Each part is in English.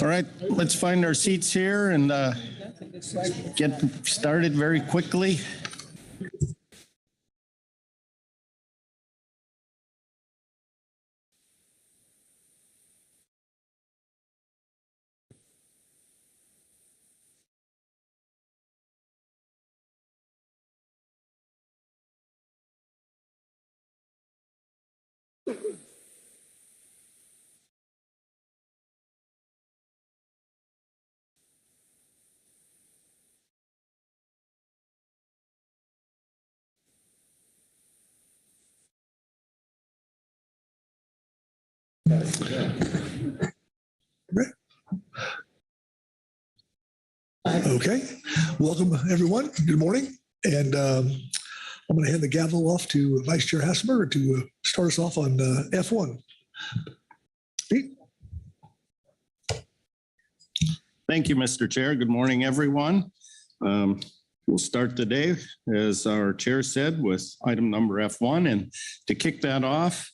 All right, let's find our seats here and get started very quickly. Okay, welcome everyone. Good morning. And I'm going to hand the gavel off to Vice Chair Hasselberger to start us off on F1. Pete? Thank you, Mr. Chair. Good morning, everyone. We'll start the day, as our chair said, with item number F1. And to kick that off,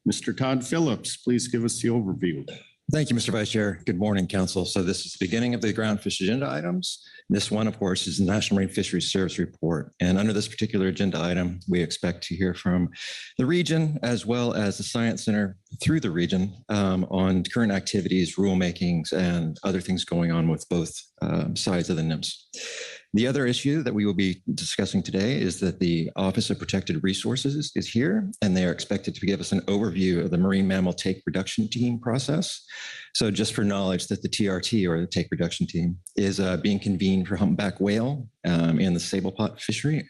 Mr. Todd Phillips, please give us the overview. Thank you, Mr. Vice Chair. Good morning, Council. So this is the beginning of the Groundfish agenda items. This one, of course, is the National Marine Fisheries Service Report. And under this particular agenda item, we expect to hear from the region as well as the Science Center through the region on current activities, rulemakings, and other things going on with both sides of the NMFS. The other issue that we will be discussing today is that the Office of Protected Resources is here, and they are expected to give us an overview of the marine mammal take reduction team process. So just for knowledge that the TRT, or the take reduction team, is being convened for humpback whale in the sable pot fishery,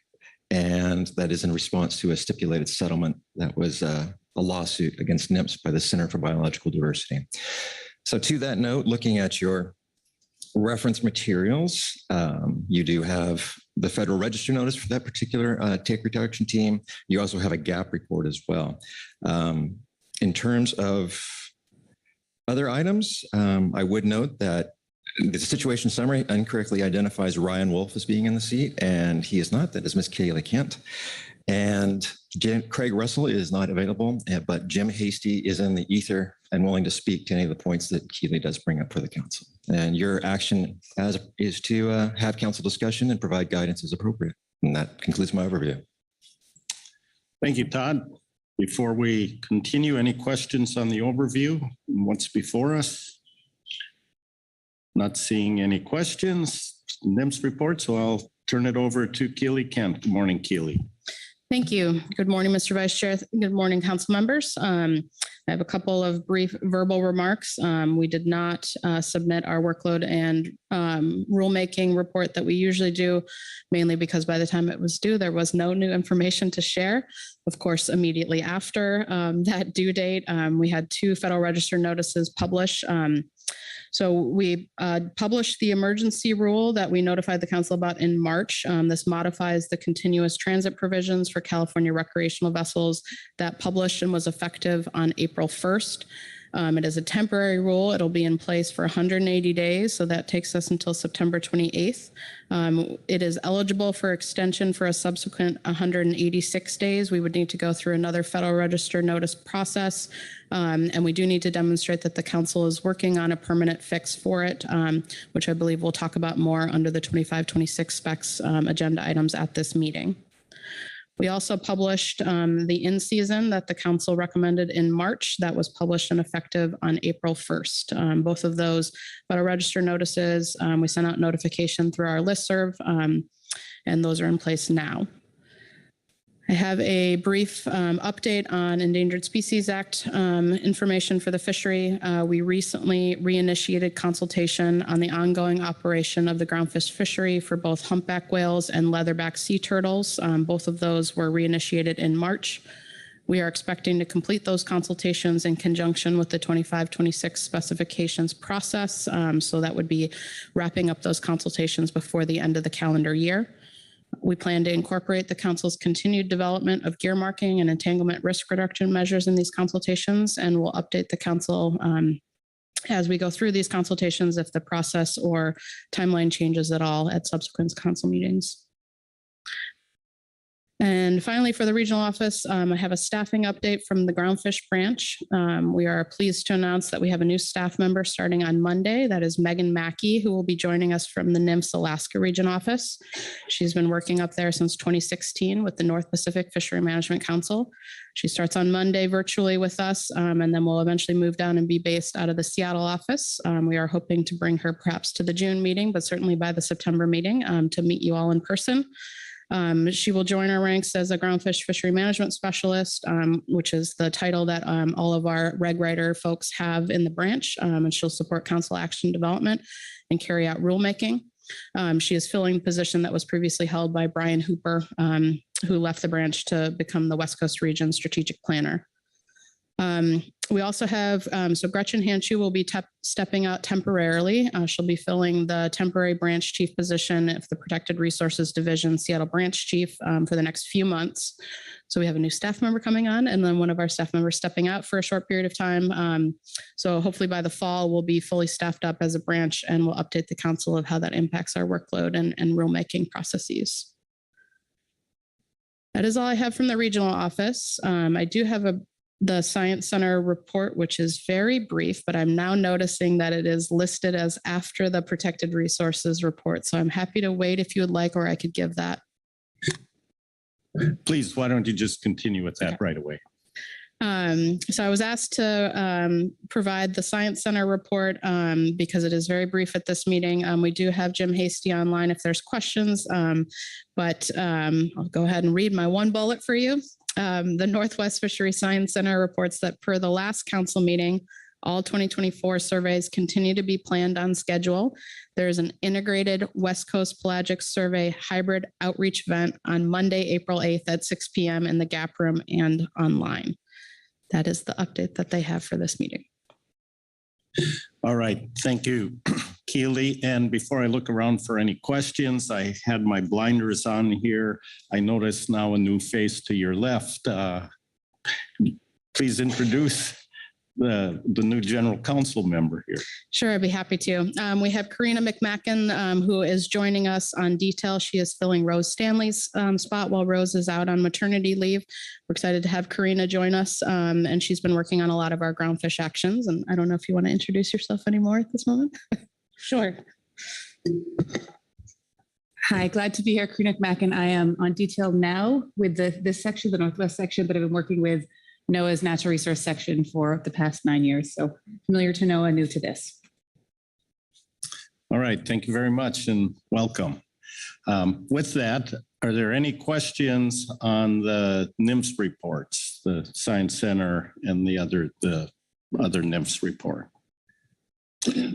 and that is in response to a stipulated settlement that was a lawsuit against NMFS by the Center for Biological Diversity. So to that note, looking at your reference materials, you do have the Federal Register notice for that particular take reduction team. You also have a gap report as well. In terms of other items, I would note that the situation summary incorrectly identifies Ryan Wolf as being in the seat, and he is not. That is Ms. Kaylee Kent. And Craig Russell is not available, but Jim Hasty is in the ether and willing to speak to any of the points that Keeley does bring up for the council. And your action is to have council discussion and provide guidance as appropriate. And that concludes my overview. Thank you, Todd. Before we continue, any questions on the overview and what's before us? Not seeing any questions. NMFS report, so I'll turn it over to Keeley Kent. Good morning, Keeley. Thank you. Good morning, Mr. Vice Chair. Good morning, council members. I have a couple of brief verbal remarks. We did not submit our workload and rulemaking report that we usually do, mainly because by the time it was due, there was no new information to share. Of course, immediately after that due date, we had 2 Federal Register notices published. So we published the emergency rule that we notified the council about in March. This modifies the continuous transit provisions for California recreational vessels that published and was effective on April 1st. It is a temporary rule. It'll be in place for 180 days, so that takes us until September 28th. It is eligible for extension for a subsequent 186 days. We would need to go through another Federal Register notice process, and we do need to demonstrate that the council is working on a permanent fix for it, which I believe we'll talk about more under the 25-26 specs agenda items at this meeting. We also published the in-season that the council recommended in March that was published and effective on April 1st. Both of those Federal Register notices, we sent out notification through our listserv, and those are in place now. I have a brief update on Endangered Species Act information for the fishery. We recently reinitiated consultation on the ongoing operation of the groundfish fishery for both humpback whales and leatherback sea turtles. Both of those were reinitiated in March. We are expecting to complete those consultations in conjunction with the 25-26 specifications process. So that would be wrapping up those consultations before the end of the calendar year. We plan to incorporate the council's continued development of gear marking and entanglement risk reduction measures in these consultations, and we'll update the council as we go through these consultations if the process or timeline changes at all at subsequent council meetings. And finally, for the regional office, I have a staffing update from the Groundfish branch. We are pleased to announce that we have a new staff member starting on Monday. That is Megan Mackey, who will be joining us from the NMFS Alaska region office. She's been working up there since 2016 with the North Pacific Fishery Management Council. She starts on Monday virtually with us, and then we'll eventually move down and be based out of the Seattle office. We are hoping to bring her perhaps to the June meeting, but certainly by the September meeting to meet you all in person. She will join our ranks as a groundfish fishery management specialist, which is the title that all of our reg writer folks have in the branch. And she'll support council action development and carry out rulemaking. She is filling the position that was previously held by Brian Hooper, who left the branch to become the West Coast Region Strategic Planner. We also have, so Gretchen Hanshu will be stepping out temporarily. She'll be filling the temporary branch chief position of the Protected Resources Division, Seattle branch chief for the next few months. So we have a new staff member coming on and then one of our staff members stepping out for a short period of time. So hopefully by the fall, we'll be fully staffed up as a branch and we'll update the council of how that impacts our workload and rulemaking processes. That is all I have from the regional office. I do have the Science Center report, which is very brief, but I'm now noticing that it is listed as after the Protected Resources report. So I'm happy to wait if you would like, or I could give that. Please, why don't you just continue with that right away? So I was asked to provide the Science Center report because it is very brief at this meeting. We do have Jim Hasty online if there's questions, but I'll go ahead and read my one bullet for you. The Northwest Fisheries Science Center reports that per the last council meeting, all 2024 surveys continue to be planned on schedule. There is an integrated West Coast Pelagic Survey hybrid outreach event on Monday, April 8th at 6 p.m. in the Gap Room and online. That is the update that they have for this meeting. All right, thank you, Keely. And before I look around for any questions, I had my blinders on here. I notice now a new face to your left. Please introduce the new general council member here. Sure, I'd be happy to. We have Karina McMacken, who is joining us on detail. She is filling Rose Stanley's spot while Rose is out on maternity leave. We're excited to have Karina join us, and she's been working on a lot of our groundfish actions. And I don't know if you want to introduce yourself anymore at this moment. Sure. Hi, glad to be here. Karina McMacken. I am on detail now with this section, the Northwest section, but I've been working with NOAA's natural resource section for the past 9 years. So familiar to NOAA, new to this. All right, thank you very much and welcome. With that, are there any questions on the NIMS reports, the Science Center and the other NIMS report?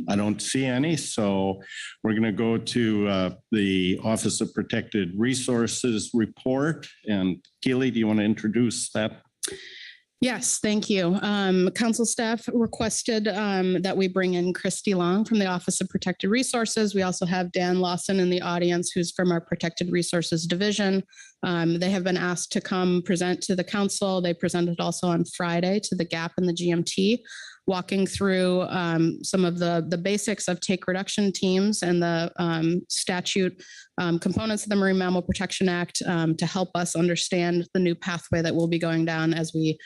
I don't see any, so we're going to go to the Office of Protected Resources report. And Keely, do you want to introduce that? Yes, thank you. Council staff requested that we bring in Christy Long from the Office of Protected Resources. We also have Dan Lawson in the audience, who's from our Protected Resources Division. They have been asked to come present to the council. They presented also on Friday to the GAP and the GMT, walking through some of the basics of take reduction teams and the statute components of the Marine Mammal Protection Act to help us understand the new pathway that we'll be going down as we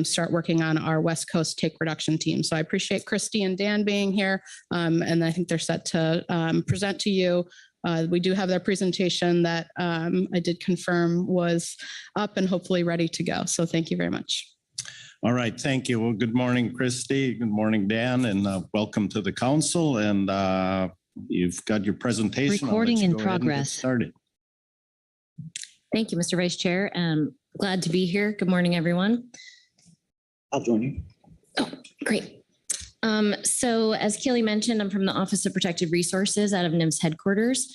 start working on our West Coast take reduction team. So I appreciate Christy and Dan being here, and I think they're set to present to you. We do have their presentation that I did confirm was up and hopefully ready to go. So thank you very much. All right, thank you. Well, good morning, Christy. Good morning, Dan, and welcome to the council. And you've got your presentation. Recording in progress. Started. Thank you, Mr. Vice Chair. Glad to be here. Good morning, everyone. I'll join you. Oh, great. So as Keely mentioned, I'm from the Office of Protected Resources out of NIMS headquarters.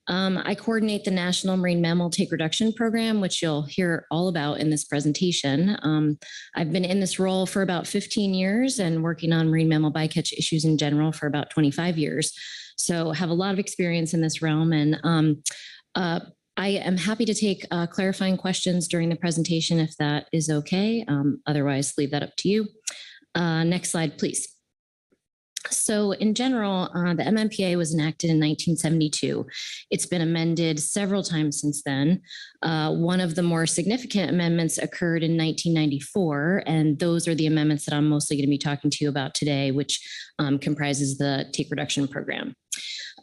I coordinate the National Marine Mammal Take Reduction Program, which you'll hear all about in this presentation. I've been in this role for about 15 years and working on marine mammal bycatch issues in general for about 25 years. So have a lot of experience in this realm. And I am happy to take clarifying questions during the presentation if that is okay. Otherwise, leave that up to you. Next slide, please. So in general, the MMPA was enacted in 1972. It's been amended several times since then. One of the more significant amendments occurred in 1994, and those are the amendments that I'm mostly going to be talking to you about today, which comprises the take reduction program.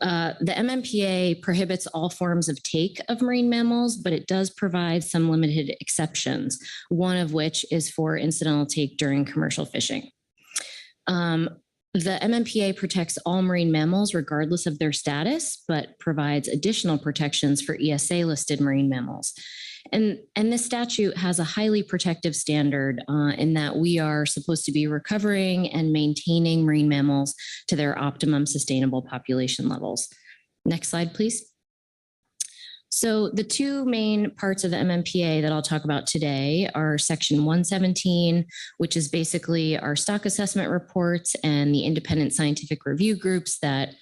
The MMPA prohibits all forms of take of marine mammals, but it does provide some limited exceptions, one of which is for incidental take during commercial fishing. The MMPA protects all marine mammals regardless of their status, but provides additional protections for ESA listed marine mammals. And this statute has a highly protective standard in that we are supposed to be recovering and maintaining marine mammals to their optimum sustainable population levels. Next slide, please. So the two main parts of the MMPA that I'll talk about today are Section 117, which is basically our stock assessment reports and the independent scientific review groups that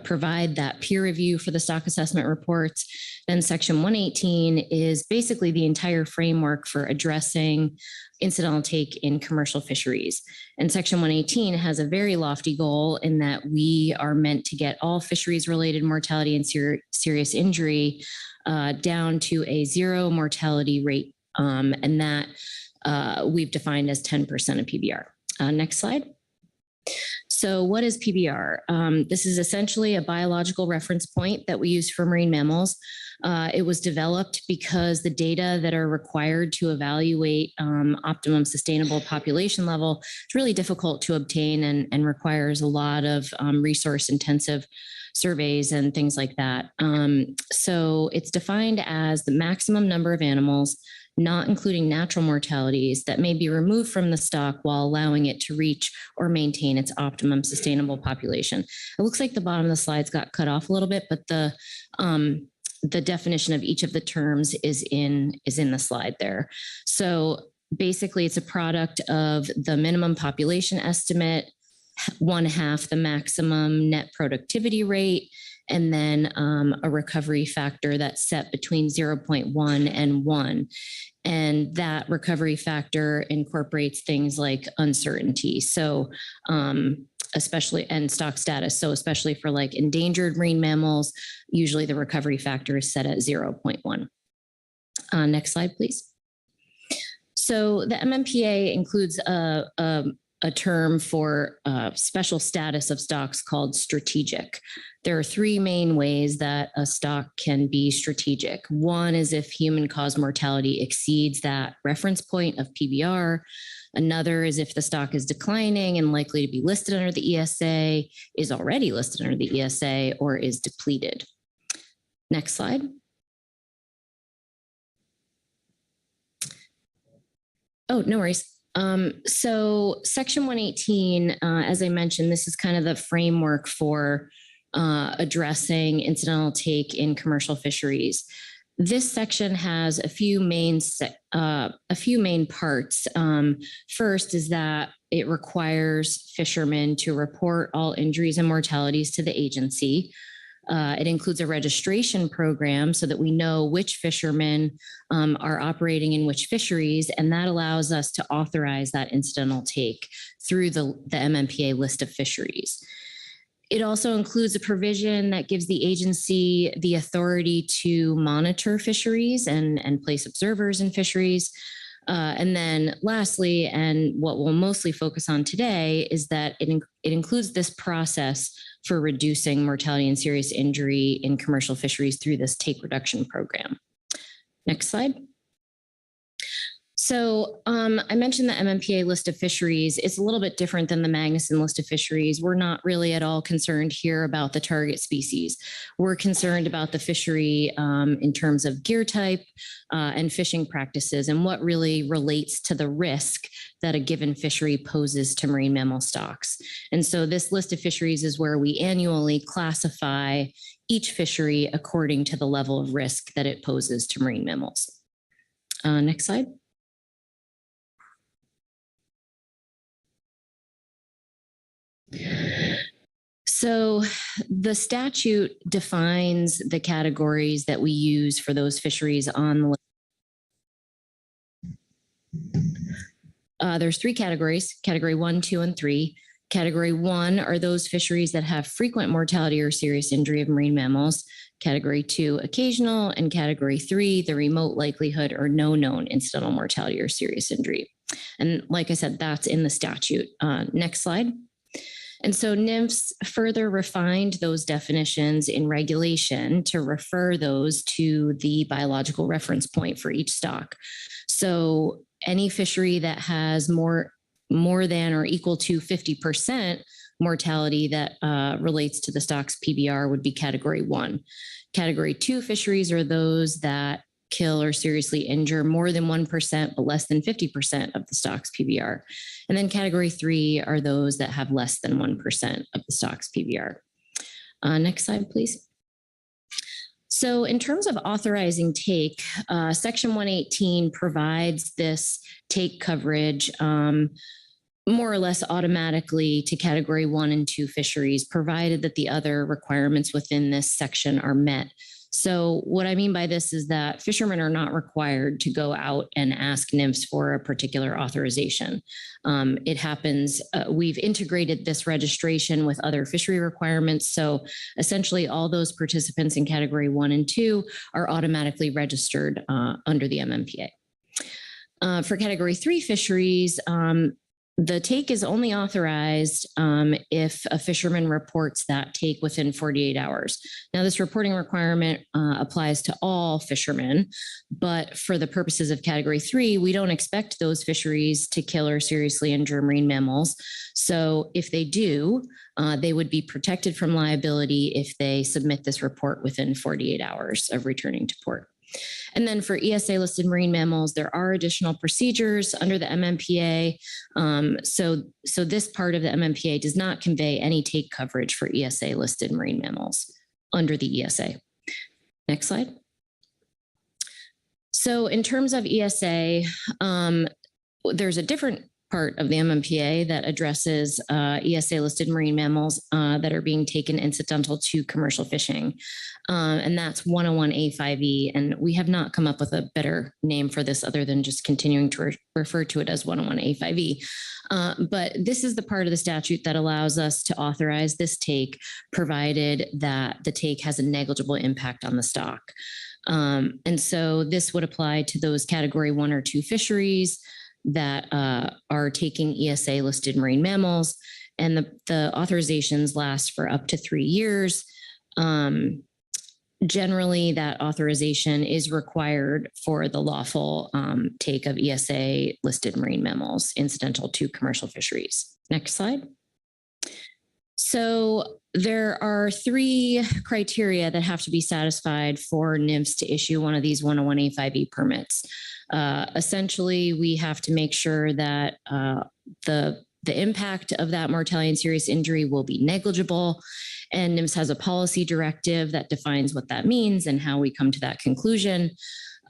provide that peer review for the stock assessment reports. Then Section 118 is basically the entire framework for addressing incidental take in commercial fisheries. And Section 118 has a very lofty goal in that we are meant to get all fisheries related mortality and serious injury down to a zero mortality rate. And that we've defined as 10% of PBR. Next slide. So what is PBR? This is essentially a biological reference point that we use for marine mammals. It was developed because the data that are required to evaluate optimum sustainable population level is really difficult to obtain and requires a lot of resource intensive surveys and things like that. So it's defined as the maximum number of animals, not including natural mortalities, that may be removed from the stock while allowing it to reach or maintain its optimum sustainable population. It looks like the bottom of the slides got cut off a little bit, but the definition of each of the terms is in the slide there. So basically it's a product of the minimum population estimate, 1/2 the maximum net productivity rate, and then a recovery factor that's set between 0.1 and 1. And that recovery factor incorporates things like uncertainty. So especially, and stock status. So especially for like endangered marine mammals, usually the recovery factor is set at 0.1. Next slide, please. So the MMPA includes a term for special status of stocks called strategic. There are three main ways that a stock can be strategic. One is if human caused mortality exceeds that reference point of PBR. Another is if the stock is declining and likely to be listed under the ESA, is already listed under the ESA, or is depleted. Next slide. Oh, no worries. So Section 118, as I mentioned, this is kind of the framework for addressing incidental take in commercial fisheries. This section has a few main parts. First is that it requires fishermen to report all injuries and mortalities to the agency. It includes a registration program so that we know which fishermen are operating in which fisheries, and that allows us to authorize that incidental take through the MMPA list of fisheries. It also includes a provision that gives the agency the authority to monitor fisheries and place observers in fisheries. And then lastly, and what we'll mostly focus on today, is that it includes this process for reducing mortality and serious injury in commercial fisheries through this take reduction program. Next slide. So I mentioned the MMPA list of fisheries. It's a little bit different than the Magnuson list of fisheries. We're not really at all concerned here about the target species. We're concerned about the fishery in terms of gear type and fishing practices and what really relates to the risk that a given fishery poses to marine mammal stocks. And so this list of fisheries is where we annually classify each fishery according to the level of risk that it poses to marine mammals. Next slide. So the statute defines the categories that we use for those fisheries on the list. There's three categories, category 1, 2, and 3. Category 1 are those fisheries that have frequent mortality or serious injury of marine mammals. Category 2, occasional, and category 3, the remote likelihood or no known incidental mortality or serious injury. And like I said, that's in the statute. Next slide. And so NIMFS further refined those definitions in regulation to refer those to the biological reference point for each stock. So any fishery that has more more than or equal to 50% mortality that relates to the stock's PBR would be category 1. Category 2 fisheries are those that kill or seriously injure more than 1%, but less than 50% of the stock's PBR. And then category 3 are those that have less than 1% of the stock's PBR. Next slide, please. So in terms of authorizing take, Section 118 provides this take coverage more or less automatically to category 1 and 2 fisheries, provided that the other requirements within this section are met. So what I mean by this is that fishermen are not required to go out and ask NMFS for a particular authorization. It happens, we've integrated this registration with other fishery requirements. So essentially all those participants in category 1 and 2 are automatically registered under the MMPA. For category 3 fisheries, the take is only authorized if a fisherman reports that take within 48 hours. Now, this reporting requirement applies to all fishermen, but for the purposes of category 3, we don't expect those fisheries to kill or seriously injure marine mammals. So if they do, they would be protected from liability if they submit this report within 48 hours of returning to port. And then for ESA listed marine mammals, there are additional procedures under the MMPA. So this part of the MMPA does not convey any take coverage for ESA listed marine mammals under the ESA. Next slide. So in terms of ESA, there's a different part of the MMPA that addresses ESA listed marine mammals that are being taken incidental to commercial fishing. And that's 101A5E. And we have not come up with a better name for this other than just continuing to refer to it as 101A5E. But this is the part of the statute that allows us to authorize this take, provided that the take has a negligible impact on the stock. And so this would apply to those category 1 or 2 fisheries that are taking ESA listed marine mammals, and the authorizations last for up to 3 years. Generally, that authorization is required for the lawful take of ESA listed marine mammals incidental to commercial fisheries. Next slide. So there are 3 criteria that have to be satisfied for NMFS to issue one of these 101A5E permits. Essentially, we have to make sure that the impact of that mortality and serious injury will be negligible. And NMFS has a policy directive that defines what that means and how we come to that conclusion,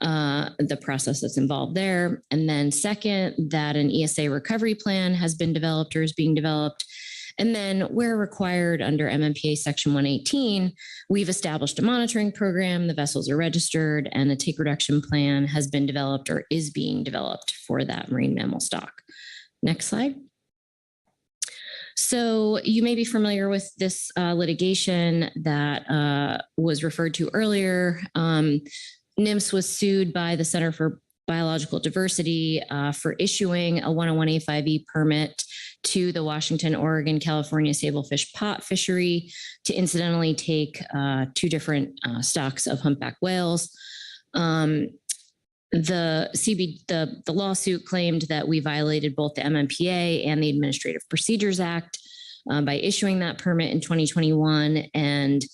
the process that's involved there. And then second, that an ESA recovery plan has been developed or is being developed. And then where required under MMPA Section 118, we've established a monitoring program, the vessels are registered, and a take reduction plan has been developed or is being developed for that marine mammal stock. Next slide. So you may be familiar with this litigation that was referred to earlier. NMFS was sued by the Center for Biological Diversity for issuing a 101A5E permit to the Washington, Oregon, California sablefish pot fishery to incidentally take 2 different stocks of humpback whales. The lawsuit claimed that we violated both the MMPA and the Administrative Procedures Act by issuing that permit in 2021, and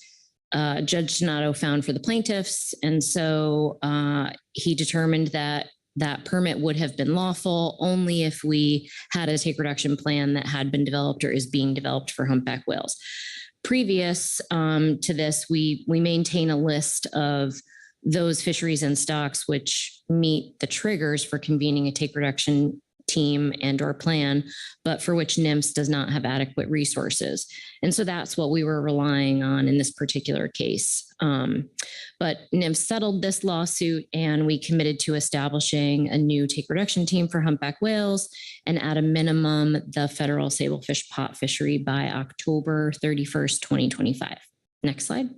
Judge Donato found for the plaintiffs. And so he determined that that permit would have been lawful only if we had a take reduction plan that had been developed or is being developed for humpback whales. Previous to this, we maintain a list of those fisheries and stocks which meet the triggers for convening a take reduction team and or plan, but for which NMFS does not have adequate resources. And so that's what we were relying on in this particular case. But NMFS settled this lawsuit, and we committed to establishing a new take reduction team for humpback whales, and at a minimum, the federal sablefish pot fishery by October 31st, 2025. Next slide.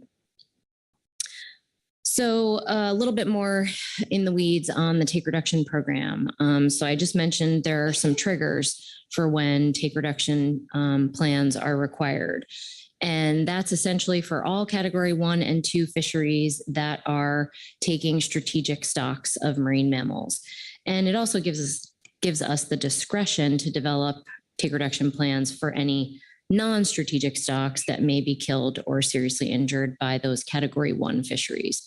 So a little bit more in the weeds on the take reduction program. So I just mentioned there are some triggers for when take reduction plans are required. And that's essentially for all category 1 and 2 fisheries that are taking strategic stocks of marine mammals. And it also gives gives us the discretion to develop take reduction plans for any non-strategic stocks that may be killed or seriously injured by those Category 1 fisheries.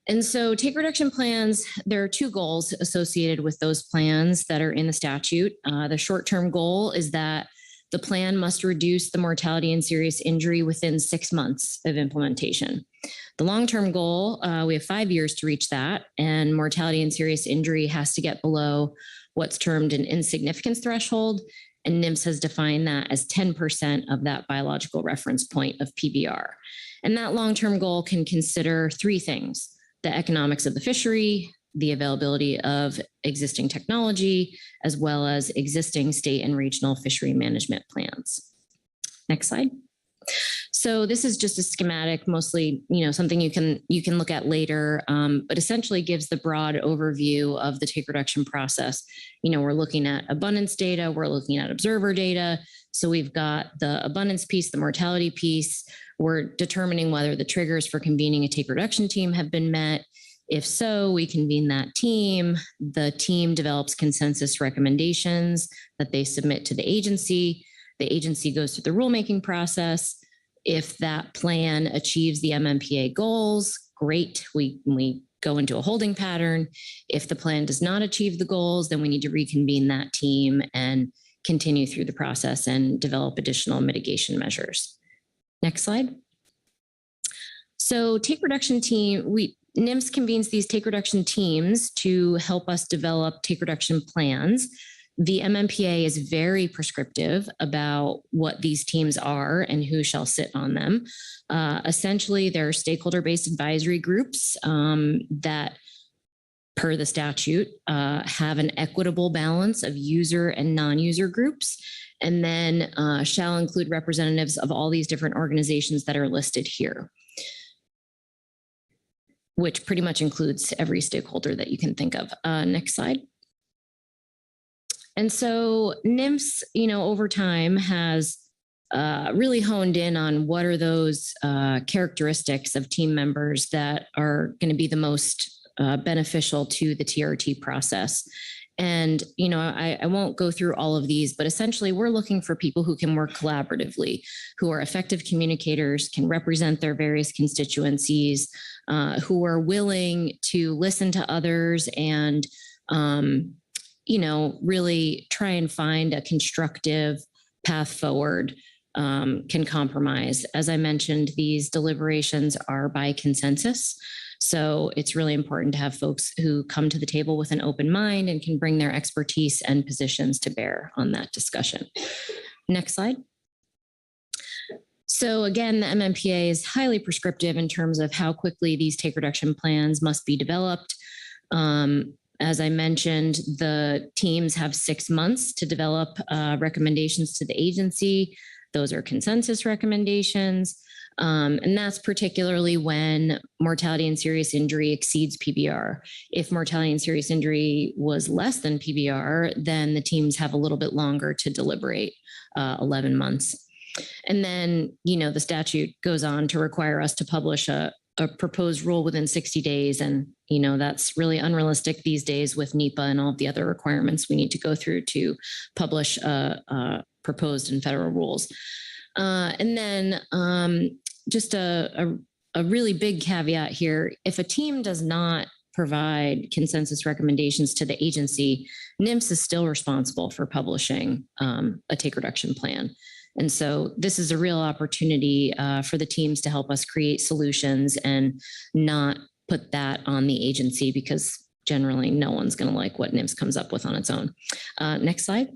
And so take reduction plans, there are two goals associated with those plans that are in the statute. The short-term goal is that the plan must reduce the mortality and serious injury within 6 months of implementation. The long-term goal, we have 5 years to reach that, and mortality and serious injury has to get below what's termed an insignificance threshold, and NIMS has defined that as 10% of that biological reference point of PBR. And that long-term goal can consider three things: the economics of the fishery, the availability of existing technology, as well as existing state and regional fishery management plans. Next slide. So this is just a schematic, mostly, something you can look at later, but essentially gives the broad overview of the take reduction process. We're looking at abundance data, we're looking at observer data. So we've got the abundance piece, the mortality piece. We're determining whether the triggers for convening a take reduction team have been met. If so, we convene that team. The team develops consensus recommendations that they submit to the agency. The agency goes through the rulemaking process. If that plan achieves the MMPA goals, great, we go into a holding pattern. If the plan does not achieve the goals, then we need to reconvene that team and continue through the process and develop additional mitigation measures. Next slide. So take reduction team, NIMS convenes these take reduction teams to help us develop take reduction plans. The MMPA is very prescriptive about what these teams are and who shall sit on them. Essentially, they're stakeholder-based advisory groups that, per the statute, have an equitable balance of user and non-user groups, and then shall include representatives of all these different organizations that are listed here, which pretty much includes every stakeholder that you can think of. Next slide. And so NIMS, over time has really honed in on what are those characteristics of team members that are going to be the most beneficial to the TRT process. And, I won't go through all of these, but essentially we're looking for people who can work collaboratively, who are effective communicators, can represent their various constituencies, who are willing to listen to others and, really try and find a constructive path forward, can compromise. As I mentioned, these deliberations are by consensus. So it's really important to have folks who come to the table with an open mind and can bring their expertise and positions to bear on that discussion. Next slide. So again, the MMPA is highly prescriptive in terms of how quickly these take reduction plans must be developed. As I mentioned, the teams have 6 months to develop recommendations to the agency. Those are consensus recommendations. And that's particularly when mortality and serious injury exceeds PBR. If mortality and serious injury was less than PBR, then the teams have a little bit longer to deliberate, 11 months. And then, the statute goes on to require us to publish a proposed rule within 60 days. And, that's really unrealistic these days with NEPA and all of the other requirements we need to go through to publish proposed and federal rules. And then just a really big caveat here, if a team does not provide consensus recommendations to the agency, NIMS is still responsible for publishing a take reduction plan. And so this is a real opportunity for the teams to help us create solutions and not put that on the agency, because generally no one's going to like what NIMS comes up with on its own. Next slide.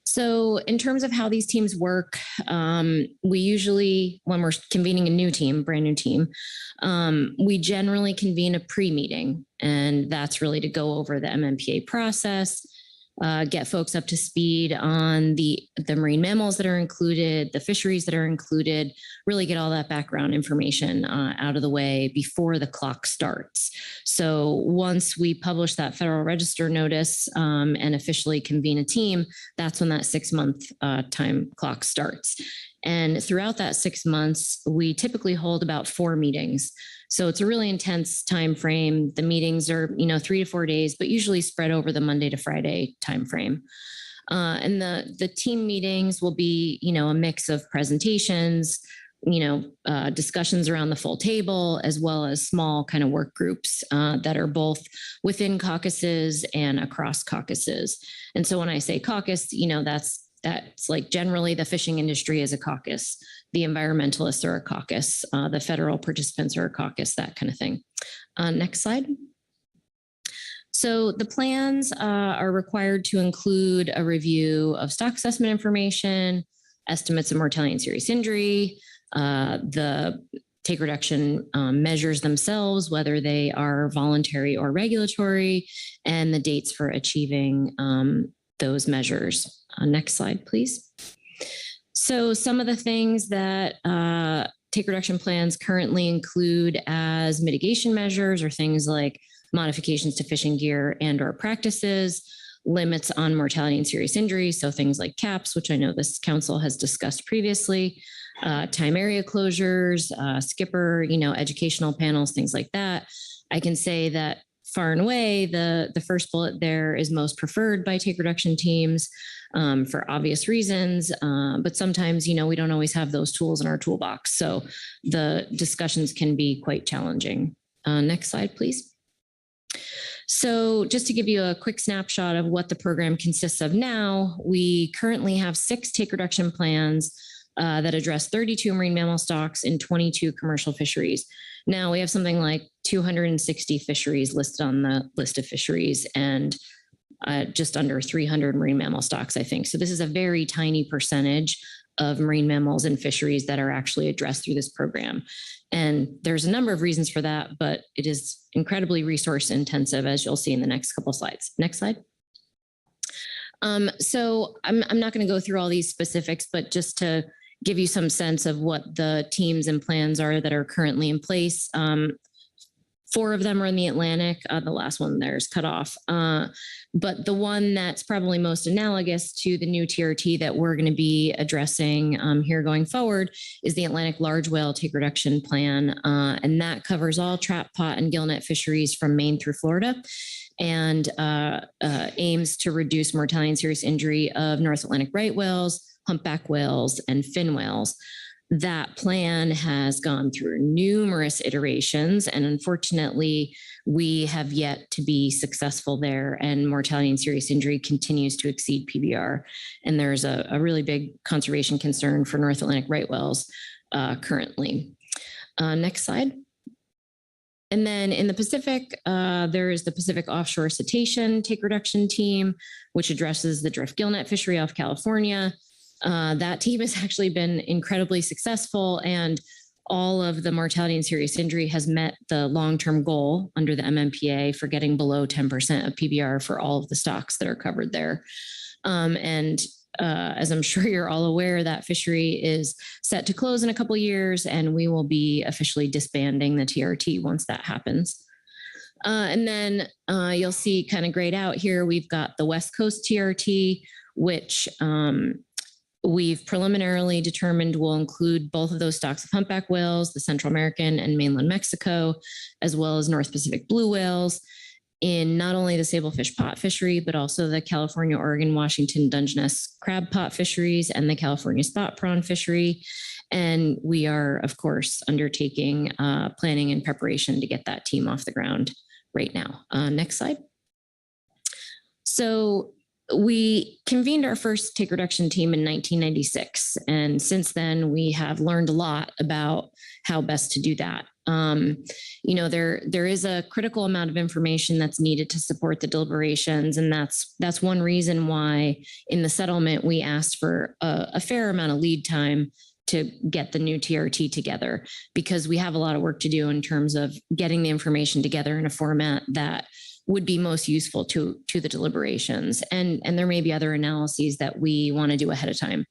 So in terms of how these teams work, we usually, when we're convening a new team, brand new team, we generally convene a pre-meeting, and that's really to go over the MMPA process, get folks up to speed on the marine mammals that are included, the fisheries that are included, really get all that background information out of the way before the clock starts. So once we publish that Federal Register notice and officially convene a team, that's when that 6-month time clock starts. And throughout that 6 months, we typically hold about 4 meetings. So it's a really intense time frame. The meetings are, 3 to 4 days, but usually spread over the Monday to Friday time frame. And the team meetings will be, a mix of presentations, discussions around the full table, as well as small kind of work groups that are both within caucuses and across caucuses. And so when I say caucus, that's like generally the fishing industry is a caucus. The environmentalists are a caucus. The federal participants are a caucus, that kind of thing. Next slide. So the plans are required to include a review of stock assessment information, estimates of mortality and serious injury, the take reduction measures themselves, whether they are voluntary or regulatory, and the dates for achieving those measures. Next slide, please. So some of the things that take reduction plans currently include as mitigation measures are things like modifications to fishing gear and or practices, limits on mortality and serious injury, so things like caps, which I know this council has discussed previously, time area closures, skipper, educational panels, things like that. I can say that far and away, the first bullet there is most preferred by take reduction teams for obvious reasons. But sometimes, we don't always have those tools in our toolbox. So the discussions can be quite challenging. Next slide, please. So just to give you a quick snapshot of what the program consists of now, we currently have 6 take reduction plans that address 32 marine mammal stocks in 22 commercial fisheries. Now we have something like 260 fisheries listed on the list of fisheries and just under 300 marine mammal stocks, I think. So this is a very tiny percentage of marine mammals and fisheries that are actually addressed through this program. And there's a number of reasons for that, but it is incredibly resource intensive, as you'll see in the next couple of slides. Next slide. So I'm not going to go through all these specifics, but just to give you some sense of what the teams and plans are that are currently in place. 4 of them are in the Atlantic. The last one there is cut off. But the one that's probably most analogous to the new TRT that we're going to be addressing here going forward is the Atlantic Large Whale Take Reduction Plan. And that covers all trap, pot, and gillnet fisheries from Maine through Florida and aims to reduce mortality and serious injury of North Atlantic right whales, humpback whales, and fin whales. That plan has gone through numerous iterations, and unfortunately, we have yet to be successful there, and mortality and serious injury continues to exceed PBR. And there's a really big conservation concern for North Atlantic right whales currently. Next slide. And then in the Pacific, there is the Pacific Offshore Cetacean Take Reduction Team, which addresses the drift gillnet fishery off California. That team has actually been incredibly successful, and all of the mortality and serious injury has met the long-term goal under the MMPA for getting below 10% of PBR for all of the stocks that are covered there. As I'm sure you're all aware, that fishery is set to close in a couple of years, and we will be officially disbanding the TRT once that happens. And then you'll see kind of grayed out here, we've got the West Coast TRT, which we've preliminarily determined will include both of those stocks of humpback whales, the Central American and mainland Mexico, as well as North Pacific blue whales in not only the sablefish pot fishery, but also the California, Oregon, Washington, Dungeness crab pot fisheries and the California spot prawn fishery. And we are, of course, undertaking planning and preparation to get that team off the ground right now. Next slide. So we convened our first take reduction team in 1996. And since then, we have learned a lot about how best to do that. There is a critical amount of information that's needed to support the deliberations. And that's one reason why in the settlement, we asked for a fair amount of lead time to get the new TRT together, because we have a lot of work to do in terms of getting the information together in a format that would be most useful to the deliberations. And there may be other analyses that we want to do ahead of time.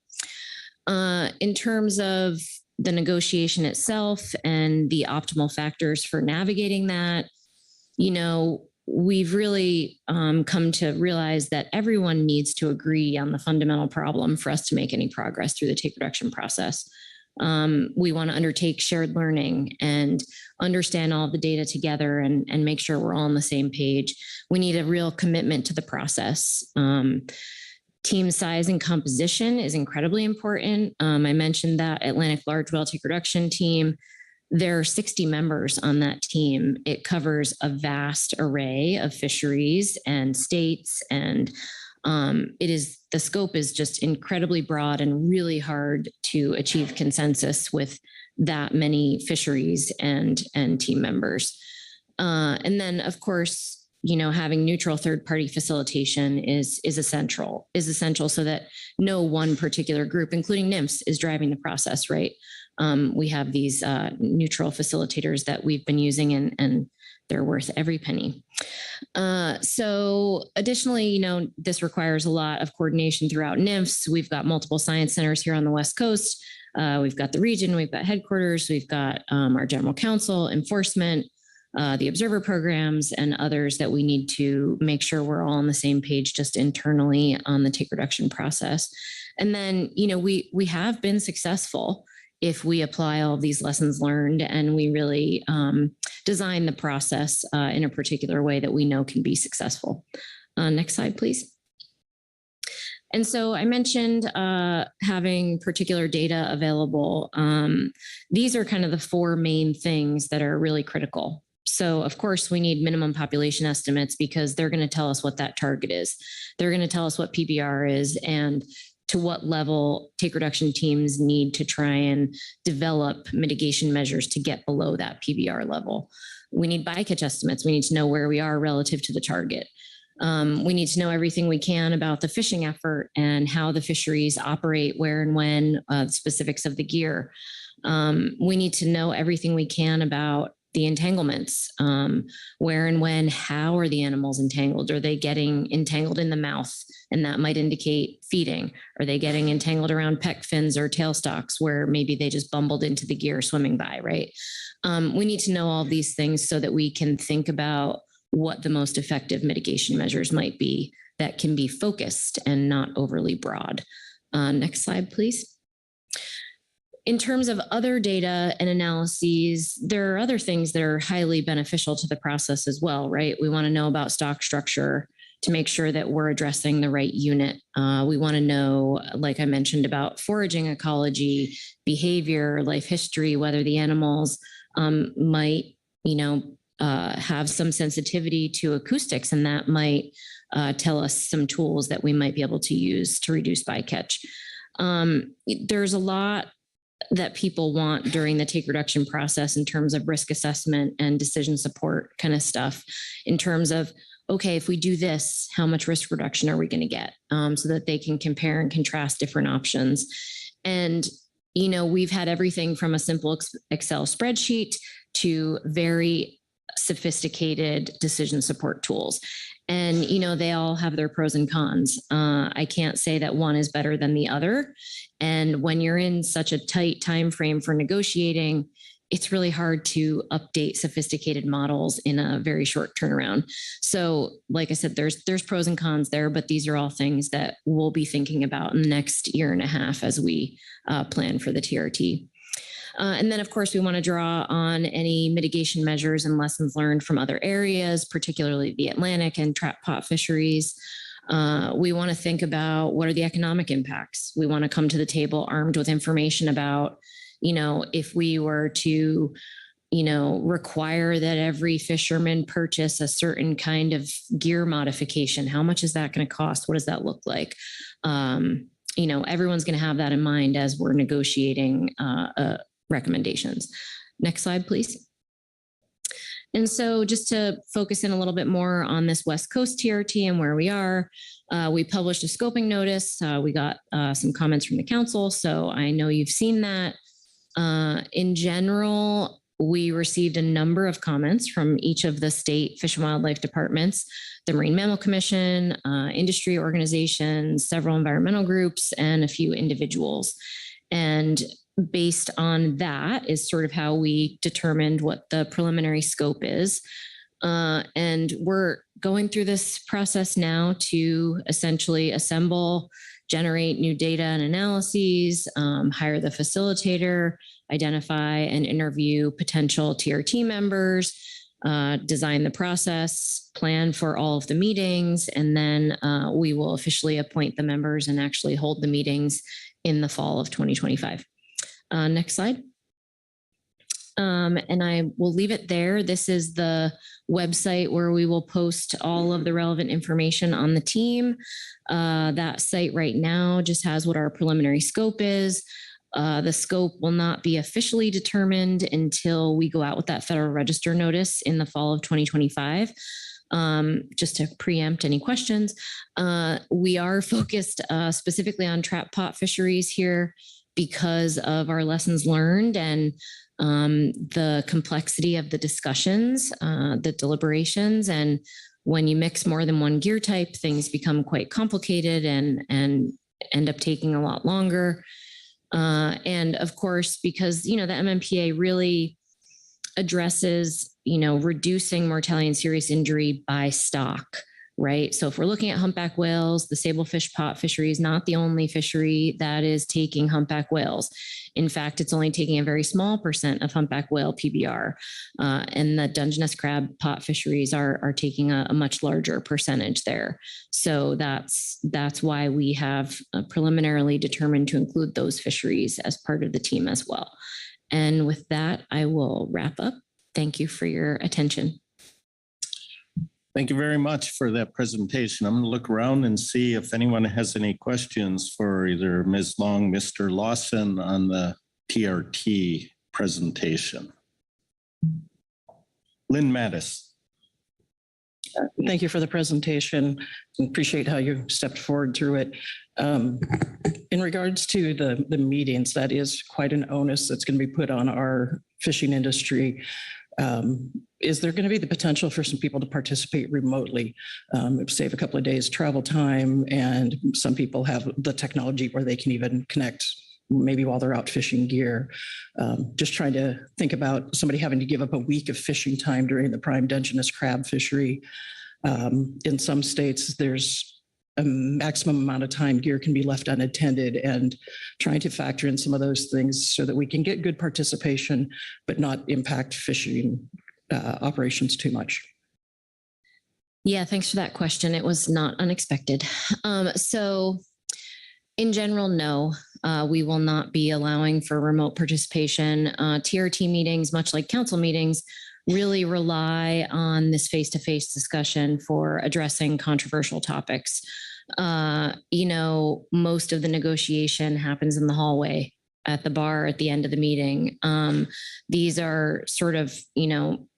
In terms of the negotiation itself and the optimal factors for navigating that, we've really come to realize that everyone needs to agree on the fundamental problem for us to make any progress through the take reduction process. We want to undertake shared learning and understand all of the data together and make sure we're all on the same page. We need a real commitment to the process. Team size and composition is incredibly important. I mentioned that Atlantic large whale take reduction team. There are 60 members on that team. It covers a vast array of fisheries and states, and the scope is just incredibly broad and really hard to achieve consensus with that many fisheries and team members. And then, of course, having neutral third-party facilitation is essential so that no one particular group, including NIMS, is driving the process, right? We have these neutral facilitators that we've been using, and they're worth every penny. So additionally, this requires a lot of coordination throughout NIMS. We've got multiple science centers here on the West Coast. We've got the region, we've got headquarters, we've got our general counsel, enforcement, the observer programs, and others that we need to make sure we're all on the same page just internally on the take reduction process. And then, we have been successful if we apply all of these lessons learned and we really design the process in a particular way that we know can be successful. Next slide, please. And so I mentioned having particular data available. These are kind of the four main things that are really critical. So of course we need minimum population estimates because they're going to tell us what that target is. They're going to tell us what PBR is and to what level take reduction teams need to try and develop mitigation measures to get below that PBR level. We need bycatch estimates. We need to know where we are relative to the target. We need to know everything we can about the fishing effort and how the fisheries operate, where and when, specifics of the gear. We need to know everything we can about the entanglements, where and when, how are the animals entangled? Are they getting entangled in the mouth? And that might indicate feeding. Are they getting entangled around pec fins or tail stalks where maybe they just bumbled into the gear swimming by, right? We need to know all these things so that we can think about what the most effective mitigation measures might be that can be focused and not overly broad. Next slide, please. In terms of other data and analyses, there are other things that are highly beneficial to the process as well, right? We want to know about stock structure to make sure that we're addressing the right unit. We want to know, like I mentioned, about foraging ecology, behavior, life history, whether the animals might, have some sensitivity to acoustics, and that might tell us some tools that we might be able to use to reduce bycatch. There's a lot that people want during the take reduction process in terms of risk assessment and decision support kind of stuff, in terms of, okay, if we do this, how much risk reduction are we going to get, so that they can compare and contrast different options. And, we've had everything from a simple Excel spreadsheet to very sophisticated decision support tools. And, they all have their pros and cons. I can't say that one is better than the other. And when you're in such a tight time frame for negotiating, it's really hard to update sophisticated models in a very short turnaround. So like I said, there's pros and cons there, but these are all things that we'll be thinking about in the next year and a half as we plan for the TRT. And then, of course, we want to draw on any mitigation measures and lessons learned from other areas, particularly the Atlantic and trap pot fisheries. We want to think about what are the economic impacts. We want to come to the table armed with information about, if we were to, require that every fisherman purchase a certain kind of gear modification, how much is that going to cost? What does that look like? Everyone's going to have that in mind as we're negotiating recommendations. Next slide, please. And so just to focus in a little bit more on this West Coast TRT and where we are, we published a scoping notice. We got some comments from the council, so I know you've seen that. In general, we received a number of comments from each of the state Fish and Wildlife departments, the Marine Mammal Commission, industry organizations, several environmental groups, and a few individuals. And based on that is sort of how we determined what the preliminary scope is. And we're going through this process now to essentially assemble generate new data and analyses, hire the facilitator, identify and interview potential TRT members, design the process, plan for all of the meetings, and then we will officially appoint the members and actually hold the meetings in the fall of 2025. Next slide. And I will leave it there. This is the website where we will post all of the relevant information on the team. That site right now just has what our preliminary scope is. The scope will not be officially determined until we go out with that Federal Register notice in the fall of 2025. Just to preempt any questions, we are focused specifically on trap pot fisheries here because of our lessons learned and the complexity of the discussions, the deliberations. And when you mix more than one gear type, things become quite complicated and end up taking a lot longer. And of course, because, the MMPA really addresses, reducing mortality and serious injury by stock, right? So if we're looking at humpback whales, the sablefish pot fishery is not the only fishery that is taking humpback whales. In fact, it's only taking a very small % of humpback whale PBR. And the Dungeness crab pot fisheries are taking a much larger percentage there. So that's why we have preliminarily determined to include those fisheries as part of the team as well. And with that, I will wrap up. Thank you for your attention. Thank you very much for that presentation. I'm going to look around and see if anyone has any questions for either Ms. Long, Mr. Lawson on the TRT presentation. Lynn Mattis. Thank you for the presentation. Appreciate how you stepped forward through it. In regards to the meetings, that is quite an onus that's going to be put on our fishing industry. Is there going to be the potential for some people to participate remotely, save a couple of days travel time, and some people have the technology where they can even connect maybe while they're out fishing gear? Just trying to think about somebody having to give up a week of fishing time during the prime Dungeness crab fishery. In some states, there's a maximum amount of time gear can be left unattended, and trying to factor in some of those things so that we can get good participation, but not impact fishing operations too much. Yeah, thanks for that question. It was not unexpected. So in general, no, we will not be allowing for remote participation. TRT meetings, much like council meetings, really rely on this face-to-face discussion for addressing controversial topics. Most of the negotiation happens in the hallway, at the bar, at the end of the meeting. These are sort of,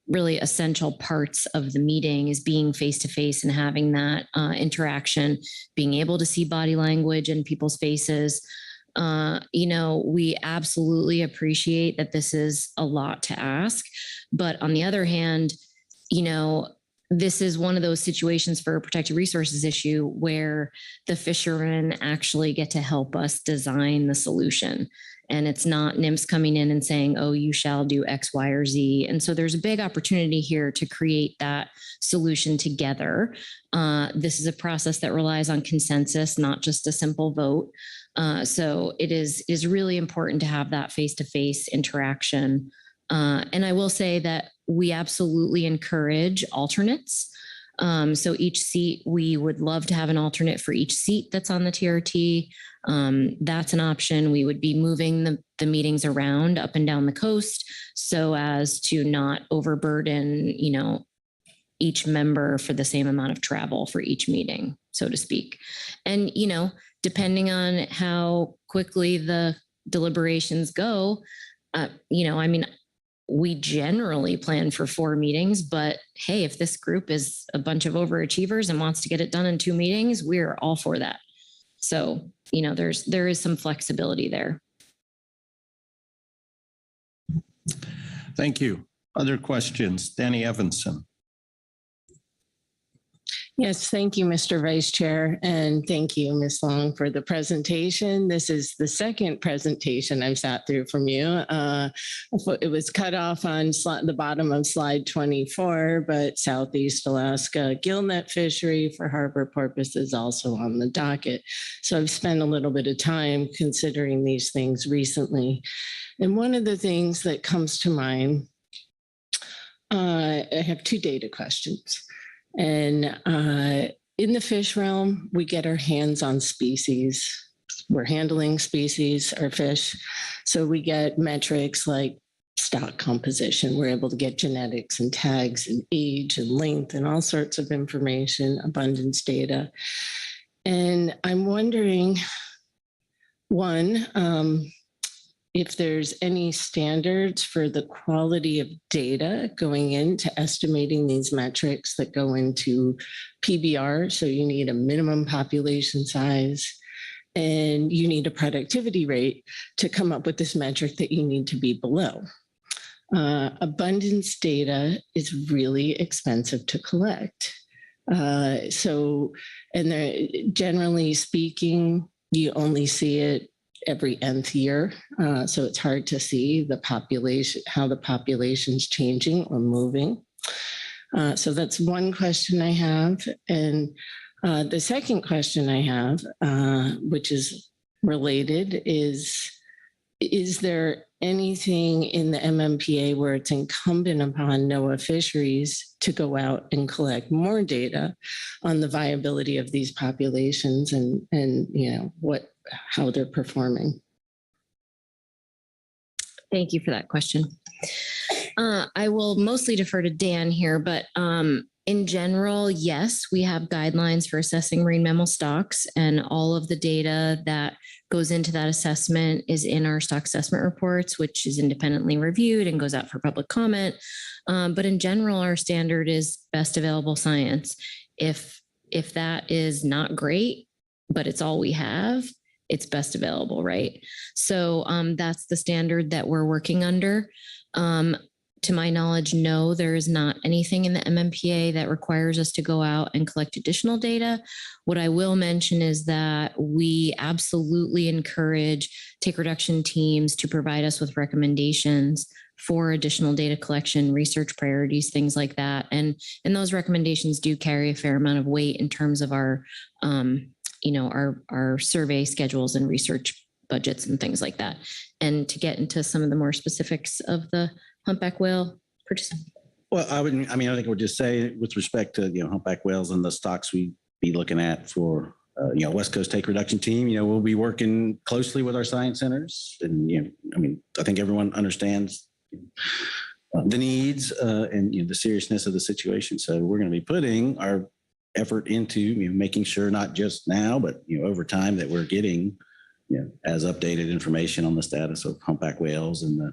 really essential parts of the meeting, is being face-to-face and having that interaction, being able to see body language in people's faces. We absolutely appreciate that this is a lot to ask, but on the other hand, this is one of those situations for a protected resources issue where the fishermen actually get to help us design the solution. And it's not NIMS coming in and saying, oh, you shall do X, Y, or Z. And so there's a big opportunity here to create that solution together. This is a process that relies on consensus, not just a simple vote. So it is really important to have that face-to-face interaction. And I will say that we absolutely encourage alternates. So each seat, we would love to have an alternate for each seat that's on the TRT. That's an option. We would be moving the meetings around up and down the coast so as to not overburden, each member for the same amount of travel for each meeting, so to speak. And, depending on how quickly the deliberations go, we generally plan for 4 meetings, but hey, if this group is a bunch of overachievers and wants to get it done in 2 meetings, we're all for that. So, there is some flexibility there. Thank you. Other questions? Danny Evanson. Yes, thank you, Mr. Vice Chair, and thank you, Ms. Long, for the presentation. This is the second presentation I've sat through from you. It was cut off on the bottom of slide 24, but Southeast Alaska gillnet fishery for harbor purposes also on the docket. So I've spent a little bit of time considering these things recently. And one of the things that comes to mind, I have two data questions. And in the fish realm, we get our hands on species. We're handling species or fish. So we get metrics like stock composition. We're able to get genetics and tags and age and length and all sorts of information, abundance data. And I'm wondering, one, if there's any standards for the quality of data going into estimating these metrics that go into PBR. So you need a minimum population size and you need a productivity rate to come up with this metric that you need to be below. Abundance data is really expensive to collect. Generally speaking, you only see it every nth year. So it's hard to see the population, how the population's changing or moving. So that's one question I have. And the second question I have, which is related, is there anything in the MMPA where it's incumbent upon NOAA Fisheries to go out and collect more data on the viability of these populations and how they're performing? Thank you for that question. I will mostly defer to Dan here, but in general, yes, we have guidelines for assessing marine mammal stocks, and all of the data that goes into that assessment is in our stock assessment reports, which is independently reviewed and goes out for public comment. But in general, our standard is best available science. If that is not great, but it's all we have, it's best available, right? So that's the standard that we're working under. To my knowledge, no, there is not anything in the MMPA that requires us to go out and collect additional data. What I will mention is that we absolutely encourage take reduction teams to provide us with recommendations for additional data collection, research priorities, things like that. And those recommendations do carry a fair amount of weight in terms of our survey schedules and research budgets and things like that. And to get into some of the more specifics of the humpback whale participant. Well, I think we'll just say with respect to, humpback whales and the stocks we'd be looking at for, West Coast take reduction team, we'll be working closely with our science centers. And, I think everyone understands the needs and the seriousness of the situation. So we're going to be putting our effort into making sure not just now, but, over time that we're getting, as updated information on the status of humpback whales and the,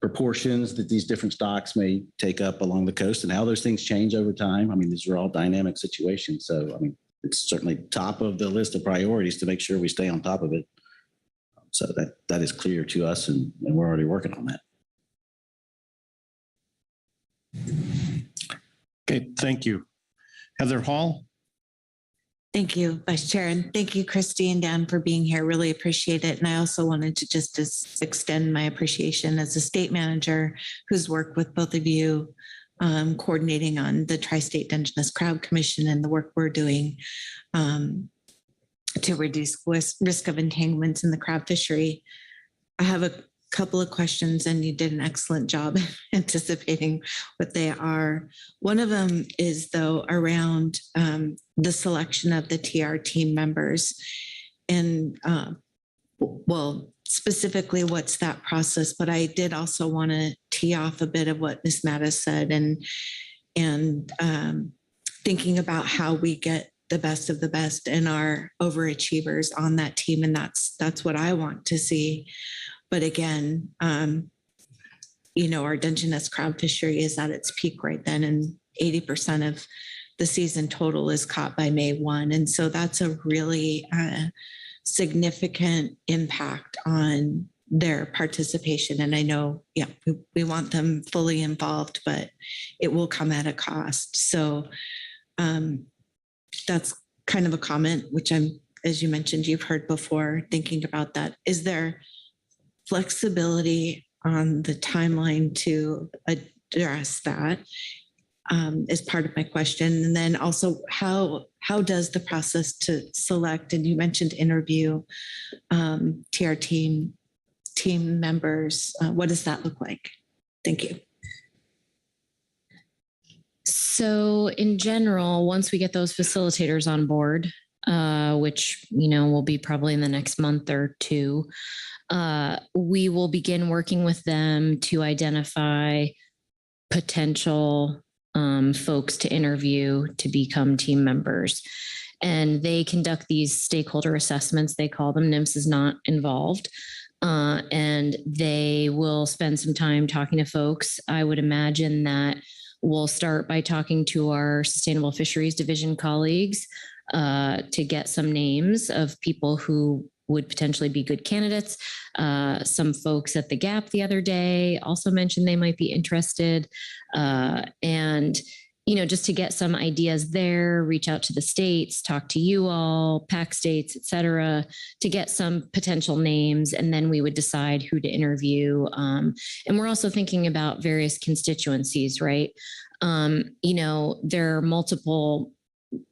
proportions that these different stocks may take up along the coast and how those things change over time. These are all dynamic situations. So, it's certainly top of the list of priorities to make sure we stay on top of it. So that is clear to us, and we're already working on that. Okay, thank you. Heather Hall. Thank you, Vice Chair, and thank you, Christy and Dan, for being here. Really appreciate it. And I also wanted to just extend my appreciation as a state manager who's worked with both of you, coordinating on the Tri-State Dungeness Crab Commission and the work we're doing to reduce risk of entanglements in the crab fishery. I have a couple of questions, and you did an excellent job anticipating what they are. One of them is, though, around the selection of the TR team members, and specifically, what's that process? But I did also want to tee off a bit of what Ms. Mattis said, and thinking about how we get the best of the best and our overachievers on that team, and that's what I want to see. But again, our Dungeness crab fishery is at its peak right then, and 80% of the season total is caught by May 1. And so that's a really significant impact on their participation. And I know, we want them fully involved, but it will come at a cost. So that's kind of a comment, which I'm, as you mentioned, you've heard before, thinking about that. Is there flexibility on the timeline to address that? Is part of my question. And then also how does the process to select, and you mentioned interview TR team members, what does that look like? Thank you. So in general, once we get those facilitators on board, which, will be probably in the next month or two, we will begin working with them to identify potential folks to interview to become team members. And they conduct these stakeholder assessments. They call them. NIMS is not involved. And they will spend some time talking to folks. I would imagine that we'll start by talking to our Sustainable Fisheries Division colleagues to get some names of people who would potentially be good candidates. Some folks at the Gap the other day also mentioned they might be interested. And, just to get some ideas there, reach out to the states, talk to you all, PAC states, et cetera, to get some potential names. And then we would decide who to interview. And we're also thinking about various constituencies, right? There are multiple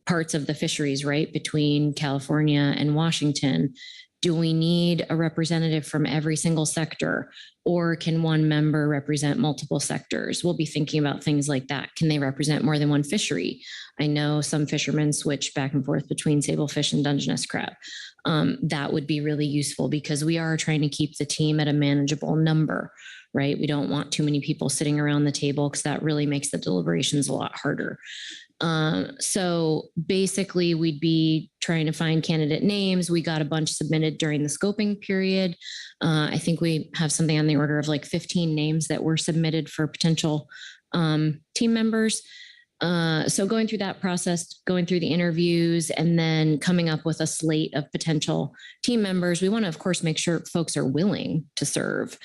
parts of the fisheries, right, between California and Washington. Do we need a representative from every single sector, or can one member represent multiple sectors? We'll be thinking about things like that. Can they represent more than one fishery? I know some fishermen switch back and forth between sablefish and Dungeness crab. That would be really useful because we are trying to keep the team at a manageable number, right? We don't want too many people sitting around the table because that really makes the deliberations a lot harder. So basically we'd be trying to find candidate names. We got a bunch submitted during the scoping period. I think we have something on the order of like 15 names that were submitted for potential team members. So going through that process, going through the interviews, and then coming up with a slate of potential team members. We want to, of course, make sure folks are willing to serve,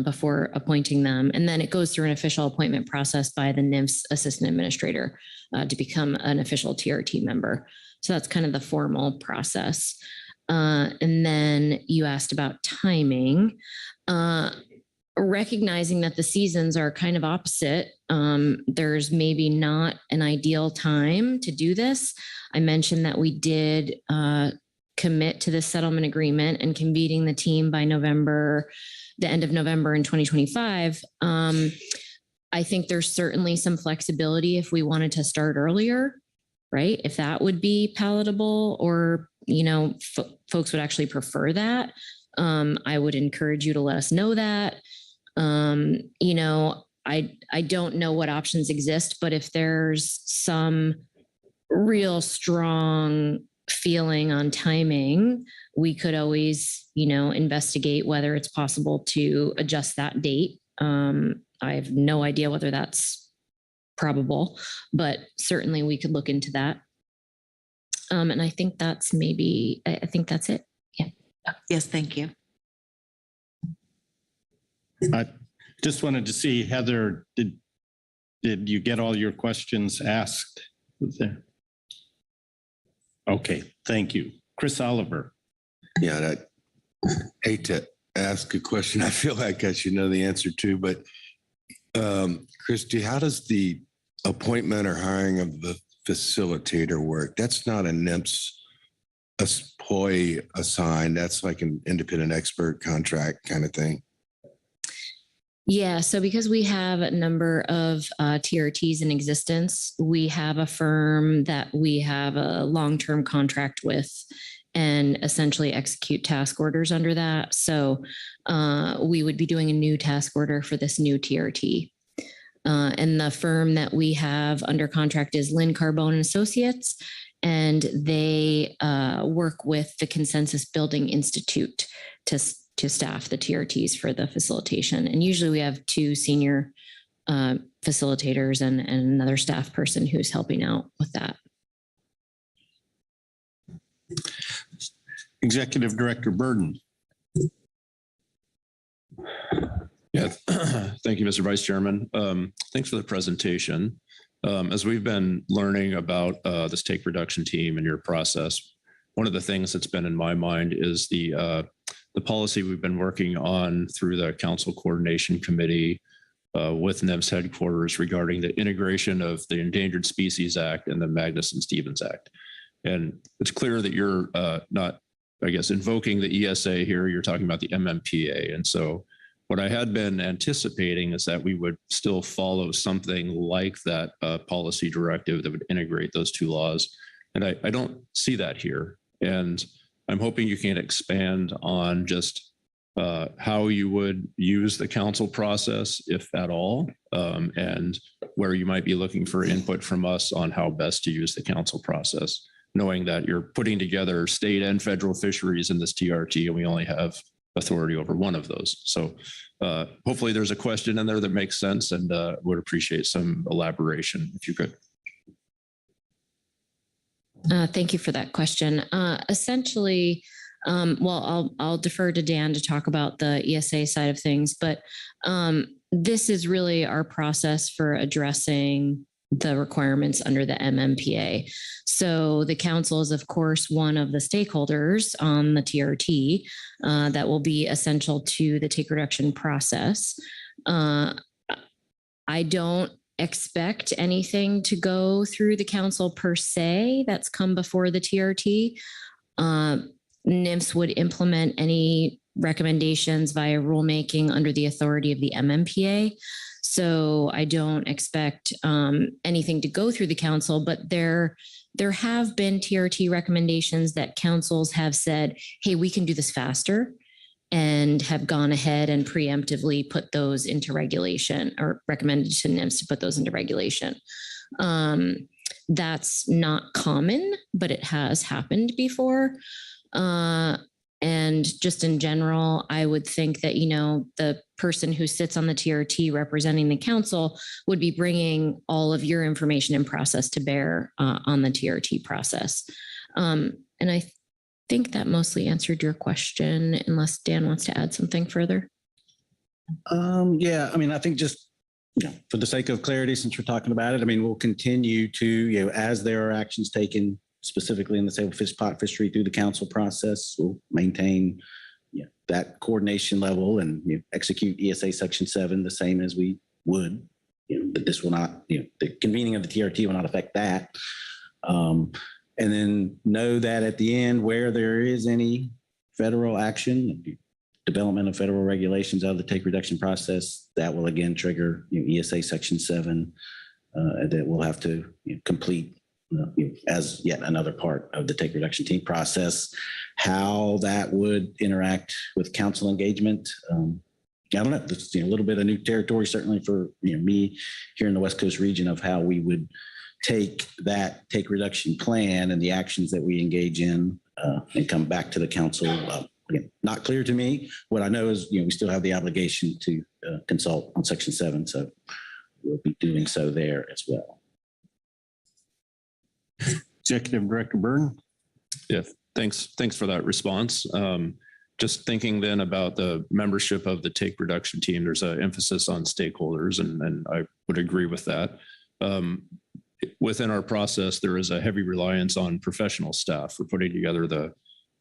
before appointing them. And then it goes through an official appointment process by the NIMS assistant administrator to become an official TRT member. So that's kind of the formal process. And then you asked about timing. Recognizing that the seasons are kind of opposite, there's maybe not an ideal time to do this. I mentioned that we did commit to this settlement agreement and convening the team by November, the end of November in 2025. I think there's certainly some flexibility if we wanted to start earlier, right? If that would be palatable, or, folks would actually prefer that. I would encourage you to let us know that. I don't know what options exist, but if there's some real strong feeling on timing, we could always, investigate whether it's possible to adjust that date. I have no idea whether that's probable, but certainly we could look into that. And I think that's it. Yeah. Yes, thank you. I just wanted to see, Heather, did you get all your questions asked? Was there? Okay, thank you. Chris Oliver. Yeah, I hate to ask a question I feel like I should know the answer to, but Christy, how does the appointment or hiring of the facilitator work? That's not a NIMS employee assigned. That's like an independent expert contract kind of thing. Yeah, so because we have a number of TRTs in existence, we have a firm that we have a long-term contract with and essentially execute task orders under that. So we would be doing a new task order for this new TRT. And the firm that we have under contract is Lynn Carbone and Associates, and they work with the Consensus Building Institute to staff the TRTs for the facilitation. And usually we have two senior facilitators and another staff person who's helping out with that. Executive Director Burden. Yeah, thank you, Mr. Vice Chairman. Thanks for the presentation. As we've been learning about this take reduction team and your process, one of the things that's been in my mind is the policy we've been working on through the Council Coordination Committee with NIMS headquarters regarding the integration of the Endangered Species Act and the Magnuson-Stevens Act. And it's clear that you're not, I guess, invoking the ESA here, you're talking about the MMPA. And so what I had been anticipating is that we would still follow something like that policy directive that would integrate those two laws. And I don't see that here. And I'm hoping you can expand on just how you would use the council process, if at all, and where you might be looking for input from us on how best to use the council process, knowing that you're putting together state and federal fisheries in this TRT, and we only have authority over one of those. So hopefully there's a question in there that makes sense, and would appreciate some elaboration if you could. Thank you for that question. Essentially, well, I'll defer to Dan to talk about the ESA side of things, but this is really our process for addressing the requirements under the MMPA. So the council is, of course, one of the stakeholders on the TRT that will be essential to the take reduction process. I don't expect anything to go through the council per se that's come before the TRT. NIMS would implement any recommendations via rulemaking under the authority of the MMPA. So I don't expect anything to go through the council, but there have been TRT recommendations that councils have said, hey, we can do this faster, and have gone ahead and preemptively put those into regulation, or recommended to NIMS to put those into regulation. That's not common, but it has happened before. And just in general, I would think that, the person who sits on the TRT representing the council would be bringing all of your information and process to bear on the TRT process. And I think that mostly answered your question, unless Dan wants to add something further. Yeah, I think just, for the sake of clarity, since we're talking about it, we'll continue to, as there are actions taken specifically in the Sable Fish Pot fishery through the council process, we'll maintain that coordination level and execute ESA Section 7 the same as we would. But this will not, the convening of the TRT will not affect that. And then know that at the end, where there is any federal action, development of federal regulations out of the take reduction process, that will again trigger ESA Section 7 that we'll have to complete as yet another part of the take reduction team process. How that would interact with council engagement, I don't know. It's a little bit of new territory, certainly for me here in the West Coast region, of how we would take that take reduction plan and the actions that we engage in and come back to the council. Again, not clear to me. What I know is we still have the obligation to consult on Section 7, so we'll be doing so there as well. Executive Director Byrne. Yeah, thanks for that response. Just thinking then about the membership of the take reduction team, there's an emphasis on stakeholders, and I would agree with that. Within our process, there is a heavy reliance on professional staff for putting together the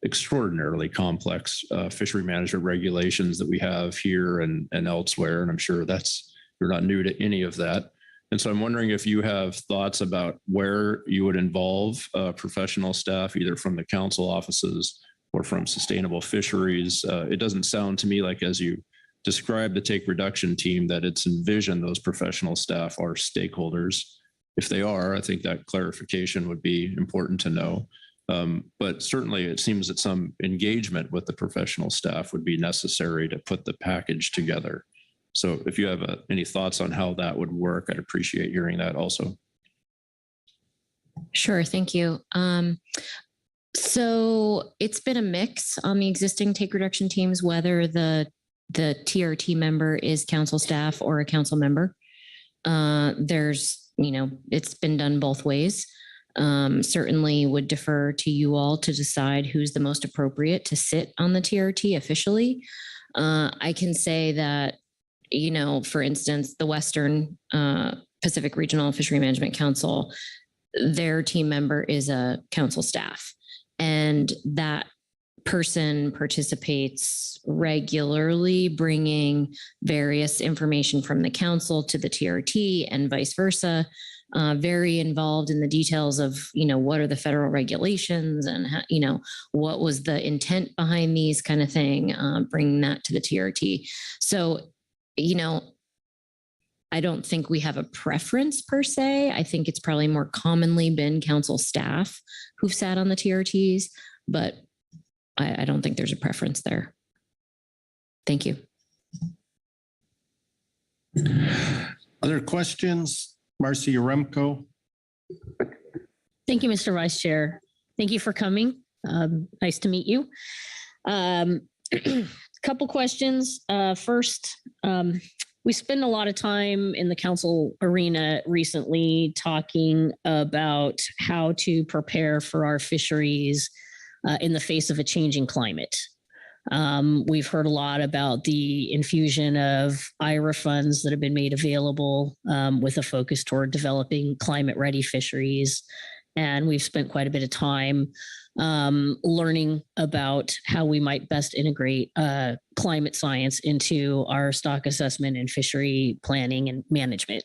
extraordinarily complex fishery management regulations that we have here and elsewhere. And I'm sure you're not new to any of that. And so I'm wondering if you have thoughts about where you would involve professional staff, either from the council offices or from sustainable fisheries. It doesn't sound to me like, as you describe the take reduction team, that it's envisioned those professional staff are stakeholders. If they are, I think that clarification would be important to know. But certainly it seems that some engagement with the professional staff would be necessary to put the package together. So if you have any thoughts on how that would work, I'd appreciate hearing that also. Sure, thank you. So it's been a mix on the existing take reduction teams, whether the TRT member is council staff or a council member. It's been done both ways. Certainly would defer to you all to decide who's the most appropriate to sit on the TRT officially. I can say that, for instance, the Western Pacific Regional Fishery Management Council, their team member is a council staff, and that person participates regularly, bringing various information from the council to the TRT and vice versa. Very involved in the details of, what are the federal regulations and, what was the intent behind these kind of thing, bringing that to the TRT. So, I don't think we have a preference per se. I think it's probably more commonly been council staff who've sat on the TRTs, but I don't think there's a preference there. Thank you. Other questions? Marcy Yaremko. Thank you, Mr. Vice Chair. Thank you for coming. Nice to meet you. Couple questions. First, we spend a lot of time in the council arena recently talking about how to prepare for our fisheries in the face of a changing climate. We've heard a lot about the infusion of IRA funds that have been made available with a focus toward developing climate-ready fisheries. And we've spent quite a bit of time learning about how we might best integrate climate science into our stock assessment and fishery planning and management.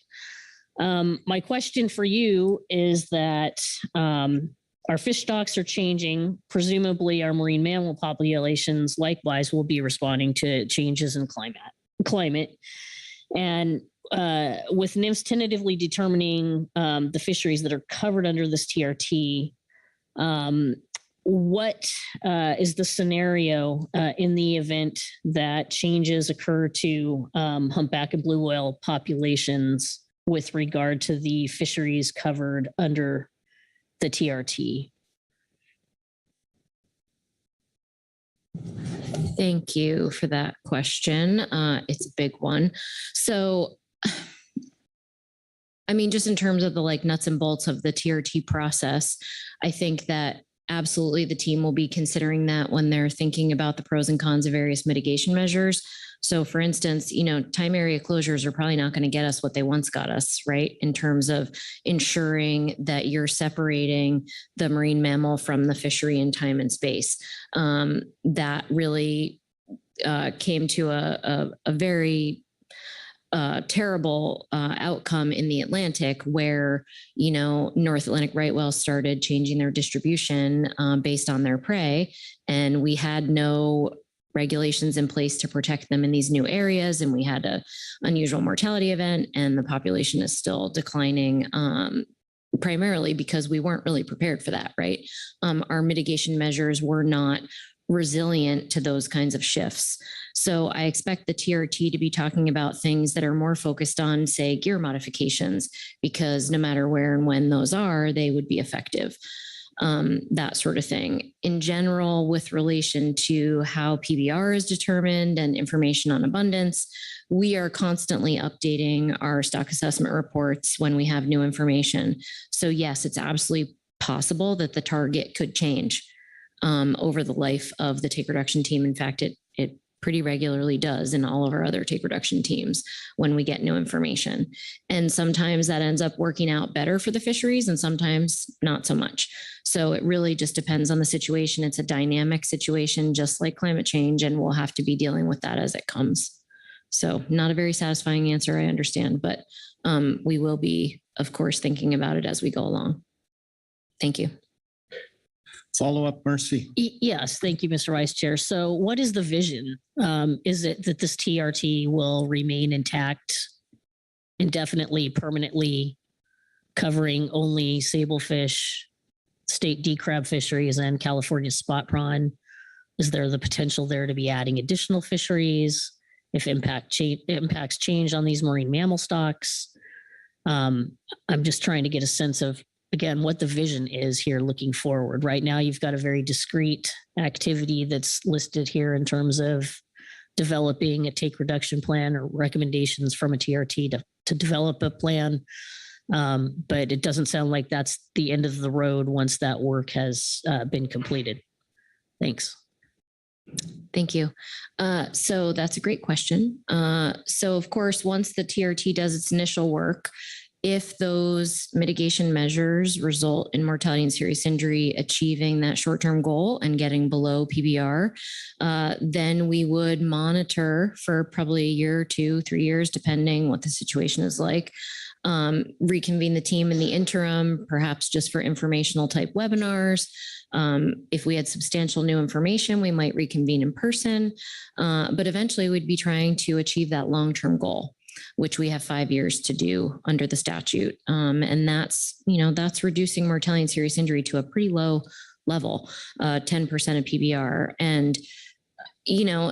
My question for you is that our fish stocks are changing. Presumably our marine mammal populations likewise will be responding to changes in climate. And with NIMS tentatively determining the fisheries that are covered under this TRT, what is the scenario in the event that changes occur to humpback and blue whale populations with regard to the fisheries covered under the TRT? Thank you for that question. It's a big one. So, just in terms of the nuts and bolts of the TRT process, I think that absolutely the team will be considering that when they're thinking about the pros and cons of various mitigation measures. So for instance, time area closures are probably not going to get us what they once got us, right? In terms of ensuring that you're separating the marine mammal from the fishery in time and space. That really came to a very terrible outcome in the Atlantic where, North Atlantic right whales started changing their distribution based on their prey. And we had no regulations in place to protect them in these new areas. And we had an unusual mortality event, and the population is still declining primarily because we weren't really prepared for that, right? Our mitigation measures were not resilient to those kinds of shifts. So I expect the TRT to be talking about things that are more focused on, say, gear modifications, because no matter where and when those are, they would be effective. That sort of thing. In general, with relation to how PBR is determined and information on abundance, we are constantly updating our stock assessment reports when we have new information. So yes, it's absolutely possible that the target could change over the life of the take reduction team. In fact, it pretty regularly does in all of our other take reduction teams when we get new information. And sometimes that ends up working out better for the fisheries and sometimes not so much. So it really just depends on the situation. It's a dynamic situation, just like climate change, and we'll have to be dealing with that as it comes. So not a very satisfying answer, I understand, but we will be, of course, thinking about it as we go along. Thank you. Follow up, Mercy. Yes, thank you, Mr. Vice Chair. So what is the vision? Is it that this TRT will remain intact indefinitely, permanently, covering only sablefish, state D crab fisheries, and California spot prawn? Is there the potential there to be adding additional fisheries if impacts change on these marine mammal stocks? I'm just trying to get a sense of, again, what the vision is here looking forward. Right now, you've got a very discrete activity that's listed here in terms of developing a take reduction plan or recommendations from a TRT to develop a plan. But it doesn't sound like that's the end of the road once that work has been completed. Thanks. Thank you. So that's a great question. So of course, once the TRT does its initial work, If those mitigation measures result in mortality and serious injury achieving that short-term goal and getting below PBR, then we would monitor for probably a year, 2, 3 years, depending what the situation is like. Reconvene the team in the interim, perhaps just for informational type webinars. If we had substantial new information, we might reconvene in person, but eventually we'd be trying to achieve that long-term goal, which we have 5 years to do under the statute. And that's reducing mortality and serious injury to a pretty low level, 10% of PBR. And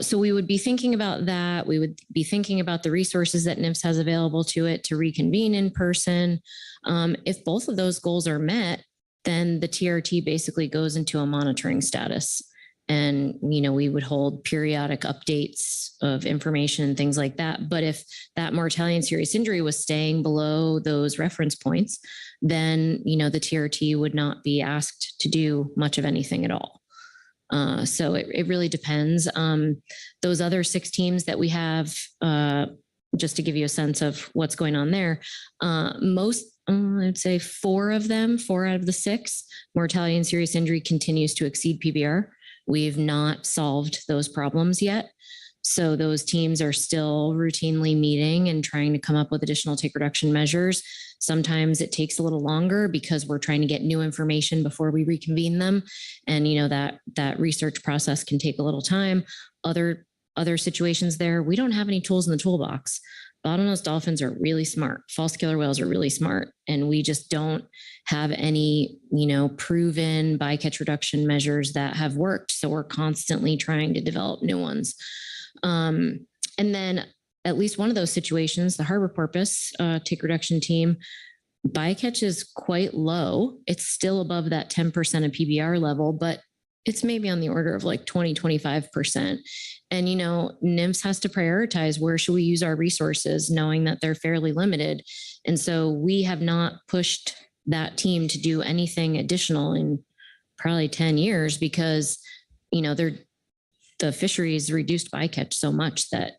so we would be thinking about that. We would be thinking about the resources that NIMS has available to it to reconvene in person. If both of those goals are met, then the TRT basically goes into a monitoring status. And, we would hold periodic updates of information and things like that. But if that mortality and serious injury was staying below those reference points, then, the TRT would not be asked to do much of anything at all. So it really depends. Those other 6 teams that we have, just to give you a sense of what's going on there, I'd say 4 out of the 6, mortality and serious injury continues to exceed PBR. We've not solved those problems yet. So those teams are still routinely meeting and trying to come up with additional take reduction measures. Sometimes it takes a little longer because we're trying to get new information before we reconvene them. And, that research process can take a little time. Other situations there, we don't have any tools in the toolbox. Bottlenose dolphins are really smart. False killer whales are really smart. And we just don't have any, proven bycatch reduction measures that have worked. So we're constantly trying to develop new ones. And then at least one of those situations, the harbor porpoise take reduction team, bycatch is quite low. It's still above that 10% of PBR level, but it's maybe on the order of like 20, 25%. And, NIMS has to prioritize where should we use our resources, knowing that they're fairly limited. And so we have not pushed that team to do anything additional in probably 10 years because, the fisheries reduced bycatch so much that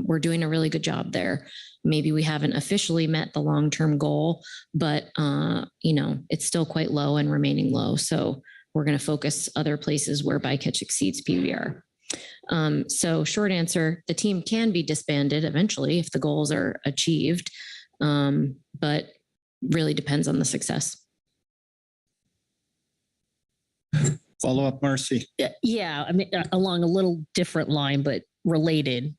we're doing a really good job there. Maybe we haven't officially met the long-term goal, but, it's still quite low and remaining low. So we're going to focus other places where bycatch exceeds PBR. So short answer, the team can be disbanded eventually if the goals are achieved, but really depends on the success. Follow up, Marcy. Yeah, I mean, along a little different line, but related,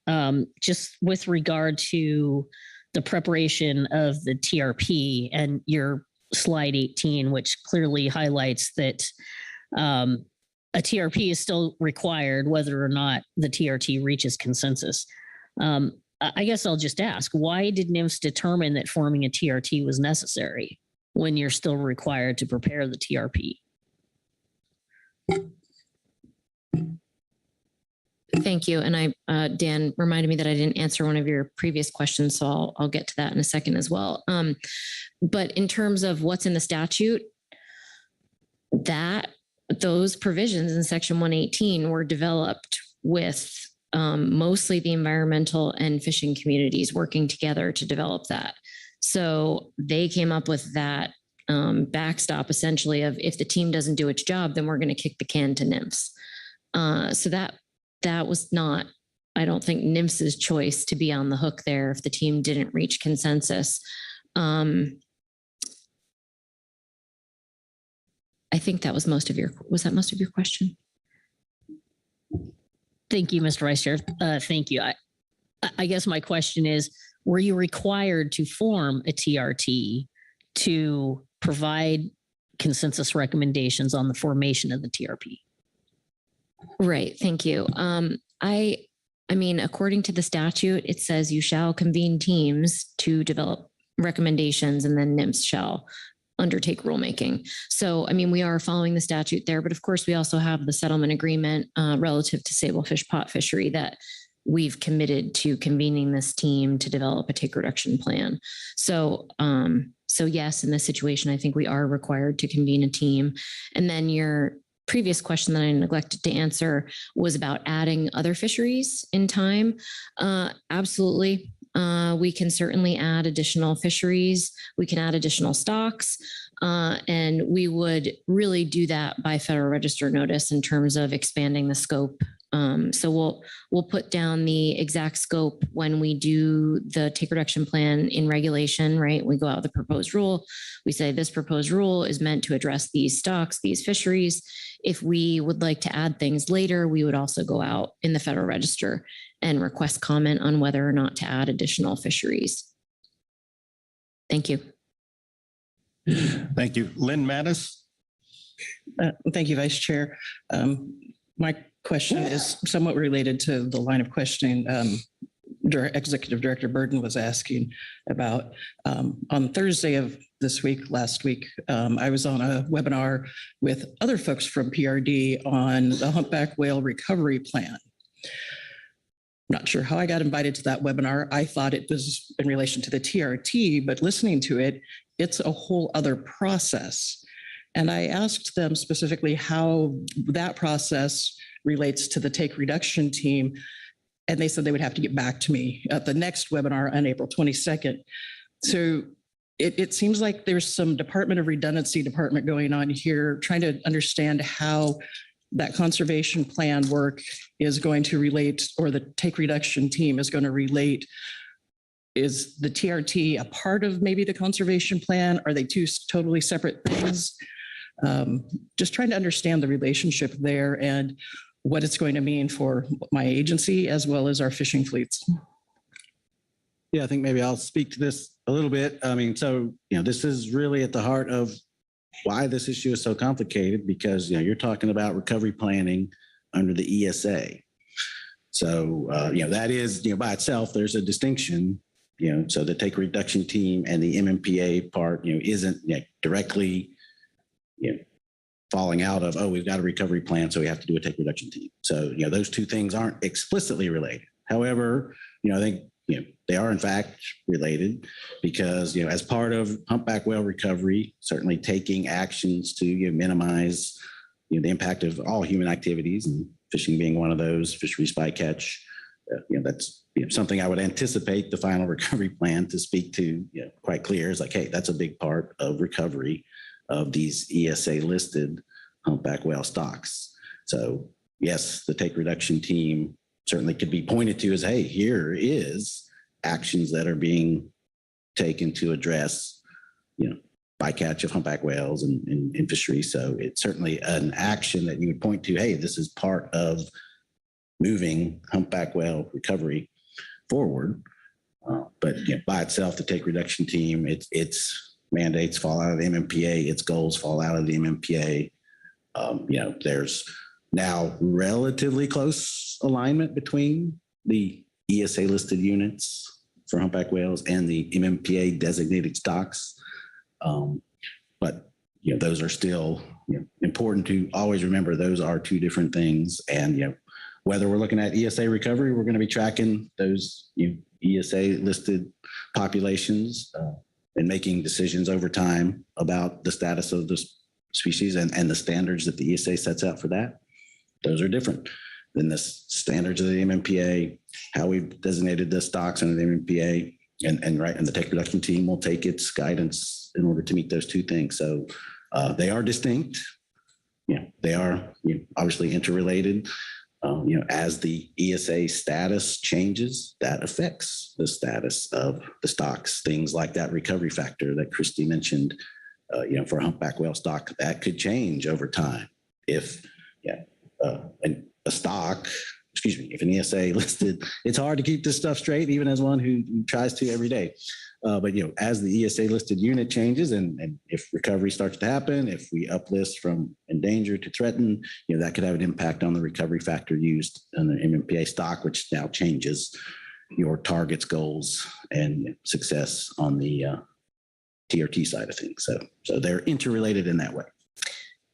just with regard to the preparation of the TRP and your slide 18, which clearly highlights that a TRP is still required, whether or not the TRT reaches consensus. I guess I'll just ask, why did NIMS determine that forming a TRT was necessary when you're still required to prepare the TRP? Thank you. And Dan reminded me that I didn't answer one of your previous questions, so I'll get to that in a second as well. But in terms of what's in the statute, those provisions in Section 118 were developed with mostly the environmental and fishing communities working together to develop that. So they came up with that backstop essentially of if the team doesn't do its job, then we're going to kick the can to NIMS. So that was not, I don't think, NIMS's choice to be on the hook there if the team didn't reach consensus. I think that was most of your question? Thank you, Mr. Vice Chair. Thank you. I guess my question is, were you required to form a TRT to provide consensus recommendations on the formation of the TRP? Right. Thank you. I mean, according to the statute, it says you shall convene teams to develop recommendations and then NIMS shall undertake rulemaking. So, I mean, we are following the statute there, but of course we also have the settlement agreement relative to sablefish pot fishery that we've committed to convening this team to develop a take reduction plan. So yes, in this situation, I think we are required to convene a team. And then your previous question that I neglected to answer was about adding other fisheries in time. Absolutely. We can certainly add additional fisheries. We can add additional stocks. And we would really do that by Federal Register notice in terms of expanding the scope. So we'll put down the exact scope when we do the take reduction plan in regulation, right? We go out with the proposed rule. We say this proposed rule is meant to address these stocks, these fisheries. If we would like to add things later, we would also go out in the Federal Register and request comment on whether or not to add additional fisheries. Thank you. Thank you. Lynn Mattis. Thank you, Vice Chair. My question is somewhat related to the line of questioning Executive Director Burden was asking about. On Thursday of this week, last week, I was on a webinar with other folks from PRD on the humpback whale recovery plan. Not sure how I got invited to that webinar. I thought it was in relation to the TRT, but listening to it, it's a whole other process. And I asked them specifically how that process relates to the take reduction team. And they said they would have to get back to me at the next webinar on April 22nd. So it seems like there's some Department of Redundancy department going on here, trying to understand how that conservation plan work is going to relate, or the take reduction team is going to relate. Is the TRT a part of maybe the conservation plan? Are they two totally separate things? Just trying to understand the relationship there and what it's going to mean for my agency as well as our fishing fleets. Yeah, I think maybe I'll speak to this a little bit. I mean, so, this is really at the heart of why this issue is so complicated, because, you're talking about recovery planning under the ESA. So, that is, by itself, there's a distinction, so the take reduction team and the MMPA part, isn't directly, falling out of, oh, we've got a recovery plan, so we have to do a take reduction team. So, those two things aren't explicitly related. However, I think, they are in fact related because, as part of humpback whale recovery, certainly taking actions to minimize the impact of all human activities, and fishing being one of those, fisheries bycatch, that's something I would anticipate the final recovery plan to speak to quite clear. Is like, hey, that's a big part of recovery of these ESA listed humpback whale stocks. So yes, the take reduction team certainly could be pointed to as, hey, here is actions that are being taken to address, bycatch of humpback whales in fisheries. So it's certainly an action that you would point to, hey, this is part of moving humpback whale recovery forward. But by itself, the take reduction team, its mandates fall out of the MMPA, its goals fall out of the MMPA. There's now relatively close alignment between the ESA listed units for humpback whales and the MMPA designated stocks. But those are still important to always remember. Those are two different things. And whether we're looking at ESA recovery, we're going to be tracking those ESA listed populations and making decisions over time about the status of the species and the standards that the ESA sets out for that. Those are different than the standards of the MMPA, how we've designated the stocks under the MMPA, and the take reduction team will take its guidance in order to meet those two things. So they are distinct. They are obviously interrelated. As the ESA status changes, that affects the status of the stocks. Things like that recovery factor that Christy mentioned, for a humpback whale stock, that could change over time. If if an ESA listed, it's hard to keep this stuff straight, even as one who tries to every day. But as the ESA listed unit changes, and if recovery starts to happen, if we uplist from endangered to threatened, that could have an impact on the recovery factor used in the MMPA stock, which now changes your targets, goals, and success on the TRT side of things. So they're interrelated in that way.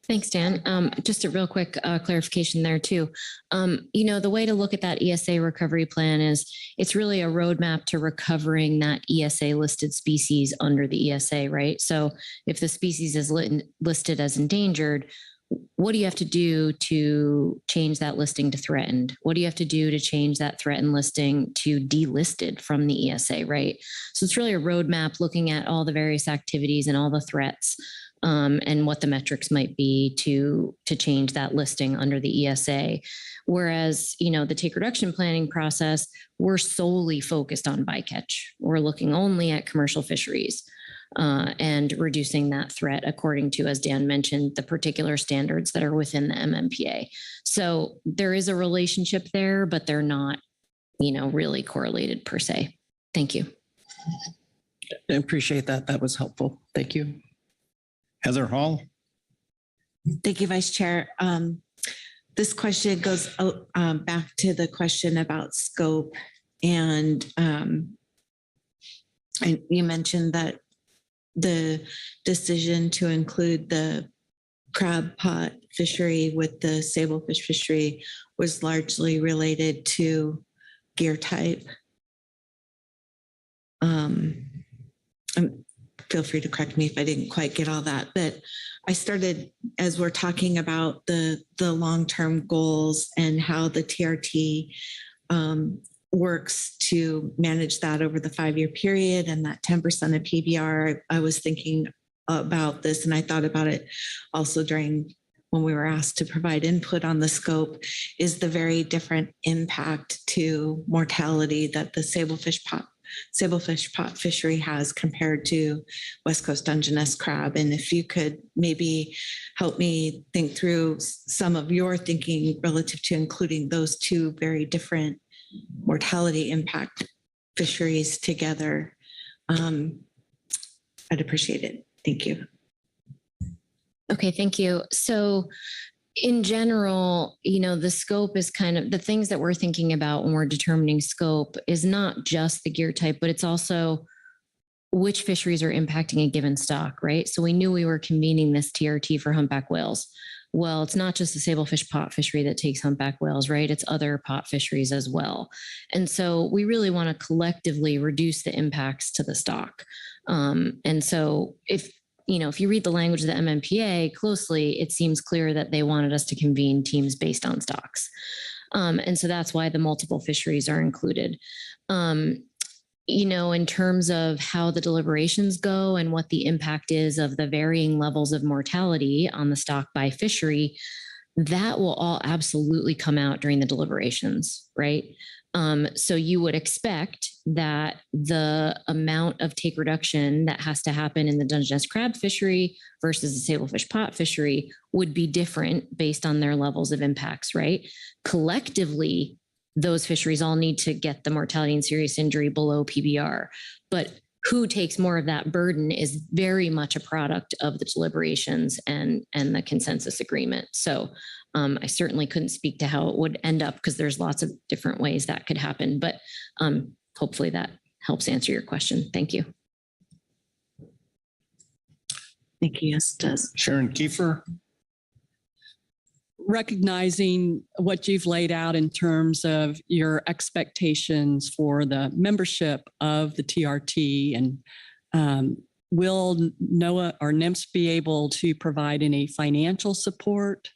Thanks, Dan. Just a real quick clarification there too. The way to look at that ESA recovery plan is it's really a roadmap to recovering that ESA listed species under the ESA, right? So if the species is listed as endangered, what do you have to do to change that listing to threatened? What do you have to do to change that threatened listing to delisted from the ESA, right? So it's really a roadmap looking at all the various activities and all the threats and what the metrics might be to change that listing under the ESA. Whereas, the take reduction planning process, we're solely focused on bycatch. We're looking only at commercial fisheries. And reducing that threat according to, as Dan mentioned, the particular standards that are within the MMPA. So there is a relationship there, but they're not, really correlated per se. Thank you. I appreciate that. That was helpful. Thank you. Heather Hall. Thank you, Vice Chair. This question goes back to the question about scope. And you mentioned that the decision to include the crab pot fishery with the sablefish fishery was largely related to gear type. Feel free to correct me if I didn't quite get all that, but I started, as we're talking about the long-term goals and how the TRT works to manage that over the 5-year period and that 10% of PBR, I was thinking about this, and I thought about it also during when we were asked to provide input on the scope, is the very different impact to mortality that the sablefish pot fishery has compared to West Coast Dungeness crab. And if you could maybe help me think through some of your thinking relative to including those two very different mortality impact fisheries together, I'd appreciate it. Thank you. Okay, thank you. So in general, the scope is kind of the things that we're thinking about when we're determining scope is not just the gear type, but it's also which fisheries are impacting a given stock, right? So we knew we were convening this TRT for humpback whales. Well, it's not just the sablefish pot fishery that takes humpback whales, right? It's other pot fisheries as well. And so we really want to collectively reduce the impacts to the stock. And so if you read the language of the MMPA closely, it seems clear that they wanted us to convene teams based on stocks. And so that's why the multiple fisheries are included. In terms of how the deliberations go and what the impact is of the varying levels of mortality on the stock by fishery, that will all absolutely come out during the deliberations, right? So you would expect that the amount of take reduction that has to happen in the Dungeness crab fishery versus the sablefish pot fishery would be different based on their levels of impacts, right? Collectively, those fisheries all need to get the mortality and serious injury below PBR. But who takes more of that burden is very much a product of the deliberations and the consensus agreement. So I certainly couldn't speak to how it would end up because there's lots of different ways that could happen. But hopefully that helps answer your question. Thank you. Thank you. Yes, it does. Sharon Kiefer. Recognizing what you've laid out in terms of your expectations for the membership of the TRT, and will NOAA or NIMS be able to provide any financial support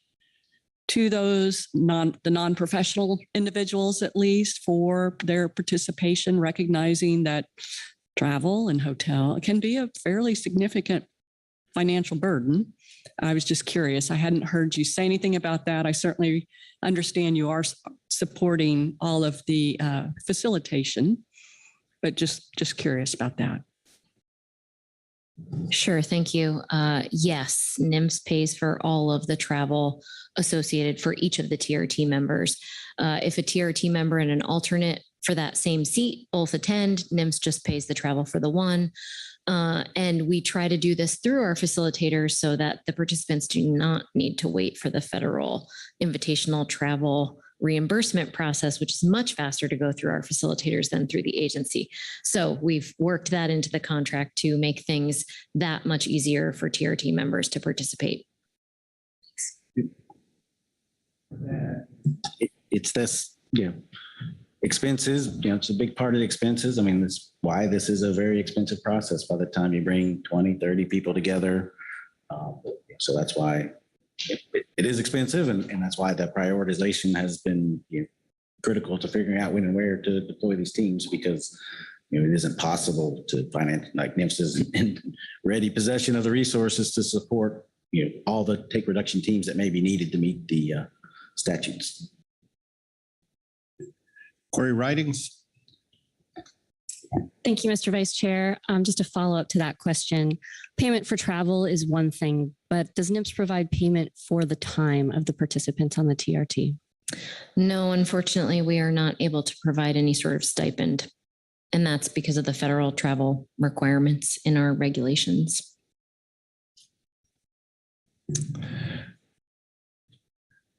to those the non-professional individuals, at least, for their participation, recognizing that travel and hotel can be a fairly significant financial burden? I was just curious. I hadn't heard you say anything about that. I certainly understand you are supporting all of the facilitation, but just curious about that. Sure. Thank you. Yes, NIMS pays for all of the travel associated for each of the TRT members. If a TRT member and an alternate for that same seat both attend, NIMS just pays the travel for the one. And we try to do this through our facilitators so that the participants do not need to wait for the federal invitational travel reimbursement process, which is much faster to go through our facilitators than through the agency. So we've worked that into the contract to make things that much easier for TRT members to participate. It's this, expenses, it's a big part of the expenses. I mean, that's why this is a very expensive process by the time you bring 20, 30 people together. So that's why it is expensive, and that's why the prioritization has been critical to figuring out when and where to deploy these teams, because it isn't possible to finance, like NIMS is in ready possession of the resources to support all the take reduction teams that may be needed to meet the statutes. Corey Ridings. Thank you, Mr. Vice Chair. Just a follow up to that question. Payment for travel is one thing, but does NIMS provide payment for the time of the participants on the TRT? No, unfortunately, we are not able to provide any sort of stipend. And that's because of the federal travel requirements in our regulations.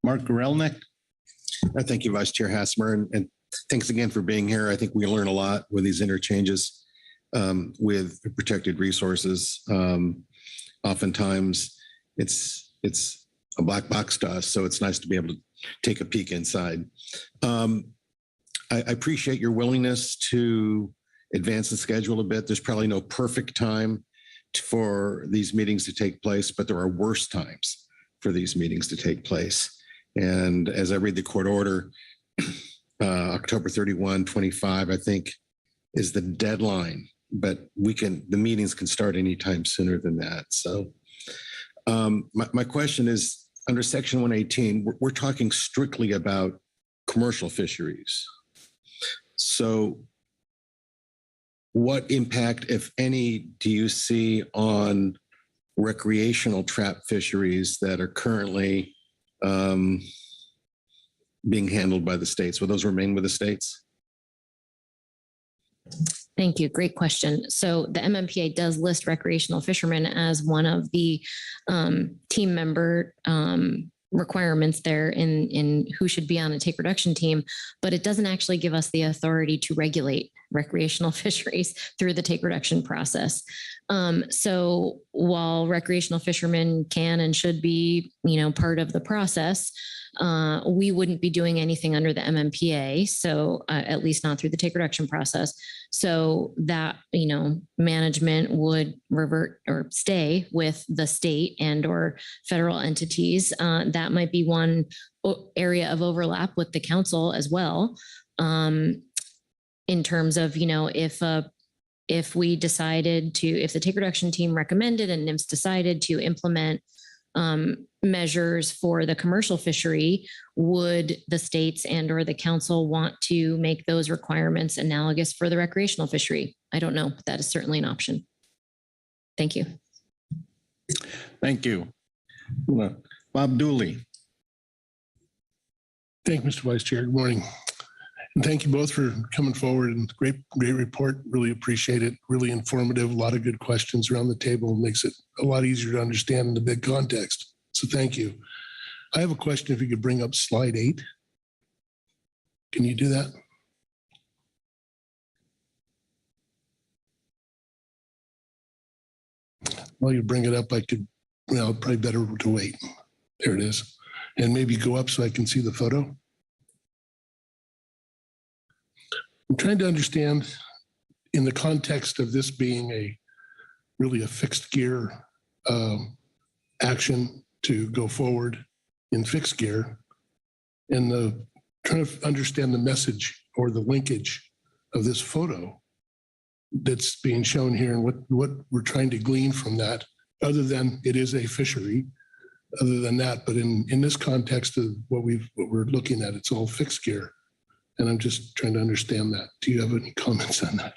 Mark Gorelnik. Thank you, Vice Chair Hassemer, and thanks again for being here. I think we learn a lot with these interchanges with protected resources. Oftentimes, it's a black box to us, so it's nice to be able to take a peek inside. I appreciate your willingness to advance the schedule a bit. There's probably no perfect time for these meetings to take place, but there are worse times for these meetings to take place. And as I read the court order, October 31, 25, I think is the deadline, but the meetings can start anytime sooner than that. So my question is, under Section 118, we're talking strictly about commercial fisheries. So what impact, if any, do you see on recreational trap fisheries that are currently being handled by the states? Will those remain with the states? Thank you. Great question. So the MMPA does list recreational fishermen as one of the team member requirements there in who should be on a take reduction team, but it doesn't actually give us the authority to regulate recreational fisheries through the take reduction process. So while recreational fishermen can and should be, part of the process, we wouldn't be doing anything under the MMPA. So at least not through the take reduction process. So that, management would revert or stay with the state and or federal entities. That might be one area of overlap with the council as well. In terms of, if we decided to, if the take reduction team recommended and NIMS decided to implement measures for the commercial fishery, would the states and or the council want to make those requirements analogous for the recreational fishery? I don't know, but that is certainly an option. Thank you. Thank you. Bob Dooley. Thank you, Mr. Vice Chair. Good morning. And thank you both for coming forward, and great report. Really appreciate it. Really informative. A lot of good questions around the table. Makes it a lot easier to understand in the big context. So thank you. I have a question. If you could bring up slide 8. Can you do that? While you bring it up, I could, probably better to wait. There it is. And maybe go up so I can see the photo. I'm trying to understand, in the context of this being really a fixed gear action to go forward in fixed gear, and trying to understand the message or the linkage of this photo that's being shown here, and what we're trying to glean from that, other than it is a fishery, other than that. But in this context of what we're looking at, it's all fixed gear. And I'm just trying to understand that. Do you have any comments on that?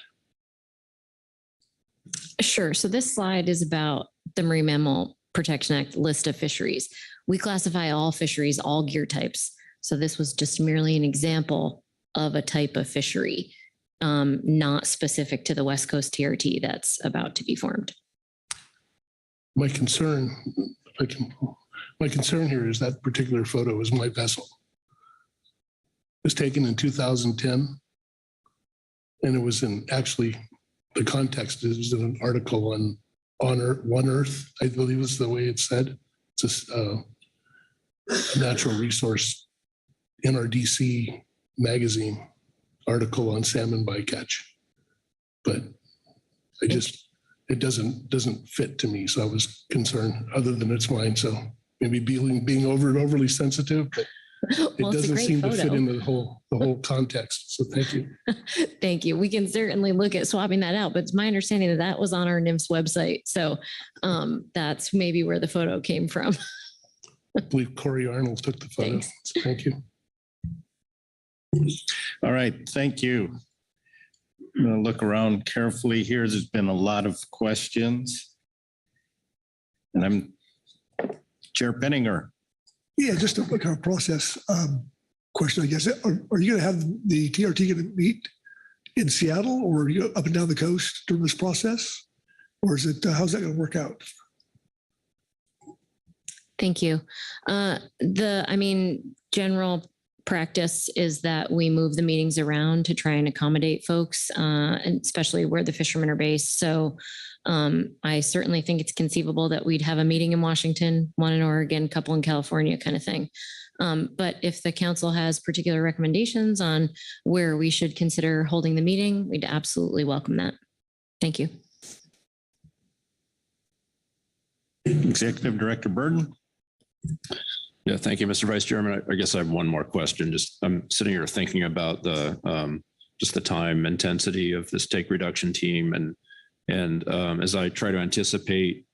Sure. So this slide is about the Marine Mammal Protection Act list of fisheries. We classify all fisheries, all gear types. So this was just merely an example of a type of fishery, not specific to the West Coast TRT that's about to be formed. My concern here is that particular photo is my vessel. It was taken in 2010, and it was actually the context is in an article on One Earth, I believe is the way it's said. It's a natural resource NRDC magazine article on salmon bycatch, but it doesn't fit to me. So I was concerned, other than it's mine. So maybe being overly sensitive, but it Well, it's a doesn't great seem to fit photo. in the whole context. So thank you. Thank you. We can certainly look at swapping that out, but it's my understanding that that was on our NIMS website. So that's maybe where the photo came from. I believe Corey Arnold took the photo. Thanks. So thank you. All right, thank you. I'm going to look around carefully here. There's been a lot of questions. And I'm Chair Penninger. Yeah, just a kind of process question, I guess. Are you going to have the TRT going to meet in Seattle, or are you up and down the coast during this process? Or is it, how's that going to work out? Thank you. General practice is that we move the meetings around to try and accommodate folks, and especially where the fishermen are based. So I certainly think it's conceivable that we'd have a meeting in Washington, one in Oregon, couple in California kind of thing. But if the council has particular recommendations on where we should consider holding the meeting, we'd absolutely welcome that. Thank you. Executive Director Burden. Yeah, thank you, Mr. Vice Chairman. I guess I have one more question. I'm sitting here thinking about just the time intensity of this take reduction team, and as I try to anticipate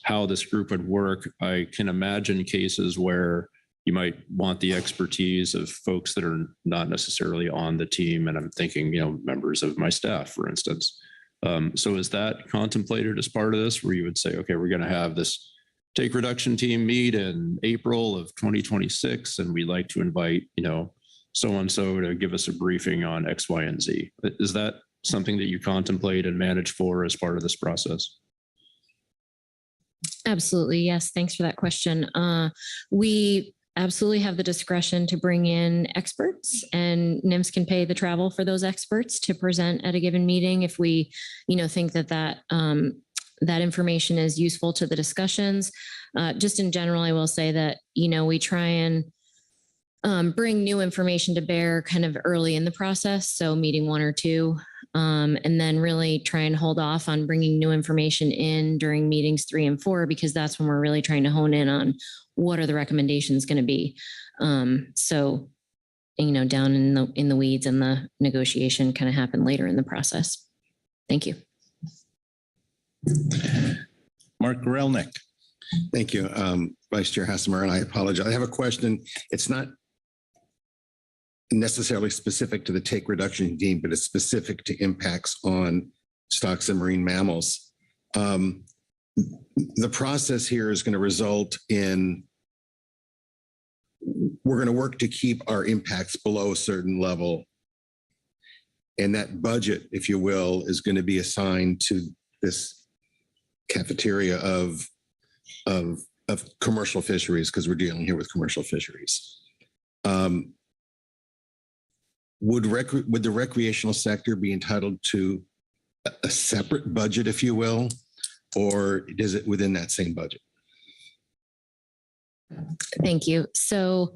how this group would work, I can imagine cases where you might want the expertise of folks that are not necessarily on the team, and I'm thinking, members of my staff, for instance. So is that contemplated as part of this, where you would say, okay, we're going to have this take reduction team meet in April of 2026, and we'd like to invite, so-and-so to give us a briefing on X, Y, and Z. Is that something that you contemplate and manage for as part of this process? Absolutely. Yes. Thanks for that question. We absolutely have the discretion to bring in experts, and NIMS can pay the travel for those experts to present at a given meeting if we, think that information is useful to the discussions. Just in general, I will say that, we try and bring new information to bear kind of early in the process. So meeting one or two, and then really try and hold off on bringing new information in during meetings 3 and 4, because that's when we're really trying to hone in on what are the recommendations going to be. So, down in the weeds, and the negotiation kind of happen later in the process. Thank you. Mark Gorelnik. Thank you, Vice Chair Hassemer, and I apologize. I have a question. It's not necessarily specific to the take reduction team, but it's specific to impacts on stocks and marine mammals. The process here is going to result in, we're going to work to keep our impacts below a certain level. And that budget, if you will, is going to be assigned to this cafeteria of commercial fisheries, because we're dealing here with commercial fisheries. Would the recreational sector be entitled to a separate budget, if you will, or is it within that same budget? Thank you. So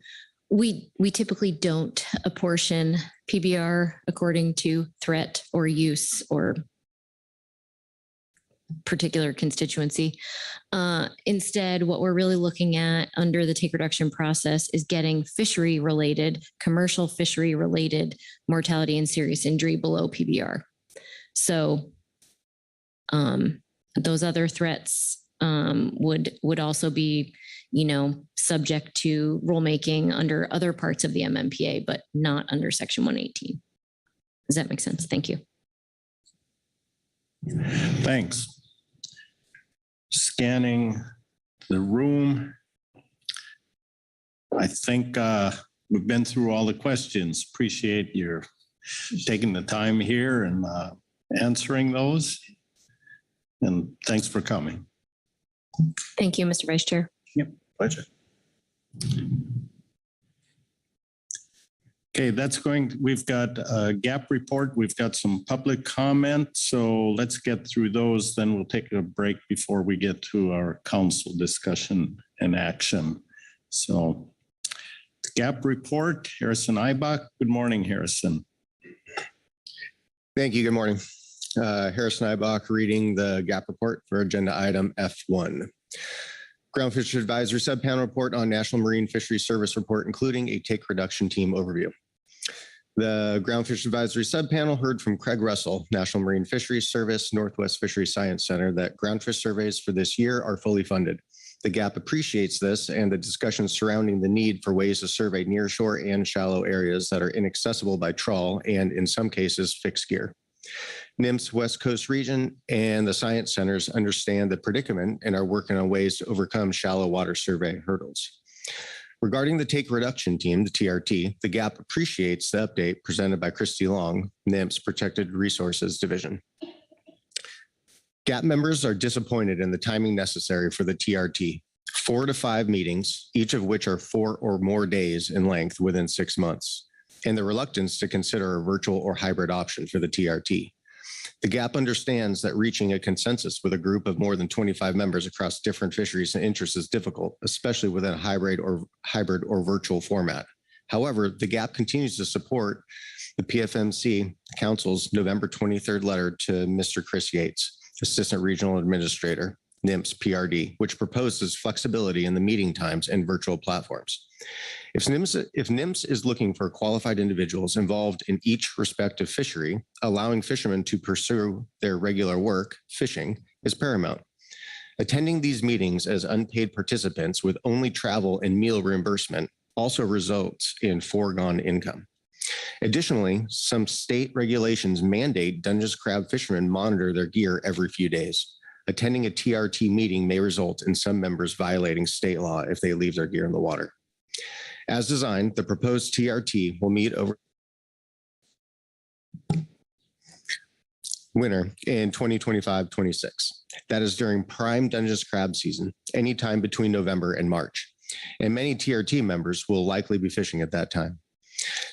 we typically don't apportion PBR according to threat or use or particular constituency. Instead, what we're really looking at under the take reduction process is getting fishery related, commercial fishery related mortality and serious injury below PBR. So those other threats would also be, subject to rulemaking under other parts of the MMPA, but not under Section 118. Does that make sense? Thank you. Thanks. Scanning the room. I think we've been through all the questions. Appreciate your taking the time here and answering those. And thanks for coming. Thank you, Mr. Vice Chair. Yep, pleasure. Okay, we've got a gap report. We've got some public comment. So let's get through those. Then we'll take a break before we get to our council discussion and action. So gap report, Harrison Eibach. Good morning, Harrison. Thank you. Good morning. Harrison Eibach reading the gap report for agenda item F1. Groundfish Advisory Subpanel Report on National Marine Fisheries Service Report, including a take reduction team overview. The Groundfish Advisory Subpanel heard from Craig Russell, National Marine Fisheries Service, Northwest Fisheries Science Center, that groundfish surveys for this year are fully funded. The GAP appreciates this and the discussions surrounding the need for ways to survey nearshore and shallow areas that are inaccessible by trawl and, in some cases, fixed gear. NIMS West Coast region and the science centers understand the predicament and are working on ways to overcome shallow water survey hurdles. Regarding the take reduction team, the TRT, the GAP appreciates the update presented by Christy Long, NIMS Protected Resources Division. GAP members are disappointed in the timing necessary for the TRT, 4 to 5 meetings, each of which are 4 or more days in length within 6 months, and the reluctance to consider a virtual or hybrid option for the TRT. The GAP understands that reaching a consensus with a group of more than 25 members across different fisheries and interests is difficult, especially within a hybrid or virtual format. However, the GAP continues to support the PFMC Council's November 23rd letter to Mr. Chris Yates, Assistant Regional Administrator, NIMS PRD, which proposes flexibility in the meeting times and virtual platforms. If NIMS is looking for qualified individuals involved in each respective fishery, allowing fishermen to pursue their regular work, fishing, is paramount. Attending these meetings as unpaid participants with only travel and meal reimbursement also results in foregone income. Additionally, some state regulations mandate Dungeness crab fishermen monitor their gear every few days. Attending a TRT meeting may result in some members violating state law if they leave their gear in the water. As designed, the proposed TRT will meet over winter in 2025-26. That is during prime Dungeness crab season, anytime between November and March. And many TRT members will likely be fishing at that time.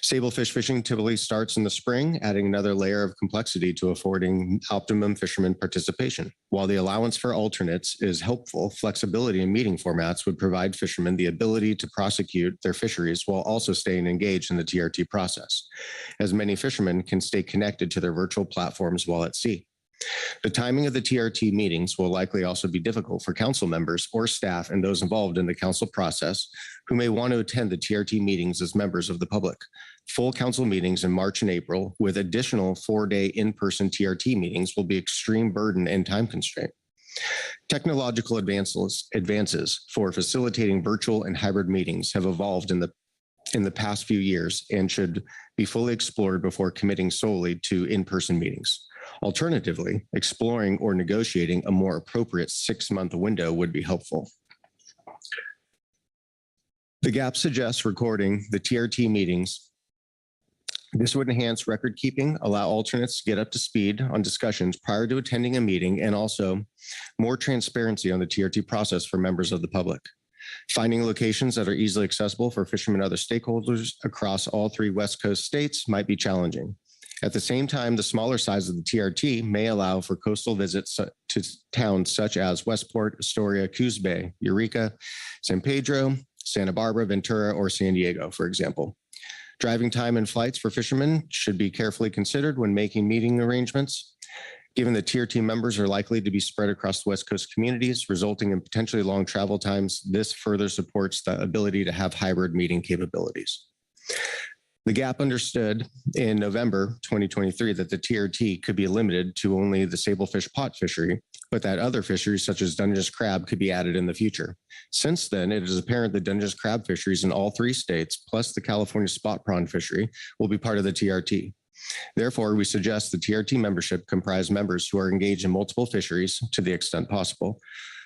Sablefish fishing typically starts in the spring, adding another layer of complexity to affording optimum fisherman participation. While the allowance for alternates is helpful, flexibility in meeting formats would provide fishermen the ability to prosecute their fisheries while also staying engaged in the TRT process, as many fishermen can stay connected to their virtual platforms while at sea. The timing of the TRT meetings will likely also be difficult for council members or staff and those involved in the council process who may want to attend the TRT meetings as members of the public. Full council meetings in March and April with additional 4-day in-person TRT meetings will be extreme burden and time constraint. Technological advances for facilitating virtual and hybrid meetings have evolved in the past few years and should be fully explored before committing solely to in-person meetings. Alternatively, exploring or negotiating a more appropriate 6-month window would be helpful. The GAP suggests recording the TRT meetings. This would enhance record keeping, allow alternates to get up to speed on discussions prior to attending a meeting, and also more transparency on the TRT process for members of the public. Finding locations that are easily accessible for fishermen and other stakeholders across all 3 West Coast states might be challenging. At the same time, the smaller size of the TRT may allow for coastal visits to towns such as Westport, Astoria, Coos Bay, Eureka, San Pedro, Santa Barbara, Ventura, or San Diego, for example. Driving time and flights for fishermen should be carefully considered when making meeting arrangements. Given that TRT members are likely to be spread across the West Coast communities, resulting in potentially long travel times, this further supports the ability to have hybrid meeting capabilities. The GAP understood in November 2023 that the TRT could be limited to only the sablefish pot fishery, but that other fisheries such as Dungeness crab could be added in the future. Since then, it is apparent that Dungeness crab fisheries in all 3 states, plus the California spot prawn fishery, will be part of the TRT. Therefore, we suggest the TRT membership comprise members who are engaged in multiple fisheries to the extent possible,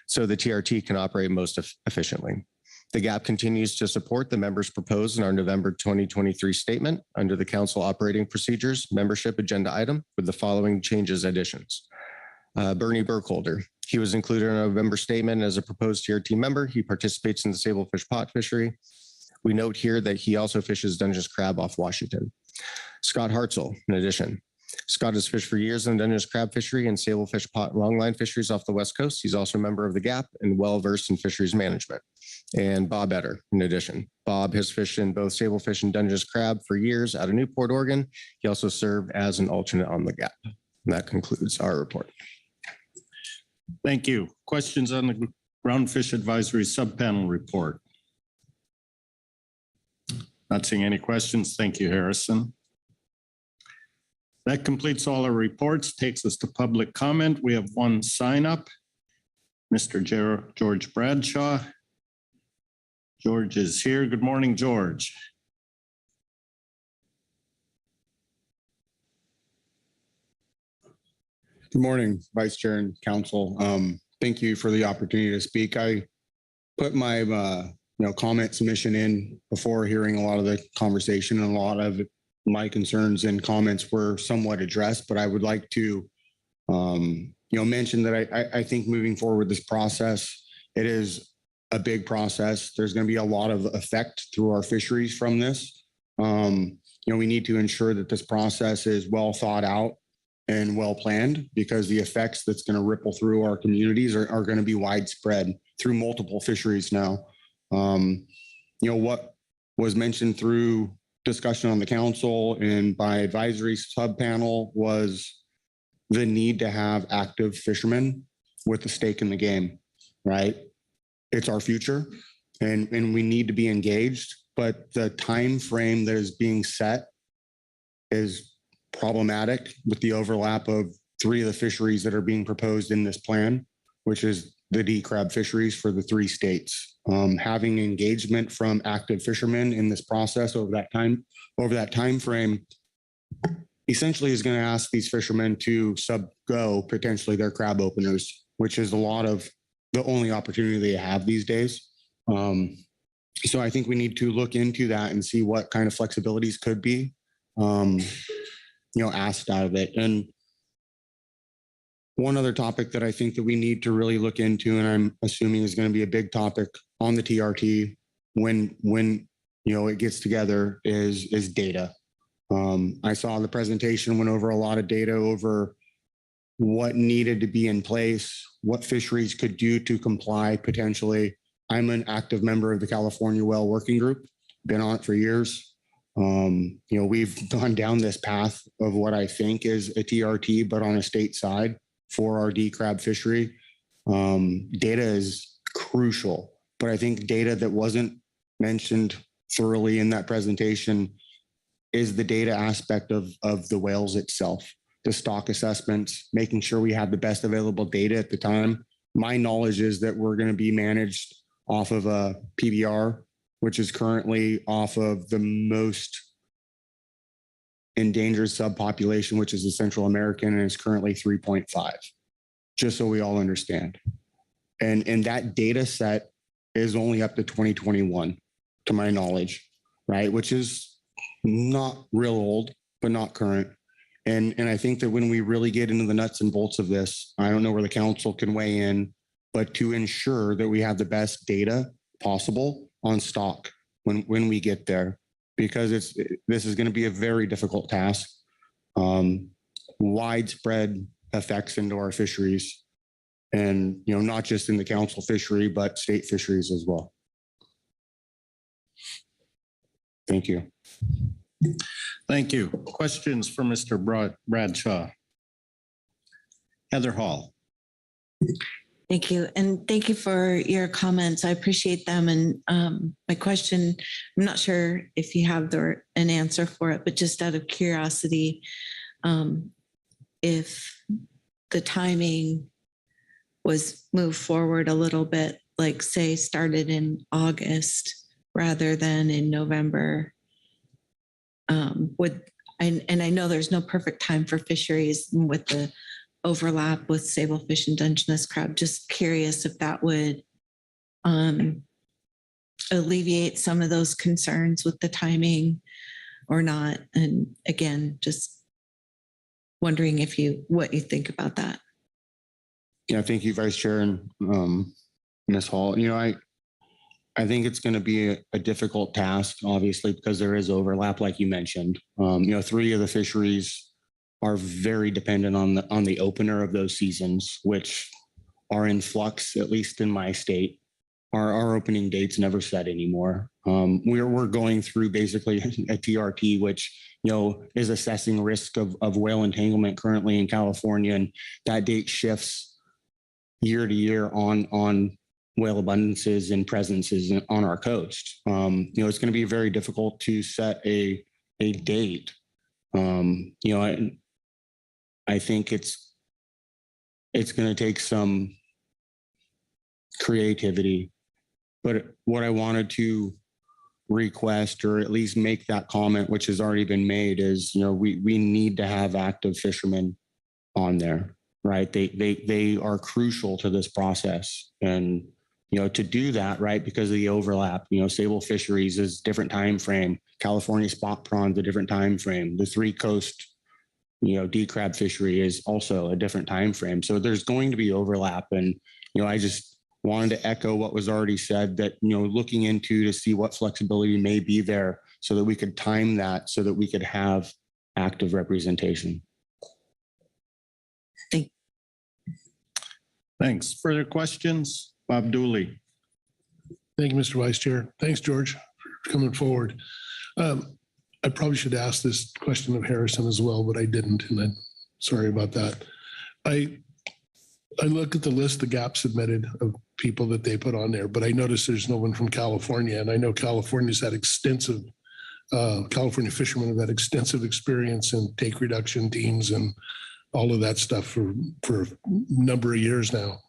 so the TRT can operate most efficiently. The GAP continues to support the members proposed in our November 2023 statement under the Council Operating Procedures membership agenda item with the following changes additions. Bernie Burkholder, he was included in our November statement as a proposed TRT member. He participates in the sablefish pot fishery. We note here that he also fishes Dungeness crab off Washington. Scott Hartzell, in addition. Scott has fished for years in the Dungeness crab fishery and sablefish pot longline fisheries off the West Coast. He's also a member of the GAP and well-versed in fisheries management. And Bob Etter, in addition. Bob has fished in both sablefish and Dungeness crab for years out of Newport, Oregon. He also served as an alternate on the GAP. And that concludes our report. Thank you. Questions on the Groundfish Advisory Subpanel report. Not seeing any questions. Thank you, Harrison. That completes all our reports, takes us to public comment. We have one sign up. Mr. George Bradshaw. George is here. Good morning, George. Good morning, Vice Chair and Council. Thank you for the opportunity to speak. I put my comment submission in before hearing a lot of the conversation, and a lot of my concerns and comments were somewhat addressed, but I would like to mention that I think moving forward with this process, it is a big process. There's going to be a lot of effect through our fisheries from this. We need to ensure that this process is well thought out and well planned, because the effects that's going to ripple through our communities are going to be widespread through multiple fisheries now. What was mentioned through discussion on the council and by advisory subpanel was the need to have active fishermen with a stake in the game, right? It's our future, and we need to be engaged, but the time frame that is being set is problematic with the overlap of 3 of the fisheries that are being proposed in this plan, which is the D crab fisheries for the 3 states. Having engagement from active fishermen in this process over that time frame essentially is going to ask these fishermen to subgo potentially their crab openers, which is a lot of the only opportunity they have these days. So I think we need to look into that and see what kind of flexibilities could be asked out of it. And one other topic that I think that we need to really look into, and I'm assuming is going to be a big topic on the TRT when it gets together, is data. I saw the presentation went over a lot of data over what needed to be in place, what fisheries could do to comply potentially. I'm an active member of the California Whale Working Group, been on it for years. We've gone down this path of what I think is a TRT, but on a state side for our D crab fishery. Data is crucial, but I think data that wasn't mentioned thoroughly in that presentation is the data aspect of the whales itself, the stock assessments, making sure we have the best available data at the time. My knowledge is that we're going to be managed off of a PBR, which is currently off of the most endangered subpopulation, which is the Central American, and is currently 3.5, just so we all understand. And that data set is only up to 2021, to my knowledge, right? Which is not real old, but not current. And I think that when we really get into the nuts and bolts of this, I don't know where the council can weigh in, but to ensure that we have the best data possible on stock when we get there, because this is going to be a very difficult task. Widespread effects into our fisheries, and not just in the council fishery, but state fisheries as well. Thank you. Thank you. Questions for Mr. Bradshaw? Heather Hall. Thank you. And thank you for your comments. I appreciate them. And my question, I'm not sure if you have an answer for it, but just out of curiosity, if the timing was moved forward a little bit, like say started in August rather than in November, and I know there's no perfect time for fisheries with the overlap with sablefish and Dungeness crab. Just curious if that would alleviate some of those concerns with the timing or not. And again, just wondering what you think about that. Yeah, thank you, Vice Chair and Ms. Hall. I think it's going to be a difficult task, obviously, because there is overlap, like you mentioned. 3 of the fisheries are very dependent on the opener of those seasons, which are in flux, at least in my state. Our opening date's never set anymore. We're going through basically a TRT, which is assessing risk of whale entanglement currently in California, and that date shifts year to year on whale abundances and presences on our coast. It's going to be very difficult to set a date. I think it's going to take some creativity, but what I wanted to request, or at least make that comment, which has already been made, is, we need to have active fishermen on there, right? They are crucial to this process. And, to do that, right, because of the overlap, Sable Fisheries is different time frame. California spot prawns a different time frame. The Three Coast, D crab fishery is also a different time frame. So there's going to be overlap. And, I just wanted to echo what was already said, that, looking into to see what flexibility may be there so that we could time that, so that we could have active representation. Thanks. Further questions? Bob Dooley. Thank you, Mr. Vice Chair. Thanks, George, for coming forward. I probably should ask this question of Harrison as well, but I didn't, and I'm sorry about that. I look at the list the GAP submitted of people that they put on there, but I noticed there's no one from California, and I know California's had extensive, California fishermen have had extensive experience in take reduction teams and all of that stuff for a number of years now.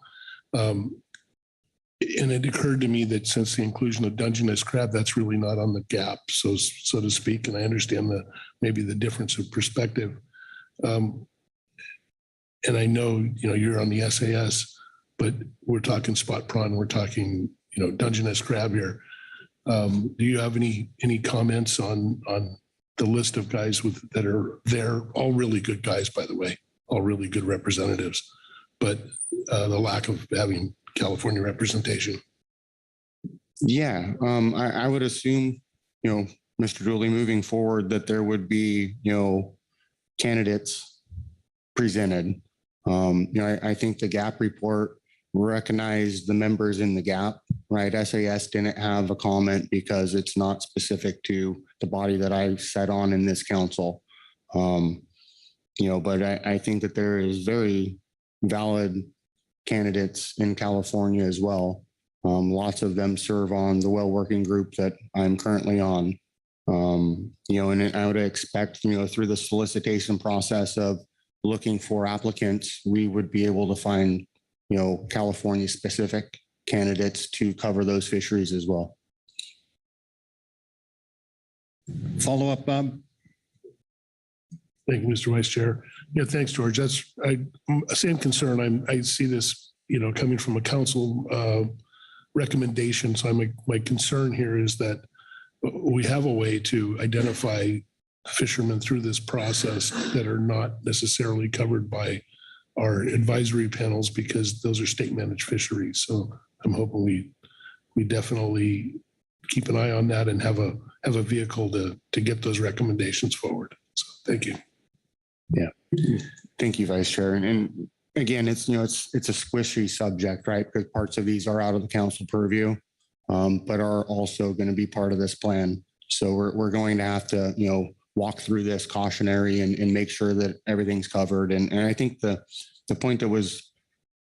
And it occurred to me that since the inclusion of Dungeness crab, that's really not on the GAP, so to speak. And I understand maybe the difference of perspective. And I know, you're on the SAS, but we're talking spot prawn, we're talking, Dungeness crab here. Do you have any comments on the list of guys that are there? All really good guys, by the way, all really good representatives, but the lack of having California representation. Yeah, I would assume, Mr. Dooley, moving forward, that there would be, candidates presented. I think the GAP report recognized the members in the GAP, right? SAS didn't have a comment because it's not specific to the body that I sat on in this council. But I think that there is very valid candidates in California as well. Lots of them serve on the well working group that I'm currently on. And I would expect, through the solicitation process of looking for applicants, we would be able to find, California specific candidates to cover those fisheries as well. Follow up, Bob. Thank you, Mr. Vice Chair. Yeah, thanks, George. That's same concern. I see this, coming from a council recommendation. So my concern here is that we have a way to identify fishermen through this process that are not necessarily covered by our advisory panels, because those are state managed fisheries. So I'm hoping we definitely keep an eye on that and have a vehicle to get those recommendations forward. So thank you. Yeah. Thank you, Vice Chair. And again, it's a squishy subject, right? Because parts of these are out of the council purview, but are also going to be part of this plan. So we're going to have to, walk through this cautionary and make sure that everything's covered. And I think the point that was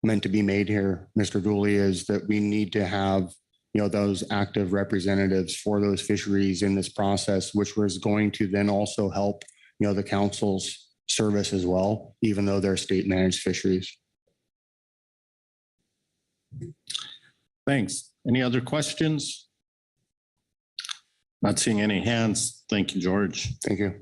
meant to be made here, Mr. Dooley, is that we need to have, those active representatives for those fisheries in this process, which was going to then also help, the council's service as well, even though they're state managed fisheries. Thanks. Any other questions? Not seeing any hands. Thank you, George. Thank you.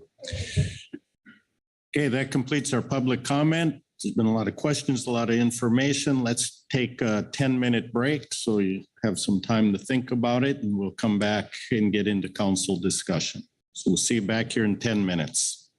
Okay, that completes our public comment. There's been a lot of questions, a lot of information. Let's take a 10-minute break so you have some time to think about it, and we'll come back and get into council discussion. So we'll see you back here in 10 minutes.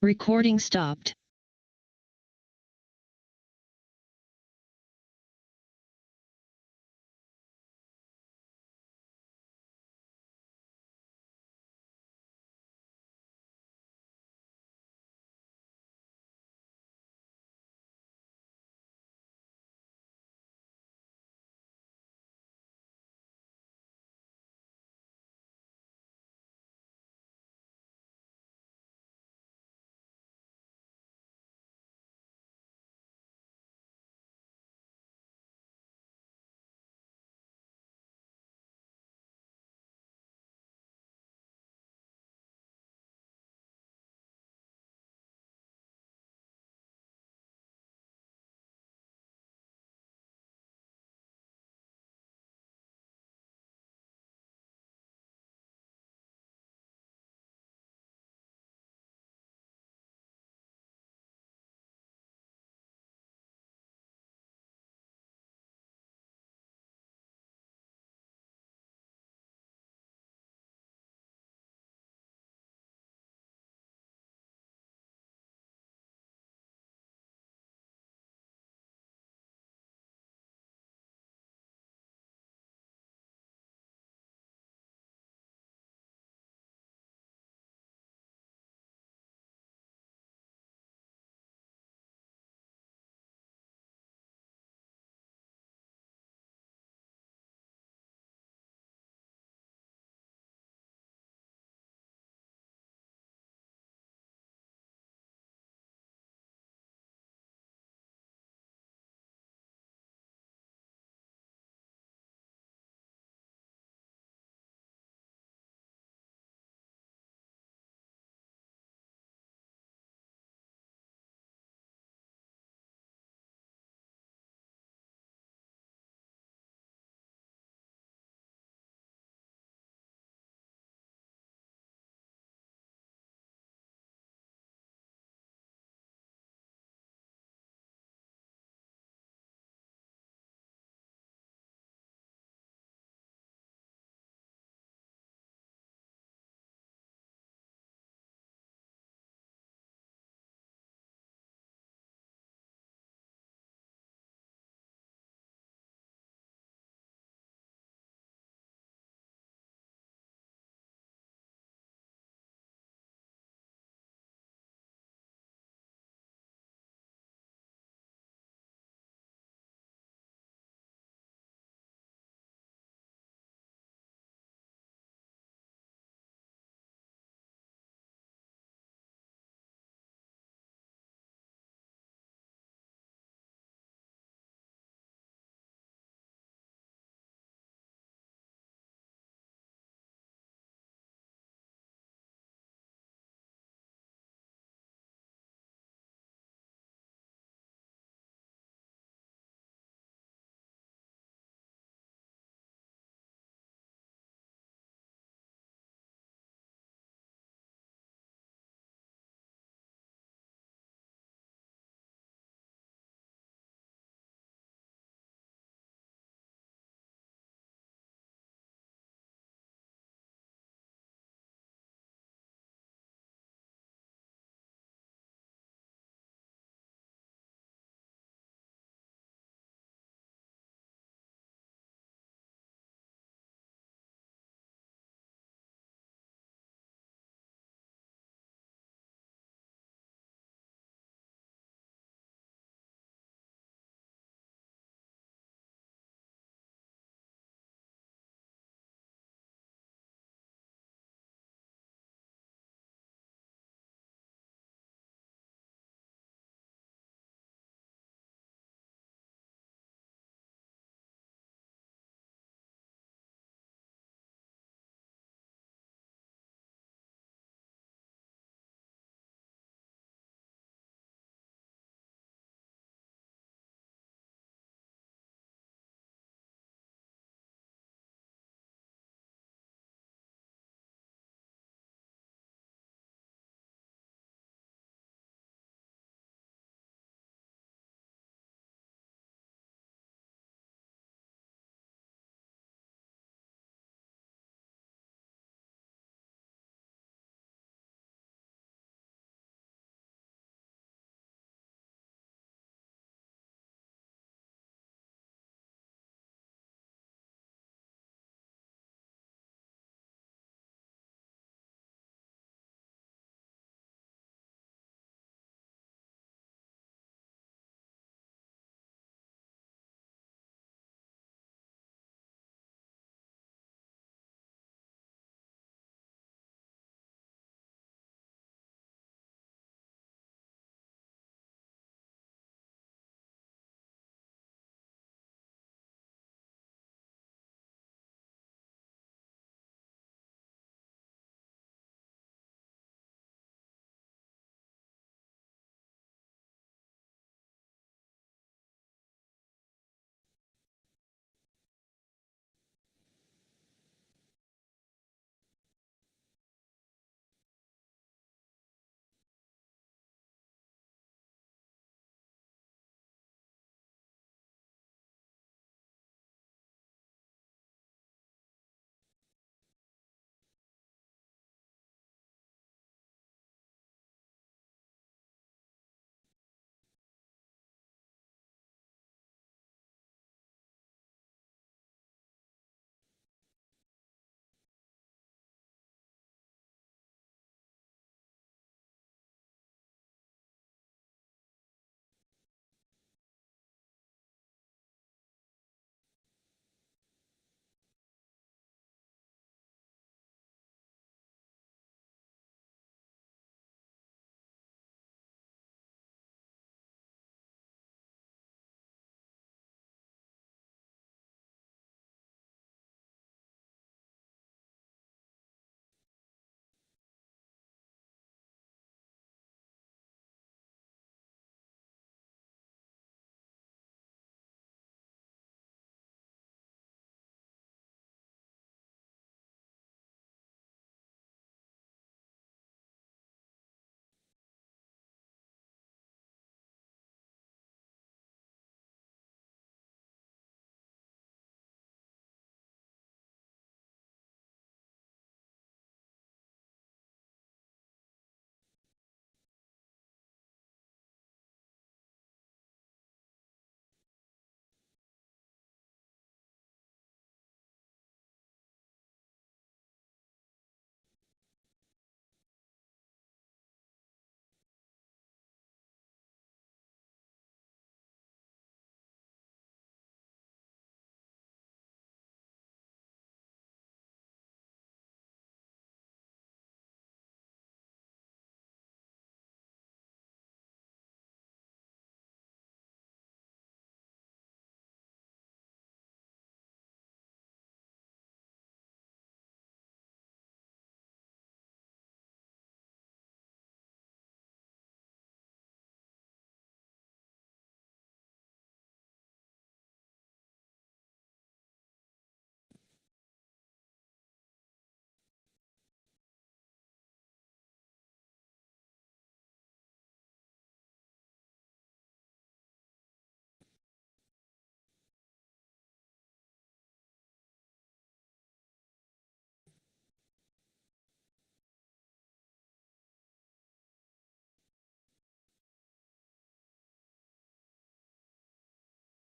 Recording stopped.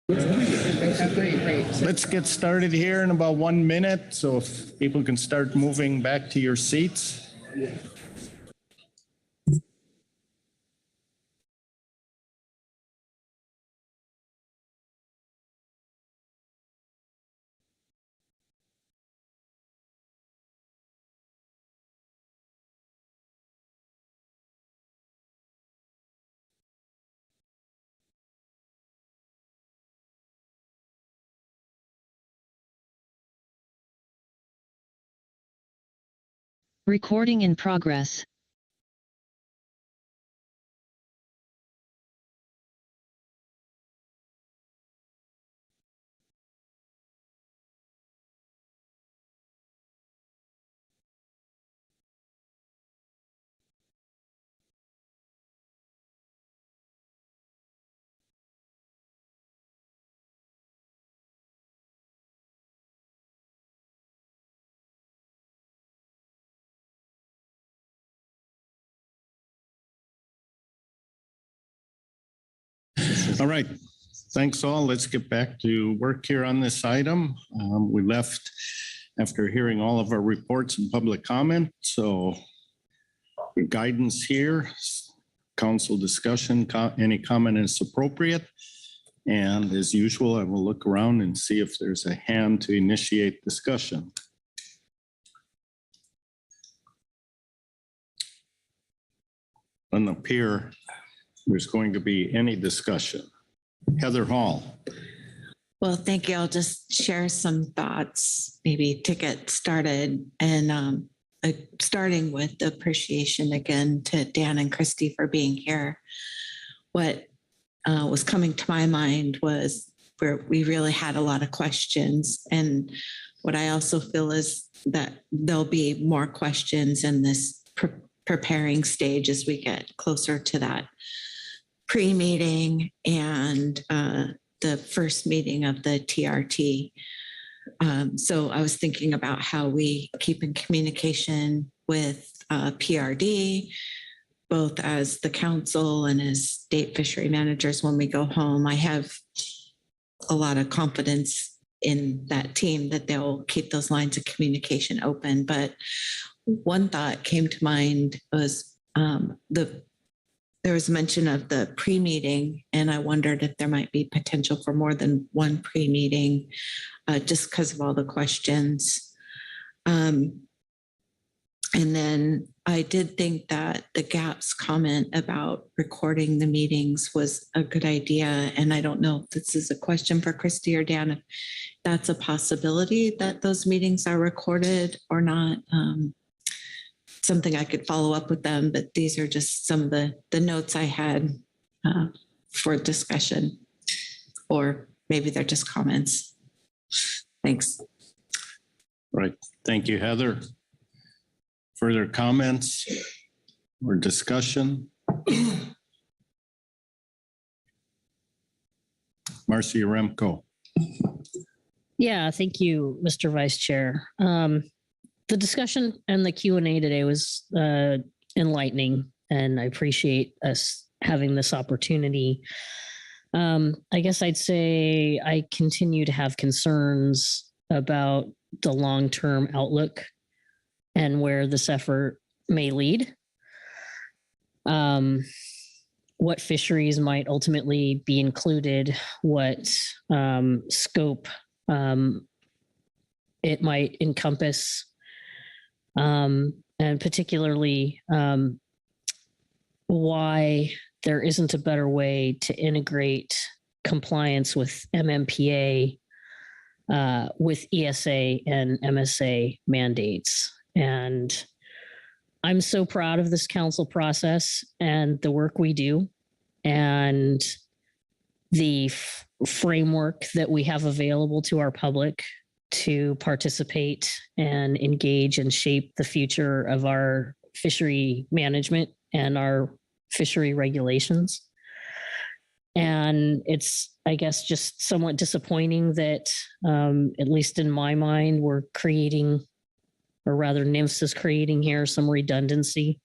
Let's get started here in about 1 minute. So if people can start moving back to your seats. Recording in progress. All right. Thanks all. Let's get back to work here on this item. We left after hearing all of our reports and public comment. So your guidance here, council discussion, any comment is appropriate. And as usual, I will look around and see if there's a hand to initiate discussion. Doesn't appear there's going to be any discussion. Heather Hall. Well, thank you. I'll just share some thoughts, maybe to get started, and starting with the appreciation again to Dan and Christy for being here. What was coming to my mind was where we really had a lot of questions, and what I also feel is that there'll be more questions in this preparing stage as we get closer to that pre-meeting and the first meeting of the TRT. So I was thinking about how we keep in communication with PRD, both as the council and as state fishery managers when we go home. I have a lot of confidence in that team that they'll keep those lines of communication open. But one thought came to mind was there was mention of the pre-meeting, and I wondered if there might be potential for more than one pre-meeting, just because of all the questions. And then I did think that the GAPS comment about recording the meetings was a good idea. And I don't know if this is a question for Christy or Dan, if that's a possibility that those meetings are recorded or not. Something I could follow up with them, but these are just some of the notes I had for discussion, or maybe they're just comments. Thanks. Right. Thank you, Heather. Further comments or discussion? Marcia Remco. Yeah, thank you, Mr. Vice Chair. The discussion and the Q&A today was enlightening, and I appreciate us having this opportunity. I guess I'd say I continue to have concerns about the long-term outlook and where this effort may lead. What fisheries might ultimately be included, what scope it might encompass, and particularly why there isn't a better way to integrate compliance with MMPA with ESA and MSA mandates. And I'm so proud of this council process and the work we do and the framework that we have available to our public to participate and engage and shape the future of our fishery management and our fishery regulations. And it's, I guess, just somewhat disappointing that, at least in my mind, we're creating, or rather NIMS is creating here some redundancy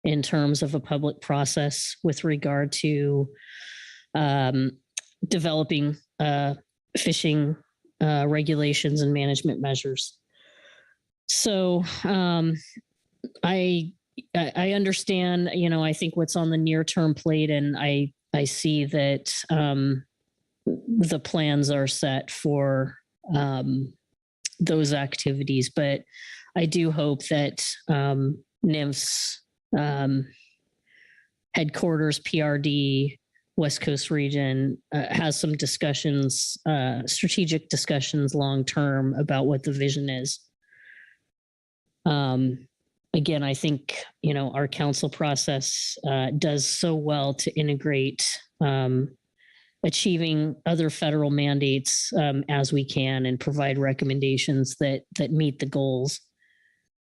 in terms of a public process with regard to developing fishing regulations and management measures. So I understand, I think what's on the near term plate, and I see that the plans are set for those activities, but I do hope that NIMS headquarters, PRD, West Coast region has some discussions, strategic discussions long-term about what the vision is. Again, I think, our council process does so well to integrate achieving other federal mandates as we can and provide recommendations that meet the goals,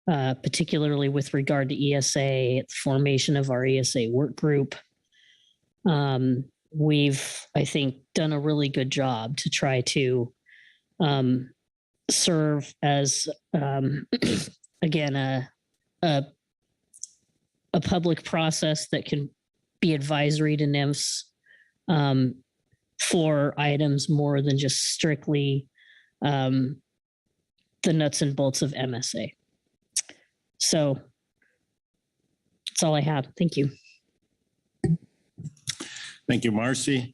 particularly with regard to ESA, the formation of our ESA work group. We've, I think, done a really good job to try to serve as, again, a public process that can be advisory to NIMS for items more than just strictly the nuts and bolts of MSA. So that's all I have. Thank you. Thank you, Marcy.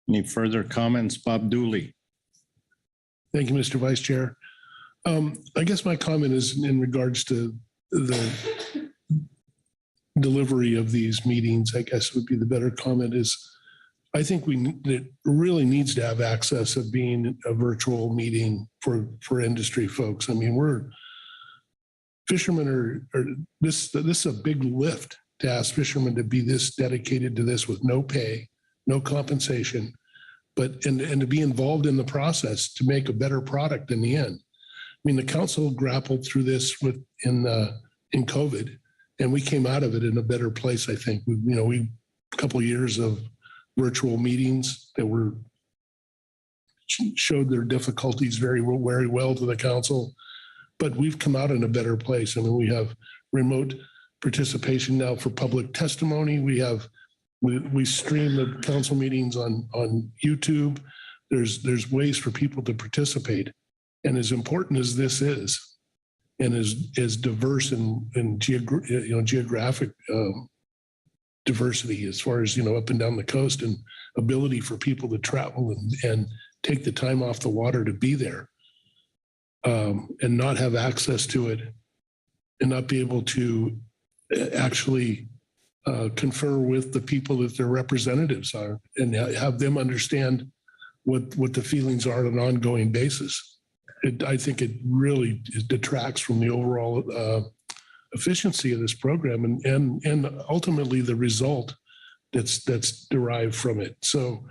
Any further comments? Bob Dooley. Thank you, Mr. Vice Chair. I guess my comment is in regards to the delivery of these meetings, I guess would be the better comment is, I think it really needs to have access of being a virtual meeting for industry folks. I mean, fishermen this is a big lift to ask fishermen to be this dedicated to this with no pay, no compensation, and to be involved in the process to make a better product in the end. I mean, the council grappled through this in COVID, and we came out of it in a better place. I think we a couple of years of virtual meetings that showed their difficulties very well to the council, but we've come out in a better place. I mean, we have remote participation now for public testimony. We stream the council meetings on YouTube. There's ways for people to participate, and as important as this is, and as diverse in geographic diversity as far as up and down the coast, and ability for people to travel and take the time off the water to be there, and not have access to it, and not be able to actually confer with the people that their representatives are, and have them understand what the feelings are on an ongoing basis. I think it really detracts from the overall efficiency of this program and ultimately the result that's derived from it. So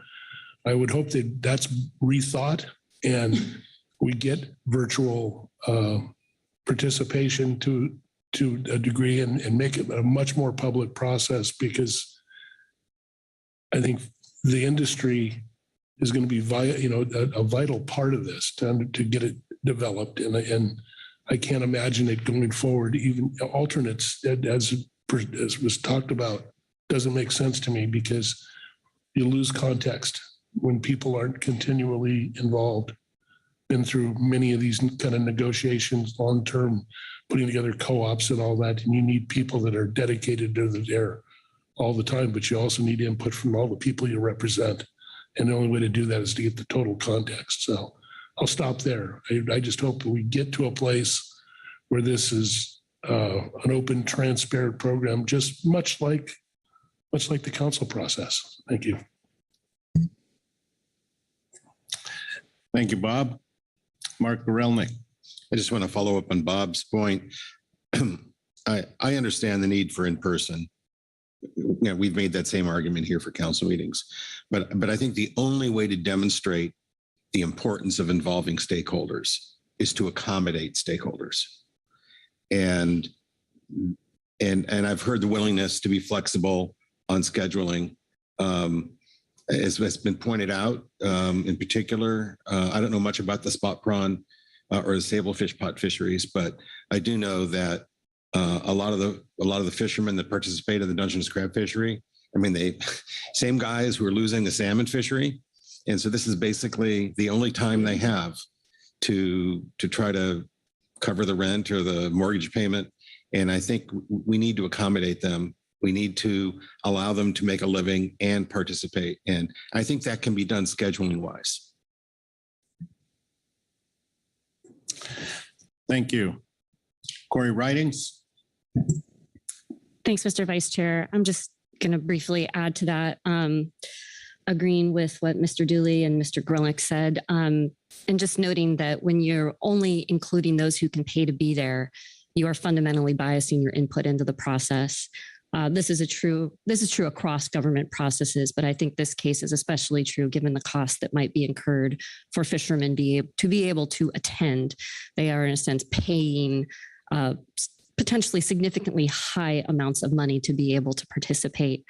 I would hope that that's rethought and we get virtual participation to a degree and make it a much more public process, because I think the industry is going to be a vital part of this to get it developed. And I can't imagine it going forward. Even alternates, as was talked about, doesn't make sense to me, because you lose context when people aren't continually involved. Been through many of these kind of negotiations, long-term, putting together co-ops and all that, and you need people that are dedicated to there all the time, but you also need input from all the people you represent. And the only way to do that is to get the total context. So I'll stop there. I just hope that we get to a place where this is an open, transparent program, just much like the council process. Thank you. Thank you, Bob. Mark Gorelnik. I just want to follow up on Bob's point. I understand the need for in-person. We've made that same argument here for council meetings, but I think the only way to demonstrate the importance of involving stakeholders is to accommodate stakeholders. And I've heard the willingness to be flexible on scheduling. As has been pointed out, in particular, I don't know much about the spot prawn or the sablefish pot fisheries, but I do know that a lot of the fishermen that participate in the Dungeness crab fishery I mean, same guys who are losing the salmon fishery. And so this is basically the only time they have to try to cover the rent or the mortgage payment. And I think we need to accommodate them. We need to allow them to make a living and participate. And I think that can be done scheduling wise. Thank you. Corey Ridings. Thanks, Mr. Vice Chair. I'm just going to briefly add to that, agreeing with what Mr. Dooley and Mr. Grillick said, and just noting that when you're only including those who can pay to be there, you are fundamentally biasing your input into the process. This is true across government processes, but I think this case is especially true given the cost that might be incurred for fishermen to be able to attend. They are in a sense paying potentially significantly high amounts of money to be able to participate.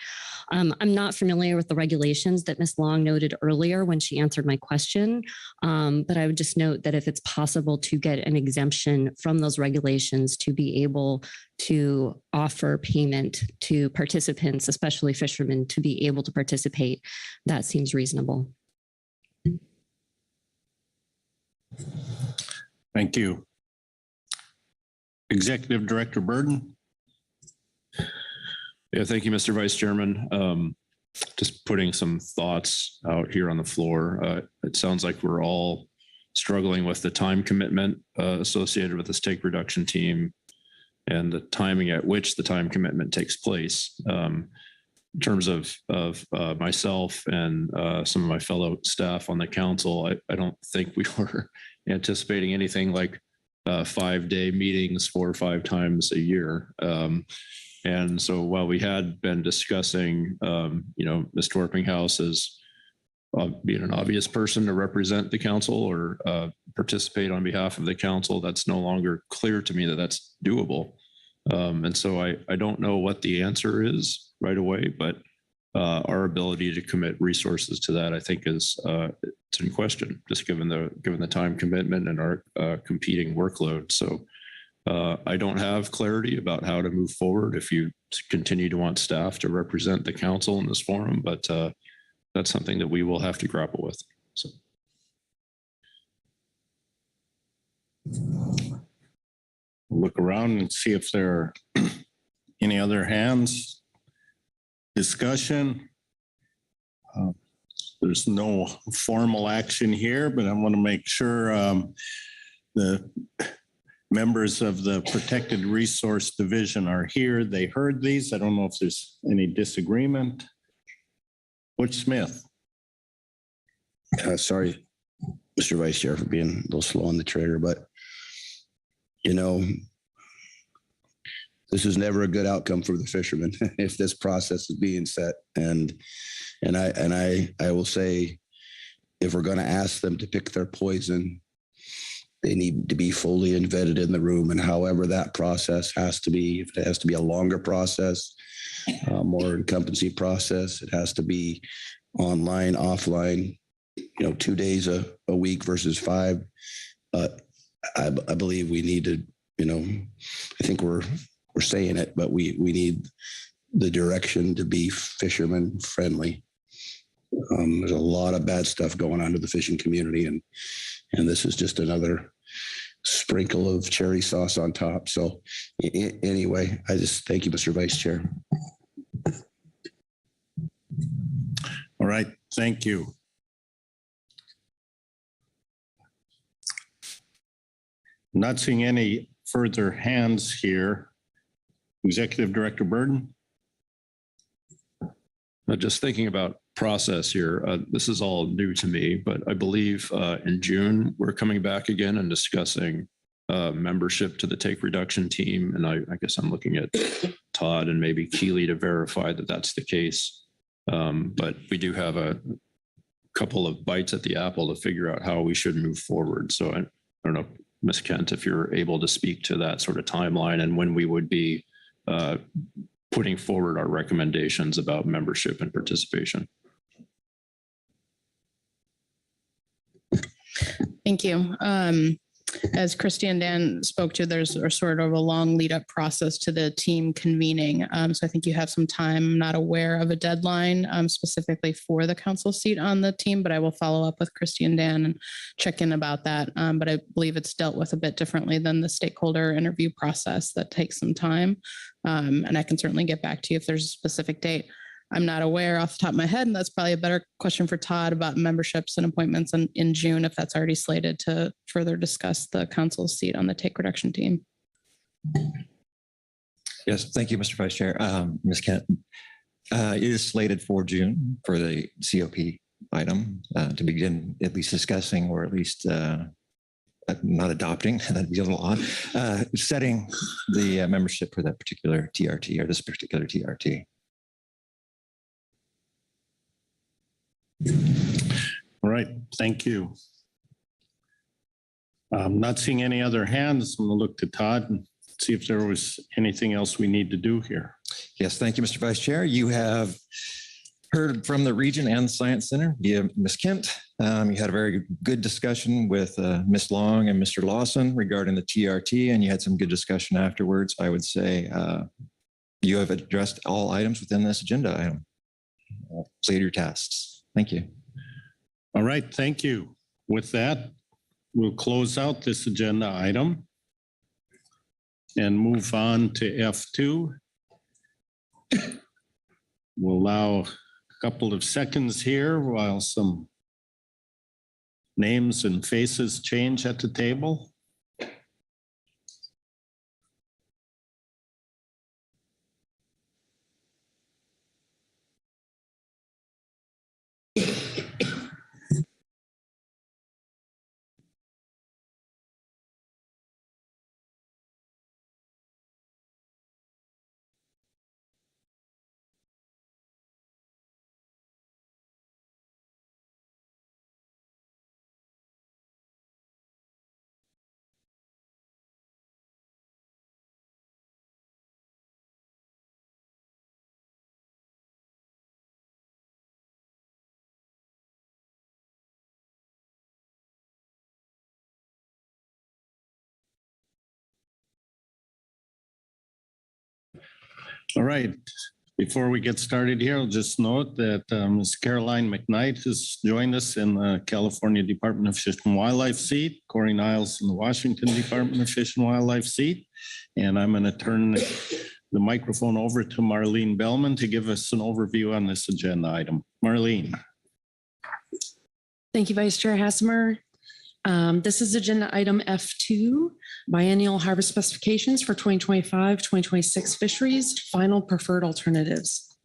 I'm not familiar with the regulations that Ms. Long noted earlier when she answered my question, but I would just note that if it's possible to get an exemption from those regulations to be able to offer payment to participants, especially fishermen, to be able to participate, that seems reasonable. Thank you. Executive Director Burden. Yeah, thank you, Mr. Vice Chairman. Just putting some thoughts out here on the floor. It sounds like we're all struggling with the time commitment associated with the stake reduction team and the timing at which the time commitment takes place. In terms of myself and some of my fellow staff on the council, I don't think we were anticipating anything like 5-day meetings 4 or 5 times a year. And so while we had been discussing, Ms. Torpinghouse as being an obvious person to represent the council or participate on behalf of the council, that's no longer clear to me that that's doable. And so I don't know what the answer is right away, but our ability to commit resources to that, I think, is it's in question, just given the time commitment and our competing workload. So I don't have clarity about how to move forward if you continue to want staff to represent the council in this forum, but that's something that we will have to grapple with. So. Look around and see if there are any other hands. Discussion. There's no formal action here, but I want to make sure the members of the Protected Resource Division are here. They heard these. I don't know if there's any disagreement. Butch Smith. Sorry, Mr. Vice Chair, for being a little slow on the trigger, but this is never a good outcome for the fishermen if this process is being set. And I will say, if we're going to ask them to pick their poison, they need to be fully vetted in the room. And however that process has to be, if it has to be a longer process, more encompassing process, it has to be online, offline, 2 days a week versus 5. I believe we need to, I think we're saying it, but we need the direction to be fisherman friendly. There's a lot of bad stuff going on to the fishing community, and this is just another sprinkle of cherry sauce on top. So anyway, I just thank you, Mr. Vice Chair. All right, thank you. Not seeing any further hands here. Executive Director Burden. Just thinking about process here, this is all new to me, but I believe in June, we're coming back again and discussing membership to the take reduction team. And I guess I'm looking at Todd and maybe Keely to verify that that's the case. But we do have a couple of bites at the apple to figure out how we should move forward. So I don't know, Ms. Kent, if you're able to speak to that sort of timeline and when we would be putting forward our recommendations about membership and participation. Thank you. As Christy and Dan spoke to, there's a sort of a long lead up process to the team convening. So I think you have some time. I'm not aware of a deadline specifically for the council seat on the team, but I will follow up with Christy and Dan and check in about that. But I believe it's dealt with a bit differently than the stakeholder interview process that takes some time. And I can certainly get back to you if there's a specific date. I'm not aware off the top of my head, and that's probably a better question for Todd about memberships and appointments in June, if that's already slated to further discuss the council seat on the take reduction team. Yes, thank you, Mr. Vice Chair. Ms. Kent, it is slated for June for the COP item to begin at least discussing, or at least not adopting, that'd be a little odd, setting the membership for that particular TRT or this particular TRT. All right, thank you. I'm not seeing any other hands. I'm going to look to Todd and see if there was anything else we need to do here. Yes, thank you, Mr. Vice Chair. You have heard from the region and the Science Center via Ms. Kent. You had a very good discussion with Ms. Long and Mr. Lawson regarding the TRT, and you had some good discussion afterwards. I would say you have addressed all items within this agenda item. Completed your tasks. Thank you. All right, thank you. With that, we'll close out this agenda item and move on to F2. We'll allow a couple of seconds here while some names and faces change at the table. All right. Before we get started here, I'll just note that Ms. Caroline McKnight has joined us in the California Department of Fish and Wildlife seat, Corey Niles in the Washington Department of Fish and Wildlife seat. And I'm going to turn the microphone over to Marlene Bellman to give us an overview on this agenda item. Marlene. Thank you, Vice Chair Hassemer. This is agenda item F2, biennial harvest specifications for 2025-2026 fisheries, final preferred alternatives.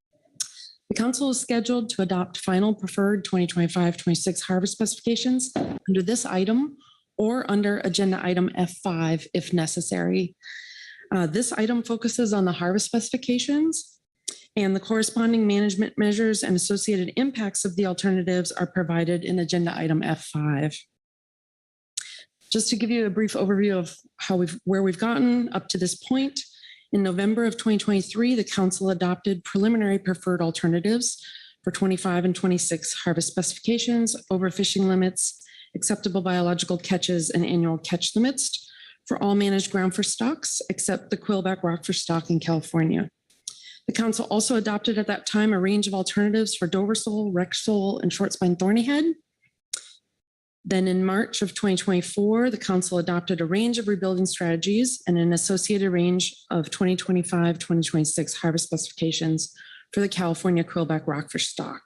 The council is scheduled to adopt final preferred 2025-26 harvest specifications under this item or under agenda item F5 if necessary. This item focuses on the harvest specifications, and the corresponding management measures and associated impacts of the alternatives are provided in agenda item F5. Just to give you a brief overview of where we've gotten up to this point, in November of 2023, the council adopted preliminary preferred alternatives for 25 and 26 harvest specifications, overfishing limits, acceptable biological catches, and annual catch limits for all managed groundfish stocks except the quillback rockfish stock in California. The council also adopted at that time a range of alternatives for Dover sole, wreck sole, and short spine thorny head. Then in March of 2024, the council adopted a range of rebuilding strategies and an associated range of 2025-2026 harvest specifications for the California quillback rockfish stock.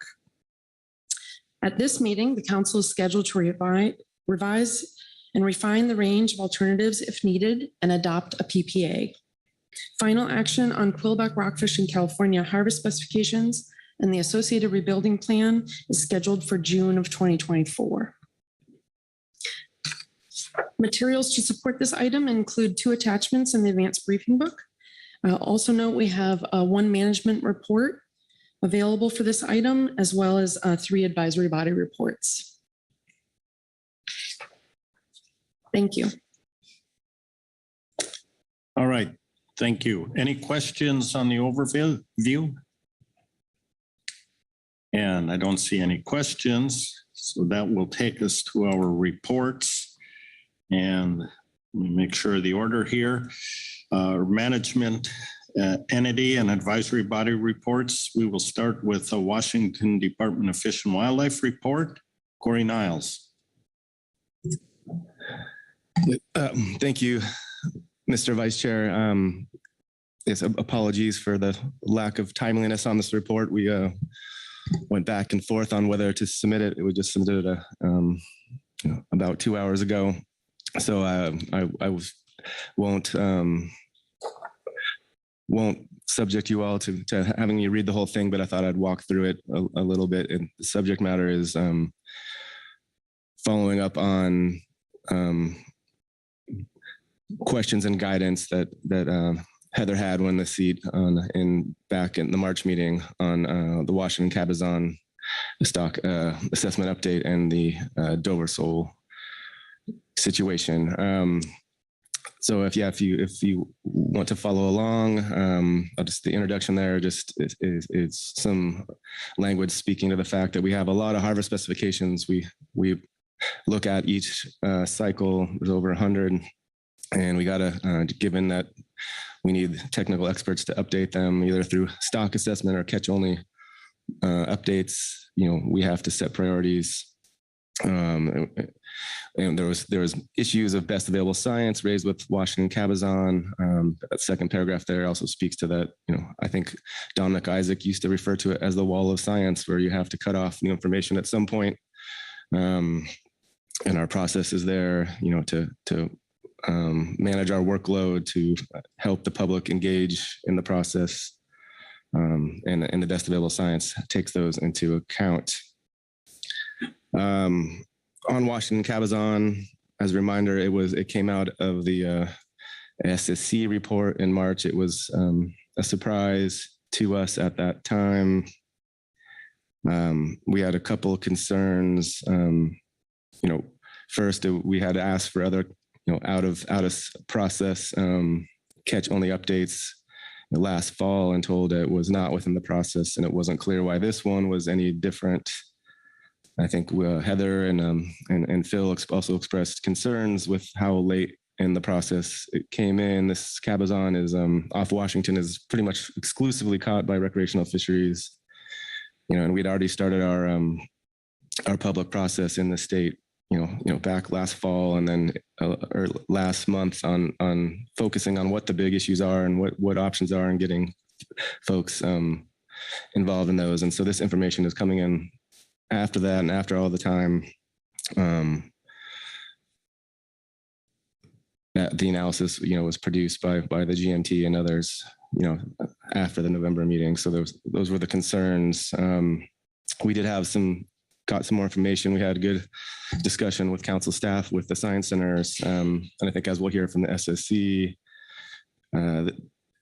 At this meeting, the council is scheduled to revise and refine the range of alternatives if needed and adopt a PPA. Final action on quillback rockfish in California harvest specifications and the associated rebuilding plan is scheduled for June of 2024. Materials to support this item include 2 attachments in the advanced briefing book. Also note we have one management report available for this item, as well as 3 advisory body reports. Thank you. All right, thank you. Any questions on the overview? And I don't see any questions, so that will take us to our reports. And let me make sure of the order here. Management entity and advisory body reports. We will start with the Washington Department of Fish and Wildlife report. Corey Niles. Thank you, Mr. Vice Chair. Yes, apologies for the lack of timeliness on this report. We went back and forth on whether to submit it. We just submitted it about 2 hours ago. So I won't subject you all to having you read the whole thing, but I thought I'd walk through it a little bit. And the subject matter is following up on questions and guidance that Heather had when the seat back in the March meeting on the Washington Cabezon stock assessment update and the Dover sole situation. So if you want to follow along, the introduction there just is some language speaking to the fact that we have a lot of harvest specifications. We look at each cycle. There's over 100, and we gotta, given that we need technical experts to update them either through stock assessment or catch only updates. We have to set priorities. And there was issues of best available science raised with Washington Cabezon. That second paragraph there also speaks to that. I think Don McIsaac used to refer to it as the wall of science, where you have to cut off new information at some point. And our process is there, to manage our workload, to help the public engage in the process. And the best available science takes those into account. On Washington Cabezon, as a reminder, it came out of the SSC report in March. It was a surprise to us at that time. We had a couple of concerns. First, we had asked for other, out of process catch only updates last fall, and told it was not within the process, and it wasn't clear why this one was any different. I think Heather and Phil also expressed concerns with how late in the process it came in. This Cabezon is off Washington, is pretty much exclusively caught by recreational fisheries, and we'd already started our public process in the state, back last fall, and then or last month on focusing on what the big issues are and what options are, and getting folks involved in those. And so this information is coming in after that, and after all the time that the analysis, was produced by the GMT and others, after the November meeting. So those were the concerns. We did have got some more information. We had a good discussion with council staff, with the science centers. And I think, as we'll hear from the SSC,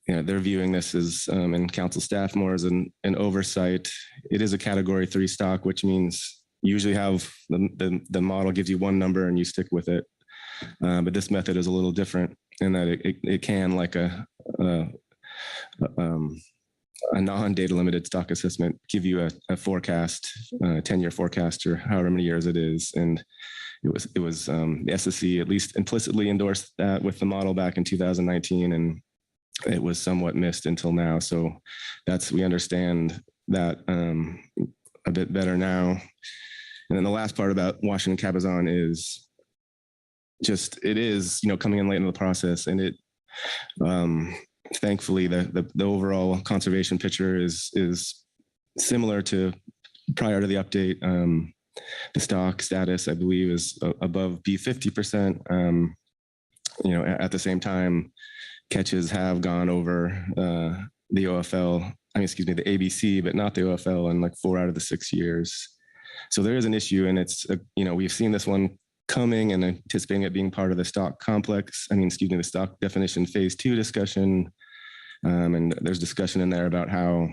they're viewing this as, and council staff more as an oversight. It is a category 3 stock, which means you usually have the model gives you one number and you stick with it. But this method is a little different in that it can, like a non-data limited stock assessment, give you a forecast, 10-year forecast, or however many years it is. And it was the SSC at least implicitly endorsed that with the model back in 2019, and it was somewhat missed until now. So we understand that a bit better now. And then the last part about Washington Cabezon is just, it is, coming in late in the process, and it, thankfully the overall conservation picture is similar to prior to the update. The stock status, I believe, is above B50%. At the same time, catches have gone over the OFL, the ABC, but not the OFL in like 4 out of the 6 years. So there is an issue, and it's, we've seen this one coming and anticipating it being part of the stock complex. The stock definition phase 2 discussion. And there's discussion in there about how,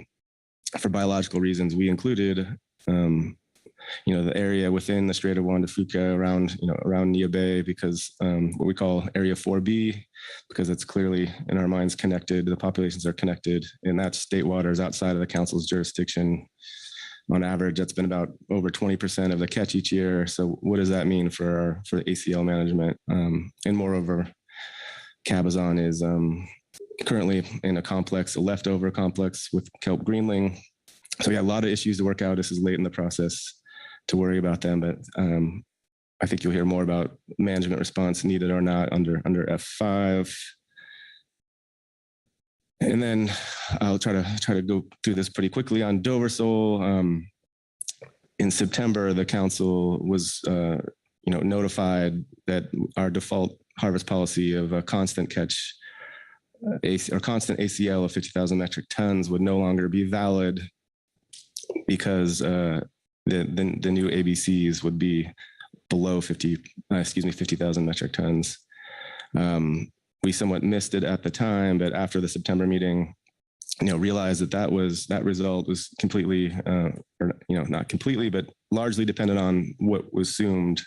for biological reasons, we included, the area within the Strait of Juan de Fuca around Nia Bay, because what we call Area 4B, because it's clearly in our minds connected. The populations are connected, and that's state waters outside of the council's jurisdiction. on average, that's been about over 20% of the catch each year. So what does that mean for the ACL management? And moreover, Cabazon is currently in a leftover complex with kelp greenling. So a lot of issues to work out. This is late in the process to worry about them, but I think you'll hear more about management response needed or not under F5. And then I'll try to go through this pretty quickly on Dover sole. In September, the council was notified that our default harvest policy of a constant catch or constant ACL of 50,000 metric tons would no longer be valid because the new ABCs would be below 50,000 metric tons. We somewhat missed it at the time, but after the September meeting, realized that result was completely, not completely, but largely dependent on what was assumed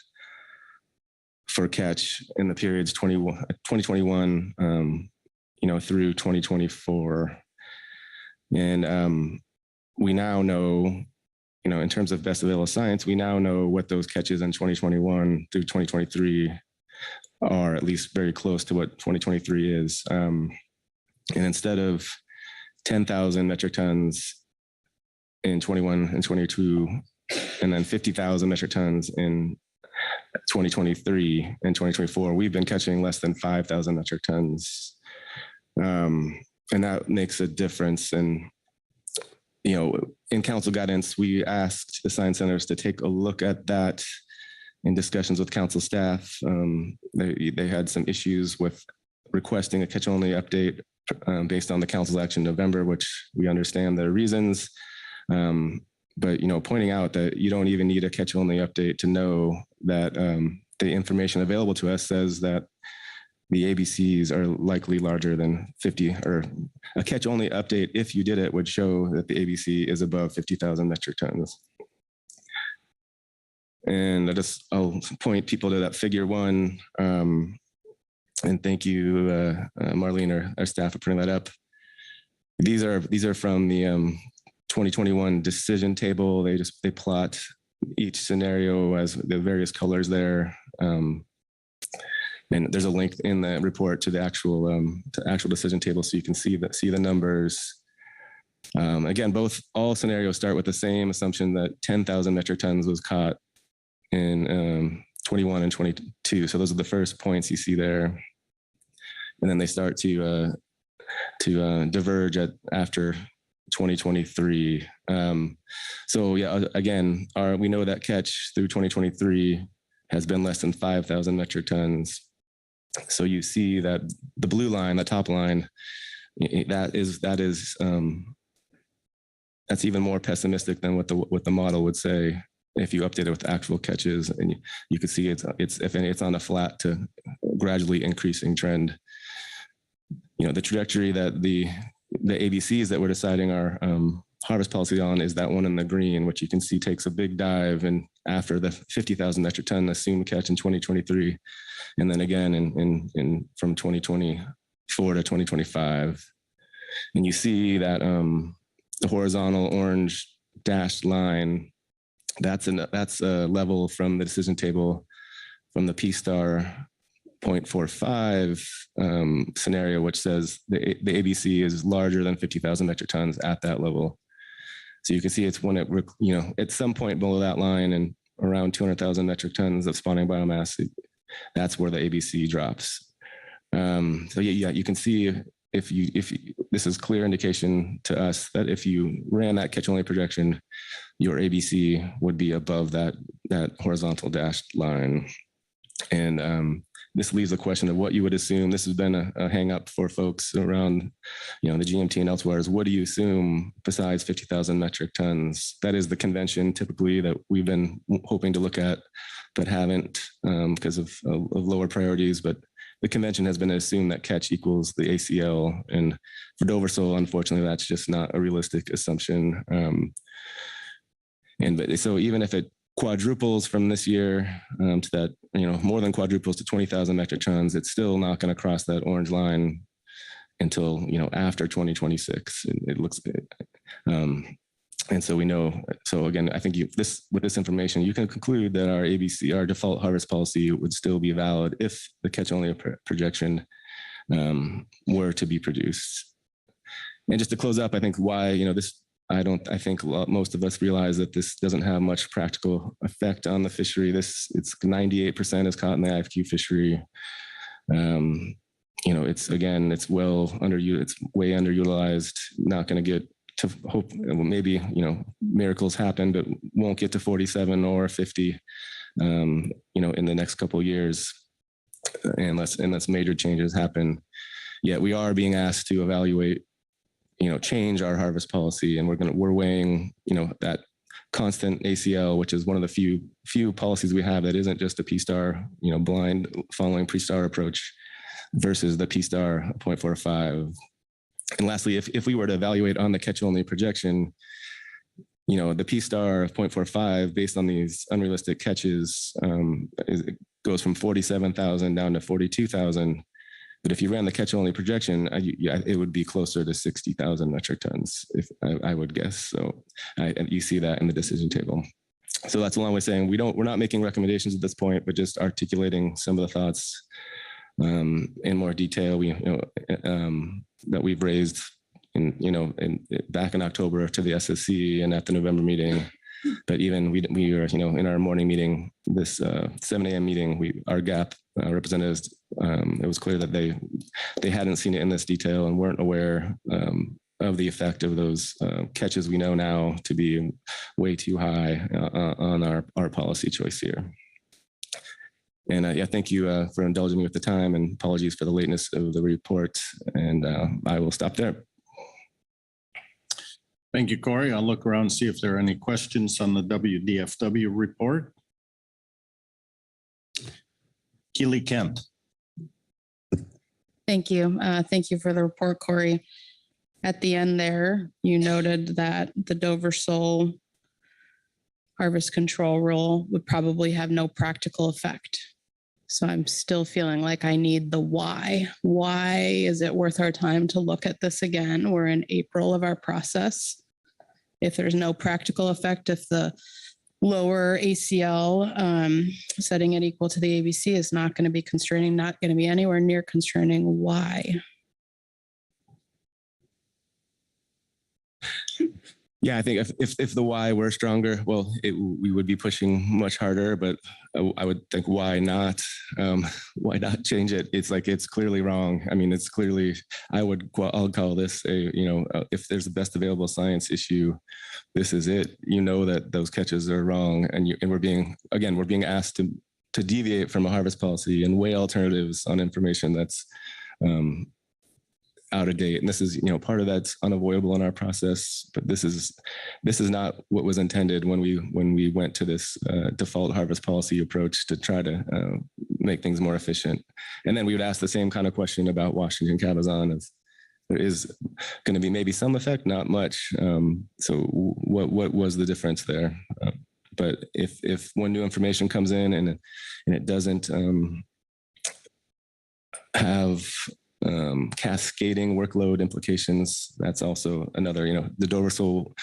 for catch in the periods 2021, through 2024. And we now know, in terms of best available science, we now know what those catches in 2021 through 2023 are, at least very close to what 2023 is. And instead of 10,000 metric tons in 21 and 22, and then 50,000 metric tons in 2023 and 2024, we've been catching less than 5,000 metric tons. And that makes a difference. And, in council guidance, we asked the science centers to take a look at that. In discussions with council staff, they had some issues with requesting a catch-only update based on the council's action in November, which we understand their reasons. But pointing out that you don't even need a catch-only update to know that the information available to us says that the ABCs are likely larger than 50, or a catch-only update, if you did it, would show that the ABC is above 50,000 metric tons. And I'll point people to that figure 1. And thank you, Marlene, our staff, for putting that up. These are from the 2021 decision table. They plot each scenario as the various colors there. And there's a link in the report to the actual decision table, so you can see the numbers. Again, all scenarios start with the same assumption that 10,000 metric tons was caught in 21 and 22. So those are the first points you see there. And then they start to diverge after 2023. So yeah, again, we know that catch through 2023 has been less than 5,000 metric tons. So you see that the blue line, the top line, that's even more pessimistic than what the model would say if you update it with actual catches. And you can see it's on a flat to gradually increasing trend. The trajectory that the ABCs that we're deciding our harvest policy on is that one in the green, which you can see takes a big dive and after the 50,000 metric ton assumed catch in 2023, and then again in from 2024 to 2025. And you see that the horizontal orange dashed line, that's a level from the decision table from the P-star 0.45 scenario, which says the ABC is larger than 50,000 metric tons at that level. So you can see it's when at some point below that line and around 200,000 metric tons of spawning biomass, that's where the ABC drops. So yeah, you can see if this is clear indication to us that if you ran that catch-only projection, your ABC would be above that horizontal dashed line. And this leaves a question of what you would assume. This has been a hang up for folks around, the GMT and elsewhere, is what do you assume besides 50,000 metric tons? That is the convention typically that we've been hoping to look at, but haven't because of lower priorities. But the convention has been to assume that catch equals the ACL. And for Dover sole, unfortunately, that's just not a realistic assumption. So even if it quadruples from this year to that, more than quadruples to 20,000 metric tons, it's still not going to cross that orange line until, after 2026. It looks, And so we know, so again, I think with this information, you can conclude that our ABC, our default harvest policy would still be valid if the catch-only projection were to be produced. And just to close up, I think why, I think most of us realize that this doesn't have much practical effect on the fishery. It's 98% is caught in the IFQ fishery. It's way underutilized, not going to get to hope, maybe, miracles happen, but won't get to 47 or 50, in the next couple of years, unless major changes happen. Yet we are being asked to evaluate, change our harvest policy, and we're weighing, that constant ACL, which is one of the few policies we have that isn't just a P-star, blind following P-star approach versus the P-star 0.45. And lastly, if we were to evaluate on the catch-only projection, the P-star of 0.45 based on these unrealistic catches, it goes from 47,000 down to 42,000. But if you ran the catch-only projection, it would be closer to 60,000 metric tons, if I would guess. So you see that in the decision table. So that's a long way of saying we're not making recommendations at this point, but just articulating some of the thoughts in more detail. That we've raised back in October to the SSC and at the November meeting. But even we are, in our morning meeting, this 7 a.m. meeting, our GAP representatives, it was clear that they hadn't seen it in this detail and weren't aware of the effect of those catches we know now to be way too high on our policy choice here. And thank you for indulging me with the time, and apologies for the lateness of the report. And I will stop there. Thank you, Corey. I'll look around and see if there are any questions on the WDFW report. Keely Kent. Thank you. Thank you for the report, Corey. At the end there, you noted that the Dover sole harvest control rule would probably have no practical effect. So I'm still feeling like I need the why. Why is it worth our time to look at this again? We're in April of our process. If there's no practical effect, if the lower ACL setting it equal to the ABC is not going to be constraining, not going to be anywhere near constraining, why? Yeah, I think if the why were stronger, well, we would be pushing much harder, but I would think why not change it? It's clearly wrong. I mean, it's clearly, I'll call this if there's a best available science issue, this is it. That those catches are wrong, and we're being asked to deviate from a harvest policy and weigh alternatives on information that's out of date. And this is, part of that's unavoidable in our process, but this is not what was intended when we went to this default harvest policy approach to try to make things more efficient. And then we would ask the same kind of question about Washington cabezon. There is going to be maybe some effect, not much. So what was the difference there? But if when new information comes in and it doesn't have cascading workload implications, that's also another, the Dover sole,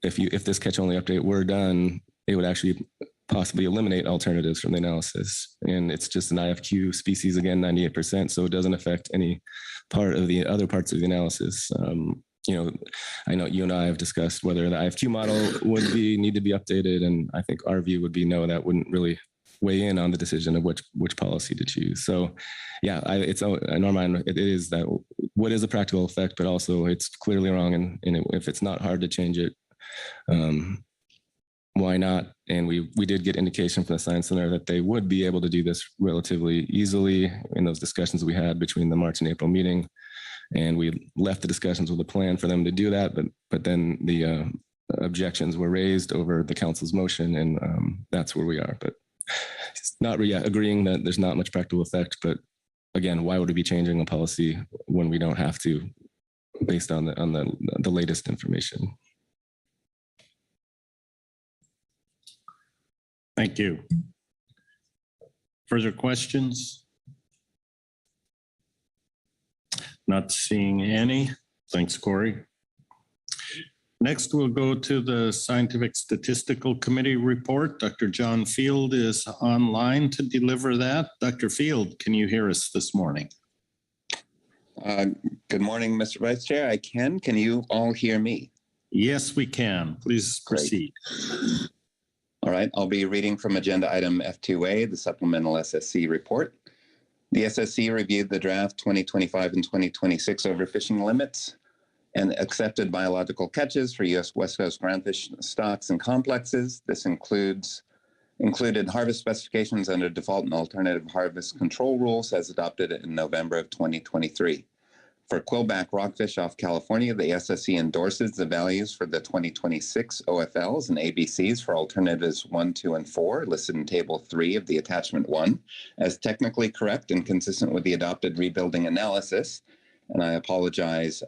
if this catch-only update were done, it would actually possibly eliminate alternatives from the analysis. And it's just an IFQ species, again, 98%, so it doesn't affect any part of the other parts of the analysis. I know you and I have discussed whether the IFQ model would need to be updated, and I think our view would be no, that wouldn't really weigh in on the decision of which policy to choose. So yeah, it's in our mind, it is that what is a practical effect, but also it's clearly wrong. And if it's not hard to change it, why not? And we did get indication from the Science Center that they would be able to do this relatively easily in those discussions we had between the March and April meeting. And we left the discussions with a plan for them to do that, but then the objections were raised over the council's motion, and that's where we are. But it's not agreeing that there's not much practical effect, but again, why would we be changing a policy when we don't have to, based on the latest information? Thank you. Further questions? Not seeing any. Thanks, Corey. Next, we'll go to the Scientific Statistical Committee report. Dr. John Field is online to deliver that. Dr. Field, can you hear us this morning? Good morning, Mr. Vice Chair. I can. Can you all hear me? Yes, we can. Please proceed. Great. All right. I'll be reading from agenda item F2A, the supplemental SSC report. The SSC reviewed the draft 2025 and 2026 overfishing limits and accepted biological catches for U.S. West Coast groundfish stocks and complexes. This included harvest specifications under default and alternative harvest control rules as adopted in November of 2023. For quillback rockfish off California, the SSC endorses the values for the 2026 OFLs and ABCs for alternatives 1, 2, and 4 listed in Table 3 of the Attachment 1 as technically correct and consistent with the adopted rebuilding analysis. And I apologize,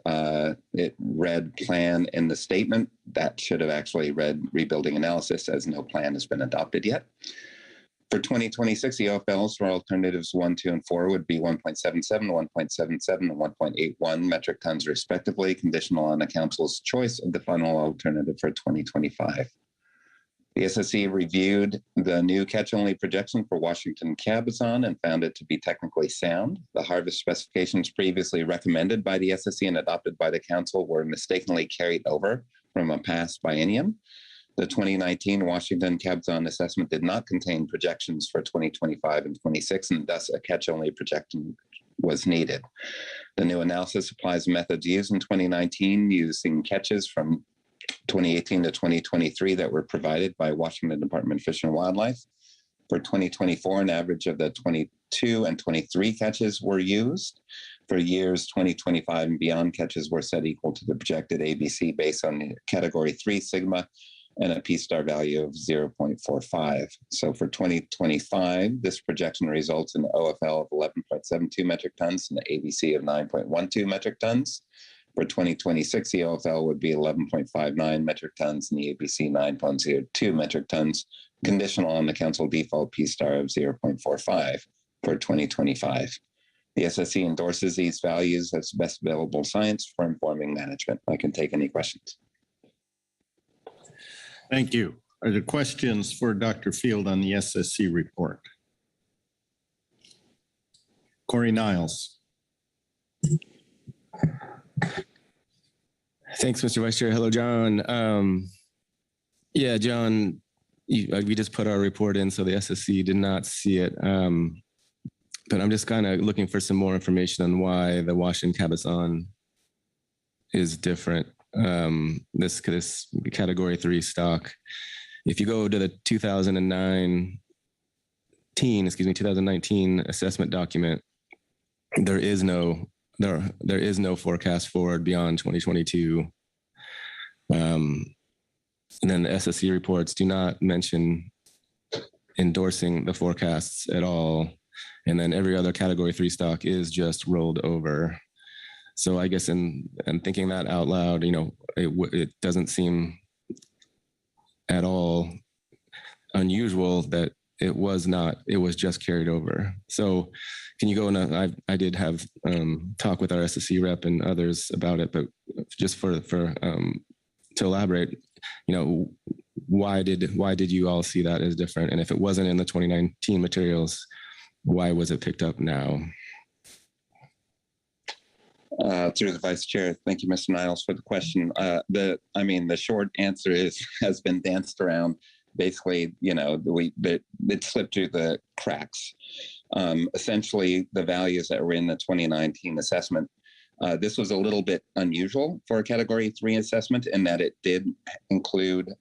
it read plan in the statement. That should have actually read rebuilding analysis as no plan has been adopted yet. For 2026, the OFLs for alternatives 1, 2, and 4 would be 1.77, 1.77, and 1.81 metric tons respectively, conditional on the council's choice of the final alternative for 2025. The SSC reviewed the new catch-only projection for Washington cabezon and found it to be technically sound. The harvest specifications previously recommended by the SSC and adopted by the council were mistakenly carried over from a past biennium. The 2019 Washington cabezon assessment did not contain projections for 2025 and 26, and thus a catch-only projection was needed. The new analysis applies methods used in 2019 using catches from 2018 to 2023 that were provided by Washington Department of Fish and Wildlife. For 2024, an average of the 22 and 23 catches were used. For years 2025 and beyond, catches were set equal to the projected ABC based on category 3 sigma and a P-star value of 0.45. So for 2025, this projection results in an OFL of 11.72 metric tons and an ABC of 9.12 metric tons. For 2026, the OFL would be 11.59 metric tons and the ABC 9.02 metric tons, conditional on the council default P-star of 0.45 for 2025. The SSC endorses these values as best available science for informing management. I can take any questions. Thank you. Are there questions for Dr. Field on the SSC report? Corey Niles. Thanks, Mr. Vice Chair. Hello, John. Yeah, John, we just put our report in, so the SSC did not see it. But I'm just kind of looking for some more information on why the Washington cabezon is different. This category 3 stock. If you go to the 2019 assessment document, there is no forecast forward beyond 2022. And then the SSC reports do not mention endorsing the forecasts at all. And then every other category 3 stock is just rolled over. So I guess in thinking that out loud, it doesn't seem at all unusual that it was just carried over. So can you go in I did have talk with our SSC rep and others about it, but just for to elaborate, why did you all see that as different? And if it wasn't in the 2019 materials, why was it picked up now? Through the Vice Chair, thank you, Mr. Niles, for the question. The short answer has been danced around. Basically, it slipped through the cracks. Essentially, the values that were in the 2019 assessment, this was a little bit unusual for a Category 3 assessment in that it did include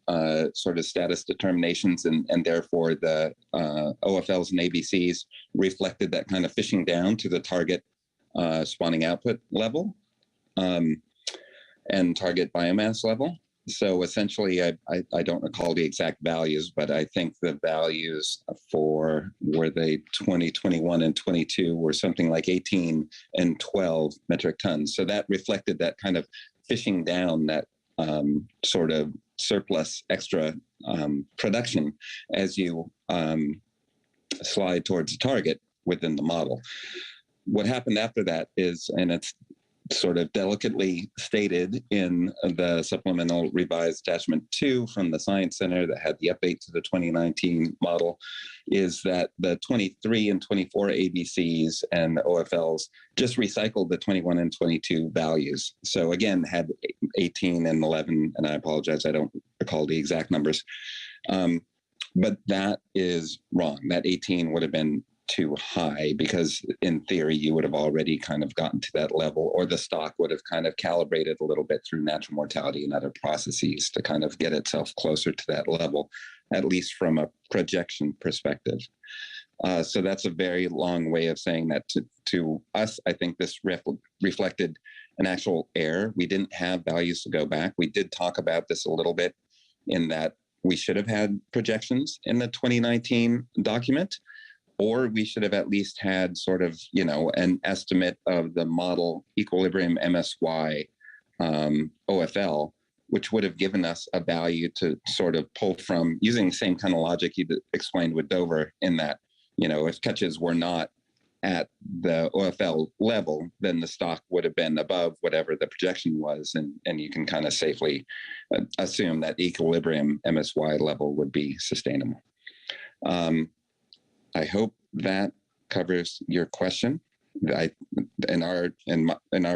sort of status determinations, and therefore the OFLs and ABCs reflected that kind of fishing down to the target spawning output level and target biomass level. So essentially, I don't recall the exact values, but I think the values were they 2021 and 22 were something like 18 and 12 metric tons. So that reflected that kind of fishing down, that sort of surplus extra production as you slide towards the target within the model. What happened after that is, and it's sort of delicately stated in the supplemental revised attachment 2 from the Science Center that had the update to the 2019 model, is that the 23 and 24 ABCs and the OFLs just recycled the 21 and 22 values. So again, had 18 and 11, and I apologize, I don't recall the exact numbers. But that is wrong. That 18 would have been too high, because in theory you would have already kind of gotten to that level, or the stock would have kind of calibrated a little bit through natural mortality and other processes to kind of get itself closer to that level, at least from a projection perspective. So that's a very long way of saying that to us. I think this reflected an actual error. We didn't have values to go back. We did talk about this a little bit in that we should have had projections in the 2019 document, or we should have at least had sort of, an estimate of the model equilibrium MSY OFL, which would have given us a value to sort of pull from, using the same kind of logic you explained with Dover, in that, if catches were not at the OFL level, then the stock would have been above whatever the projection was. And you can kind of safely assume that equilibrium MSY level would be sustainable. I hope that covers your question. In our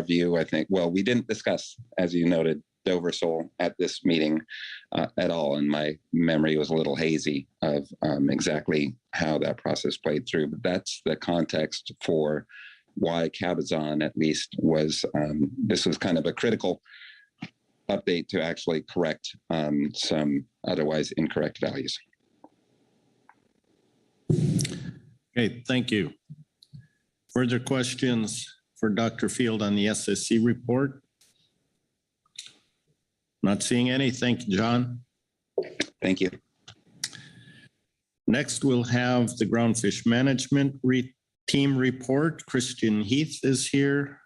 view, I think, well, we didn't discuss, as you noted, Dover Sole at this meeting at all, and my memory was a little hazy of exactly how that process played through. But that's the context for why Cabazon, at least, was this was kind of a critical update to actually correct some otherwise incorrect values. Okay, thank you. Further questions for Dr. Field on the SSC report? Not seeing any. Thank you, John. Thank you. Next, we'll have the Groundfish Management Team report. Christian Heath is here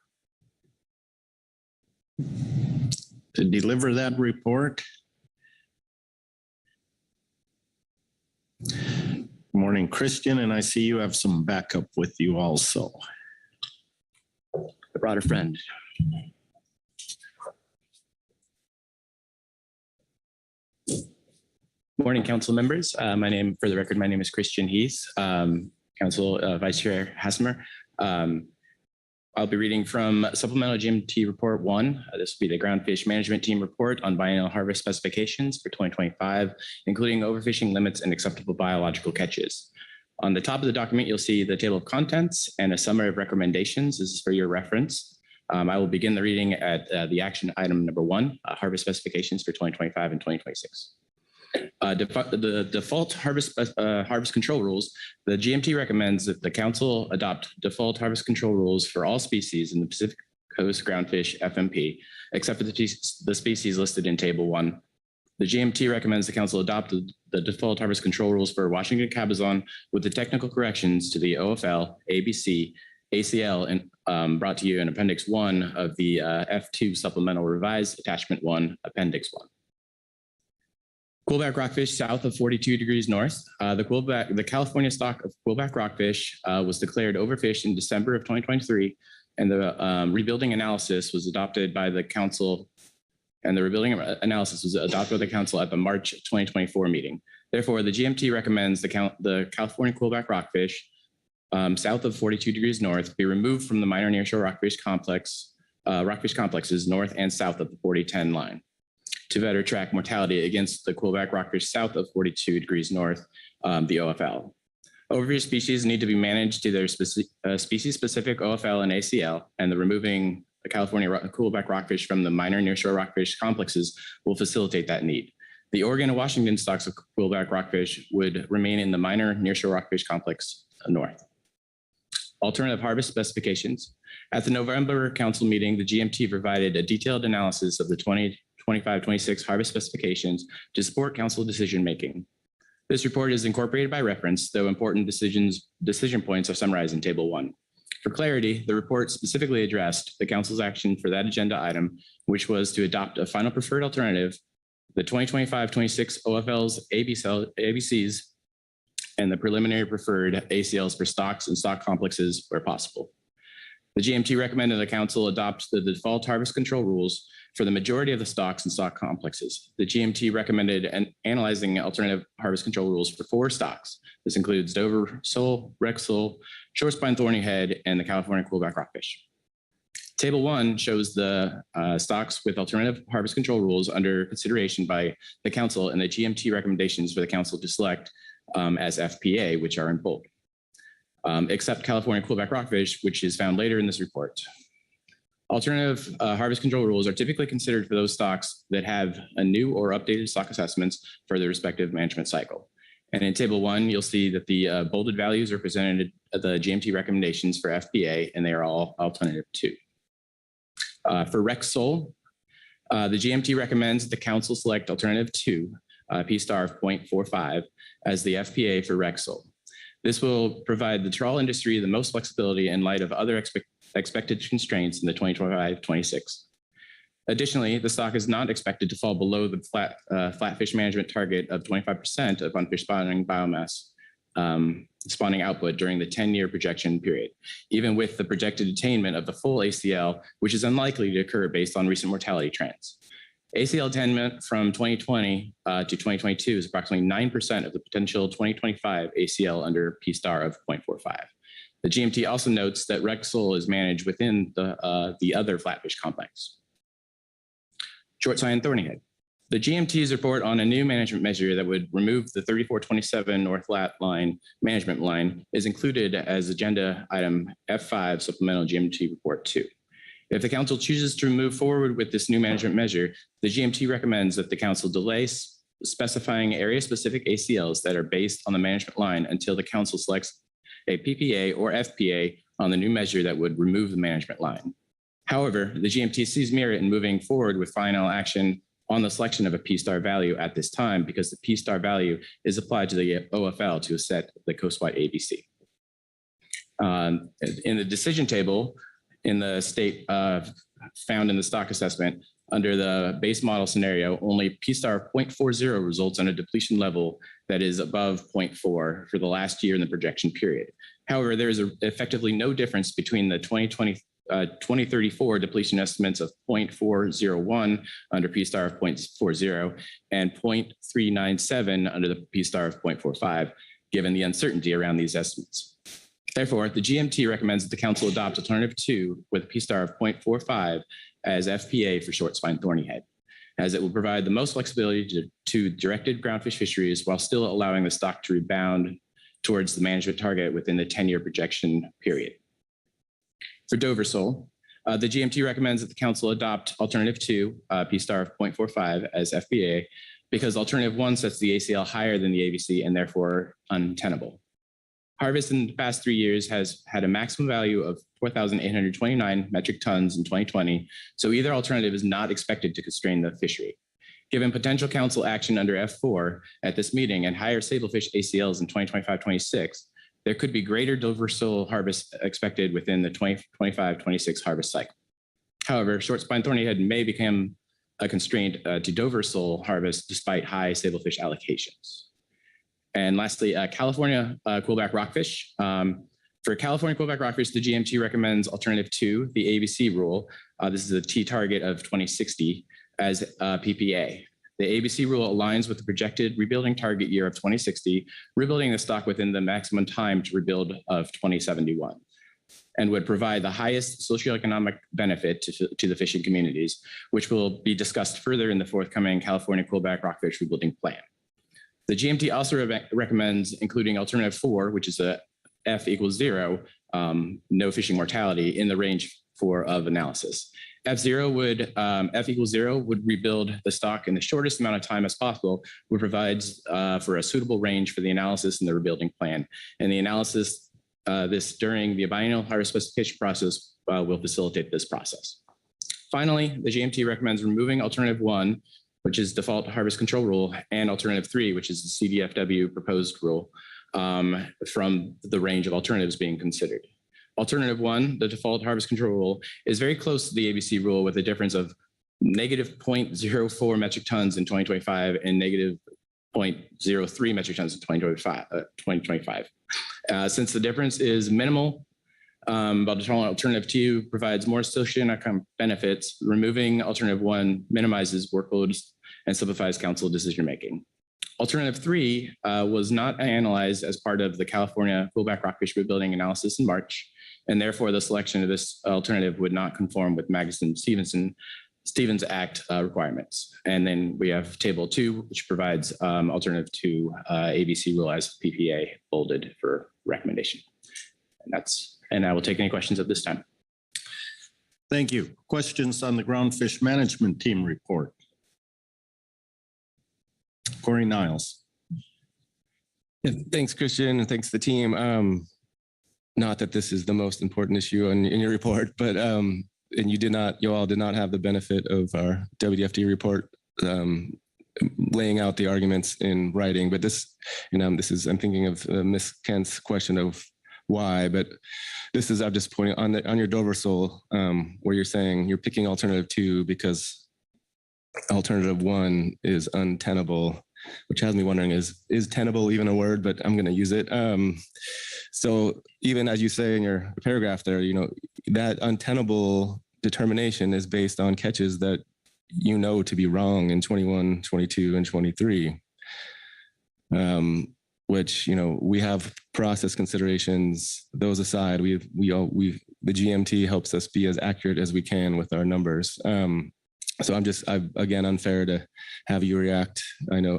to deliver that report. Good morning, Christian, and I see you have some backup with you also. I brought a friend. Morning, council members. For the record, my name is Christian Heath, Council Vice Chair Hassemer. I'll be reading from Supplemental GMT Report 1. This will be the Groundfish Management Team Report on Biennial Harvest Specifications for 2025, including overfishing limits and acceptable biological catches. On the top of the document, you'll see the table of contents and a summary of recommendations. This is for your reference. I will begin the reading at the action item number 1, harvest specifications for 2025 and 2026. The default harvest control rules, the GMT recommends that the council adopt default harvest control rules for all species in the Pacific Coast groundfish FMP, except for the species listed in Table 1. The GMT recommends the council adopt the default harvest control rules for Washington Cabazon with the technical corrections to the OFL, ABC, ACL, and brought to you in Appendix 1 of the F2 Supplemental Revised Attachment 1, Appendix 1. Quillback rockfish south of 42 degrees north. The California stock of quillback rockfish was declared overfished in December of 2023, and the rebuilding analysis was adopted by the council, and the rebuilding analysis was adopted by the council at the March 2024 meeting. Therefore, the GMT recommends the California quillback rockfish south of 42 degrees north be removed from the minor nearshore rockfish complexes north and south of the 4010 line, to better track mortality against the quillback rockfish south of 42 degrees north, the OFL. Overfished species need to be managed to their species-specific OFL and ACL, and the removing the California quillback rockfish from the minor nearshore rockfish complexes will facilitate that need. The Oregon and Washington stocks of quillback rockfish would remain in the minor nearshore rockfish complex north. Alternative harvest specifications. At the November council meeting, the GMT provided a detailed analysis of the 2025-26 harvest specifications to support council decision-making. This report is incorporated by reference, though important decision points are summarized in Table 1. For clarity, the report specifically addressed the council's action for that agenda item, which was to adopt a final preferred alternative, the 2025-26 OFLs, ABCs, and the preliminary preferred ACLs for stocks and stock complexes where possible. The GMT recommended the council adopt the default harvest control rules for the majority of the stocks and stock complexes. The GMT recommended analyzing alternative harvest control rules for 4 stocks. This includes Dover sole, Rex sole, short spine thorny head, and the California quillback rockfish. Table 1 shows the stocks with alternative harvest control rules under consideration by the council and the GMT recommendations for the council to select as FPA, which are in bold, except California quillback rockfish, which is found later in this report. Alternative harvest control rules are typically considered for those stocks that have a new or updated stock assessments for their respective management cycle. And in table 1, you'll see that the bolded values represented the GMT recommendations for FPA, and they are all alternative 2. For Rex sole, the GMT recommends the council select alternative 2, P star of 0.45 as the FPA for Rex sole. This will provide the trawl industry the most flexibility in light of other expected constraints in the 2025-26. Additionally, the stock is not expected to fall below the flatfish management target of 25% of unfish spawning biomass spawning output during the 10-year projection period, even with the projected attainment of the full ACL, which is unlikely to occur based on recent mortality trends. ACL attainment from 2020 to 2022 is approximately 9% of the potential 2025 ACL under P star of 0.45. The GMT also notes that Rex sole is managed within the other flatfish complex. Short spine thorny head. The GMT's report on a new management measure that would remove the 3427 North Lat line management line is included as agenda item F5 supplemental GMT report 2. If the council chooses to move forward with this new management measure, the GMT recommends that the council delay specifying area-specific ACLs that are based on the management line until the council selects a PPA or FPA on the new measure that would remove the management line. However, the GMT sees merit in moving forward with final action on the selection of a P star value at this time because the P star value is applied to the OFL to set the coastwide ABC. In the decision table in the state found in the stock assessment, under the base model scenario, only P star 0.40 results on a depletion level that is above 0.4 for the last year in the projection period. However, there is effectively no difference between the 2034 depletion estimates of 0.401 under P star of 0.40 and 0.397 under the P star of 0.45, given the uncertainty around these estimates. Therefore, the GMT recommends that the council adopt alternative 2 with a P star of 0.45 as FPA for short spine thorny head, as it will provide the most flexibility to directed groundfish fisheries while still allowing the stock to rebound towards the management target within the 10-year projection period. For Dover sole, the GMT recommends that the council adopt alternative 2, P star of 0.45 as FPA, because alternative 1 sets the ACL higher than the ABC and therefore untenable. Harvest in the past 3 years has had a maximum value of 4,829 metric tons in 2020, so either alternative is not expected to constrain the fishery. Given potential council action under F4 at this meeting and higher sablefish ACLs in 2025-26, there could be greater Dover sole harvest expected within the 2025-26 harvest cycle. However, short spine thorny head may become a constraint to Dover sole harvest despite high sablefish allocations. And lastly, California quillback rockfish. For California quillback rockfish, the GMT recommends alternative 2, the ABC rule. This is a T target of 2060 as PPA. The ABC rule aligns with the projected rebuilding target year of 2060, rebuilding the stock within the maximum time to rebuild of 2071, and would provide the highest socioeconomic benefit to the fishing communities, which will be discussed further in the forthcoming California quillback rockfish rebuilding plan. The GMT also recommends including alternative 4, which is a F equals 0, no fishing mortality in the range of analysis. F equals 0 would rebuild the stock in the shortest amount of time as possible, which provides for a suitable range for the analysis and the rebuilding plan. And the analysis this during the biennial harvest specification process will facilitate this process. Finally, the GMT recommends removing alternative 1, which is default harvest control rule, and alternative 3, which is the CDFW proposed rule, from the range of alternatives being considered. Alternative 1, the default harvest control rule, is very close to the ABC rule with a difference of negative 0.04 metric tons in 2025 and negative 0.03 metric tons in 2025. Since the difference is minimal, But alternative 2 provides more socioeconomic benefits. Removing alternative 1 minimizes workloads and simplifies council decision-making. Alternative 3 was not analyzed as part of the California fullback rockfish rebuilding analysis in March, and therefore the selection of this alternative would not conform with Magnuson-Stevens Act requirements. And then we have table 2, which provides alternative 2 ABC rule as PPA bolded for recommendation. And I will take any questions at this time. Thank you. Questions on the Groundfish Management Team report? Corey Niles. Yeah, thanks, Christian, and thanks to the team. Not that this is the most important issue in your report, but and you all did not have the benefit of our WDFD report laying out the arguments in writing. But I'm thinking of Ms. Kent's question of why, but I'm just pointing on your Dover sole where you're saying you're picking alternative 2 because alternative 1 is untenable, which has me wondering, is tenable even a word? But I'm going to use it. So even as you say in your paragraph there, that untenable determination is based on catches that to be wrong in 21, 22, and 23. Which, we have process considerations. Those aside, the GMT helps us be as accurate as we can with our numbers. So again, unfair to have you react. I know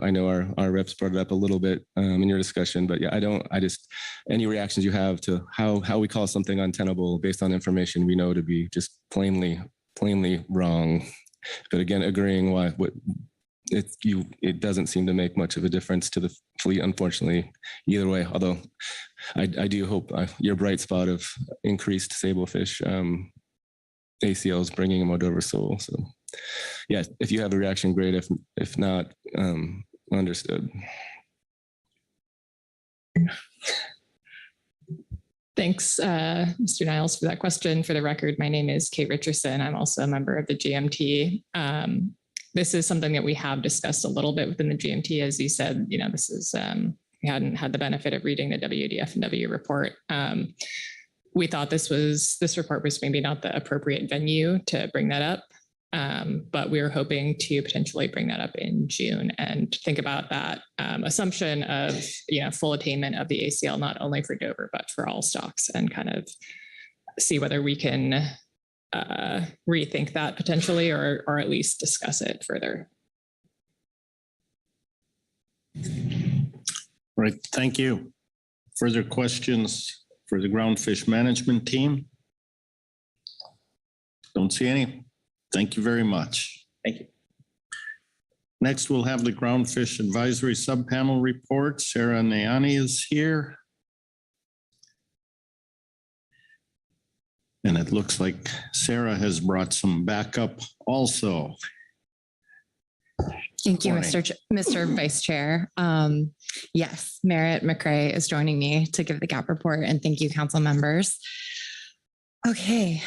our reps brought it up a little bit in your discussion, but yeah, any reactions you have to how we call something untenable based on information we know to be just plainly wrong. But again, agreeing it doesn't seem to make much of a difference to the fleet, unfortunately, either way. Although I do hope your bright spot of increased sablefish ACLs bringing them out over sole. So yeah, if you have a reaction, great. If not, understood. Thanks, Mr. Niles, for that question. For the record, my name is Kate Richardson. I'm also a member of the GMT. This is something that we have discussed a little bit within the GMT. As you said, this is, we hadn't had the benefit of reading the WDF&W report. We thought this report was maybe not the appropriate venue to bring that up. But we were hoping to potentially bring that up in June and think about that assumption of full attainment of the ACL, not only for Dover, but for all stocks, and kind of see whether we can rethink that potentially, or at least discuss it further. Right, thank you. Further questions for the Groundfish Management Team? Don't see any. Thank you very much. Thank you. Next, we'll have the Groundfish Advisory Subpanel report. Sarah Nayani is here. And it looks like Sarah has brought some backup also. Thank you, Mr. Vice Chair. Yes, Merritt McRae is joining me to give the GAP report, and thank you, council members. Okay,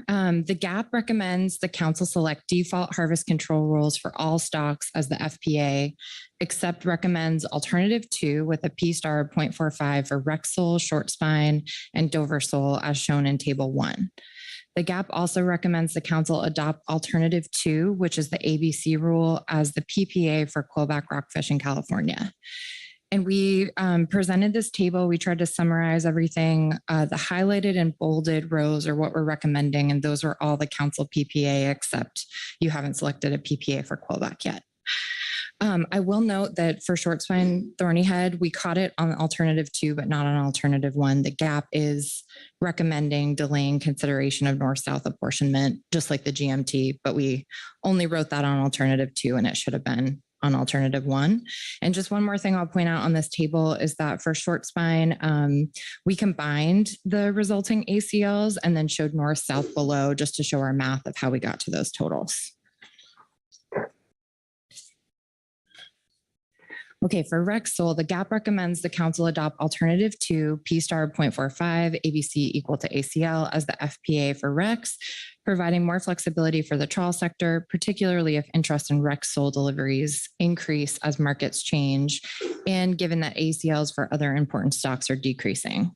the GAP recommends the council select default harvest control rules for all stocks as the FPA, except recommends alternative 2 with a P star of 0.45 for Rex sole, short spine, and Dover sole as shown in table 1. The GAP also recommends the council adopt alternative 2, which is the ABC rule, as the PPA for quillback rockfish in California. And we presented this table. We tried to summarize everything. The highlighted and bolded rows are what we're recommending, and those are all the council PPA, except you haven't selected a PPA for quillback yet. I will note that for short spine thorny head, we caught it on alternative 2, but not on alternative 1. The GAP is recommending delaying consideration of north-south apportionment, just like the GMT, but we only wrote that on alternative 2, and it should have been on alternative 1. And just one more thing I'll point out on this table is that for short spine, we combined the resulting ACLs and then showed north-south below just to show our math of how we got to those totals. Okay, for Rex sole, the GAP recommends the council adopt alternative 2, P star 0.45, ABC equal to ACL as the FPA for Rex, providing more flexibility for the trawl sector, particularly if interest in Rex sole deliveries increase as markets change and given that ACLs for other important stocks are decreasing.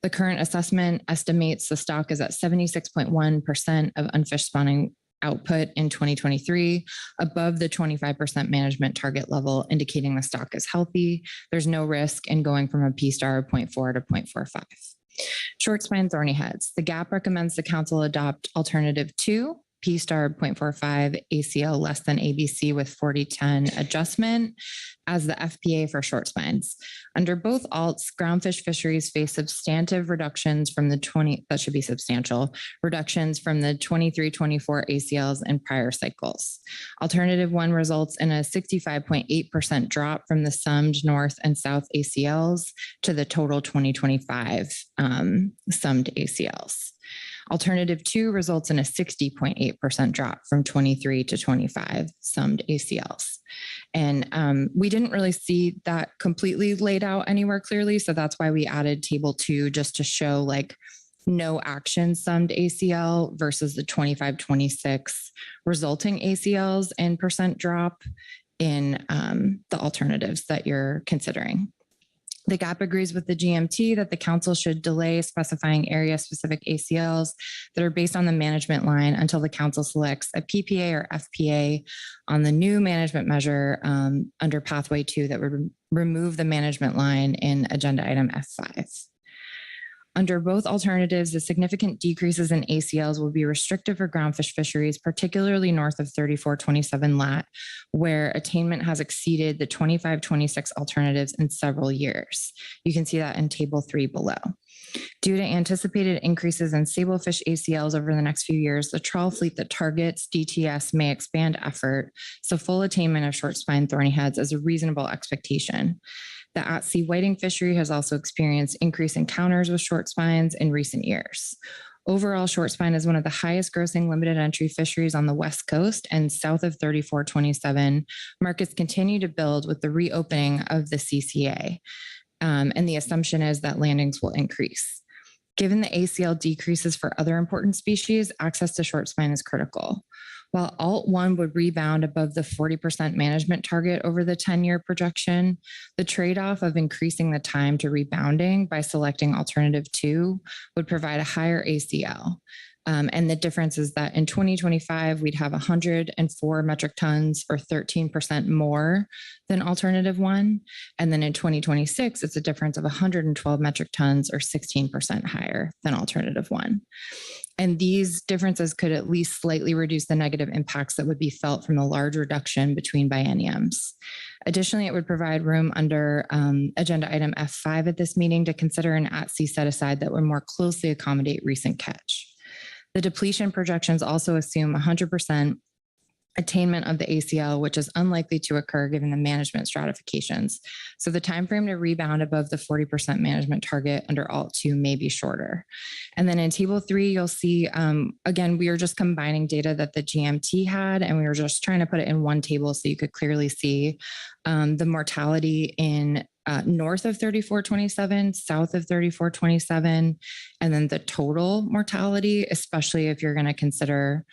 The current assessment estimates the stock is at 76.1% of unfished spawning output in 2023, above the 25% management target level, indicating the stock is healthy. There's no risk in going from a P-star of 0.4 to 0.45. Short spine thorny heads. The GAP recommends the council adopt alternative 2, P-star 0.45, ACL less than ABC with 40-10 adjustment as the FPA for short spines. Under both alts, groundfish fisheries face substantive reductions from the reductions from the 23-24 ACLs in prior cycles. Alternative 1 results in a 65.8% drop from the summed north and south ACLs to the total 2025 summed ACLs. Alternative 2 results in a 60.8% drop from 23 to 25 summed ACLs. And we didn't really see that completely laid out anywhere clearly. So that's why we added table 2, just to show like no action summed ACL versus the 25-26 resulting ACLs and percent drop in the alternatives that you're considering. The GAP agrees with the GMT that the council should delay specifying area-specific ACLs that are based on the management line until the council selects a PPA or FPA on the new management measure under pathway 2 that would remove the management line in agenda item F5. Under both alternatives, the significant decreases in ACLs will be restrictive for groundfish fisheries, particularly north of 3427 lat, where attainment has exceeded the 25-26 alternatives in several years. You can see that in table 3 below. Due to anticipated increases in sablefish ACLs over the next few years, the trawl fleet that targets DTS may expand effort, so full attainment of short spine thorny heads is a reasonable expectation. The at-sea whiting fishery has also experienced increased encounters with short spines in recent years. Overall, short spine is one of the highest grossing limited entry fisheries on the West Coast, and south of 3427, markets continue to build with the reopening of the CCA. And the assumption is that landings will increase. Given the ACL decreases for other important species, access to short spine is critical. While Alt 1 would rebound above the 40% management target over the 10-year projection, the trade-off of increasing the time to rebounding by selecting alternative 2 would provide a higher ACL. And the difference is that in 2025, we'd have 104 metric tons or 13% more than alternative 1. And then in 2026, it's a difference of 112 metric tons or 16% higher than alternative 1. And these differences could at least slightly reduce the negative impacts that would be felt from the large reduction between bienniums. Additionally, it would provide room under agenda item F5 at this meeting to consider an at-sea set aside that would more closely accommodate recent catch. The depletion projections also assume 100% attainment of the ACL, which is unlikely to occur given the management stratifications. So the timeframe to rebound above the 40% management target under Alt 2 may be shorter. And then in table 3, you'll see, again, we are just combining data that the GMT had, and we were just trying to put it in one table so you could clearly see the mortality in north of 3427, south of 3427, and then the total mortality, especially if you're going to consider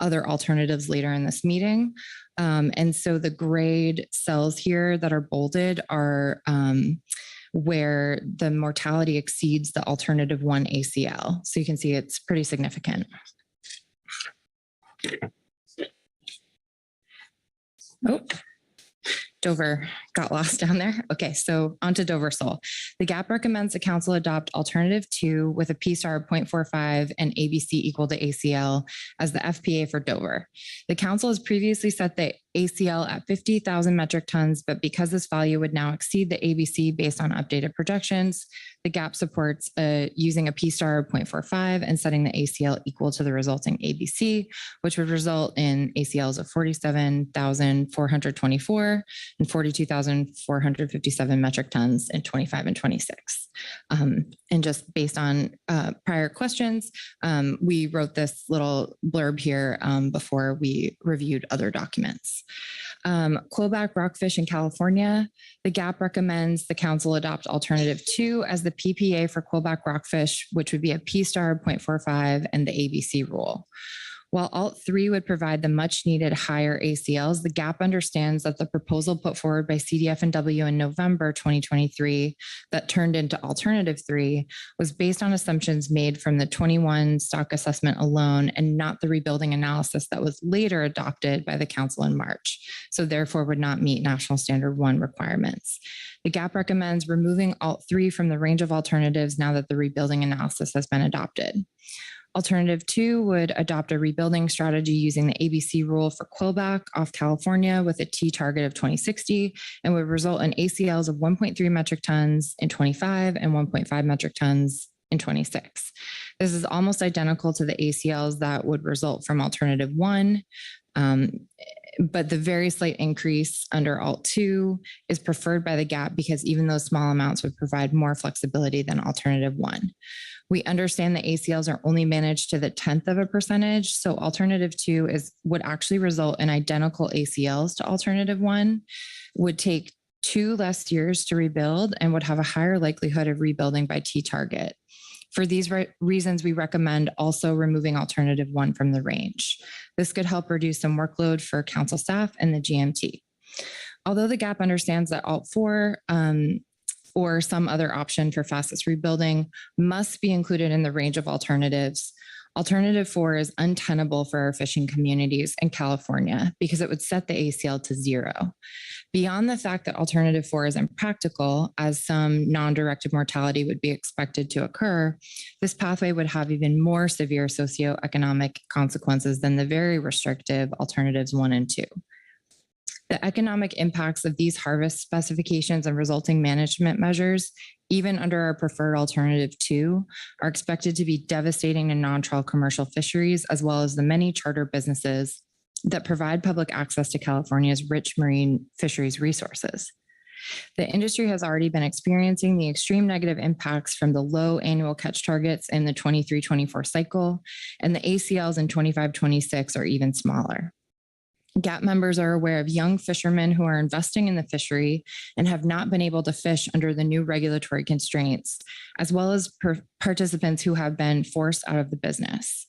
other alternatives later in this meeting. And so the grade cells here that are bolded are where the mortality exceeds the alternative 1 ACL. So you can see it's pretty significant. Oh. Dover got lost down there. Okay, so onto Dover sole. The GAP recommends the council adopt alternative 2 with a P-star of 0.45 and ABC equal to ACL as the FPA for Dover. The council has previously set the ACL at 50,000 metric tons, but because this value would now exceed the ABC based on updated projections, the GAP supports using a P-star of 0.45 and setting the ACL equal to the resulting ABC, which would result in ACLs of 47,424 and 42,457 metric tons in 25 and 26. And just based on prior questions, we wrote this little blurb here before we reviewed other documents. Quillback rockfish in California, the GAP recommends the council adopt alternative 2 as the PPA for quillback rockfish, which would be a P-star of 0.45 and the ABC rule. While Alt 3 would provide the much needed higher ACLs, the GAP understands that the proposal put forward by CDF&W in November 2023 that turned into Alternative 3 was based on assumptions made from the 21 stock assessment alone and not the rebuilding analysis that was later adopted by the council in March, so therefore would not meet National Standard 1 requirements. The GAP recommends removing Alt 3 from the range of alternatives now that the rebuilding analysis has been adopted. Alternative 2 would adopt a rebuilding strategy using the ABC rule for Quillback off California with a T target of 2060 and would result in ACLs of 1.3 metric tons in 25 and 1.5 metric tons in 26. This is almost identical to the ACLs that would result from Alternative 1, but the very slight increase under Alt 2 is preferred by the GAP because even those small amounts would provide more flexibility than Alternative 1. We understand the ACLs are only managed to the 10th of a percentage, so Alternative 2 would actually result in identical ACLs to Alternative 1, would take 2 less years to rebuild, and would have a higher likelihood of rebuilding by T target. For these reasons, we recommend also removing Alternative 1 from the range. This could help reduce some workload for council staff and the GMT. Although the GAP understands that Alt 4 or some other option for fastest rebuilding must be included in the range of alternatives, Alternative 4 is untenable for our fishing communities in California because it would set the ACL to 0. Beyond the fact that Alternative 4 is impractical, as some non-directed mortality would be expected to occur, this pathway would have even more severe socioeconomic consequences than the very restrictive Alternatives 1 and 2. The economic impacts of these harvest specifications and resulting management measures, even under our preferred Alternative 2, are expected to be devastating to non-trawl commercial fisheries, as well as the many charter businesses that provide public access to California's rich marine fisheries resources. The industry has already been experiencing the extreme negative impacts from the low annual catch targets in the 23-24 cycle, and the ACLs in 25-26 are even smaller. GAP members are aware of young fishermen who are investing in the fishery and have not been able to fish under the new regulatory constraints, as well as participants who have been forced out of the business.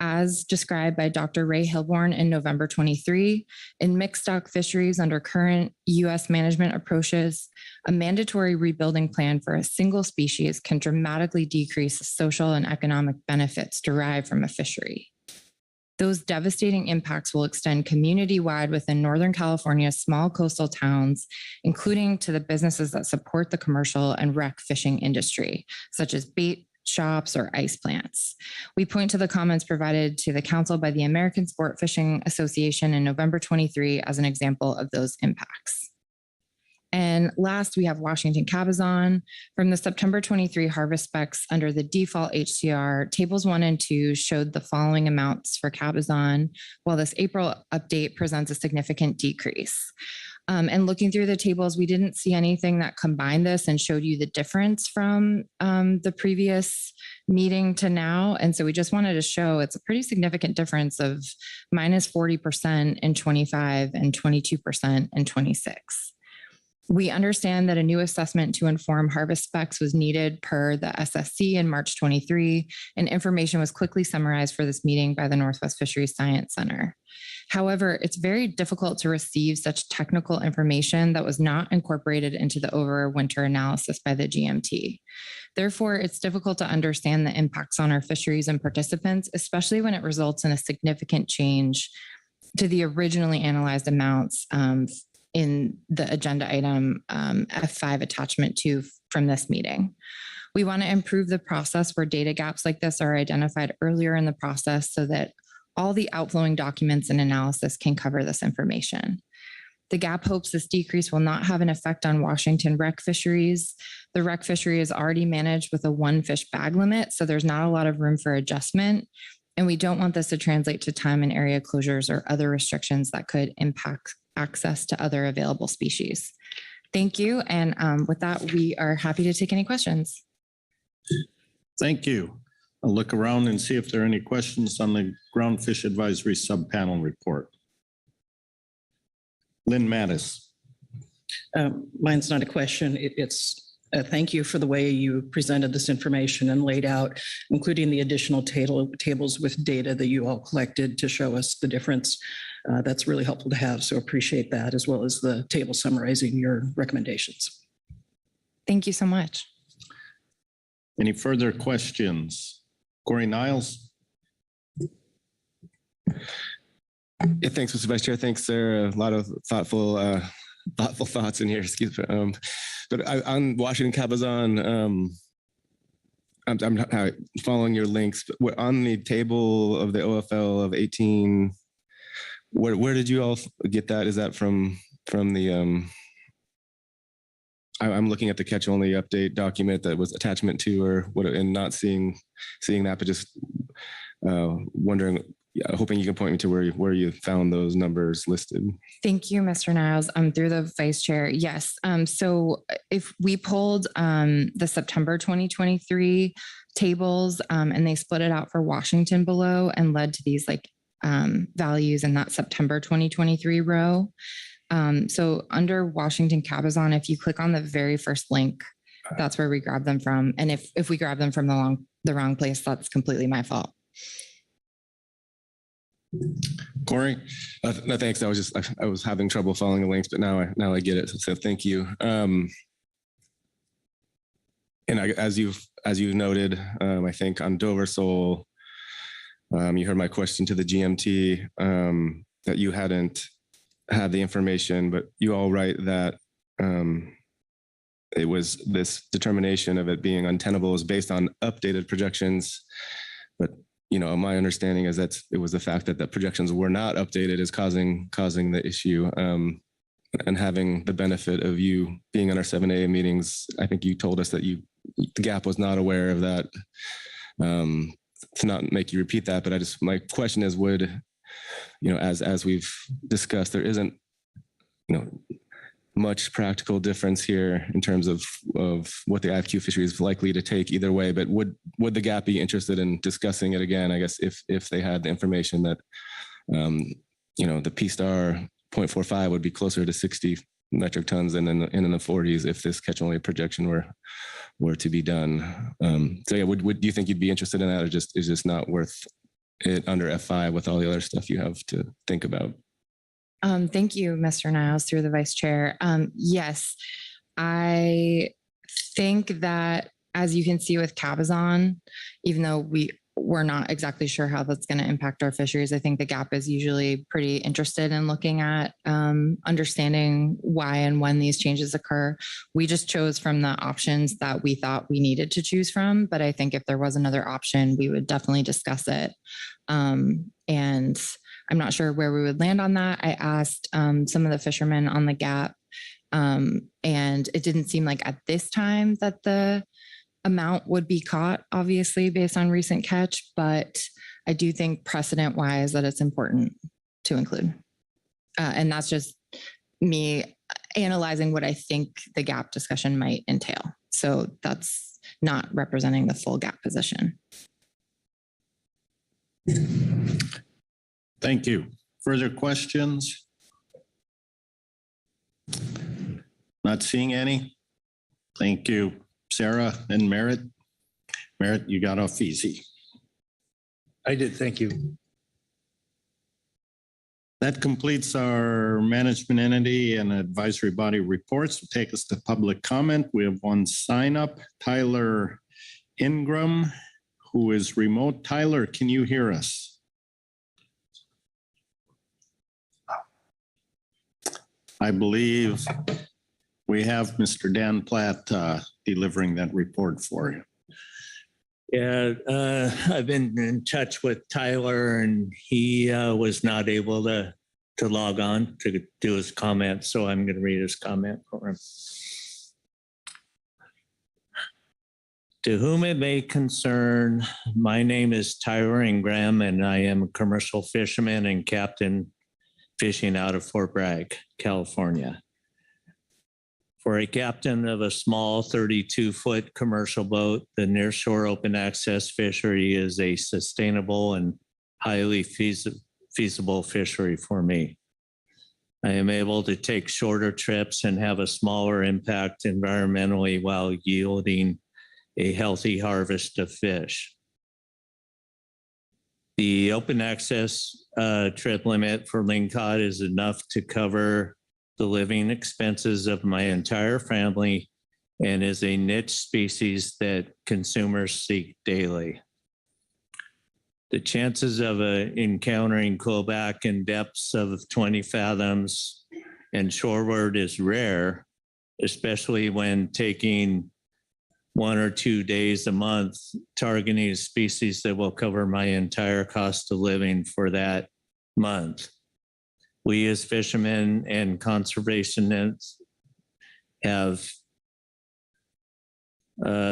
As described by Dr. Ray Hilborn in November 23, in mixed stock fisheries under current U.S. management approaches, a mandatory rebuilding plan for a single species can dramatically decrease the social and economic benefits derived from a fishery. Those devastating impacts will extend community-wide within Northern California's small coastal towns, including to the businesses that support the commercial and rec fishing industry, such as bait shops or ice plants. We point to the comments provided to the council by the American Sport Fishing Association in November 23 as an example of those impacts. And last, we have Washington Cabazon. From the September 23 harvest specs under the default HCR, tables 1 and 2 showed the following amounts for Cabazon, while this April update presents a significant decrease. And looking through the tables, we didn't see anything that combined this and showed you the difference from the previous meeting to now. And so we just wanted to show it's a pretty significant difference of minus 40% in 25 and 22% in 26. We understand that a new assessment to inform harvest specs was needed per the SSC in March 23, and information was quickly summarized for this meeting by the Northwest Fisheries Science Center. However, it's very difficult to receive such technical information that was not incorporated into the overwinter analysis by the GMT. Therefore, it's difficult to understand the impacts on our fisheries and participants, especially when it results in a significant change to the originally analyzed amounts in the agenda item F5 attachment 2 from this meeting. We want to improve the process where data gaps like this are identified earlier in the process so that all the outflowing documents and analysis can cover this information. The GAP hopes this decrease will not have an effect on Washington rec fisheries. The rec fishery is already managed with a 1 fish bag limit, so there's not a lot of room for adjustment. And we don't want this to translate to time and area closures or other restrictions that could impact access to other available species. Thank you. And with that, we are happy to take any questions. Thank you. I'll look around and see if there are any questions on the Groundfish Advisory Subpanel report. Lynn Mattis. Mine's not a question. It's Thank you for the way you presented this information and laid out, including the additional tables with data that you all collected to show us the difference. That's really helpful to have, so appreciate that, as well as the table summarizing your recommendations. Thank you so much. Any further questions? Corey Niles? Yeah, thanks, Mr. Vice Chair. Thanks, Sarah. A lot of thoughtful thoughts in here. Excuse me. But on Washington Cabazon, I'm following your links. But on the table of the OFL of 18, where did you all get that? Is that from the? I'm looking at the catch-only update document that was attachment 2, or what, and not seeing that, but just wondering. Hoping you can point me to where you found those numbers listed. Thank you, Mr. Niles. Through the Vice Chair. Yes. So if we pulled the September 2023 tables and they split it out for Washington below and led to these values in that September 2023 row. So under Washington Cabazon, if you click on the very first link, that's where we grab them from. And if we grab them from the wrong place, that's completely my fault. Corey? No, thanks. I was having trouble following the links, but now I get it. So thank you. And as you noted, I think on Dover Sole, you heard my question to the GMT that you hadn't had the information, but you all write that it was this determination of it being untenable is based on updated projections, but my understanding is that it was the fact that the projections were not updated is causing the issue. And having the benefit of you being in our 7A meetings, I think you told us that the GAP was not aware of that. To not make you repeat that, but my question is, would, as we've discussed, there isn't, much practical difference here in terms of what the IFQ fishery is likely to take either way, but would the GAP be interested in discussing it again, I guess, if they had the information that, the P-star 0.45 would be closer to 60 metric tons and in the 40s if this catch-only projection were to be done. So yeah, do you think you'd be interested in that, or is just not worth it under F5 with all the other stuff you have to think about? Thank you, Mr. Niles, through the Vice Chair. Yes, I think that, as you can see with Cabazon, even though we're not exactly sure how that's going to impact our fisheries, I think the GAP is usually pretty interested in looking at understanding why and when these changes occur. We just chose from the options that we thought we needed to choose from, but I think if there was another option, we would definitely discuss it. And I'm not sure where we would land on that. I asked some of the fishermen on the GAP, and it didn't seem like at this time that the amount would be caught, obviously, based on recent catch, but I do think precedent-wise that it's important to include. And that's just me analyzing what I think the GAP discussion might entail. So that's not representing the full GAP position. Thank you. Further questions? Not seeing any. Thank you, Sarah and Merritt. Merritt, you got off easy. I did. Thank you. That completes our management entity and advisory body reports. We'll take us to public comment. We have one sign up, Tyler Ingram, who is remote. Tyler, can you hear us? I believe we have Mr. Dan Platt delivering that report for you. Yeah, I've been in touch with Tyler, and he was not able to log on to do his comment, so I'm going to read his comment for him. To whom it may concern, my name is Tyler Ingram, and I am a commercial fisherman and captain fishing out of Fort Bragg, California. For a captain of a small 32-foot commercial boat, the nearshore open access fishery is a sustainable and highly feasible fishery for me. I am able to take shorter trips and have a smaller impact environmentally while yielding a healthy harvest of fish. The open access trip limit for lingcod is enough to cover the living expenses of my entire family and is a niche species that consumers seek daily. The chances of encountering quillback in depths of 20 fathoms and shoreward is rare, especially when taking 1 or 2 days a month, targeting a species that will cover my entire cost of living for that month. We as fishermen and conservationists have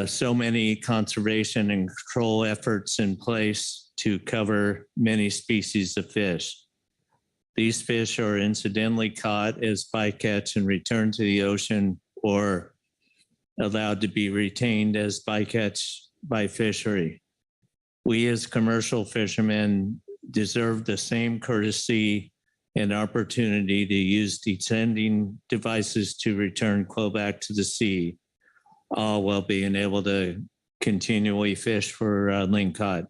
so many conservation and control efforts in place to cover many species of fish. These fish are incidentally caught as bycatch and returned to the ocean or allowed to be retained as bycatch by fishery. We as commercial fishermen deserve the same courtesy and opportunity to use descending devices to return quillback to the sea, all while being able to continually fish for lingcod.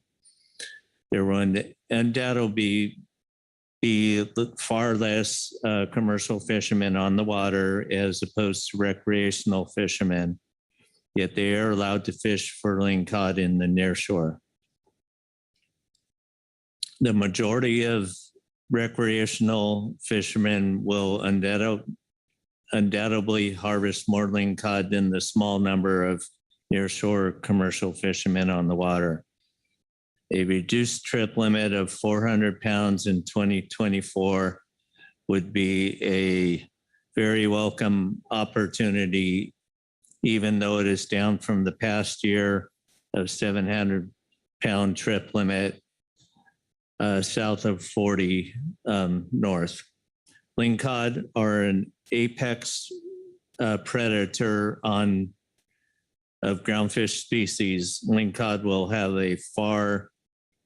There will undoubtedly be far less commercial fishermen on the water as opposed to recreational fishermen, yet they are allowed to fish for lingcod in the nearshore. The majority of recreational fishermen will undoubtedly harvest more lingcod than the small number of nearshore commercial fishermen on the water. A reduced trip limit of 400 pounds in 2024 would be a very welcome opportunity, even though it is down from the past year of 700-pound trip limit south of 40 north. Lingcod are an apex predator of groundfish species. Lingcod will have a far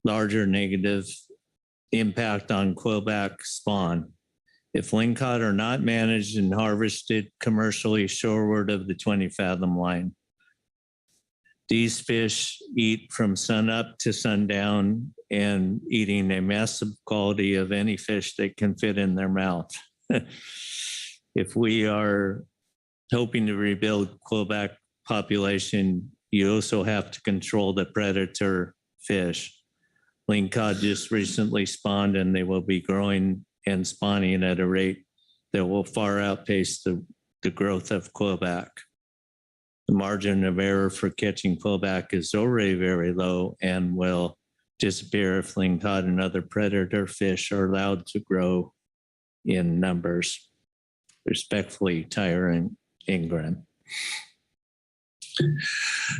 larger negative impact on quillback spawn. If lingcod are not managed and harvested commercially shoreward of the 20 fathom line, these fish eat from sunup to sundown and eating a massive quantity of any fish that can fit in their mouth. If we are hoping to rebuild quillback population, you also have to control the predator fish. Lingcod just recently spawned and they will be growing and spawning at a rate that will far outpace the growth of quillback. The margin of error for catching quillback is already very low and will disappear if lingcod and other predator fish are allowed to grow in numbers. Respectfully, Tyler Ingram.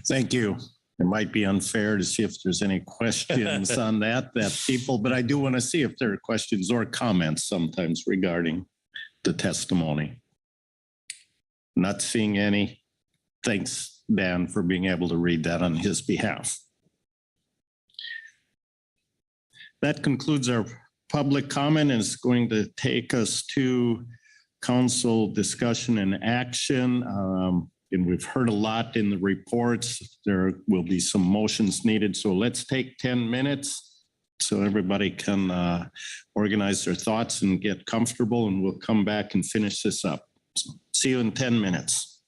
Thank you. It might be unfair to see if there's any questions on that people, but I do want to see if there are questions or comments sometimes regarding the testimony. Not seeing any. Thanks, Dan, for being able to read that on his behalf. That concludes our public comment and is going to take us to council discussion and action. And we've heard a lot in the reports. There will be some motions needed. So let's take 10 minutes so everybody can organize their thoughts and get comfortable, and we'll come back and finish this up. So see you in 10 minutes.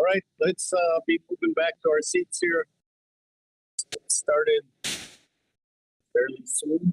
All right, let's be moving back to our seats here. Get started fairly soon.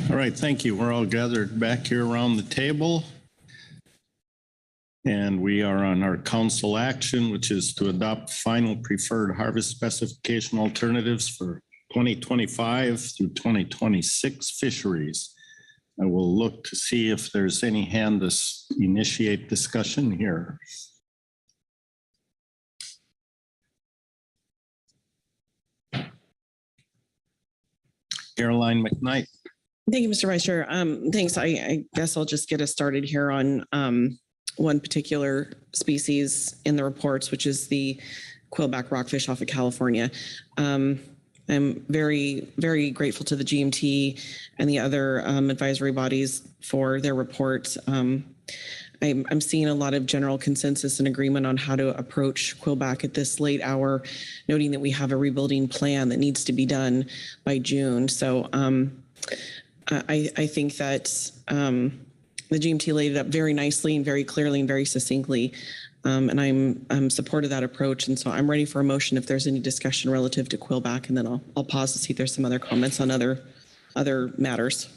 All right, thank you. We're all gathered back here around the table. And we are on our council action, which is to adopt final preferred harvest specification alternatives for 2025 through 2026 fisheries. I will look to see if there's any hand to initiate discussion here. Caroline McKnight. Thank you, Mr. Vice Chair. Thanks. I guess I'll just get us started here on one particular species in the reports, which is the quillback rockfish off of California. I'm very, very grateful to the GMT and the other advisory bodies for their reports. I'm seeing a lot of general consensus and agreement on how to approach quillback at this late hour, noting that we have a rebuilding plan that needs to be done by June. So I think that the GMT laid it up very nicely and very clearly and very succinctly. And I'm supportive of that approach. And so I'm ready for a motion if there's any discussion relative to quillback, and then I'll pause to see if there's some other comments on other matters.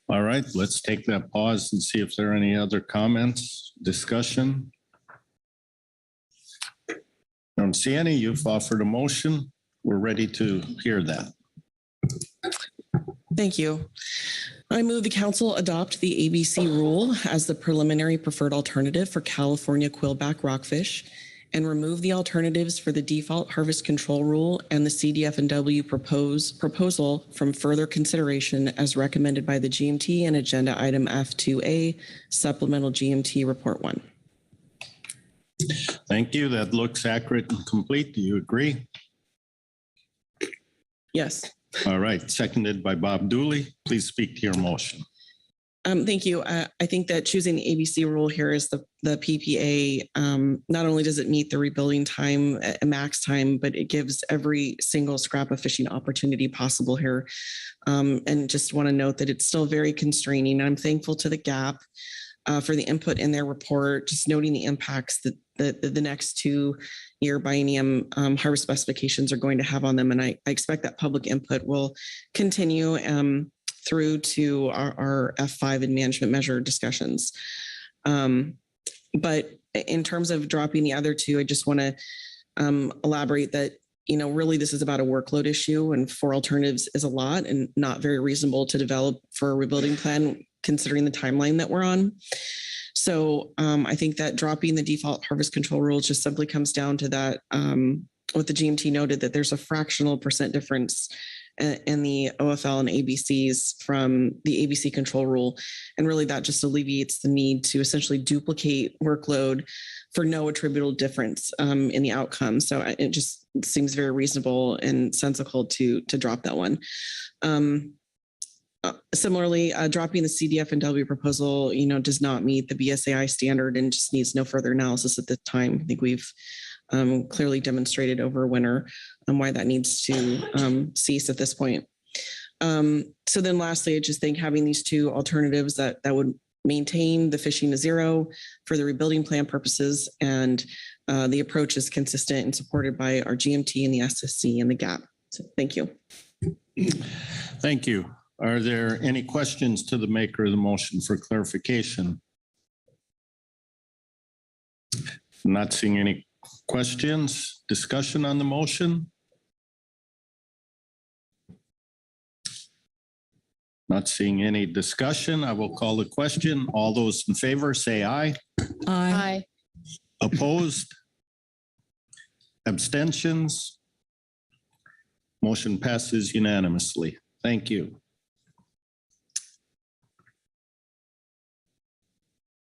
All right, let's take that pause and see if there are any other comments, discussion. I don't see any. You've offered a motion. We're ready to hear that. Thank you. I move the council adopt the ABC rule as the preliminary preferred alternative for California quillback rockfish and remove the alternatives for the default harvest control rule and the CDF&W proposal from further consideration as recommended by the GMT and agenda item F2A, supplemental GMT report 1. Thank you. That looks accurate and complete. Do you agree? Yes. All right, seconded by Bob Dooley. Please speak to your motion. Thank you. I think that choosing the ABC rule here is the PPA. Not only does it meet the rebuilding time, max time, but it gives every single scrap of fishing opportunity possible here. And just want to note that it's still very constraining. I'm thankful to the GAP for the input in their report, just noting the impacts that the next 2-year biennium harvest specifications are going to have on them. And I expect that public input will continue through to our F5 and management measure discussions. But in terms of dropping the other two, I just want to elaborate that, really this is about a workload issue, and 4 alternatives is a lot and not very reasonable to develop for a rebuilding plan considering the timeline that we're on. So I think that dropping the default harvest control rules just simply comes down to that, what the GMT noted, that there's a fractional % difference in the OFL and ABCs from the ABC control rule. And really that just alleviates the need to essentially duplicate workload for no attributable difference in the outcome. So it just seems very reasonable and sensical to drop that one. Similarly, dropping the CDF&W proposal, does not meet the BSAI standard and just needs no further analysis at this time. I think we've clearly demonstrated over winter why that needs to cease at this point. So then lastly, I just think having these 2 alternatives that would maintain the fishing to zero for the rebuilding plan purposes, and the approach is consistent and supported by our GMT and the SSC and the GAP. So thank you. Thank you. Are there any questions to the maker of the motion for clarification? Not seeing any questions. Discussion on the motion? Not seeing any discussion. I will call the question. All those in favor say aye. Aye. Opposed? Abstentions? Motion passes unanimously. Thank you.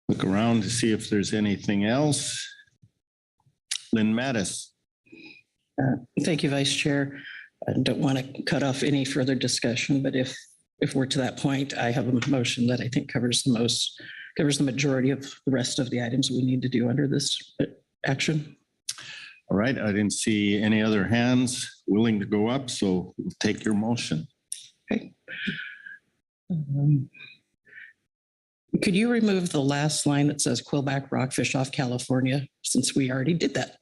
Look around to see if there's anything else. Lynn Mattis. Thank you, Vice Chair. I don't want to cut off any further discussion, but if we're to that point, I have a motion that I think covers the majority of the rest of the items we need to do under this action. All right, I didn't see any other hands willing to go up, so we'll take your motion. Okay. Could you remove the last line that says quillback rockfish off California, since we already did that?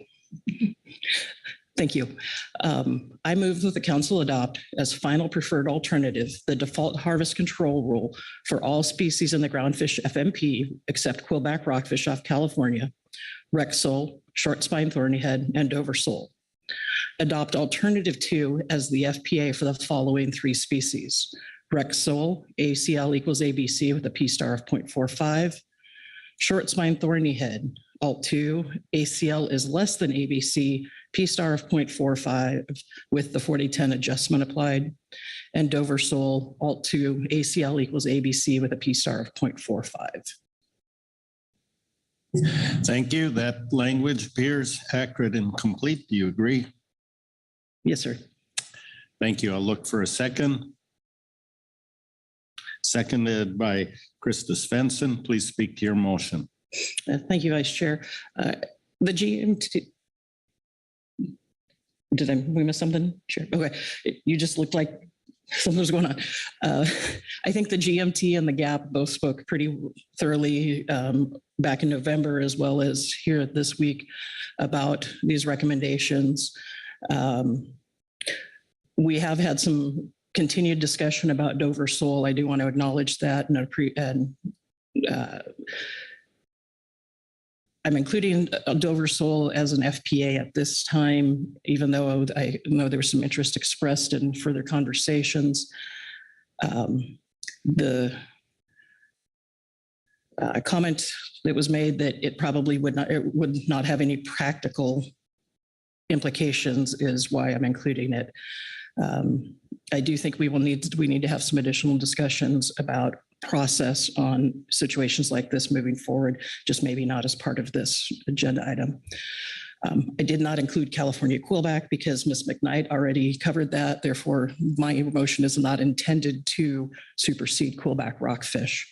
Thank you. I move that the council adopt as final preferred alternative the default harvest control rule for all species in the groundfish FMP except quillback rockfish off California, wreck sole, short spine thornyhead, and Dover sole. Adopt alternative 2 as the FPA for the following 3 species. Wreck sole, ACL equals ABC with a P star of 0.45. Short spine thornyhead, alt 2, ACL is less than ABC, P star of 0.45 with the 4010 adjustment applied. And Dover sole, alt 2, ACL equals ABC with a P star of 0.45. Thank you. That language appears accurate and complete. Do you agree? Yes, sir. Thank you. I'll look for a second. Seconded by Krista Svensson. Please speak to your motion. Thank you, Vice Chair. The GMT. We miss something? Sure. Okay. You just looked like something was going on. I think the GMT and the GAP both spoke pretty thoroughly back in November, as well as here this week, about these recommendations. We have had some continued discussion about Dover sole. I do want to acknowledge that, and I'm including Dover sole as an FPA at this time, even though I know there was some interest expressed in further conversations. The comment that was made that it probably would not have any practical implications is why I'm including it. I do think we need to have some additional discussions about process on situations like this moving forward, just maybe not as part of this agenda item. I did not include California quillback because Ms. McKnight already covered that. Therefore, my motion is not intended to supersede quillback rockfish.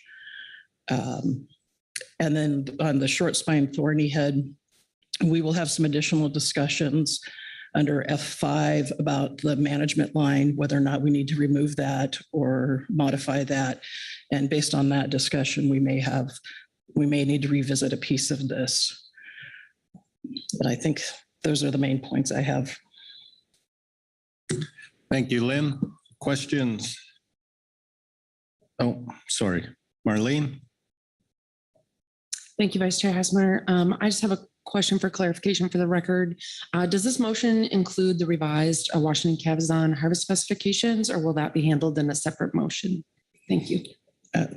And then on the short spine thornyhead, we will have some additional discussions under F5 about the management line, whether or not we need to remove that or modify that. And based on that discussion, we may need to revisit a piece of this. But I think those are the main points I have. Thank you, Lynn. Questions? Oh, sorry. Marlene? Thank you, Vice Chair Hasmer. I just have a question for clarification for the record. Does this motion include the revised Washington Cabazon harvest specifications, or will that be handled in a separate motion? Thank you.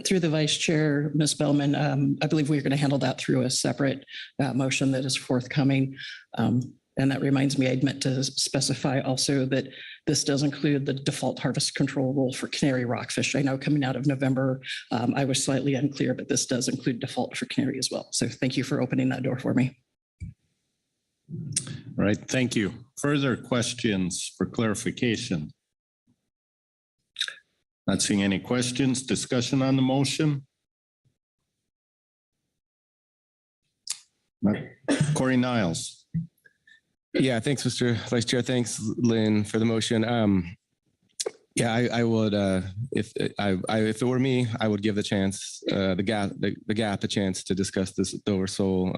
Through the Vice Chair, Ms. Bellman, I believe we're going to handle that through a separate motion that is forthcoming. And that reminds me, I'd meant to specify also that this does include the default harvest control rule for canary rockfish. I know coming out of November, I was slightly unclear, but this does include default for canary as well. So thank you for opening that door for me. All right, thank you. Further questions for clarification? Not seeing any questions. Discussion on the motion? Corey Niles. Yeah, thanks, Mr. Vice Chair. Thanks, Lynn, for the motion. Yeah, I would, if it were me, I would give the chance, the gap a chance to discuss this Dover sole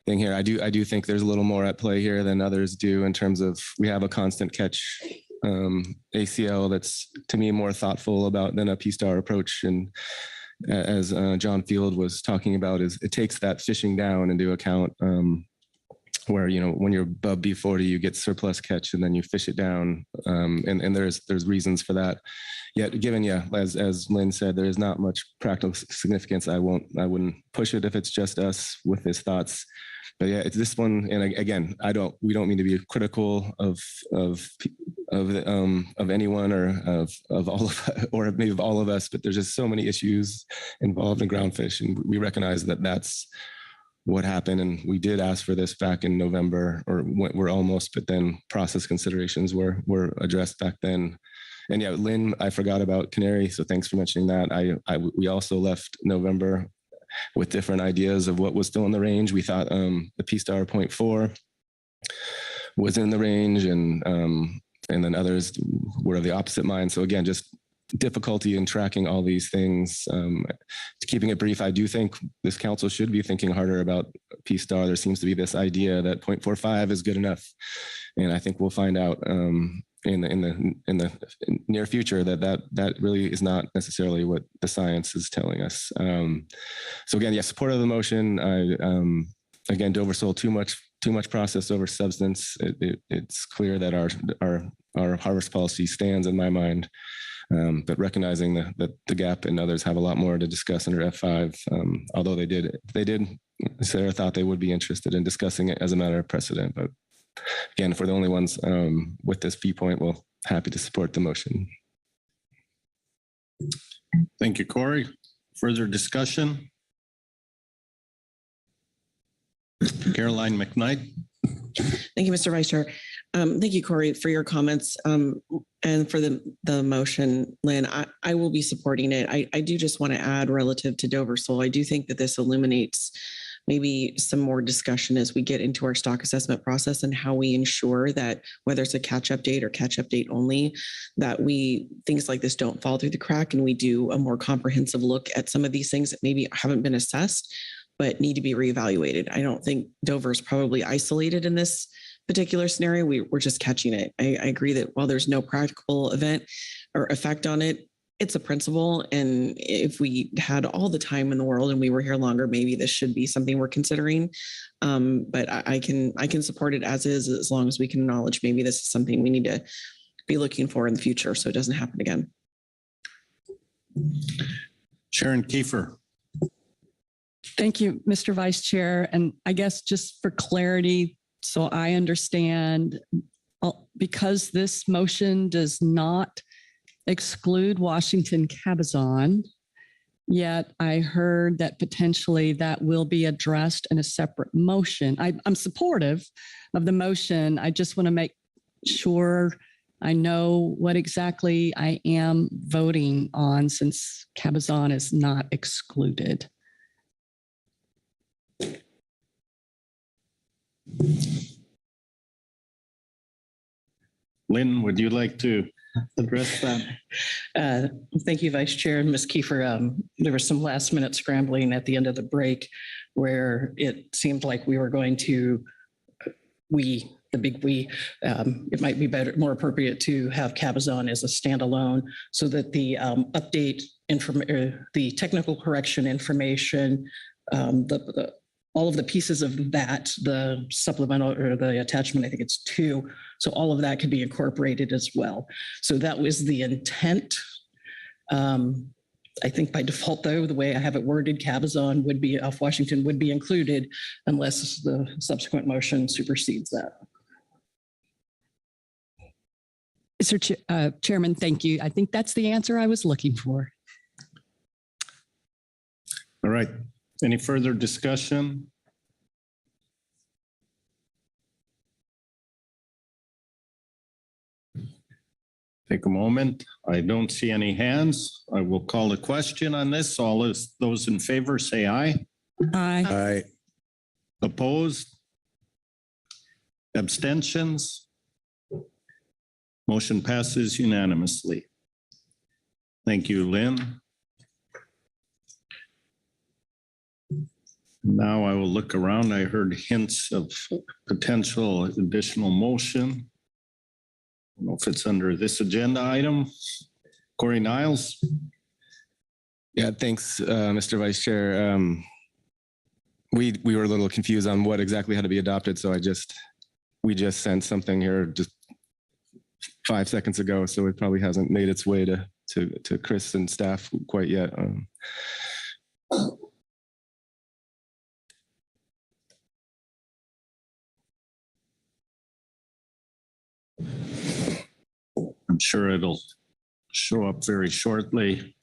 thing here. I do think there's a little more at play here than others do in terms of we have a constant catch ACL that's to me more thoughtful than a P-star approach. And as John Field was talking about, is it takes that fishing down into account. where, when you're above B40, you get surplus catch and then you fish it down. And there's reasons for that. Yet given, as Lynn said, there is not much practical significance. I wouldn't push it if it's just us with his thoughts. But yeah, it's this one. And again, we don't mean to be critical of anyone or of all of, or maybe of all of us, but there's just so many issues involved in groundfish. And we recognize that that's what happened. And we did ask for this back in November, or we're almost, but then process considerations were addressed back then. And yeah, Lynn, I forgot about Canary. So thanks for mentioning that. We also left November with different ideas of what was still in the range. We thought the P-Star 0.4 was in the range, and then others were of the opposite mind. So again, just difficulty in tracking all these things. Keeping it brief, I do think this council should be thinking harder about P-Star. There seems to be this idea that 0.45 is good enough, and I think we'll find out in the near future that really is not necessarily what the science is telling us. So again, support of the motion. Again, Dover sold too much process over substance. It's clear that our harvest policy stands in my mind. But recognizing that the GAP and others have a lot more to discuss under F5, although they did, Sarah thought they would be interested in discussing it as a matter of precedent. But again, if we're the only ones with this viewpoint, we're happy to support the motion. Thank you, Corey. Further discussion? Caroline McKnight. Thank you, Mr. Vice Chair. Thank you, Corey, for your comments and for the motion, Lynn. I will be supporting it. I do just want to add relative to Dover Sole. I do think that this illuminates maybe some more discussion as we get into our stock assessment process and how we ensure that whether it's a catch update or catch update only, that things like this don't fall through the crack and we do a more comprehensive look at some of these things that maybe haven't been assessed but need to be reevaluated. I don't think Dover is probably isolated in this particular scenario. We're just catching it. I agree that while there's no practical event or effect on it, it's a principle. And if we had all the time in the world and we were here longer, maybe this should be something we're considering. But I can support it as is, as long as we can acknowledge maybe this is something we need to be looking for in the future so it doesn't happen again. Sharon Kiefer. Thank you, Mr. Vice Chair. And I guess just for clarity, so I understand, because this motion does not exclude Washington Cabazon, yet I heard that potentially that will be addressed in a separate motion. I'm supportive of the motion. I just want to make sure I know what exactly I am voting on, since Cabazon is not excluded. Lynn, would you like to address that? Thank you, Vice Chair and Ms. Kiefer. There was some last minute scrambling at the end of the break where it seemed like we were going to, it might be better, more appropriate to have Cabazon as a standalone so that the update, the technical correction information, all of the pieces of that, the supplemental or the attachment, I think it's 2. So all of that could be incorporated as well. So that was the intent. I think by default, though, the way I have it worded, Cabazon would be off Washington would be included unless the subsequent motion supersedes that. Mr. Chairman, thank you. I think that's the answer I was looking for. All right. Any further discussion? Take a moment. I don't see any hands. I will call a question on this. All those in favor say aye. Aye. Aye. Opposed? Abstentions? Motion passes unanimously. Thank you, Lynn. Now I will look around. I heard hints of potential additional motion. I don't know if it's under this agenda item. Corey Niles. Yeah, thanks, Mr. Vice Chair. we were a little confused on what exactly had to be adopted. So we just sent something here just 5 seconds ago. So it probably hasn't made its way to Chris and staff quite yet. I'm sure it'll show up very shortly.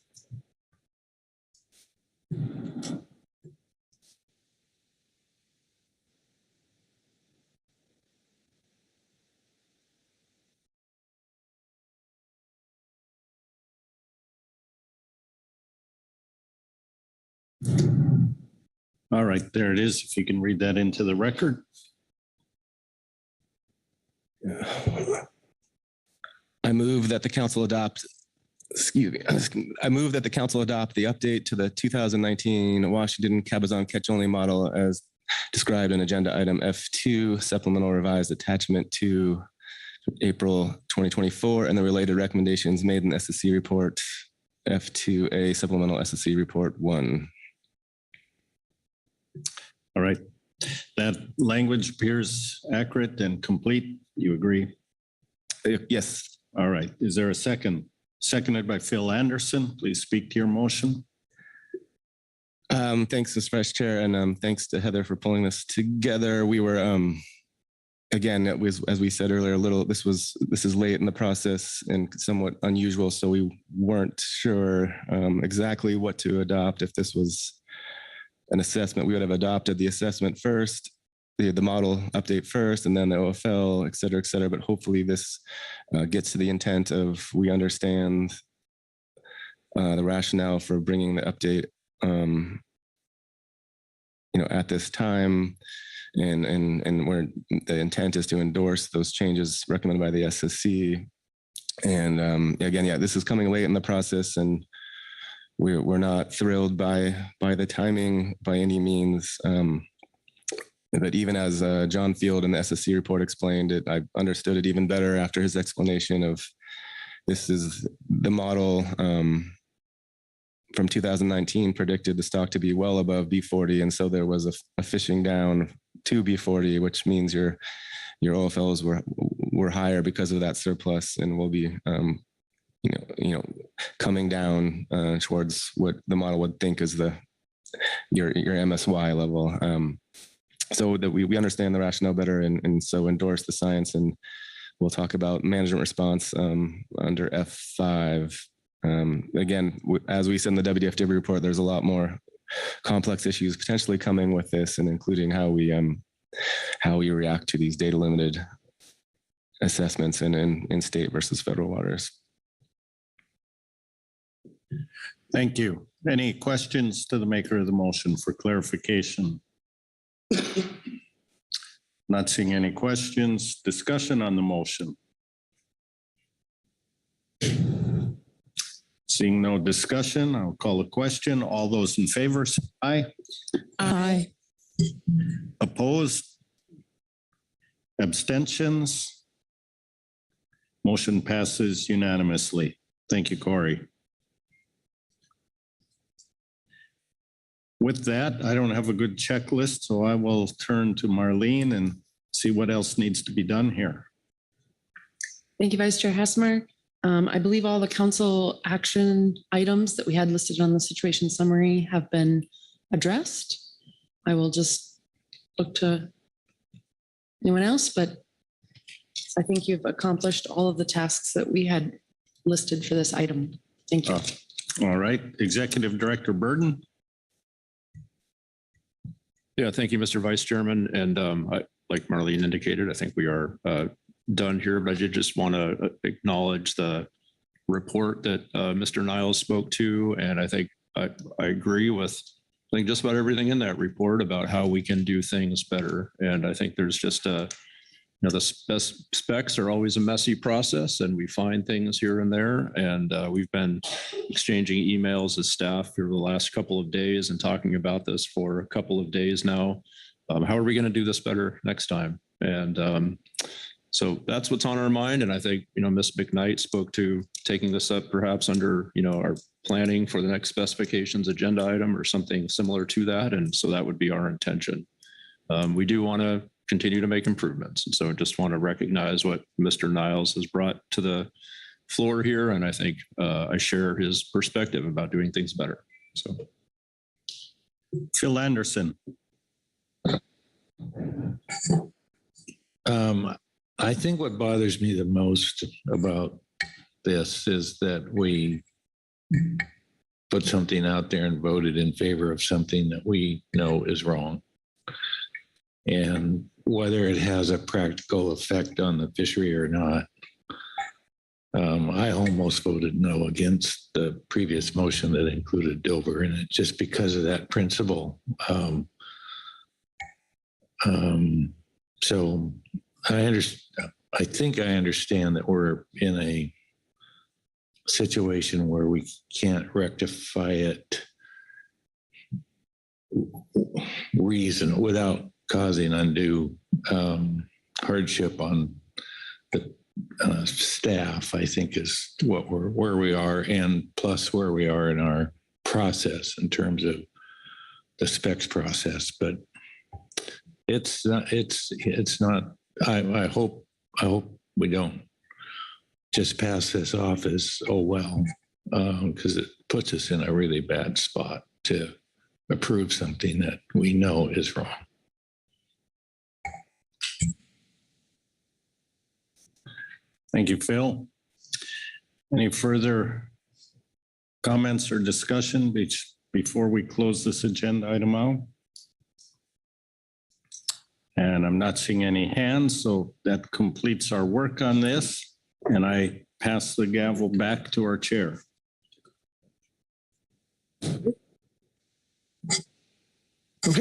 All right, there it is. If you can read that into the record. I move that the council adopt, I move that the council adopt the update to the 2019 Washington Cabazon catch-only model as described in agenda item F2, supplemental revised attachment to April 2024, and the related recommendations made in SSC report F2A, supplemental SSC report 1. All right. That language appears accurate and complete. You agree? Yes. All right. Is there a second? Seconded by Phil Anderson. Please speak to your motion. Thanks, Mr. Vice Chair, and thanks to Heather for pulling this together. We were, again, it was, as we said earlier, this is late in the process and somewhat unusual, so we weren't sure exactly what to adopt. If this was an assessment, we would have adopted the assessment first, the model update first, and then the OFL, et cetera, but hopefully this gets to the intent of we understand the rationale for bringing the update at this time, and where the intent is to endorse those changes recommended by the SSC. And again, yeah, this is coming late in the process, and we're not thrilled by the timing by any means. But even as John Field in the SSC report explained it, I understood it even better after his explanation of this is the model from 2019 predicted the stock to be well above B40. And so there was a fishing down to B40, which means your OFLs were higher because of that surplus and will be, coming down towards what the model would think is your MSY level. So that we understand the rationale better and so endorse the science, and we'll talk about management response under F5. Again, as we said in the WDFW report, there's a lot more complex issues potentially coming with this, and including how we react to these data limited assessments in state versus federal waters. Thank you. Any questions to the maker of the motion for clarification? Not seeing any questions. Discussion on the motion. Seeing no discussion, I'll call a question. All those in favor, say aye. Aye. Opposed? Abstentions? Motion passes unanimously. Thank you, Corey. With that, I don't have a good checklist, so I will turn to Marlene and see what else needs to be done here. Thank you, Vice Chair Hasmer. I believe all the council action items that we had listed on the situation summary have been addressed. I will just look to anyone else, but I think you've accomplished all of the tasks that we had listed for this item. Thank you. All right, Executive Director Burden. Yeah, thank you, Mr. Vice Chairman. And like Marlene indicated, I think we are done here, but I did just want to acknowledge the report that Mr. Niles spoke to. And I think I agree with just about everything in that report about how we can do things better. And I think there's just the specs are always a messy process, and we find things here and there. And we've been exchanging emails as staff for the last couple of days and talking about this for a couple of days now. How are we going to do this better next time? And So that's what's on our mind. And I think, Ms. McKnight spoke to taking this up perhaps under, our planning for the next specifications agenda item or something similar to that. And so that would be our intention. We do want to continue to make improvements. And so I just want to recognize what Mr. Niles has brought to the floor here. And I think I share his perspective about doing things better. So. Phil Anderson. I think what bothers me the most about this is that we put something out there and voted in favor of something that we know is wrong. And whether it has a practical effect on the fishery or not, I almost voted no against the previous motion that included Dover in it, just because of that principle. So I think I understand that we're in a situation where we can't rectify it without causing undue hardship on the staff, I think is where we are, and plus where we are in our process in terms of the specs process. But it's not. I hope we don't just pass this off as, oh well, because it puts us in a really bad spot to approve something that we know is wrong. Thank you, Phil. Any further comments or discussion before we close this agenda item out? And I'm not seeing any hands, so that completes our work on this. And I pass the gavel back to our chair. Okay,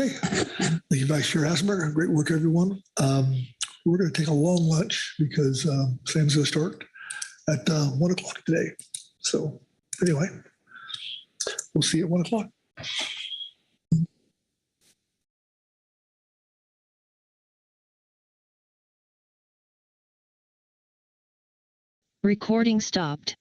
thank you, Vice Chair Hasselberg. Great work, everyone. We're going to take a long lunch because Sam's going to start at 1 o'clock today. So anyway, we'll see you at 1 o'clock. Recording stopped.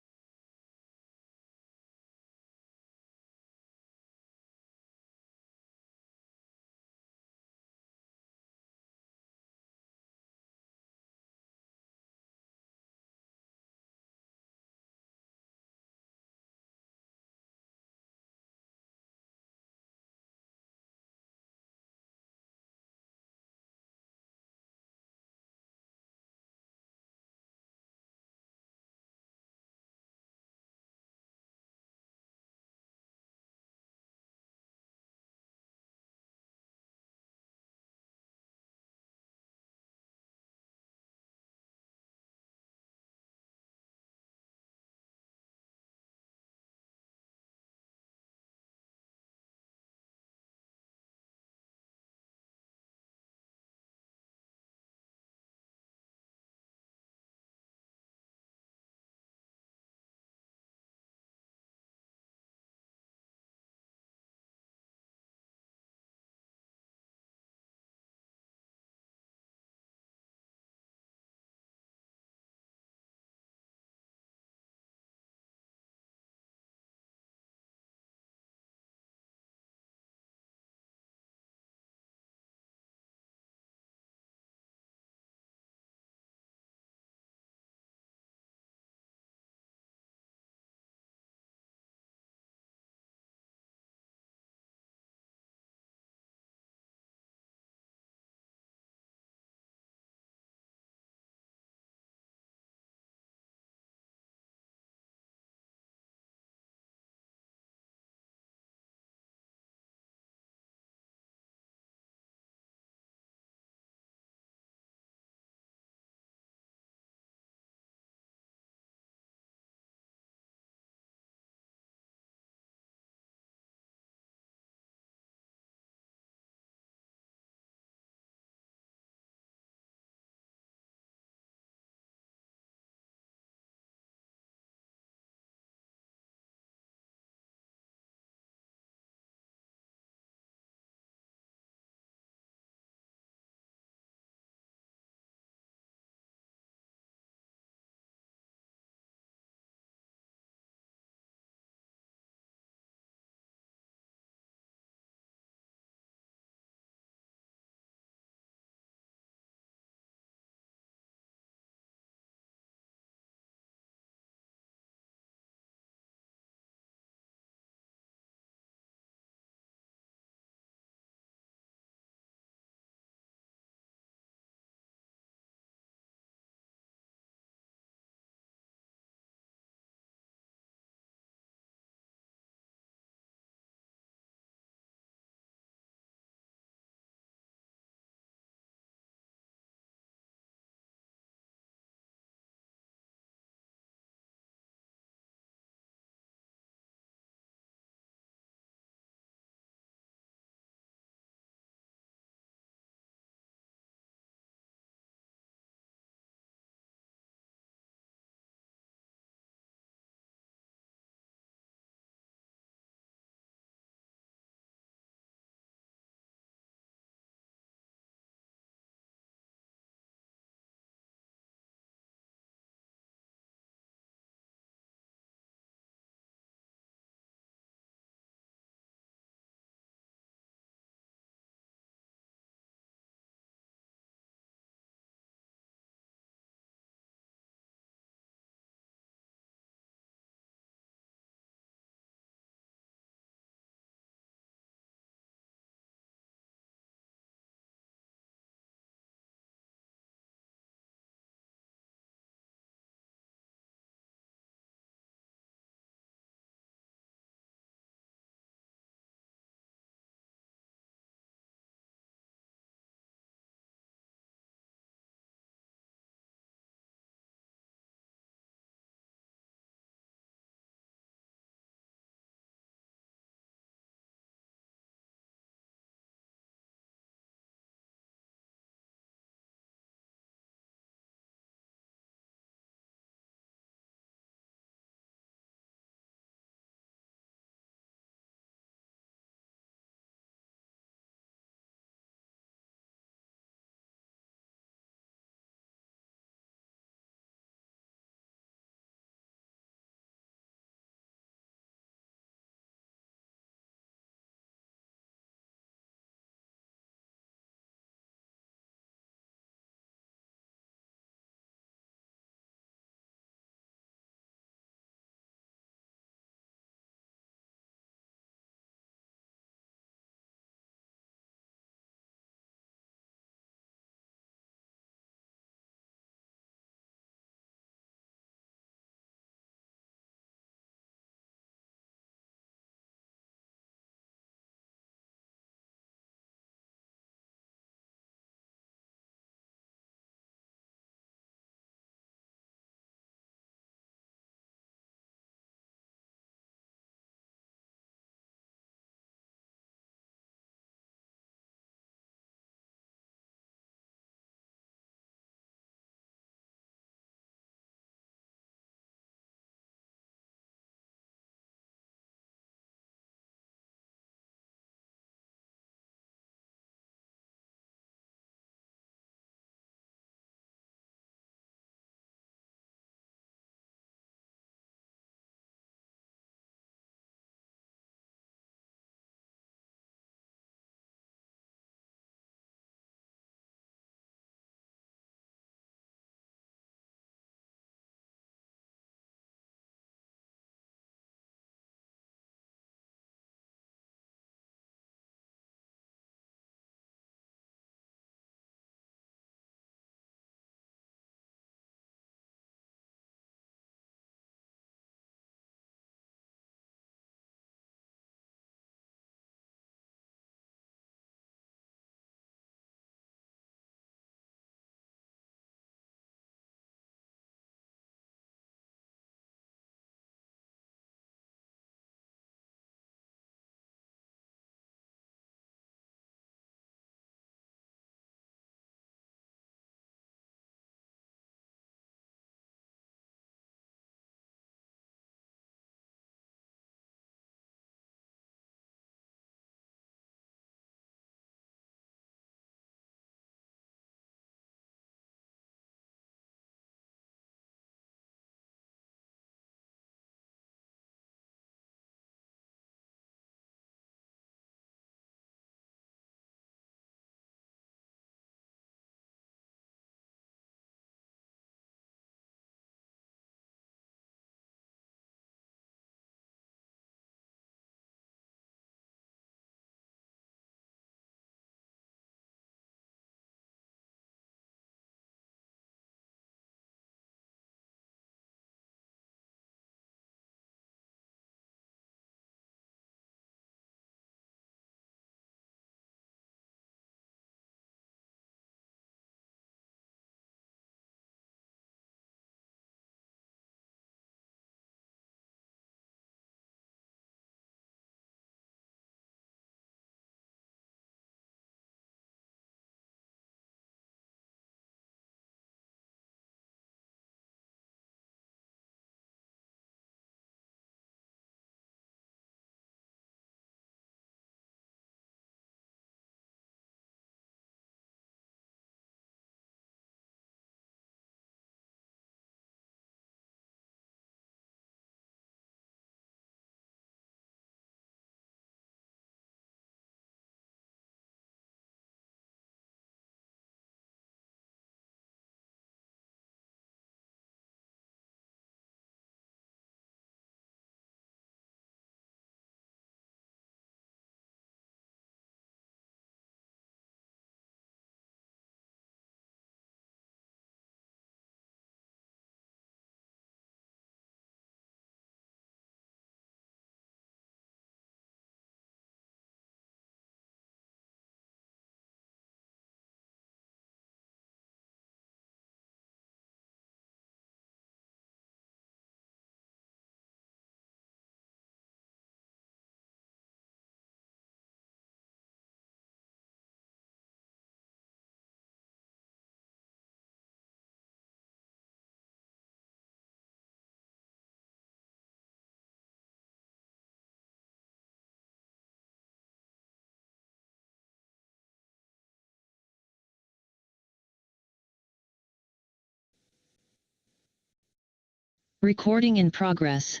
Recording in progress.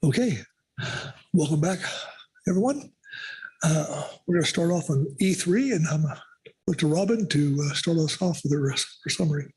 Okay, welcome back, everyone. We're going to start off on E3, and I'm look to Robin to start us off with her summary.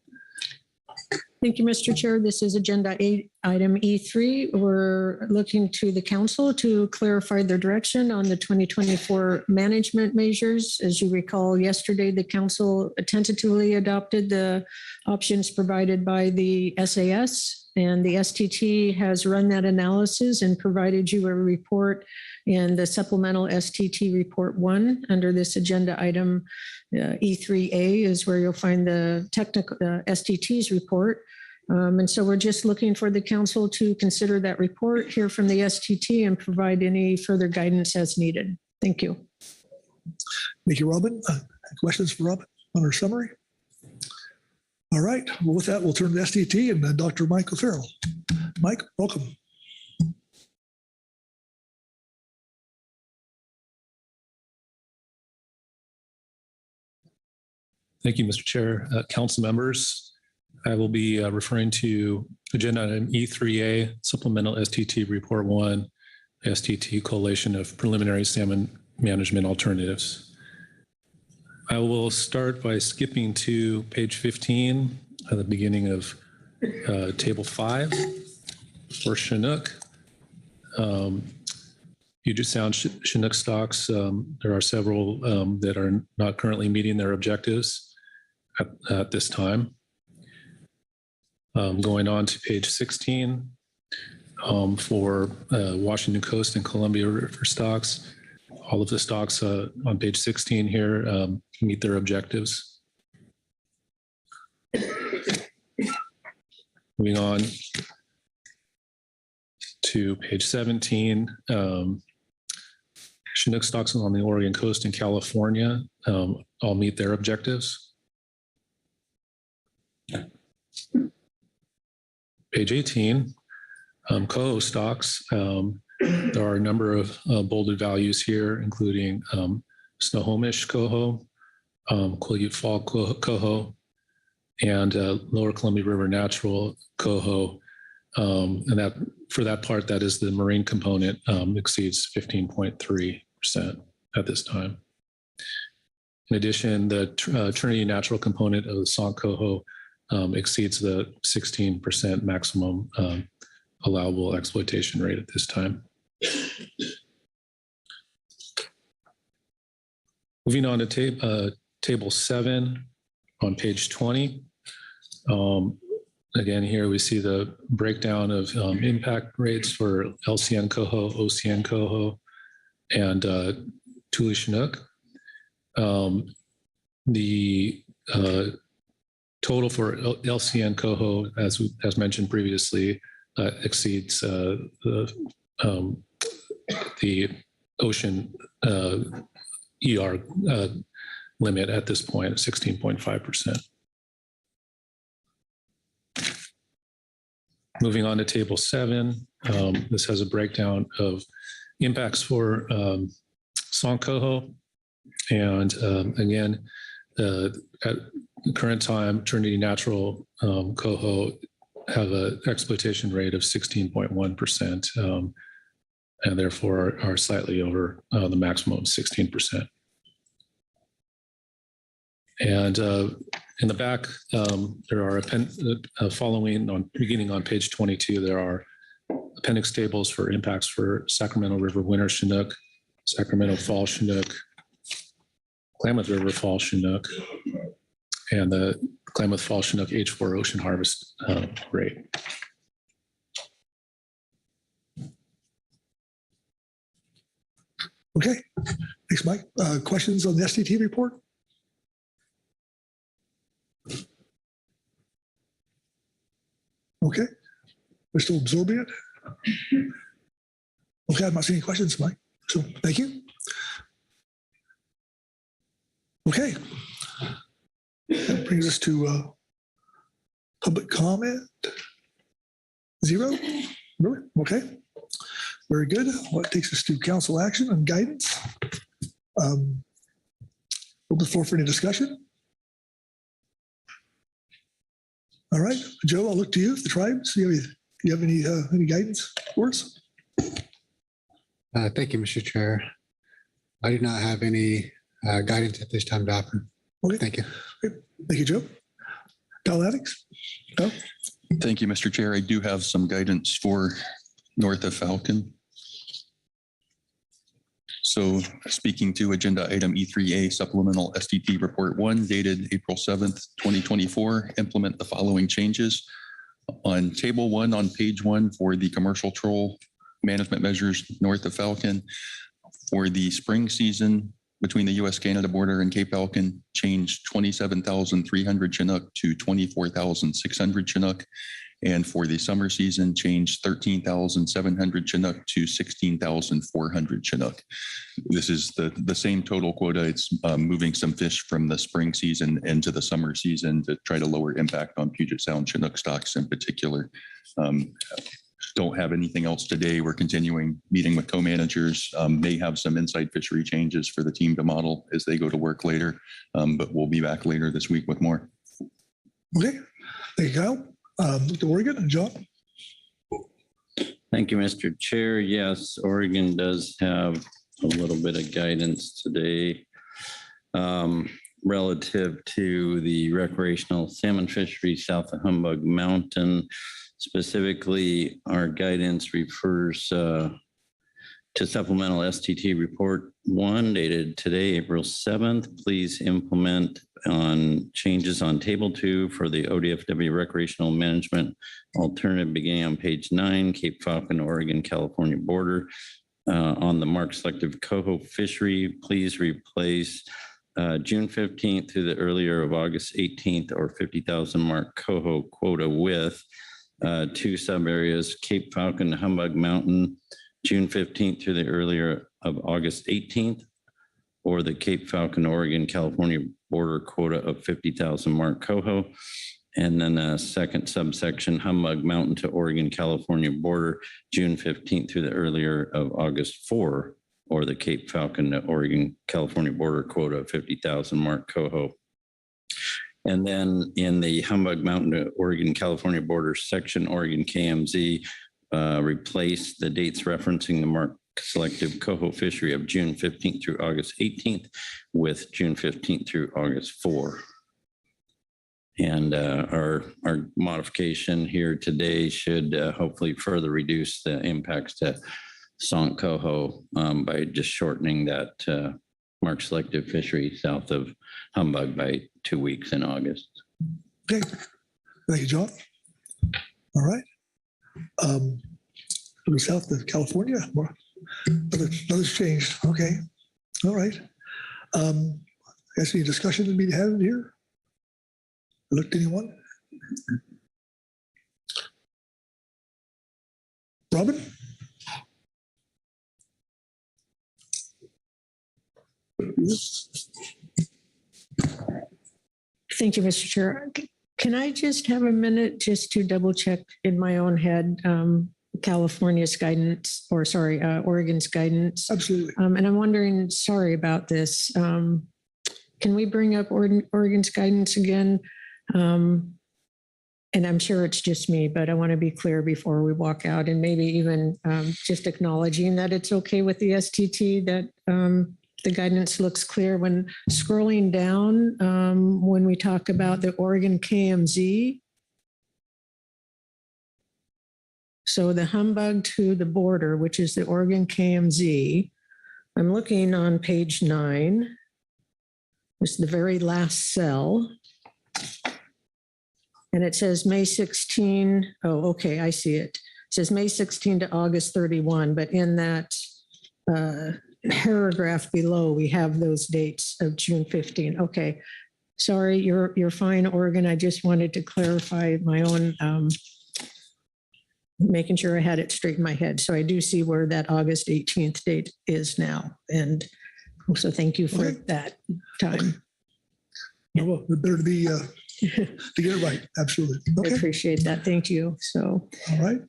Thank you, Mr. Chair. This is Agenda Item E3. We're looking to the council to clarify their direction on the 2024 management measures. As you recall, yesterday, the council tentatively adopted the options provided by the SAS, and the STT has run that analysis and provided you a report in the supplemental STT report 1 under this agenda item. E3A is where you'll find the technical STT's report. And so we're just looking for the council to consider that report, hear from the STT, and provide any further guidance as needed. Thank you. Thank you, Robin. Questions for Robin on her summary? All right. Well, with that, we'll turn to STT and Dr. Michael Farrell. Mike, welcome. Thank you, Mr. Chair. Council members, I will be referring to Agenda Item E3A, Supplemental STT Report 1, STT Coalition of Preliminary Salmon Management Alternatives. I will start by skipping to page 15 at the beginning of Table 5 for Chinook. Puget Sound Chinook stocks, there are several that are not currently meeting their objectives at this time. Going on to page 16 for Washington Coast and Columbia River stocks. All of the stocks on page 16 here meet their objectives. Moving on to page 17, Chinook stocks on the Oregon coast and California all meet their objectives. Page 18, coho stocks. There are a number of bolded values here, including Snohomish coho, Quileute Fall coho, and Lower Columbia River natural coho. And that for that part, that is the marine component, exceeds 15.3% at this time. In addition, the Trinity natural component of the Sonk coho exceeds the 16% maximum allowable exploitation rate at this time. Moving on to table 7 on page 20. Again, here we see the breakdown of impact rates for LCN coho, OCN coho, and Tule Chinook. The total for LCN coho, as mentioned previously, exceeds the ocean ER limit at this point at 16.5%. Moving on to table 7, this has a breakdown of impacts for Son coho. And again, at the current time, Trinity Natural coho have an exploitation rate of 16.1%, and therefore are slightly over the maximum of 16%. And in the back, there are beginning on page 22, there are appendix tables for impacts for Sacramento River Winter Chinook, Sacramento Fall Chinook, Klamath River Fall Chinook, and the Klamath Fall Chinook H4 ocean harvest rate. Okay, thanks, Mike. Questions on the STT report? Okay, we're still absorbing it. Okay, I'm not seeing any questions, Mike. So thank you. Okay, that brings us to public comment. 0? Really? Okay, very good. Well, that takes us to council action and guidance. Open the floor for any discussion. All right, Joe, I'll look to you. The tribes, do you have any guidance for us? Thank you, Mr. Chair. I do not have any guidance at this time to offer. Okay, thank you. Great. Thank you, Joe. Kyle Addicts? No? Thank you, Mr. Chair. I do have some guidance for north of Falcon. So speaking to agenda item E3A supplemental STT report 1 dated April 7th, 2024, implement the following changes. On table 1 on page 1 for the commercial troll management measures north of Falcon, for the spring season between the U.S.-Canada border and Cape Falcon, changed 27,300 Chinook to 24,600 Chinook. And for the summer season, changed 13,700 Chinook to 16,400 Chinook. This is the same total quota. It's moving some fish from the spring season into the summer season to try to lower impact on Puget Sound Chinook stocks in particular. Don't have anything else today. We're continuing meeting with co-managers. May have some inside fishery changes for the team to model as they go to work later, but we'll be back later this week with more. Okay, thank you, Kyle. Look to Oregon and John. Thank you, Mr. Chair. Yes, Oregon does have a little bit of guidance today relative to the recreational salmon fishery south of Humbug Mountain. Specifically, our guidance refers to supplemental STT report 1 dated today, April 7th. Please implement on changes on table 2 for the ODFW recreational management alternative beginning on page 9, Cape Falcon, Oregon, California border. On the mark selective coho fishery, please replace June 15th to the earlier of August 18th or 50,000 mark coho quota with 2 sub areas, Cape Falcon, Humbug Mountain, June 15th to the earlier of August 18th, or the Cape Falcon, Oregon, California border quota of 50,000 mark coho. And then a second subsection, Humbug Mountain to Oregon, California border, June 15th to the earlier of August 4, or the Cape Falcon to Oregon, California border quota of 50,000 mark coho. And then in the Humbug Mountain to Oregon, California border section, Oregon KMZ, replace the dates referencing the mark selective coho fishery of June 15th through August 18th with June 15th through August 4. And our modification here today should hopefully further reduce the impacts to Son coho by just shortening that mark selective fishery south of Humbug by 2 weeks in August. Okay, thank you, John. All right. From south of California, another's changed. Okay, all right. Guys, any discussion to be had here? Look to anyone? Robin? Thank you, Mr. Chair. Can I just have a minute just to double check in my own head California's guidance, or sorry, Oregon's guidance? Absolutely. And I'm wondering, sorry about this. Can we bring up Oregon's guidance again? And I'm sure it's just me, but I want to be clear before we walk out, and maybe even just acknowledging that it's okay with the STT, that the guidance looks clear. When scrolling down, when we talk about the Oregon KMZ, so the Humbug to the border, which is the Oregon KMZ, I'm looking on page 9. It's the very last cell. And it says May 16. Oh, okay, I see it. It says May 16 to August 31, but in that paragraph below, we have those dates of June 15. Okay, sorry, you're fine, Oregon. I just wanted to clarify my own, making sure I had it straight in my head. So I do see where that August 18th date is now. And so thank you for that time. Oh, well, it better to be to get it right. Absolutely. Okay. I appreciate that. Thank you. So, all right.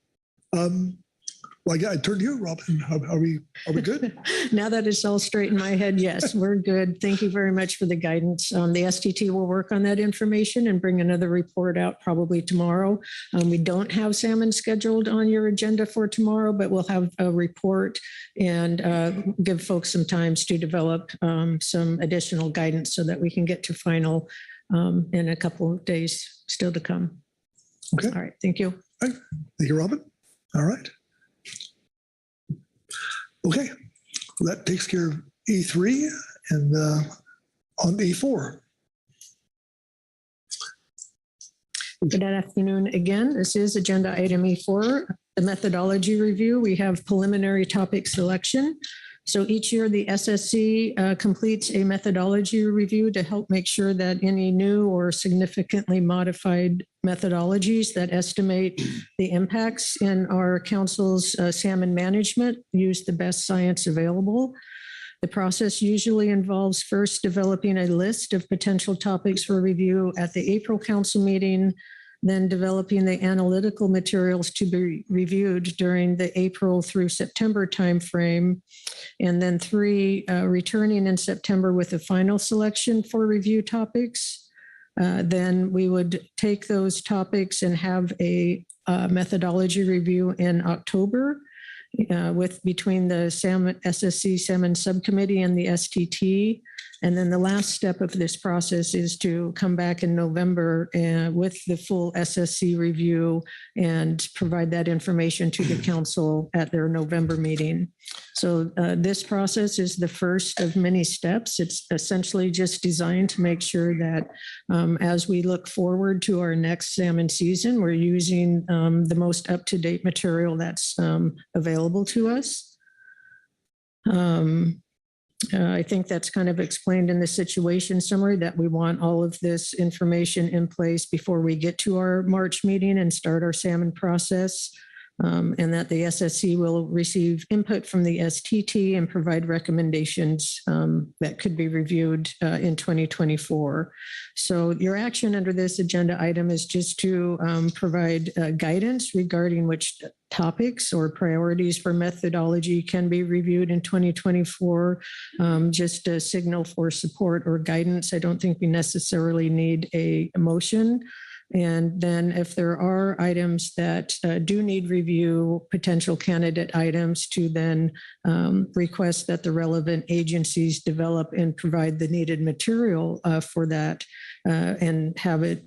Well, I turned to you, Robin. Are we good? Now that it's all straight in my head, yes, we're good. Thank you very much for the guidance. The STT will work on that information and bring another report out probably tomorrow. We don't have salmon scheduled on your agenda for tomorrow, but we'll have a report and give folks some times to develop some additional guidance so that we can get to final in a couple of days still to come. Okay. All right. Thank you. All right. Thank you, Robin. All right. Okay, well, that takes care of E3 and on E4. Good afternoon again. This is agenda item E4, the methodology review. We have preliminary topic selection. So each year the SSC completes a methodology review to help make sure that any new or significantly modified methodologies that estimate the impacts in our council's salmon management use the best science available. The process usually involves first developing a list of potential topics for review at the April council meeting, then developing the analytical materials to be reviewed during the April through September timeframe, and then 3, returning in September with a final selection for review topics. Then we would take those topics and have a methodology review in October with between the SSC Salmon Subcommittee and the STT. And then the last step of this process is to come back in November with the full SSC review and provide that information to the council at their November meeting. So this process is the first of many steps. It's essentially just designed to make sure that as we look forward to our next salmon season, we're using the most up-to-date material that's available to us. I think that's kind of explained in the situation summary, that we want all of this information in place before we get to our March meeting and start our salmon process, and that the SSC will receive input from the STT and provide recommendations that could be reviewed in 2024. So your action under this agenda item is just to provide guidance regarding which topics or priorities for methodology can be reviewed in 2024, just a signal for support or guidance. I don't think we necessarily need a motion. And then if there are items that do need review, potential candidate items, to then request that the relevant agencies develop and provide the needed material for that and have it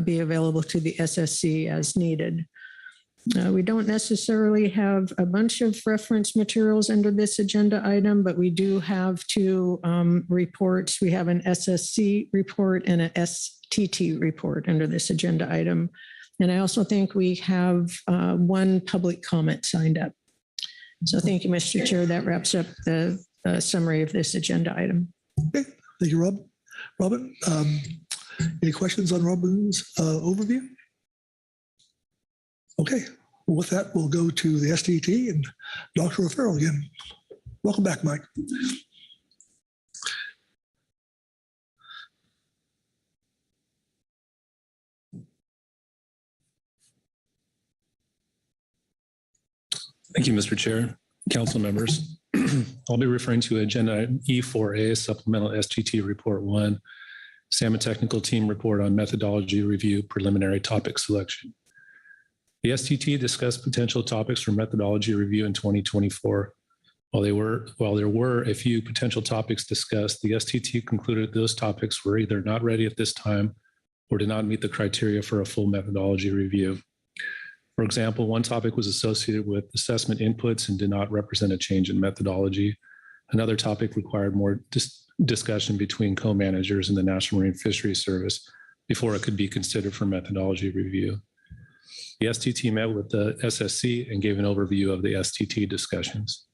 be available to the SSC as needed. We don't necessarily have a bunch of reference materials under this agenda item, but we do have two reports. We have an SSC report and an STT report under this agenda item. And I also think we have one public comment signed up. So thank you, Mr. Chair. That wraps up the summary of this agenda item. Okay, thank you, Robin. Any questions on Robin's overview? Okay, well, with that, we'll go to the STT and Dr. O'Farrell again. Welcome back, Mike. Thank you, Mr. Chair, council members. I'll be referring to agenda E4A, supplemental STT report 1, Salmon technical team report on methodology review, preliminary topic selection. The STT discussed potential topics for methodology review in 2024. While there were a few potential topics discussed, the STT concluded those topics were either not ready at this time or did not meet the criteria for a full methodology review. For example, one topic was associated with assessment inputs and did not represent a change in methodology. Another topic required more discussion between co-managers in the National Marine Fisheries Service before it could be considered for methodology review. The STT met with the SSC and gave an overview of the STT discussions.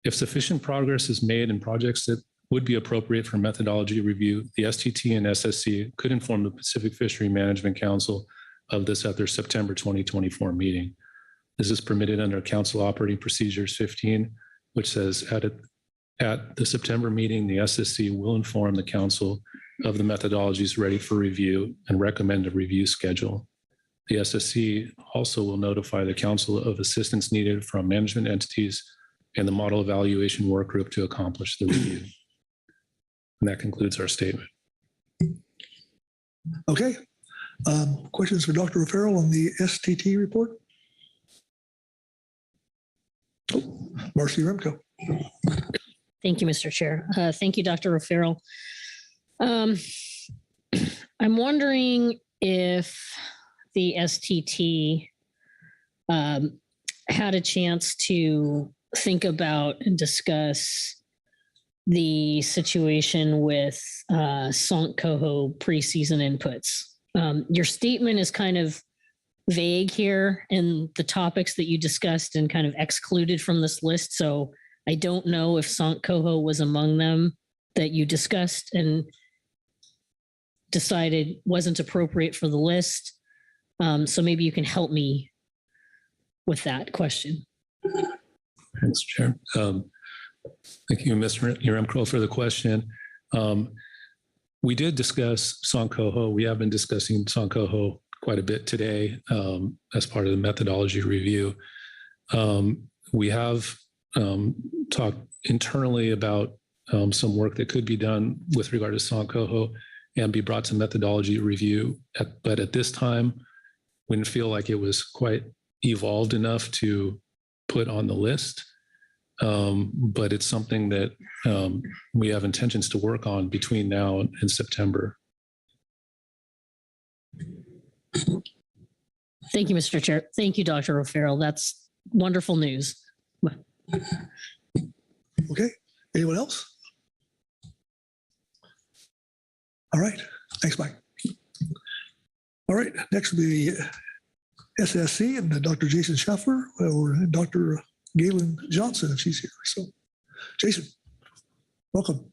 If sufficient progress is made in projects that would be appropriate for methodology review, the STT and SSC could inform the Pacific Fishery Management Council of this at their September 2024 meeting. This is permitted under Council Operating Procedures 15, which says at the September meeting, the SSC will inform the council of the methodologies ready for review and recommend a review schedule. The SSC also will notify the council of assistance needed from management entities and the model evaluation work group to accomplish the review. And that concludes our statement. Okay. Questions for Dr. O'Farrell on the STT report? Oh, Marcy Remco. Thank you, Mr. Chair. Thank you, Dr. O'Farrell. I'm wondering if the STT had a chance to think about and discuss the situation with Sonk Coho preseason inputs. Your statement is kind of vague here in the topics that you discussed and kind of excluded from this list. So I don't know if Sonk Coho was among them that you discussed and decided wasn't appropriate for the list. So maybe you can help me with that question. Thanks, Chair. Thank you, Mr. Yaremko, for the question. We did discuss Sonk Coho. We have been discussing Sonk Coho quite a bit today as part of the methodology review. We have talked internally about some work that could be done with regard to Sonk Coho and be brought to methodology review. But at this time, we didn't feel like it was quite evolved enough to put on the list. But it's something that we have intentions to work on between now and September. Thank you, Mr. Chair. Thank you, Dr. O'Farrell. That's wonderful news. Okay. Anyone else? All right. Thanks, Mike. All right. Next will be SSC and Dr. Jason Schaffler or Dr. Galen Johnson if she's here. So, Jason, welcome.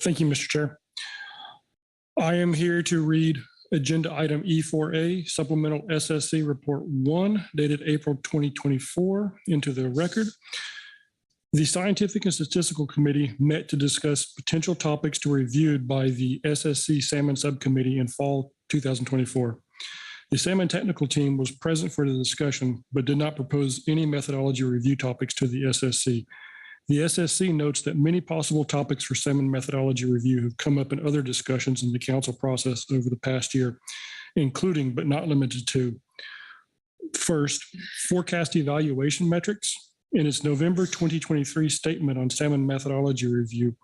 Thank you, Mr. Chair. I am here to read Agenda Item E4A, Supplemental SSC Report 1, dated April 2024, into the record. The Scientific and Statistical Committee met to discuss potential topics to be reviewed by the SSC Salmon Subcommittee in fall 2024. The Salmon technical team was present for the discussion, but did not propose any methodology review topics to the SSC. The SSC notes that many possible topics for salmon methodology review have come up in other discussions in the council process over the past year, including but not limited to: first, forecast evaluation metrics. In its November 2023 statement on salmon methodology review,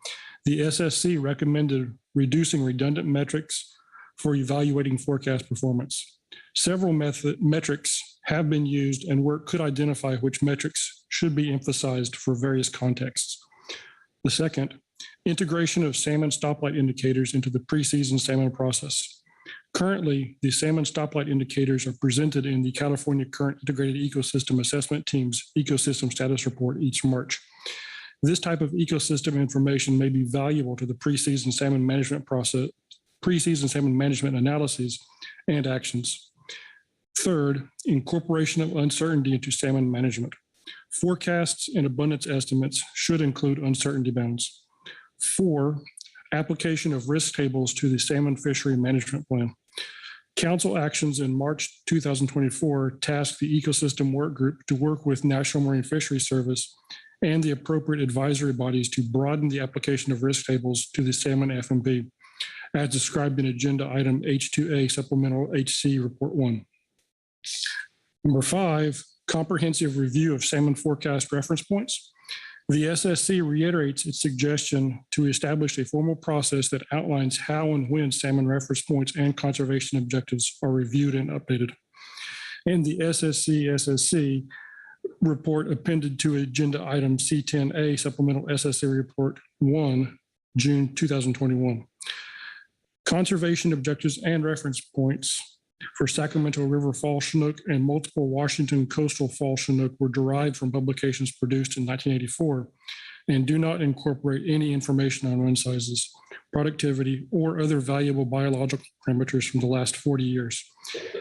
the SSC recommended reducing redundant metrics, for evaluating forecast performance. Several metrics have been used, and work could identify which metrics should be emphasized for various contexts. The second, integration of salmon stoplight indicators into the preseason salmon process. Currently, the salmon stoplight indicators are presented in the California Current Integrated Ecosystem Assessment Team's Ecosystem Status Report each March. This type of ecosystem information may be valuable to the preseason salmon management process, preseason salmon management analyses and actions. Third, incorporation of uncertainty into salmon management. Forecasts and abundance estimates should include uncertainty bounds. 4, application of risk tables to the salmon fishery management plan. Council actions in March 2024 tasked the ecosystem work group to work with National Marine Fisheries Service and the appropriate advisory bodies to broaden the application of risk tables to the salmon FMP, as described in agenda item H2A supplemental HC report 1. Number 5, comprehensive review of salmon forecast reference points. The SSC reiterates its suggestion to establish a formal process that outlines how and when salmon reference points and conservation objectives are reviewed and updated. And the SSC report appended to agenda item C10A supplemental SSC report 1, June 2021. Conservation objectives and reference points for Sacramento River fall chinook and multiple Washington coastal fall chinook were derived from publications produced in 1984 and do not incorporate any information on run sizes, productivity, or other valuable biological parameters from the last 40 years.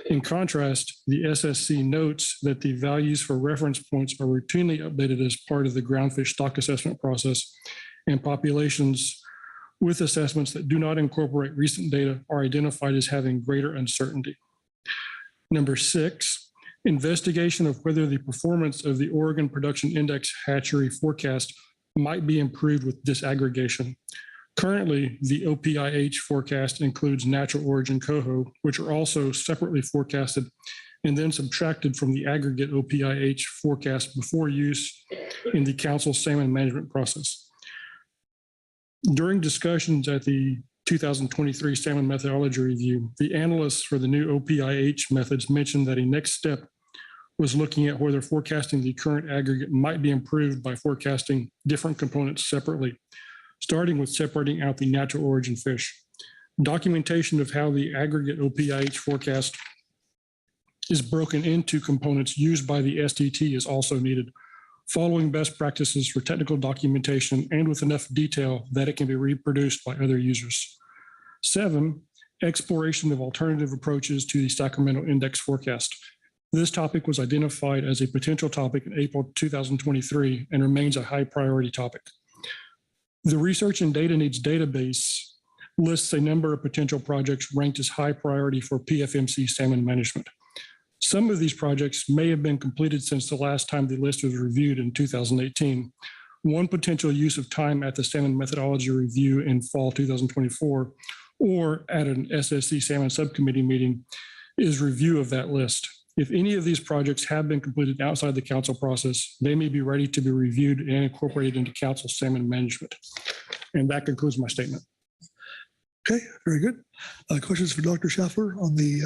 In contrast, the SSC notes that the values for reference points are routinely updated as part of the groundfish stock assessment process, and populations with assessments that do not incorporate recent data are identified as having greater uncertainty. Number 6, investigation of whether the performance of the Oregon Production Index hatchery forecast might be improved with disaggregation. Currently, the OPIH forecast includes natural origin coho, which are also separately forecasted and then subtracted from the aggregate OPIH forecast before use in the council salmon management process. During discussions at the 2023 Salmon Methodology Review, the analysts for the new OPIH methods mentioned that a next step was looking at whether forecasting the current aggregate might be improved by forecasting different components separately, starting with separating out the natural origin fish. Documentation of how the aggregate OPIH forecast is broken into components used by the STT is also needed, following best practices for technical documentation and with enough detail that it can be reproduced by other users. 7, exploration of alternative approaches to the Sacramento Index forecast. This topic was identified as a potential topic in April 2023 and remains a high priority topic. The Research and Data Needs database lists a number of potential projects ranked as high priority for PFMC salmon management. Some of these projects may have been completed since the last time the list was reviewed in 2018. One potential use of time at the Salmon Methodology Review in fall 2024 or at an SSC Salmon Subcommittee meeting is review of that list. If any of these projects have been completed outside the council process, they may be ready to be reviewed and incorporated into council salmon management. And that concludes my statement. Okay, very good. Questions for Dr. Schaffler on the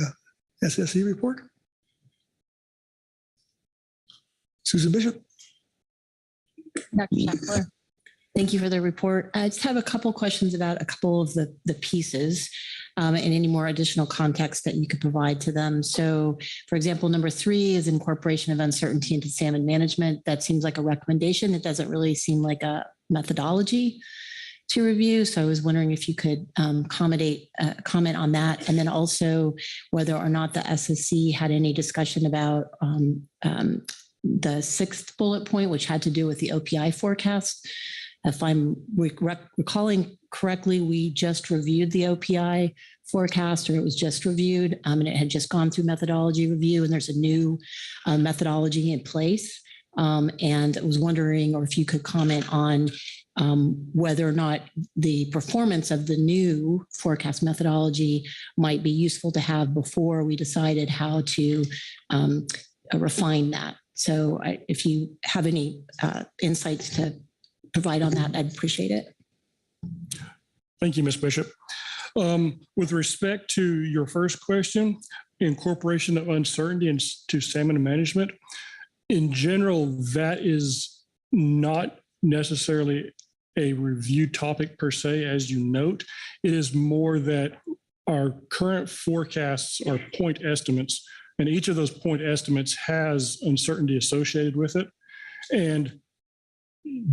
SSC report? Susan Bishop. Dr. Schaffler. Thank you for the report. I just have a couple questions about a couple of the pieces and any more additional context that you could provide to them. So, for example, number 3 is incorporation of uncertainty into salmon management. That seems like a recommendation. It doesn't really seem like a methodology to review. So I was wondering if you could comment on that. And then also whether or not the SSC had any discussion about the 6th bullet point, which had to do with the OPI forecast. If I'm recalling correctly, we just reviewed the OPI forecast, or it was just reviewed, and it had just gone through methodology review, and there's a new methodology in place. And I was wondering, or if you could comment on whether or not the performance of the new forecast methodology might be useful to have before we decided how to refine that. So if you have any insights to provide on that, I'd appreciate it. Thank you, Ms. Bishop. With respect to your first question, incorporation of uncertainty into salmon management, in general, that is not necessarily a review topic per se, as you note. It is more that our current forecasts are point estimates, and each of those point estimates has uncertainty associated with it. And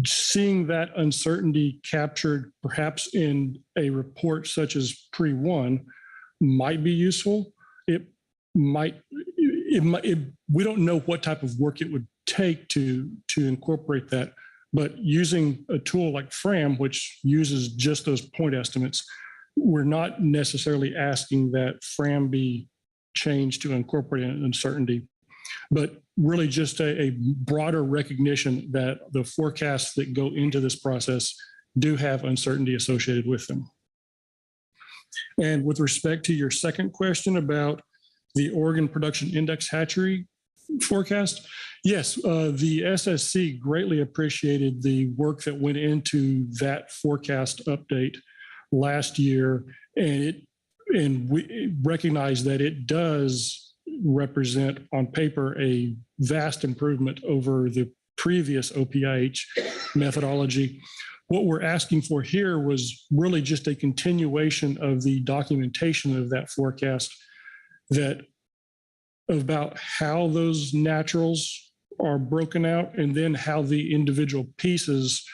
seeing that uncertainty captured perhaps in a report such as pre-1 might be useful. We don't know what type of work it would take to incorporate that, but using a tool like FRAM, which uses just those point estimates, we're not necessarily asking that FRAM be changed to incorporate an uncertainty, but really just a broader recognition that the forecasts that go into this process do have uncertainty associated with them. And with respect to your second question about the Oregon Production Index hatchery forecast, yes, the SSC greatly appreciated the work that went into that forecast update last year, and we recognize that it does represent on paper a vast improvement over the previous OPIH methodology. What we're asking for here was really just a continuation of the documentation of that forecast, that about how those naturals are broken out and then how the individual pieces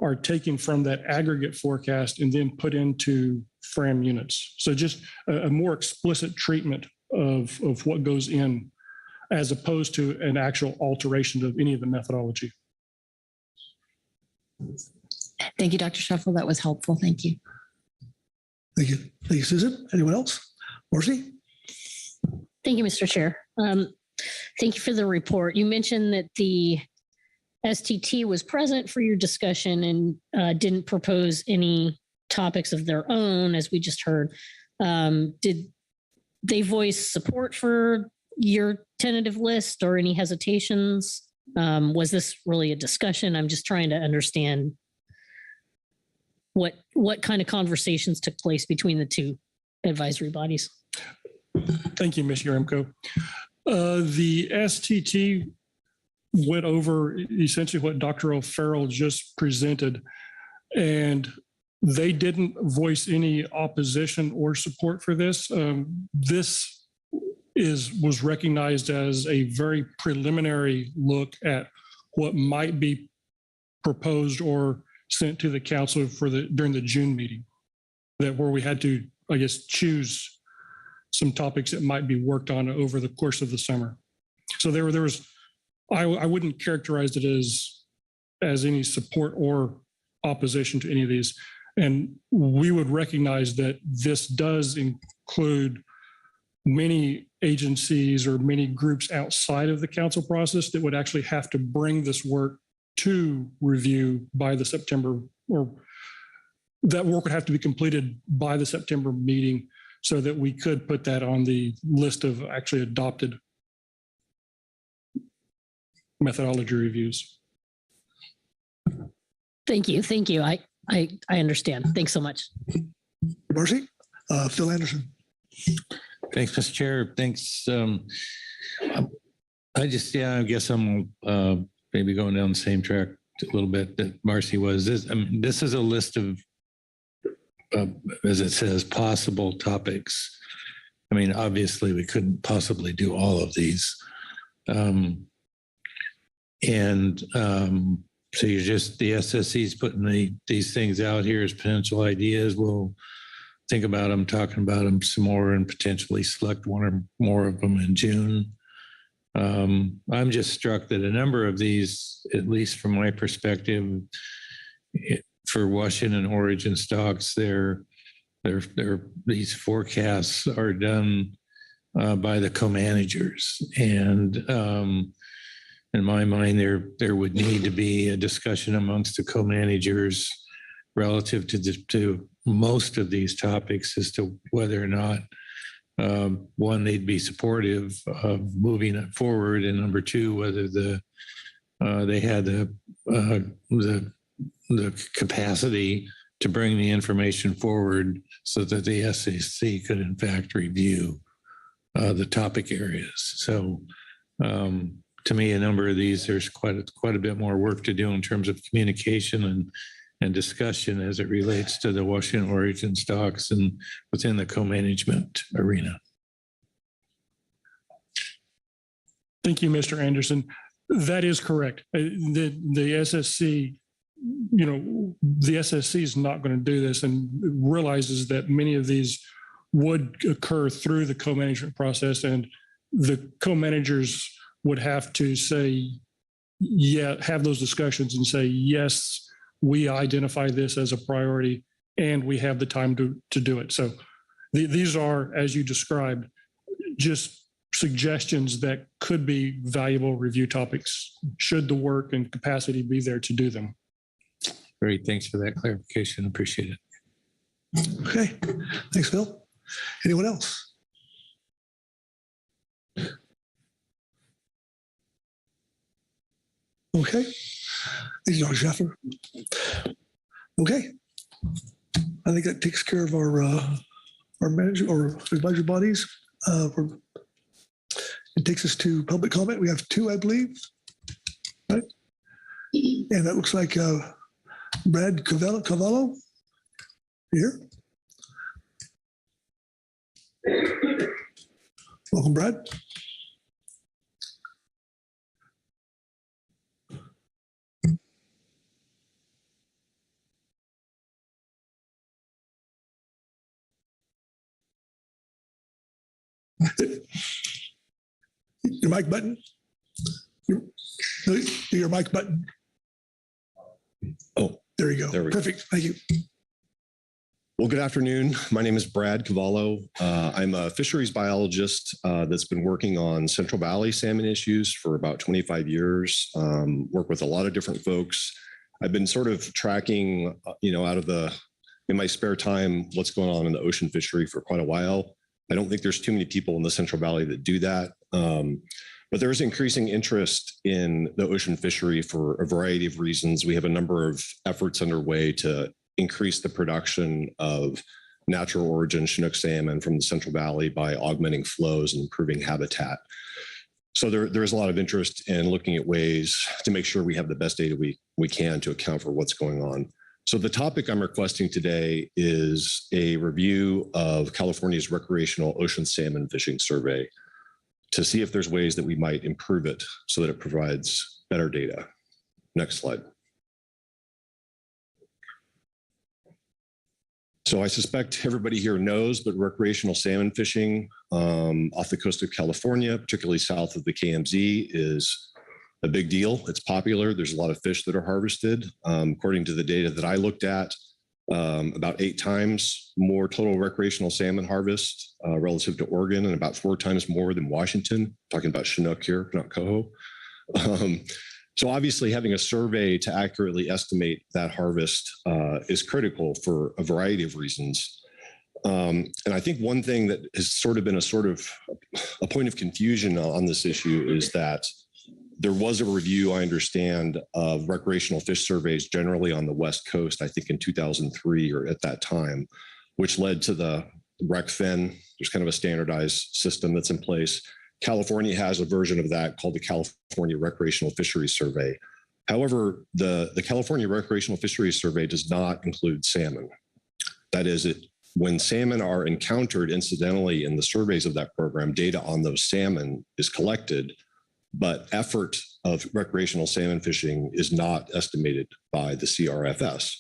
are taken from that aggregate forecast and then put into FRAM units. So just a more explicit treatment of what goes in, as opposed to an actual alteration of any of the methodology. Thank you, Dr. Shuffle. That was helpful. Thank you. Thank you. Thank you, Susan. Anyone else? Marcy? Thank you, Mr. Chair. Thank you for the report. You mentioned that the STT was present for your discussion and didn't propose any topics of their own, as we just heard. Did they voice support for your tentative list or any hesitations? Was this really a discussion? I'm just trying to understand what kind of conversations took place between the two advisory bodies. Thank you, Ms. Yaremko. The STT went over essentially what Dr. O'Farrell just presented, and they didn't voice any opposition or support for this. This was recognized as a very preliminary look at what might be proposed or sent to the council during the June meeting, where we had to, I guess, choose some topics that might be worked on over the course of the summer. So there was, I wouldn't characterize it as any support or opposition to any of these. And we would recognize that this does include many agencies or many groups outside of the council process that would actually have to bring this work to review by the September, or that work would have to be completed by the September meeting so that we could put that on the list of actually adopted methodology reviews. Thank you. Thank you. I understand. Thanks so much. Marcy? Phil Anderson. Thanks, Mr. Chair. Thanks. I guess I'm maybe going down the same track a little bit that Marcy was. This is a list of, as it says, possible topics. I mean, obviously, we couldn't possibly do all of these. So you're just, the SSC's putting these things out here as potential ideas. We'll think about them, talking about them some more, and potentially select one or more of them in June. I'm just struck that a number of these, at least from my perspective, for Washington origin stocks, these forecasts are done by the co-managers, and in my mind, there would need to be a discussion amongst the co-managers relative to most of these topics as to whether or not, one, they'd be supportive of moving it forward, and number two, whether they had the capacity to bring the information forward so that the SAC could in fact review the topic areas. So to me, a number of these, there's quite a bit more work to do in terms of communication and discussion as it relates to the Washington origin stocks and within the co-management arena. Thank you, Mr. Anderson. That is correct. The SSC, the SSC is not going to do this and realizes that many of these would occur through the co-management process, and the co-managers would have to say, have those discussions and say, yes, we identify this as a priority and we have the time to do it. So these are, as you described, just suggestions that could be valuable review topics should the work and capacity be there to do them. Great. Thanks for that clarification. Appreciate it. Okay. Thanks, Phil. Anyone else? Okay. Thank you, Dr. Schaffer. Okay. I think that takes care of our manager or advisory bodies. It takes us to public comment. We have 2, I believe. Right? And that looks like Brad Cavallo here. Welcome, Brad. Your mic button. Your mic button. Oh, there you go. There we Perfect. Thank you. Well, good afternoon. My name is Brad Cavallo. I'm a fisheries biologist that's been working on Central Valley salmon issues for about 25 years. Work with a lot of different folks. I've been sort of tracking, in my spare time, what's going on in the ocean fishery for quite a while. I don't think there's too many people in the Central Valley that do that. But there's increasing interest in the ocean fishery for a variety of reasons. We have a number of efforts underway to increase the production of natural origin Chinook salmon from the Central Valley by augmenting flows and improving habitat. So there is a lot of interest in looking at ways to make sure we have the best data we can to account for what's going on. So the topic I'm requesting today is a review of California's recreational ocean salmon fishing survey to see if there's ways that we might improve it so that it provides better data. Next slide. So I suspect everybody here knows, but recreational salmon fishing off the coast of California, particularly south of the KMZ, is a big deal. It's popular. There's a lot of fish that are harvested. According to the data that I looked at, about 8 times more total recreational salmon harvest relative to Oregon, and about 4 times more than Washington. Talking about Chinook here, not coho. So obviously having a survey to accurately estimate that harvest is critical for a variety of reasons. And I think one thing that has sort of been a point of confusion on this issue is that there was a review, I understand, of recreational fish surveys generally on the West Coast, I think in 2003 or at that time, which led to the RecFin. There's kind of a standardized system that's in place. California has a version of that called the California Recreational Fisheries Survey. However, the California Recreational Fisheries Survey does not include salmon. That is, when salmon are encountered incidentally in the surveys of that program, data on those salmon is collected, but effort of recreational salmon fishing is not estimated by the CRFS.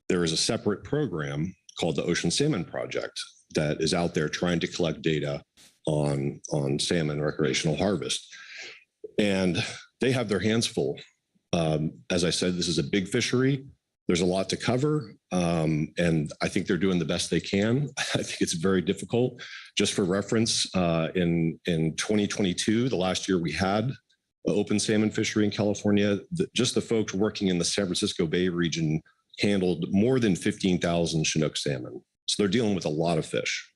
There is a separate program called the Ocean Salmon Project that is out there trying to collect data on salmon recreational harvest. And they have their hands full. As I said, this is a big fishery. There's a lot to cover. And I think they're doing the best they can. I think it's very difficult. Just for reference, in 2022, the last year we had the open salmon fishery in California, just the folks working in the San Francisco Bay region handled more than 15,000 Chinook salmon. So they're dealing with a lot of fish.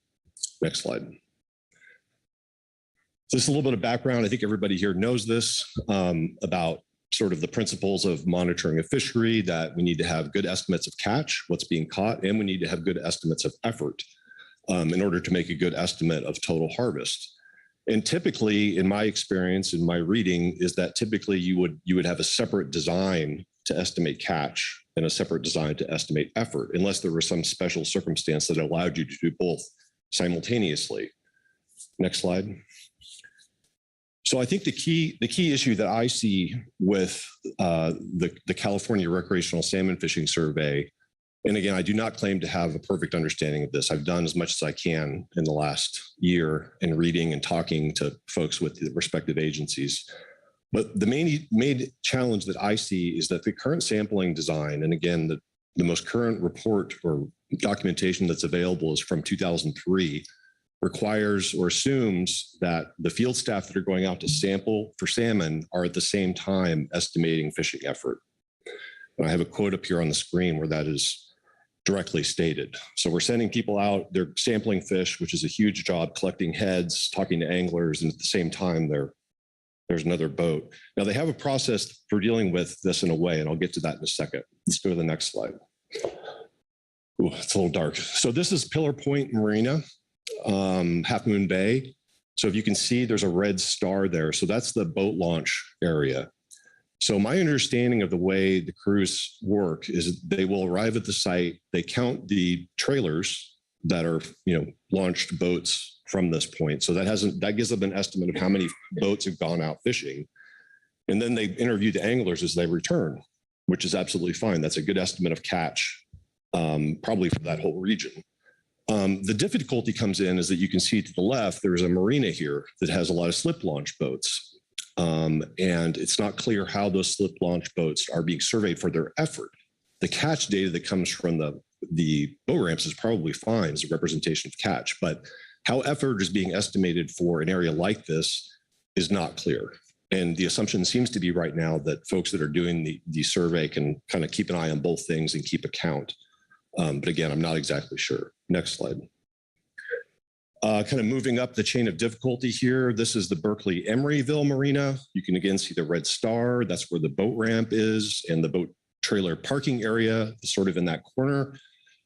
Next slide. So just a little bit of background. I think everybody here knows this about sort of the principles of monitoring a fishery, that we need to have good estimates of catch, what's being caught, and we need to have good estimates of effort in order to make a good estimate of total harvest. And typically, in my experience, in my reading, is that typically you would have a separate design to estimate catch and a separate design to estimate effort, unless there was some special circumstance that allowed you to do both simultaneously. Next slide. So I think the key issue that I see with the California Recreational Salmon Fishing Survey, and again, I do not claim to have a perfect understanding of this. I've done as much as I can in the last year in reading and talking to folks with the respective agencies. But the main challenge that I see is that the current sampling design, and again, the most current report or documentation that's available is from 2003, requires or assumes that the field staff that are going out to sample for salmon are at the same time estimating fishing effort. And I have a quote up here on the screen where that is directly stated. So we're sending people out, they're sampling fish, which is a huge job, collecting heads, talking to anglers, and at the same time there's another boat. Now they have a process for dealing with this in a way, and I'll get to that in a second. Let's go to the next slide. Ooh, it's a little dark. So this is Pillar Point Marina, Half Moon Bay. So if you can see, there's a red star there. So that's the boat launch area. So my understanding of the way the crews work is they will arrive at the site, they count the trailers that are, launched boats from this point. So that gives them an estimate of how many boats have gone out fishing. And then they interview the anglers as they return, which is absolutely fine. That's a good estimate of catch, probably for that whole region. The difficulty comes in is that you can see to the left, there's a marina here that has a lot of slip launch boats. And it's not clear how those slip launch boats are being surveyed for their effort. The catch data that comes from the boat ramps is probably fine as a representation of catch, but how effort is being estimated for an area like this is not clear. And the assumption seems to be right now that folks that are doing the survey can kind of keep an eye on both things and keep a count. But again, I'm not exactly sure. Next slide. Kind of moving up the chain of difficulty here. This is the Berkeley Emeryville Marina. You can again see the red star. That's where the boat ramp is, and the boat trailer parking area is sort of in that corner.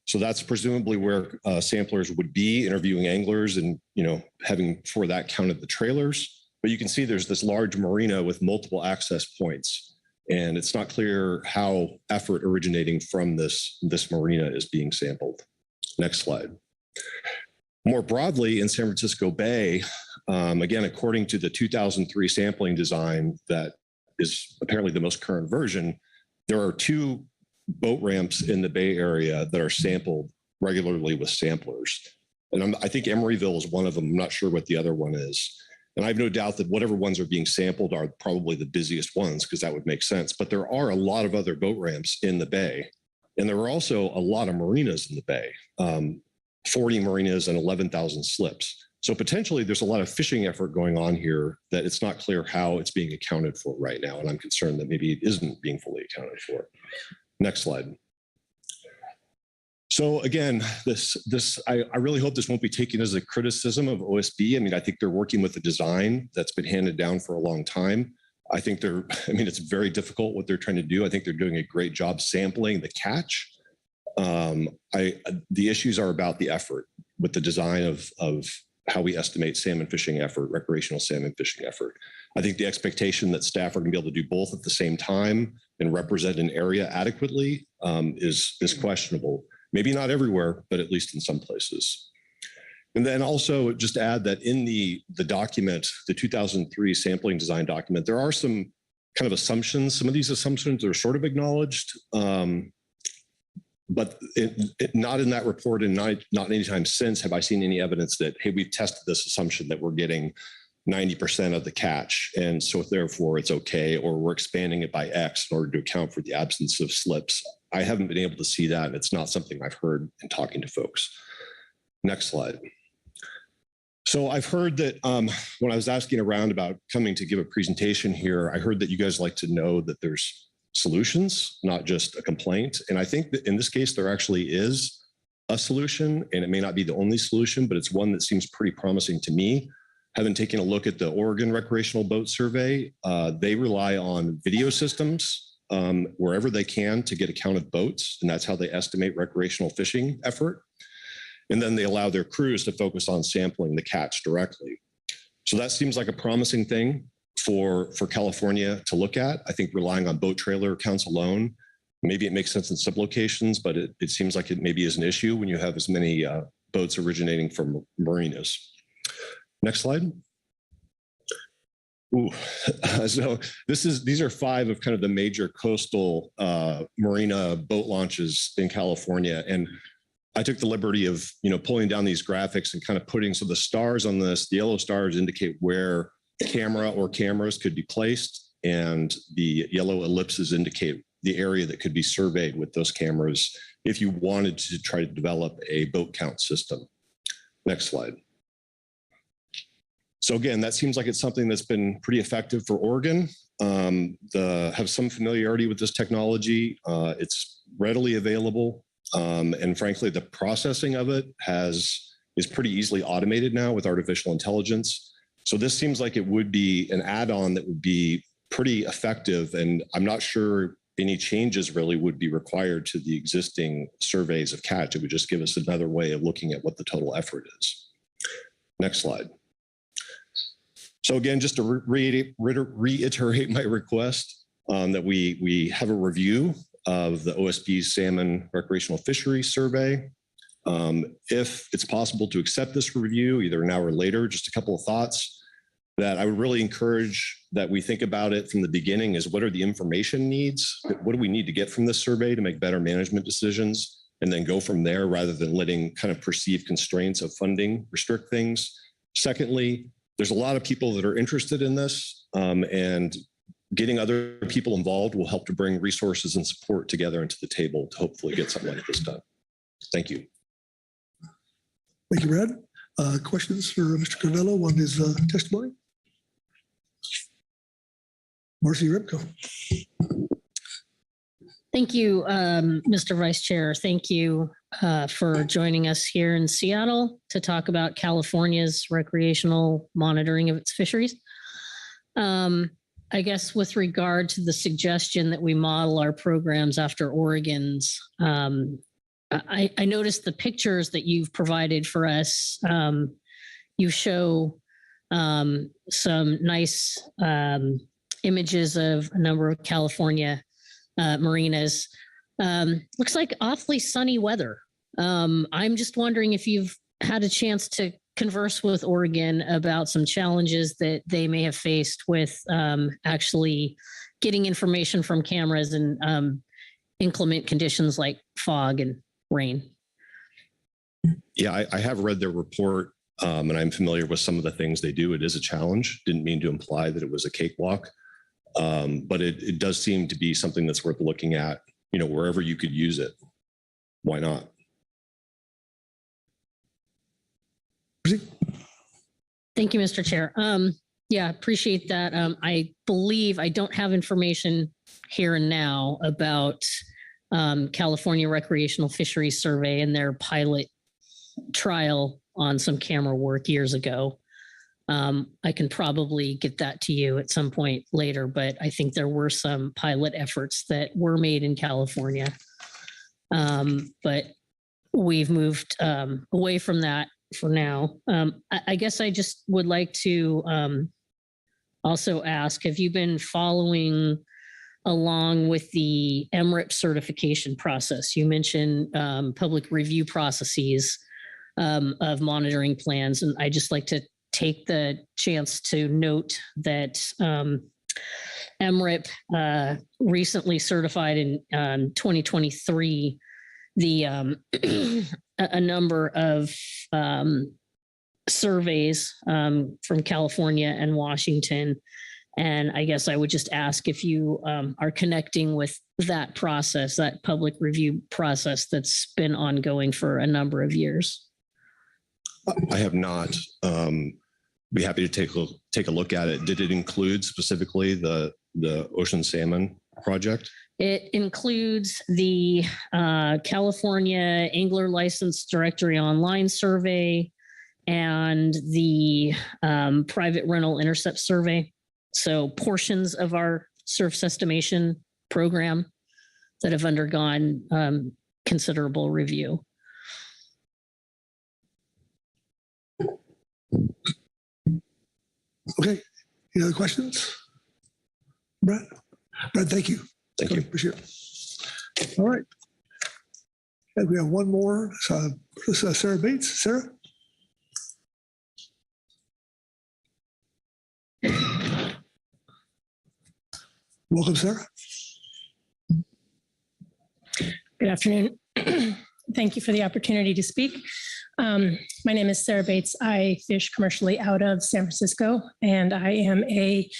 So that's presumably where samplers would be interviewing anglers and, having for that counted the trailers. But you can see there's this large marina with multiple access points, and it's not clear how effort originating from this marina is being sampled. Next slide. More broadly, in San Francisco Bay, again, according to the 2003 sampling design that is apparently the most current version, there are 2 boat ramps in the Bay Area that are sampled regularly with samplers. And I think Emeryville is one of them. I'm not sure what the other one is. And I have no doubt that whatever ones are being sampled are probably the busiest ones, because that would make sense. But there are a lot of other boat ramps in the Bay. And there are also a lot of marinas in the Bay, 40 marinas and 11,000 slips. So potentially there's a lot of fishing effort going on here that it's not clear how it's being accounted for right now. And I'm concerned that maybe it isn't being fully accounted for. Next slide. So again, I really hope this won't be taken as a criticism of OSB. I mean, I think they're working with a design that's been handed down for a long time. I think it's very difficult what they're trying to do. I think they're doing a great job sampling the catch. The issues are about the effort with the design of how we estimate salmon fishing effort, recreational salmon fishing effort. I think the expectation that staff are going to be able to do both at the same time and represent an area adequately is questionable. Maybe not everywhere, but at least in some places. And then also just add that in the document, the 2003 sampling design document, there are some kind of assumptions. Some of these assumptions are sort of acknowledged, but not in that report, and not anytime since have I seen any evidence that, hey, we've tested this assumption that we're getting 90% of the catch, and so therefore it's okay, or we're expanding it by X in order to account for the absence of slips. I haven't been able to see that, and it's not something I've heard in talking to folks. Next slide. So I've heard that when I was asking around about coming to give a presentation here, I heard that you guys like to know that there's solutions, not just a complaint. And I think that in this case, there actually is a solution, and it may not be the only solution, but it's one that seems pretty promising to me. having taken a look at the Oregon Recreational Boat Survey, they rely on video systems wherever they can to get a count of boats, and that's how they estimate recreational fishing effort. And then they allow their crews to focus on sampling the catch directly. So that seems like a promising thing for California to look at. I think relying on boat trailer counts alone, maybe it makes sense in some locations, but it seems like it maybe is an issue when you have as many boats originating from marinas. Next slide. Ooh. So these are 5 of kind of the major coastal marina boat launches in California. And I took the liberty of, pulling down these graphics and kind of putting, so the stars on this, the yellow stars indicate where camera or cameras could be placed, and the yellow ellipses indicate the area that could be surveyed with those cameras if you wanted to try to develop a boat count system. Next slide. So again, that seems like it's something that's been pretty effective for Oregon. Have some familiarity with this technology. It's readily available. And frankly, the processing of it is pretty easily automated now with artificial intelligence. So this seems like it would be an add-on that would be pretty effective. And I'm not sure any changes really would be required to the existing surveys of catch. It would just give us another way of looking at what the total effort is. Next slide. So again, just to reiterate my request that we have a review of the OSB's Salmon Recreational Fisheries Survey. If it's possible to accept this review, either now or later, just a couple of thoughts that I would really encourage that we think about it from the beginning is what are the information needs? What do we need to get from this survey to make better management decisions? And then go from there rather than letting kind of perceived constraints of funding restrict things. Secondly, there's a lot of people that are interested in this, and getting other people involved will help to bring resources and support together into the table to hopefully get something like this done. Thank you. Thank you, Brad. Questions for Mr. Carvello on his testimony? Marcy Repko. Thank you, Mr. Vice Chair. Thank you for joining us here in Seattle to talk about California's recreational monitoring of its fisheries. I guess with regard to the suggestion that we model our programs after Oregon's, I noticed the pictures that you've provided for us. You show some nice images of a number of California marinas. Looks like awfully sunny weather. I'm just wondering if you've had a chance to converse with Oregon about some challenges that they may have faced with actually getting information from cameras and inclement conditions like fog and rain. Yeah, I have read their report and I'm familiar with some of the things they do. It is a challenge. Didn't mean to imply that it was a cakewalk, but it does seem to be something that's worth looking at, wherever you could use it. Why not? Thank you, Mr. Chair. Yeah, appreciate that. I believe I don't have information here and now about California Recreational Fisheries Survey and their pilot trial on some camera work years ago. I can probably get that to you at some point later, but I think there were some pilot efforts that were made in California. But we've moved away from that for now. I guess I just would like to also ask, have you been following along with the MRIP certification process? You mentioned public review processes of monitoring plans, and I just like to take the chance to note that MRIP recently certified in 2023 a number of surveys from California and Washington. And I guess I would just ask if you are connecting with that process, that public review process that's been ongoing for a number of years. I have not. Be happy to take a look at it. Did it include specifically the ocean salmon project? It includes the California Angler License Directory Online Survey. and the private rental intercept survey. So portions of our surface estimation program that have undergone considerable review. Okay. Any other questions? Brad, thank you. Thank you. Appreciate it. All right. And we have one more. Sarah Bates. Sarah? Welcome, Sarah. Good afternoon. Thank you for the opportunity to speak. My name is Sarah Bates. I fish commercially out of San Francisco, and I am a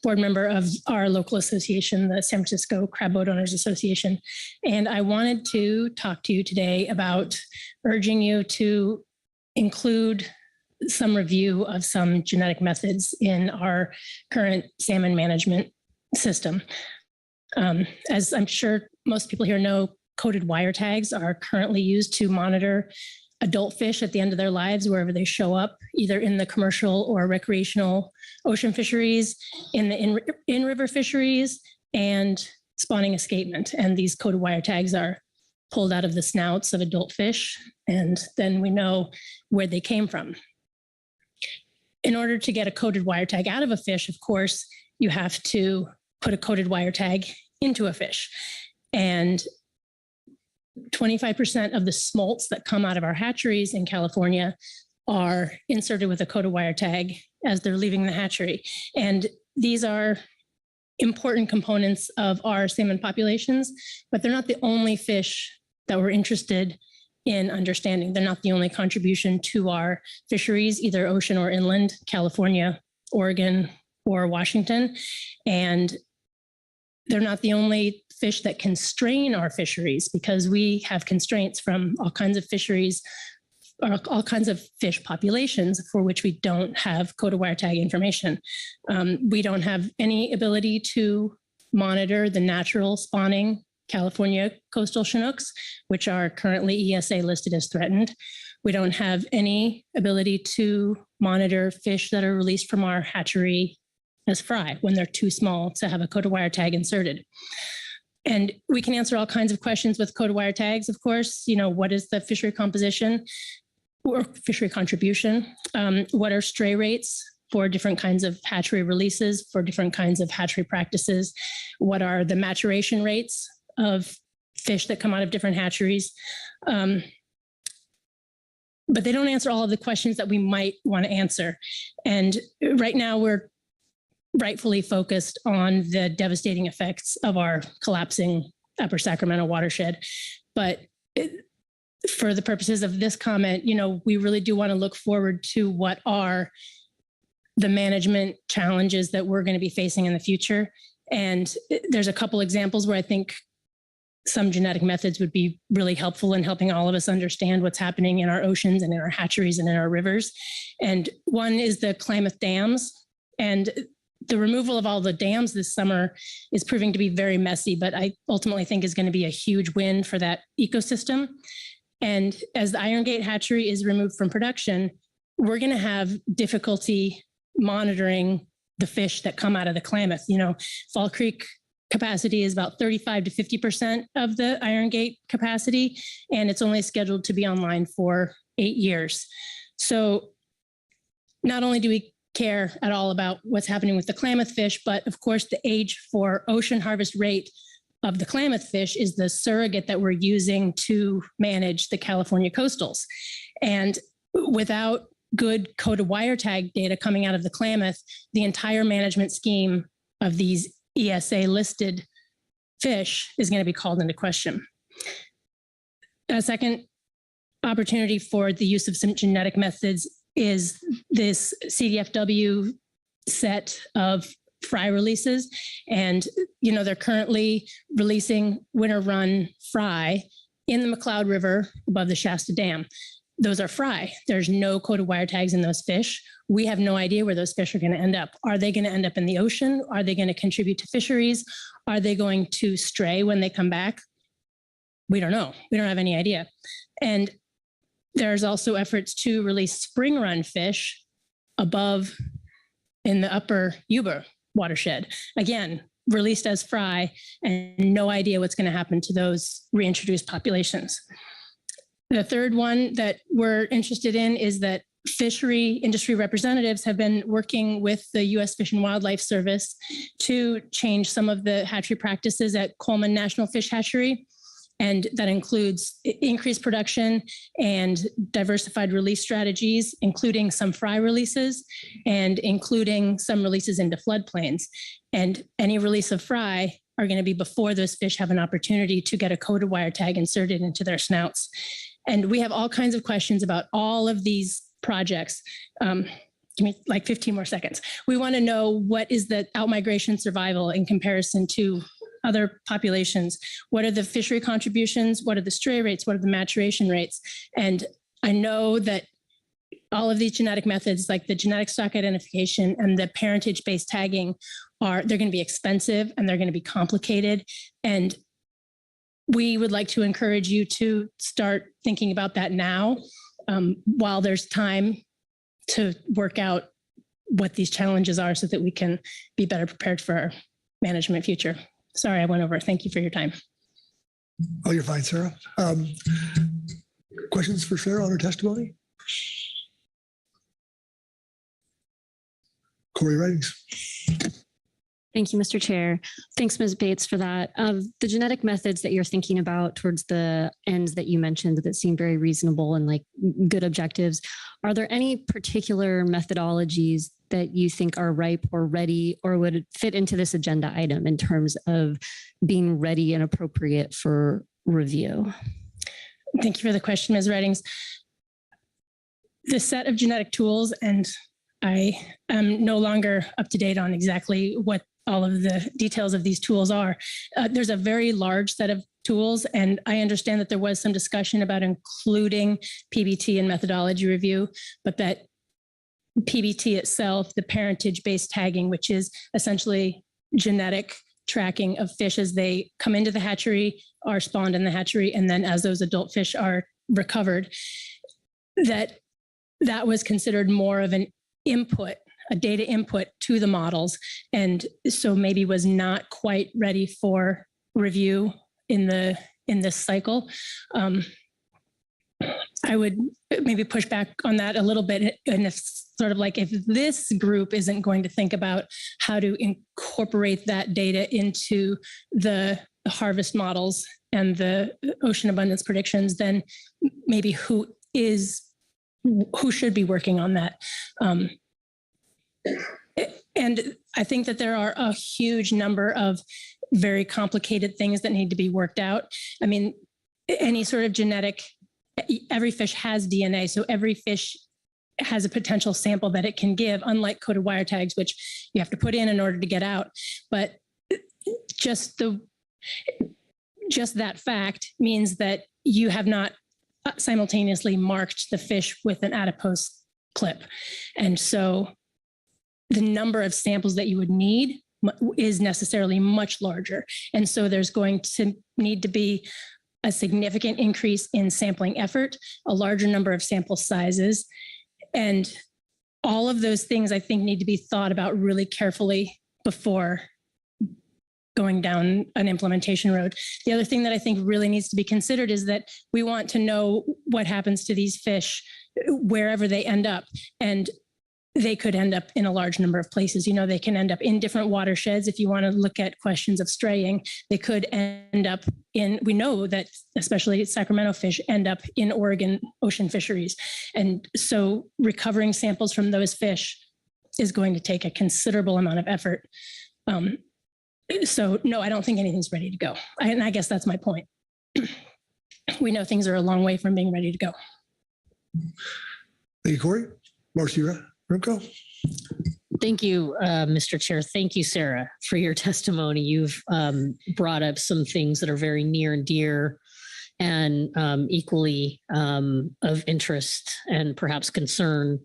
board member of our local association, the San Francisco Crab Boat Owners Association. And I wanted to talk to you today about urging you to include some review of some genetic methods in our current salmon management system. As I'm sure most people here know, coated wire tags are currently used to monitor adult fish at the end of their lives, wherever they show up, either in the commercial or recreational ocean fisheries, in the in-river fisheries, and spawning escapement. And these coated wire tags are pulled out of the snouts of adult fish, and then we know where they came from. In order to get a coated wire tag out of a fish, of course, you have to put a coated wire tag into a fish. And 25% of the smolts that come out of our hatcheries in California are inserted with a coated wire tag as they're leaving the hatchery. And these are important components of our salmon populations, but they're not the only fish that we're interested in understanding. They're not the only contribution to our fisheries, either ocean or inland, California, Oregon, or Washington. And they're not the only fish that constrain our fisheries, because we have constraints from all kinds of fisheries, or all kinds of fish populations for which we don't have coated wire tag information. We don't have any ability to monitor the natural spawning California coastal Chinooks, which are currently ESA listed as threatened. We don't have any ability to monitor fish that are released from our hatchery as fry when they're too small to have a coated wire tag inserted. And we can answer all kinds of questions with coated wire tags, of course. You know, what is the fishery composition or fishery contribution? What are stray rates for different kinds of hatchery releases, for different kinds of hatchery practices? What are the maturation rates of fish that come out of different hatcheries? But they don't answer all of the questions that we might want to answer. And right now we're rightfully focused on the devastating effects of our collapsing Upper Sacramento watershed. But for the purposes of this comment, you know, we really do want to look forward to what are the management challenges that we're going to be facing in the future. And there's a couple examples where I think some genetic methods would be really helpful in helping all of us understand what's happening in our oceans and in our hatcheries and in our rivers. And one is the Klamath dams. And the removal of all the dams this summer is proving to be very messy, but I ultimately think is going to be a huge win for that ecosystem. And as the Iron Gate hatchery is removed from production, we're going to have difficulty monitoring the fish that come out of the Klamath. You know, Fall Creek capacity is about 35 to 50% of the Iron Gate capacity, and it's only scheduled to be online for 8 years. So not only do we care at all about what's happening with the Klamath fish, but of course the age for ocean harvest rate of the Klamath fish is the surrogate that we're using to manage the California coastals. And without good coated wire tag data coming out of the Klamath, the entire management scheme of these ESA listed fish is going to be called into question. A second opportunity for the use of some genetic methods is this CDFW set of fry releases. And, you know, they're currently releasing winter run fry in the McCloud River above the Shasta Dam. Those are fry. There's no coated wire tags in those fish. We have no idea where those fish are going to end up. Are they going to end up in the ocean? Are they going to contribute to fisheries? Are they going to stray when they come back? We don't know. We don't have any idea. And There's also efforts to release spring run fish above in the upper Yuba watershed. Again, released as fry and no idea what's going to happen to those reintroduced populations. The third one that we're interested in is that fishery industry representatives have been working with the U.S. Fish and Wildlife Service to change some of the hatchery practices at Coleman National Fish Hatchery. And that includes increased production and diversified release strategies, including some fry releases and including some releases into floodplains. And any release of fry are going to be before those fish have an opportunity to get a coated wire tag inserted into their snouts. And we have all kinds of questions about all of these projects. Give me like 15 more seconds. We want to know what is the outmigration survival in comparison to other populations. What are the fishery contributions? What are the stray rates? What are the maturation rates? And I know that all of these genetic methods, like the genetic stock identification and the parentage-based tagging, they're going to be expensive and they're going to be complicated. And we would like to encourage you to start thinking about that now, while there's time to work out what these challenges are so that we can be better prepared for our management future. Sorry, I went over. Thank you for your time. Oh, you're fine, Sarah. Questions for Sarah on her testimony? Corey Writings. Thank you, Mr. Chair. Thanks, Ms. Bates, for that. The genetic methods that you're thinking about towards the ends that you mentioned that seem very reasonable and like good objectives, are there any particular methodologies that you think are ripe or ready or would fit into this agenda item in terms of being ready and appropriate for review? Thank you for the question, Ms. Writings. The set of genetic tools, and I am no longer up to date on exactly what all of the details of these tools are. There's a very large set of tools, and I understand that there was some discussion about including PBT in methodology review, but that PBT itself, the parentage-based tagging, which is essentially genetic tracking of fish as they come into the hatchery, are spawned in the hatchery, and then as those adult fish are recovered, that was considered more of an input, a data input to the models, and so maybe was not quite ready for review in this cycle. I would maybe push back on that a little bit, and if sort of like if this group isn't going to think about how to incorporate that data into the harvest models and the ocean abundance predictions, then maybe who should be working on that. And I think that there are a huge number of very complicated things that need to be worked out. I mean, any sort of genetic, every fish has DNA, so every fish has a potential sample that it can give, unlike coded wire tags, which you have to put in order to get out. But just that fact means that you have not simultaneously marked the fish with an adipose clip. And so the number of samples that you would need is necessarily much larger. And so there's going to need to be a significant increase in sampling effort, a larger number of sample sizes. And all of those things I think need to be thought about really carefully before going down an implementation road. The other thing that I think really needs to be considered is that we want to know what happens to these fish wherever they end up. And they could end up in a large number of places. You know, they can end up in different watersheds. If you want to look at questions of straying, they could end up we know that especially Sacramento fish end up in Oregon ocean fisheries. And so recovering samples from those fish is going to take a considerable amount of effort. So no, I don't think anything's ready to go. And I guess that's my point. We know things are a long way from being ready to go. Thank you, Corey. Marcia Rimko. Thank you, Mr. Chair. Thank you, Sarah, for your testimony. You've brought up some things that are very near and dear and equally of interest and perhaps concern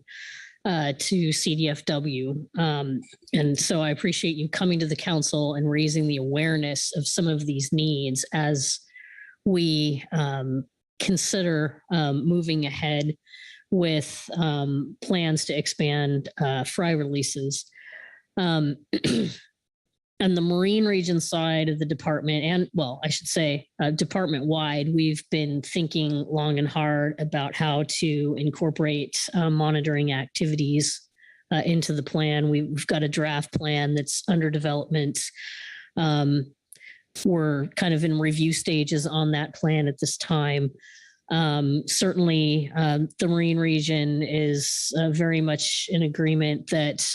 to CDFW. And so I appreciate you coming to the council and raising the awareness of some of these needs as we consider moving ahead with plans to expand fry releases. On the marine region side of the department, and well, I should say department wide, we've been thinking long and hard about how to incorporate monitoring activities into the plan. We've got a draft plan that's under development. We're kind of in review stages on that plan at this time. Certainly, the marine region is very much in agreement that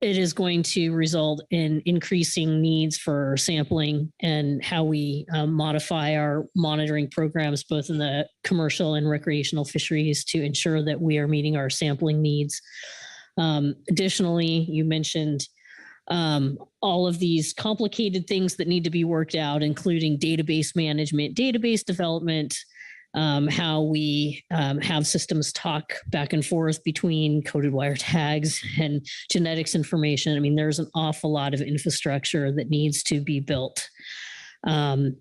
it is going to result in increasing needs for sampling and how we modify our monitoring programs, both in the commercial and recreational fisheries, to ensure that we are meeting our sampling needs. Additionally, you mentioned all of these complicated things that need to be worked out, including database management, database development, how we have systems talk back and forth between coded wire tags and genetics information. I mean, there's an awful lot of infrastructure that needs to be built. And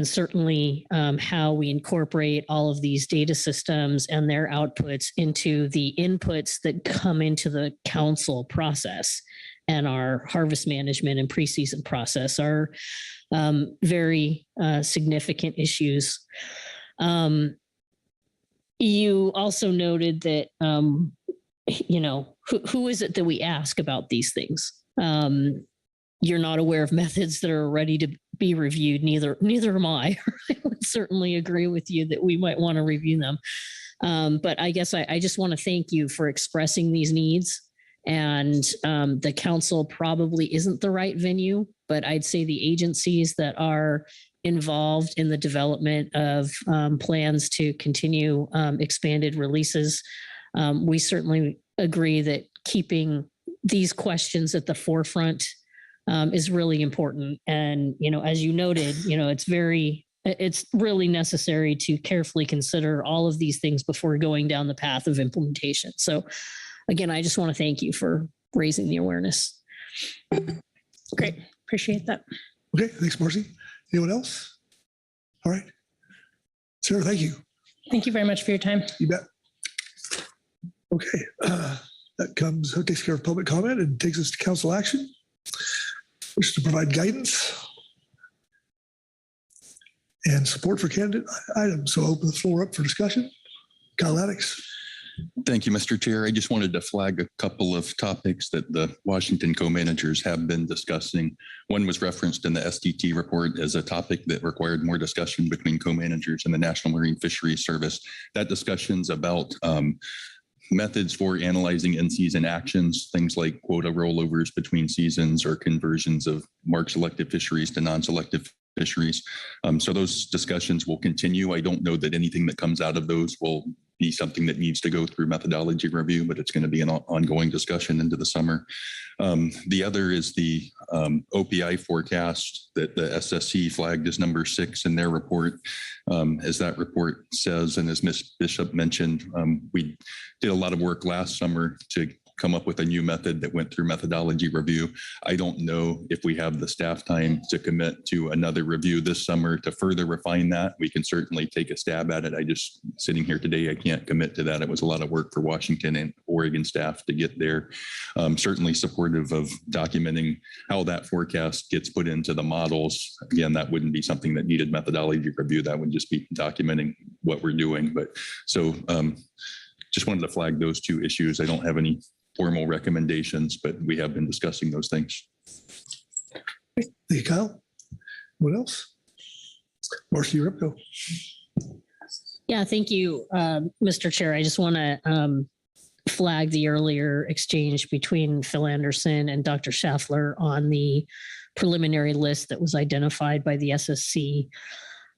certainly how we incorporate all of these data systems and their outputs into the inputs that come into the council process and our harvest management and preseason process are very significant issues. You also noted that, you know, who is it that we ask about these things? You're not aware of methods that are ready to be reviewed. Neither am I. I would certainly agree with you that we might want to review them. But I guess I just want to thank you for expressing these needs. And the council probably isn't the right venue, but I'd say the agencies that are involved in the development of plans to continue expanded releases, we certainly agree that keeping these questions at the forefront is really important. And, you know, as you noted, you know, it's really necessary to carefully consider all of these things before going down the path of implementation. So again, I just want to thank you for raising the awareness. Great. Appreciate that. Okay, thanks, Marcy. Anyone else? All right. Sarah, thank you. Thank you very much for your time. You bet. Okay, that takes care of public comment and takes us to council action, which is to provide guidance and support for candidate items. So I'll open the floor up for discussion. Kyle Addix. Thank you, Mr. Chair. I just wanted to flag a couple of topics that the Washington co-managers have been discussing. One was referenced in the STT report as a topic that required more discussion between co-managers and the National Marine Fisheries Service. That discussion's about methods for analyzing in-season actions, things like quota rollovers between seasons or conversions of mark-selected fisheries to non-selective fisheries. So those discussions will continue. I don't know that anything that comes out of those will be something that needs to go through methodology review, but it's going to be an ongoing discussion into the summer. The other is the OPI forecast that the SSC flagged as number 6 in their report. As that report says, and as Ms. Bishop mentioned, we did a lot of work last summer to come up with a new method that went through methodology review. I don't know if we have the staff time to commit to another review this summer to further refine that. We can certainly take a stab at it. I just, sitting here today, I can't commit to that. It was a lot of work for Washington and Oregon staff to get there. Certainly supportive of documenting how that forecast gets put into the models. Again, that wouldn't be something that needed methodology review. That would just be documenting what we're doing. But so just wanted to flag those two issues. I don't have any formal recommendations, but we have been discussing those things. Thank you, Kyle. What else? Marcy Ripko. Yeah, thank you, Mr. Chair. I just want to flag the earlier exchange between Phil Anderson and Dr. Schaffler on the preliminary list that was identified by the SSC,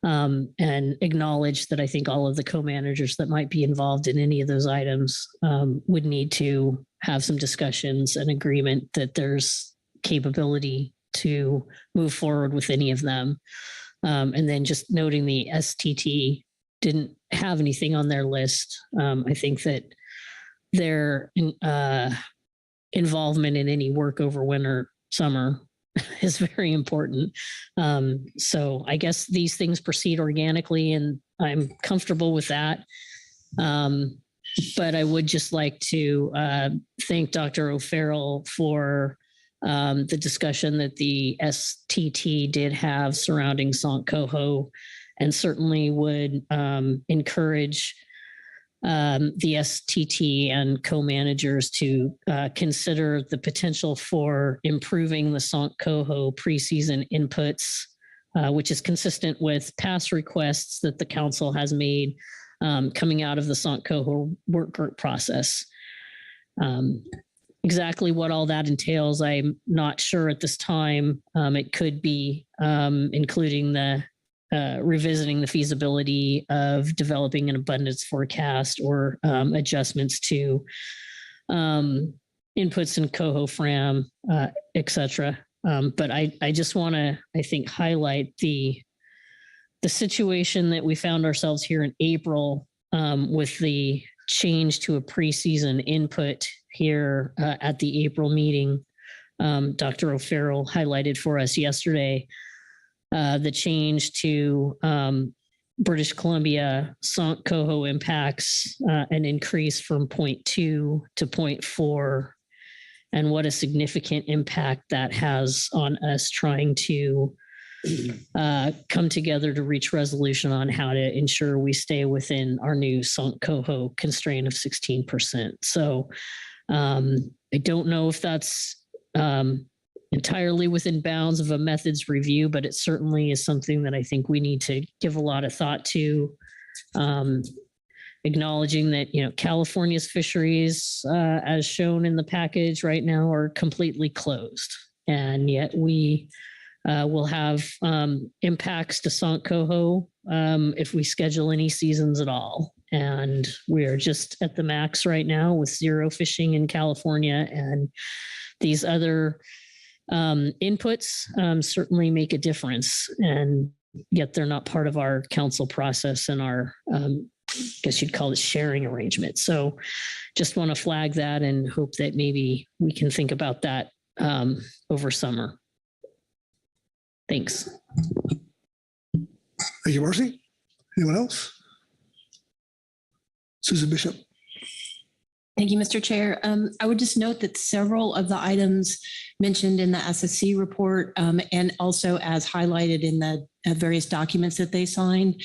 and acknowledge that I think all of the co-managers that might be involved in any of those items would need to have some discussions and agreement that there's capability to move forward with any of them. And then just noting the STT didn't have anything on their list. I think that their involvement in any work over winter, summer is very important. So I guess these things proceed organically, and I'm comfortable with that. But I would just like to thank Dr. O'Farrell for the discussion that the STT did have surrounding Sant Coho, and certainly would encourage the STT and co-managers to consider the potential for improving the Sant Coho preseason inputs, which is consistent with past requests that the council has made coming out of the Sant Coho work group process. Exactly what all that entails, I'm not sure at this time. It could be including the revisiting the feasibility of developing an abundance forecast, or adjustments to inputs in Coho Fram, et cetera. But I just want to, I think, highlight the situation that we found ourselves here in April with the change to a preseason input here at the April meeting. Dr. O'Farrell highlighted for us yesterday the change to British Columbia Sant Coho impacts an increase from 0.2 to 0.4, and what a significant impact that has on us trying to come together to reach resolution on how to ensure we stay within our new Sant Coho constraint of 16%. So I don't know if that's entirely within bounds of a methods review, but it certainly is something that I think we need to give a lot of thought to, acknowledging that, you know, California's fisheries, as shown in the package right now, are completely closed. And yet we will have impacts to Sant Coho if we schedule any seasons at all. And we're just at the max right now with zero fishing in California, and these other inputs certainly make a difference, and yet they're not part of our council process and our, I guess you'd call it, sharing arrangement. So just want to flag that and hope that maybe we can think about that over summer. Thanks. Thank you, Marcy. Anyone else? Susan Bishop. Thank you, Mr. Chair. I would just note that several of the items mentioned in the SSC report and also as highlighted in the various documents that they signed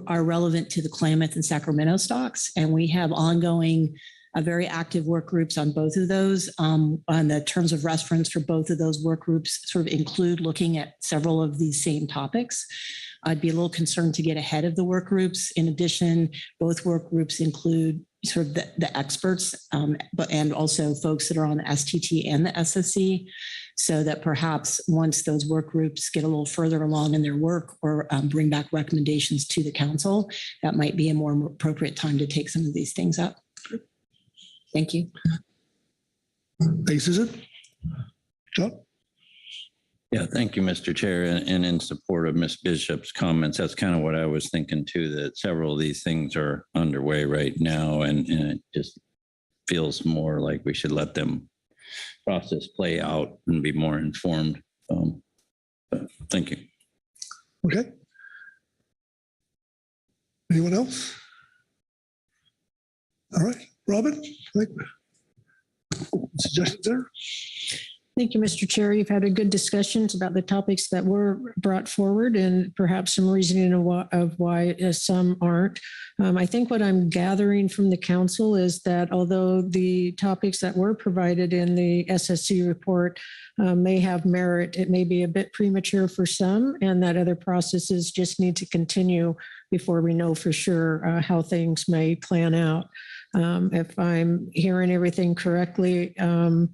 are relevant to the Klamath and Sacramento stocks. And we have ongoing very active work groups on both of those. On the terms of reference for both of those work groups sort of include looking at several of these same topics. I'd be a little concerned to get ahead of the work groups. In addition, both work groups include sort of the experts, and also folks that are on the STT and the SSC, so that perhaps once those work groups get a little further along in their work or bring back recommendations to the council, that might be a more appropriate time to take some of these things up. Thank you. Thanks, Susan. John? Yeah, thank you, Mr. Chair. And in support of Ms. Bishop's comments, that's kind of what I was thinking too, that several of these things are underway right now, and it just feels more like we should let them process play out and be more informed. Thank you. Okay. Anyone else? All right, Robin, suggestions there? Thank you, Mr. Chair. You've had a good discussions about the topics that were brought forward and perhaps some reasoning of why some aren't. I think what I'm gathering from the council is that although the topics that were provided in the SSC report may have merit, it may be a bit premature for some, and that other processes just need to continue before we know for sure how things may plan out. If I'm hearing everything correctly, I'm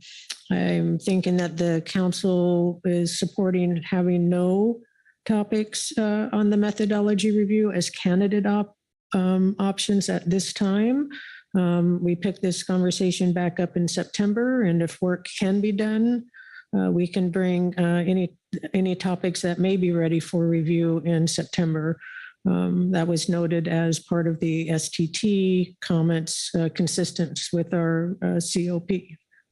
thinking that the council is supporting having no topics on the methodology review as candidate options at this time. We picked this conversation back up in September, and if work can be done, we can bring any topics that may be ready for review in September. That was noted as part of the STT comments consistent with our COP,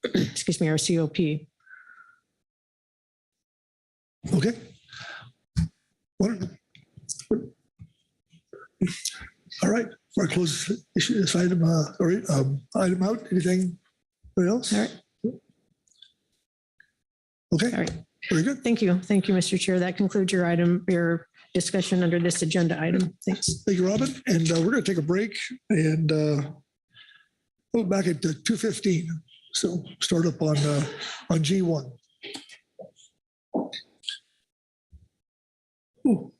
excuse me, our COP. Okay. What? All right. Before I close this item, item out, anything else? All right. Okay. All right. Very good. Thank you. Thank you, Mr. Chair. That concludes your discussion under this agenda item. Thanks. Thank you, Robin. And we're going to take a break and go back at 2:15. So start up on G1. Ooh.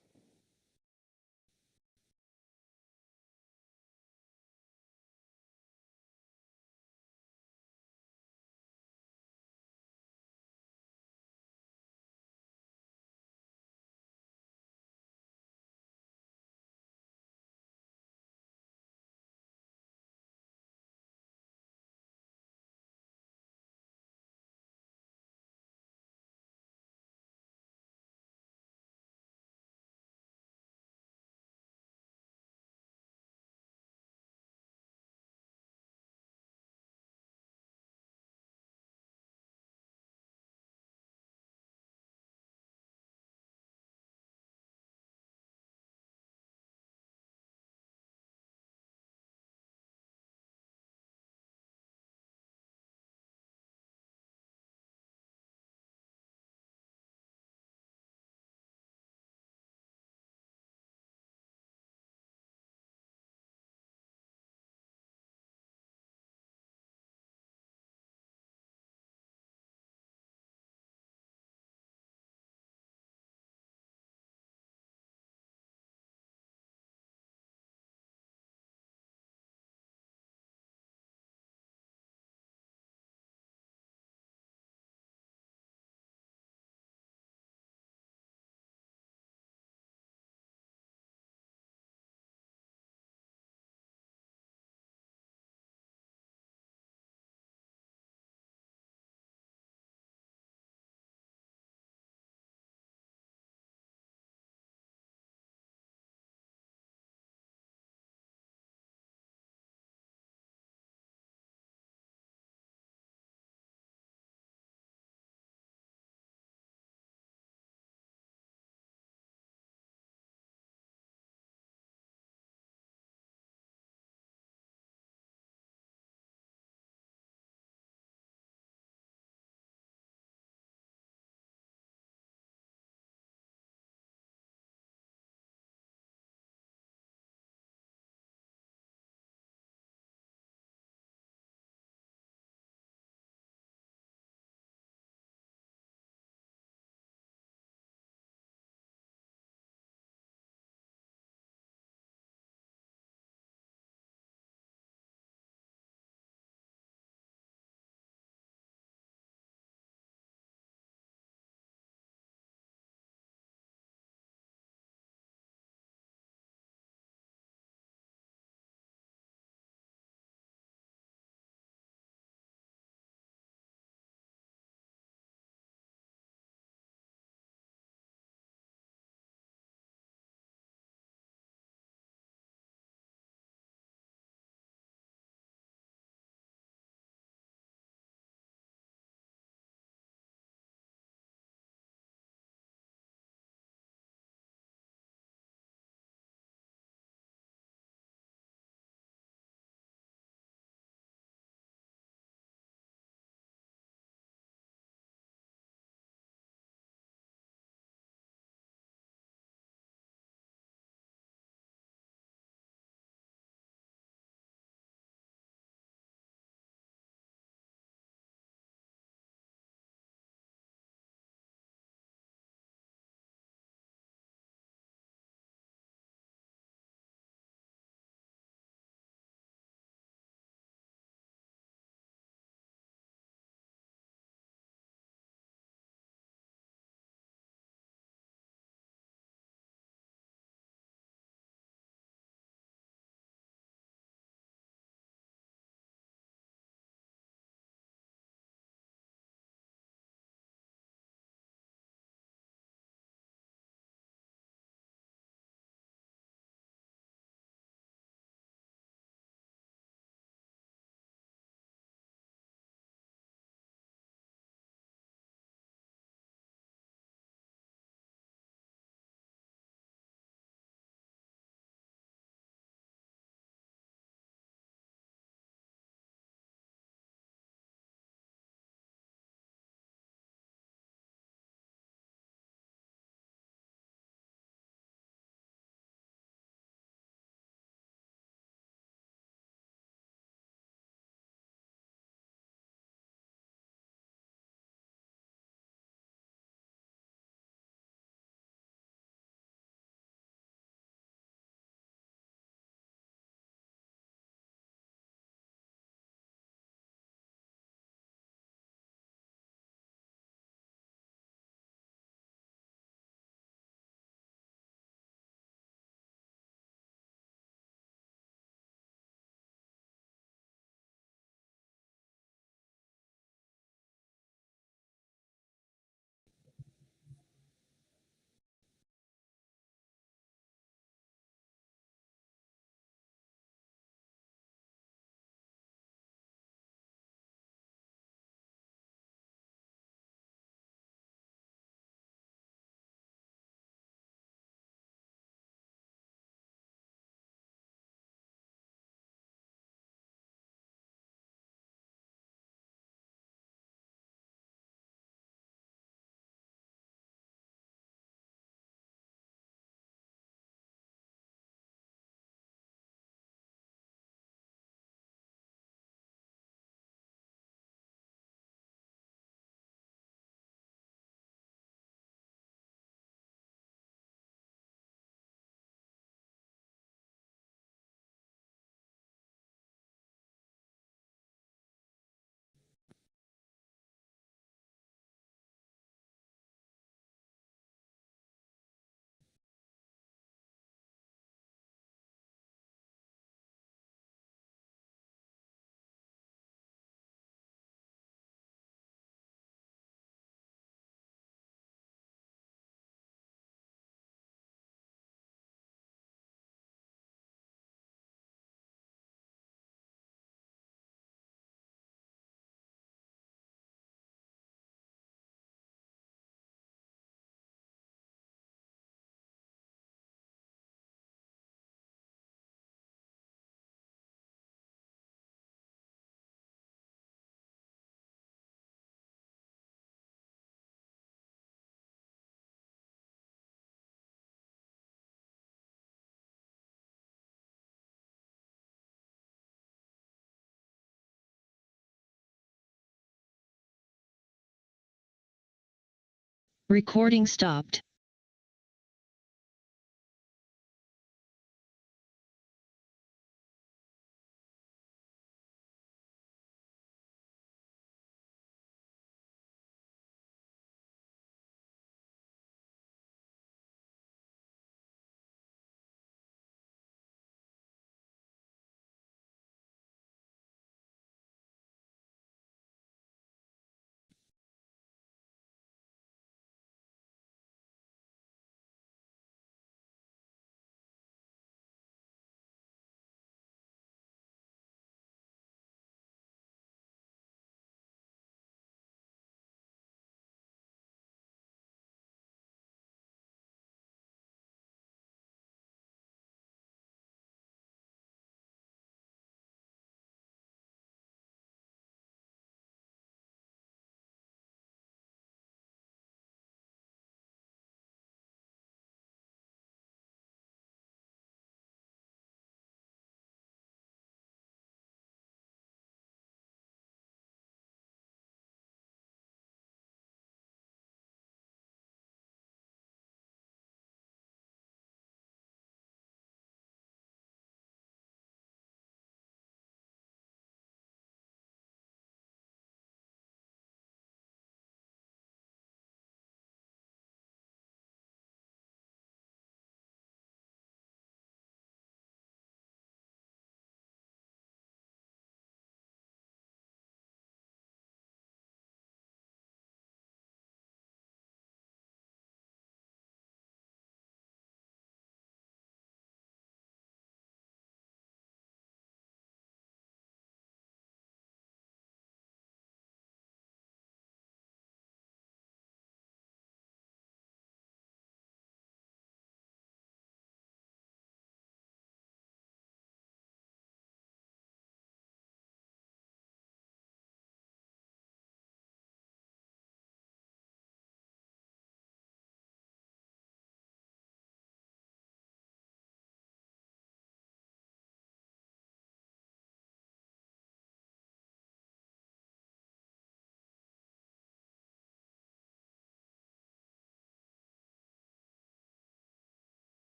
Recording stopped.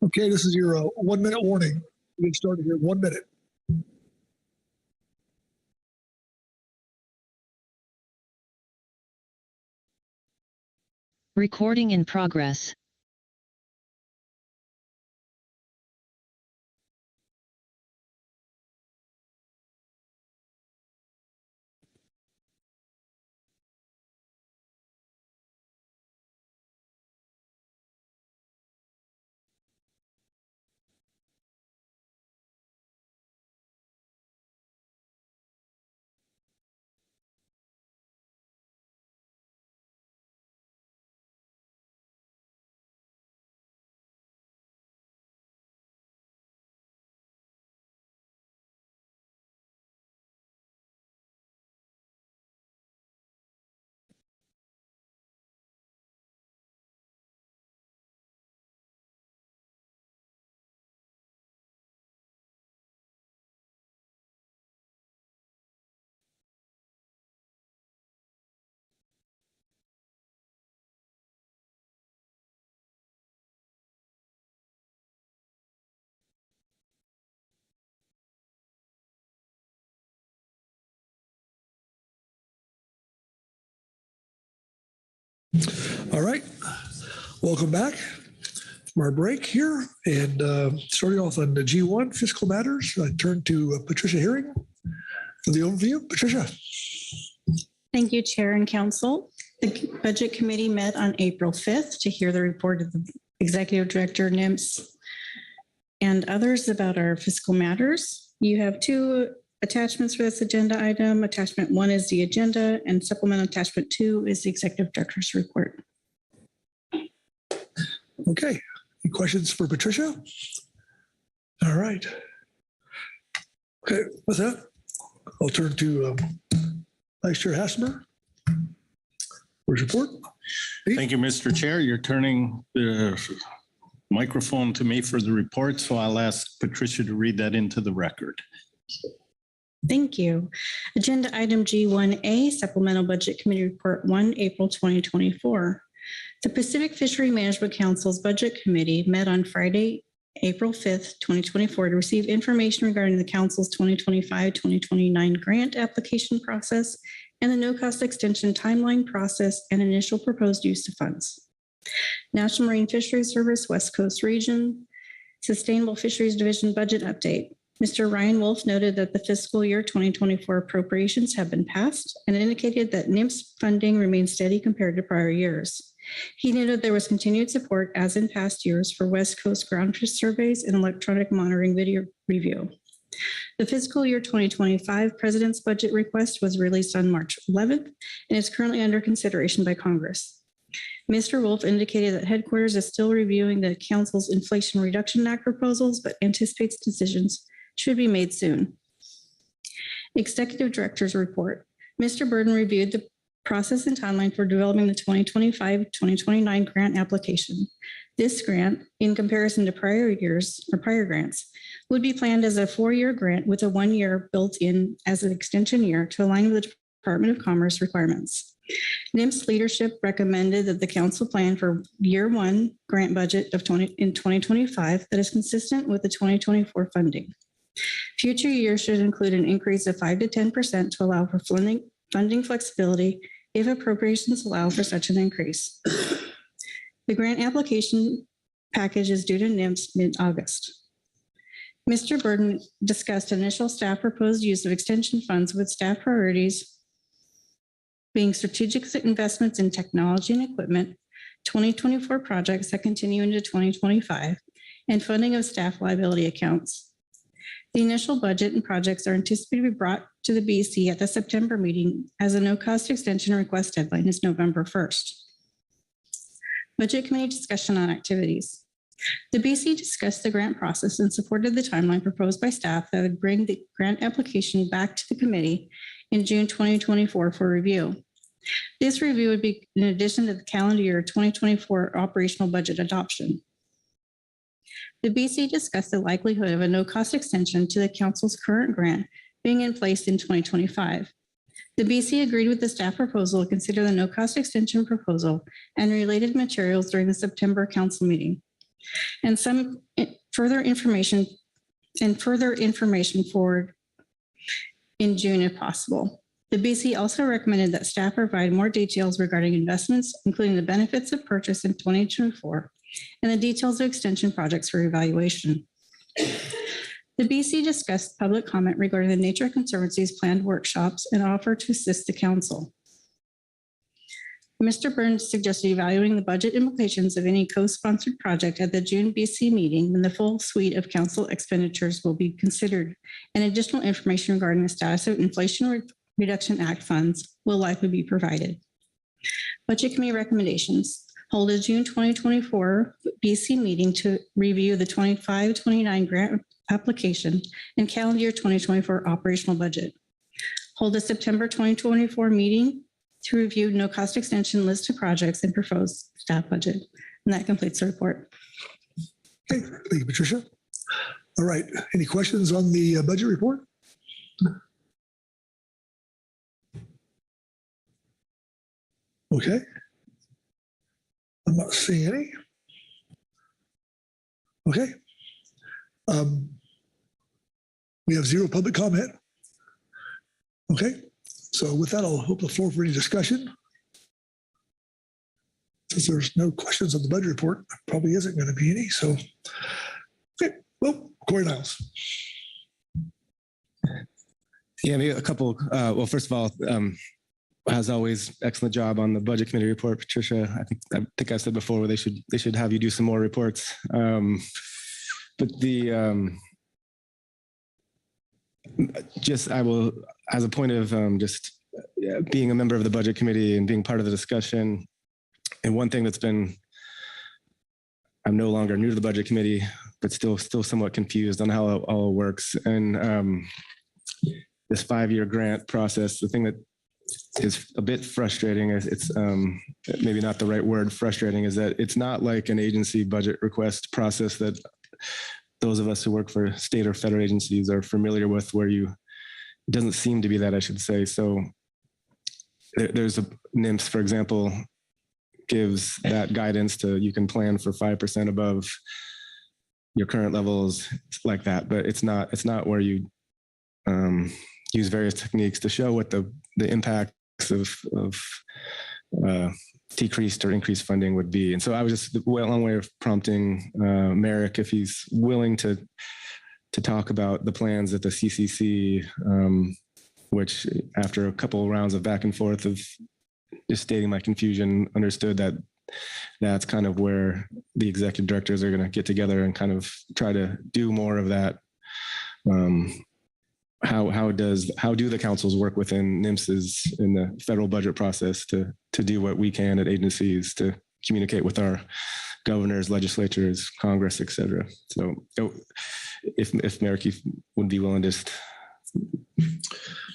Okay, this is your 1 minute warning. We get started here. 1 minute. Recording in progress. All right. Welcome back from our break here. And starting off on the G1 fiscal matters, I turn to Patricia Herring for the overview. Patricia. Thank you, Chair and Council. The Budget Committee met on April 5th to hear the report of the Executive Director, NIMS, and others about our fiscal matters. You have two attachments for this agenda item. Attachment 1 is the agenda, and supplemental attachment 2 is the Executive Director's report. Okay. Any questions for Patricia? All right. Okay. With that, I'll turn to Vice Chair Hasselmer. Where's your report? Thank you, Mr. Chair. You're turning the microphone to me for the report, so I'll ask Patricia to read that into the record. Thank you. Agenda item G1A, Supplemental Budget Committee Report 1, April 2024. The Pacific Fishery Management Council's Budget Committee met on Friday, April 5th, 2024 to receive information regarding the Council's 2025-2029 grant application process and the no-cost extension timeline process and initial proposed use of funds. National Marine Fisheries Service, West Coast Region, Sustainable Fisheries Division Budget Update. Mr. Ryan Wolf noted that the fiscal year 2024 appropriations have been passed and indicated that NIMS funding remains steady compared to prior years. He noted there was continued support, as in past years, for West Coast groundfish surveys and electronic monitoring video review. The fiscal year 2025 President's budget request was released on March 11th and is currently under consideration by Congress. Mr. Wolf indicated that headquarters is still reviewing the Council's Inflation Reduction Act proposals, but anticipates decisions should be made soon. Executive Director's report. Mr. Burden reviewed the process and timeline for developing the 2025-2029 grant application. This grant, in comparison to prior years or prior grants, would be planned as a 4-year grant with a 1 year built in as an extension year to align with the Department of Commerce requirements. NIMS leadership recommended that the Council plan for year 1 grant budget of 2025 that is consistent with the 2024 funding. Future years should include an increase of 5 to 10% to allow for funding flexibility if appropriations allow for such an increase. The grant application package is due to NIMS mid-August. Mr. Burden discussed initial staff proposed use of extension funds with staff priorities being strategic investments in technology and equipment, 2024 projects that continue into 2025, and funding of staff liability accounts. The initial budget and projects are anticipated to be brought to the BC at the September meeting, as a no-cost extension request deadline is November 1st. Budget Committee discussion on activities. The BC discussed the grant process and supported the timeline proposed by staff that would bring the grant application back to the committee in June 2024 for review. This review would be in addition to the calendar year 2024 operational budget adoption. The BC discussed the likelihood of a no-cost extension to the Council's current grant being in place in 2025. The BC agreed with the staff proposal to consider the no-cost extension proposal and related materials during the September Council meeting. and some further information forward in June if possible. The BC also recommended that staff provide more details regarding investments, including the benefits of purchase in 2024 and the details of extension projects for evaluation. The BC discussed public comment regarding the Nature Conservancy's planned workshops and offered to assist the council. Mr. Burns suggested evaluating the budget implications of any co-sponsored project at the June BC meeting when the full suite of council expenditures will be considered, and additional information regarding the status of Inflation Reduction Act funds will likely be provided. Budget Committee recommendations. Hold a June 2024 BC meeting to review the 25-29 grant application and calendar year 2024 operational budget. Hold a September 2024 meeting to review no cost extension list of projects and proposed staff budget. And that completes the report. Okay, thank you, Patricia. All right, any questions on the budget report? Okay. I'm not seeing any. Okay. We have zero public comment. Okay. So with that, I'll open the floor for any discussion. Since there's no questions on the budget report, probably isn't going to be any. So, okay. Well, Corey Niles. Yeah, maybe a couple. Well, first of all, as always, excellent job on the budget committee report, Patricia. I think I said before they should have you do some more reports. But I will, as a point of just being a member of the budget committee and being part of the discussion, and one thing that's been, I'm no longer new to the budget committee, but still somewhat confused on how it all works. And this 5-year grant process, the thing that is a bit frustrating, it's maybe not the right word, frustrating, is that it's not like an agency budget request process that those of us who work for state or federal agencies are familiar with, where it doesn't seem to be that, I should say. So there's a NIMS, for example, gives that guidance to, you can plan for 5% above your current levels like that, but it's not where you use various techniques to show what the impacts of decreased or increased funding would be. And so I was just a long way of prompting Merrick, if he's willing to talk about the plans at the CCC, which after a couple of rounds of back and forth of just stating my confusion, understood that that's kind of where the executive directors are going to get together and kind of try to do more of that. How do the councils work within NIMSs in the federal budget process to do what we can at agencies to communicate with our governors, legislatures, Congress, et cetera. So if Merrick would be willing to just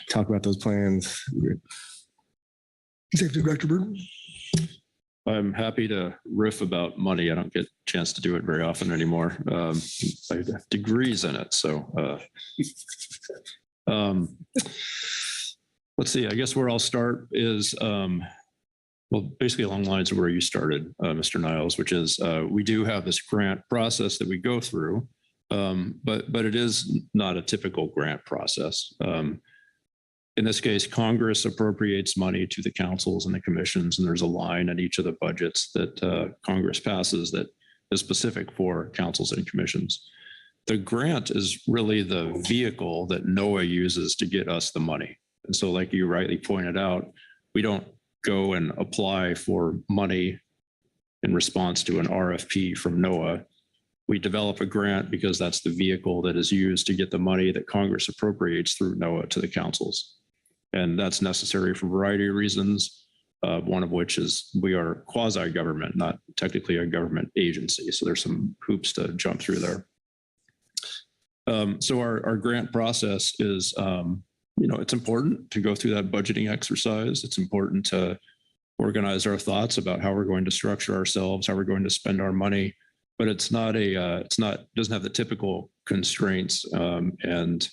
talk about those plans. Executive Director Burton. I'm happy to riff about money. I don't get a chance to do it very often anymore. I have degrees in it. So let's see, I guess where I'll start is, well, basically along the lines of where you started, Mr. Niles, which is we do have this grant process that we go through, but it is not a typical grant process. In this case, Congress appropriates money to the councils and the commissions, and there's a line in each of the budgets that Congress passes that is specific for councils and commissions. The grant is really the vehicle that NOAA uses to get us the money. And so like you rightly pointed out, we don't go and apply for money in response to an RFP from NOAA. We develop a grant because that's the vehicle that is used to get the money that Congress appropriates through NOAA to the councils. And that's necessary for a variety of reasons, one of which is we are quasi-government, not technically a government agency. So there's some hoops to jump through there. So our grant process is, it's important to go through that budgeting exercise. It's important to organize our thoughts about how we're going to structure ourselves, how we're going to spend our money. But it's doesn't have the typical constraints and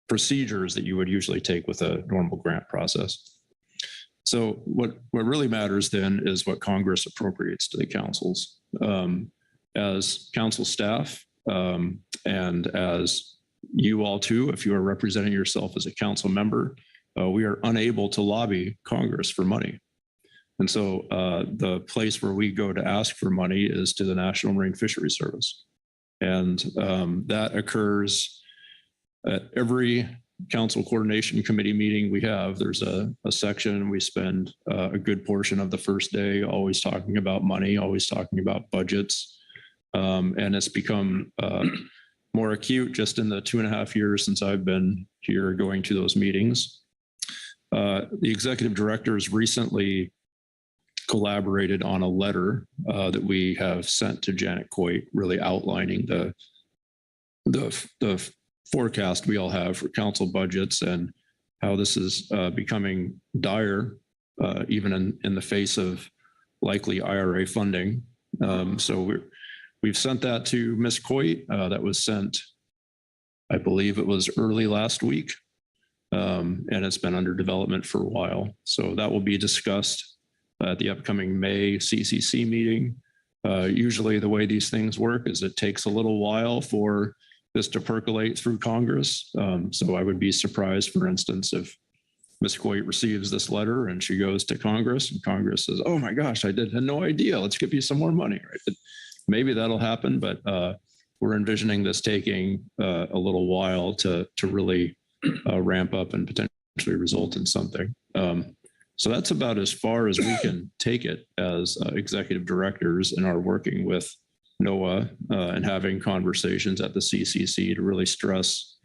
procedures that you would usually take with a normal grant process. So what really matters then is what Congress appropriates to the councils. As council staff and as you all too, if you are representing yourself as a council member, we are unable to lobby Congress for money. And so the place where we go to ask for money is to the National Marine Fisheries Service. And that occurs at every council coordination committee meeting we have. There's a section, we spend a good portion of the first day always talking about money, always talking about budgets. And it's become more acute just in the 2.5 years since I've been here going to those meetings. The executive directors recently collaborated on a letter that we have sent to Janet Coit, really outlining the forecast we all have for council budgets and how this is becoming dire, even in the face of likely IRA funding. So we've sent that to Ms. Coit. That was sent, I believe it was early last week, and it's been under development for a while. So that will be discussed at the upcoming May CCC meeting. Usually the way these things work is it takes a little while for this to percolate through Congress. So I would be surprised, for instance, if Ms. Coit receives this letter and she goes to Congress and Congress says, oh my gosh, I had no idea, let's give you some more money, right? But maybe that'll happen, but we're envisioning this taking a little while to really ramp up and potentially result in something. So that's about as far as we can take it as executive directors and are working with NOAA and having conversations at the CCC to really stress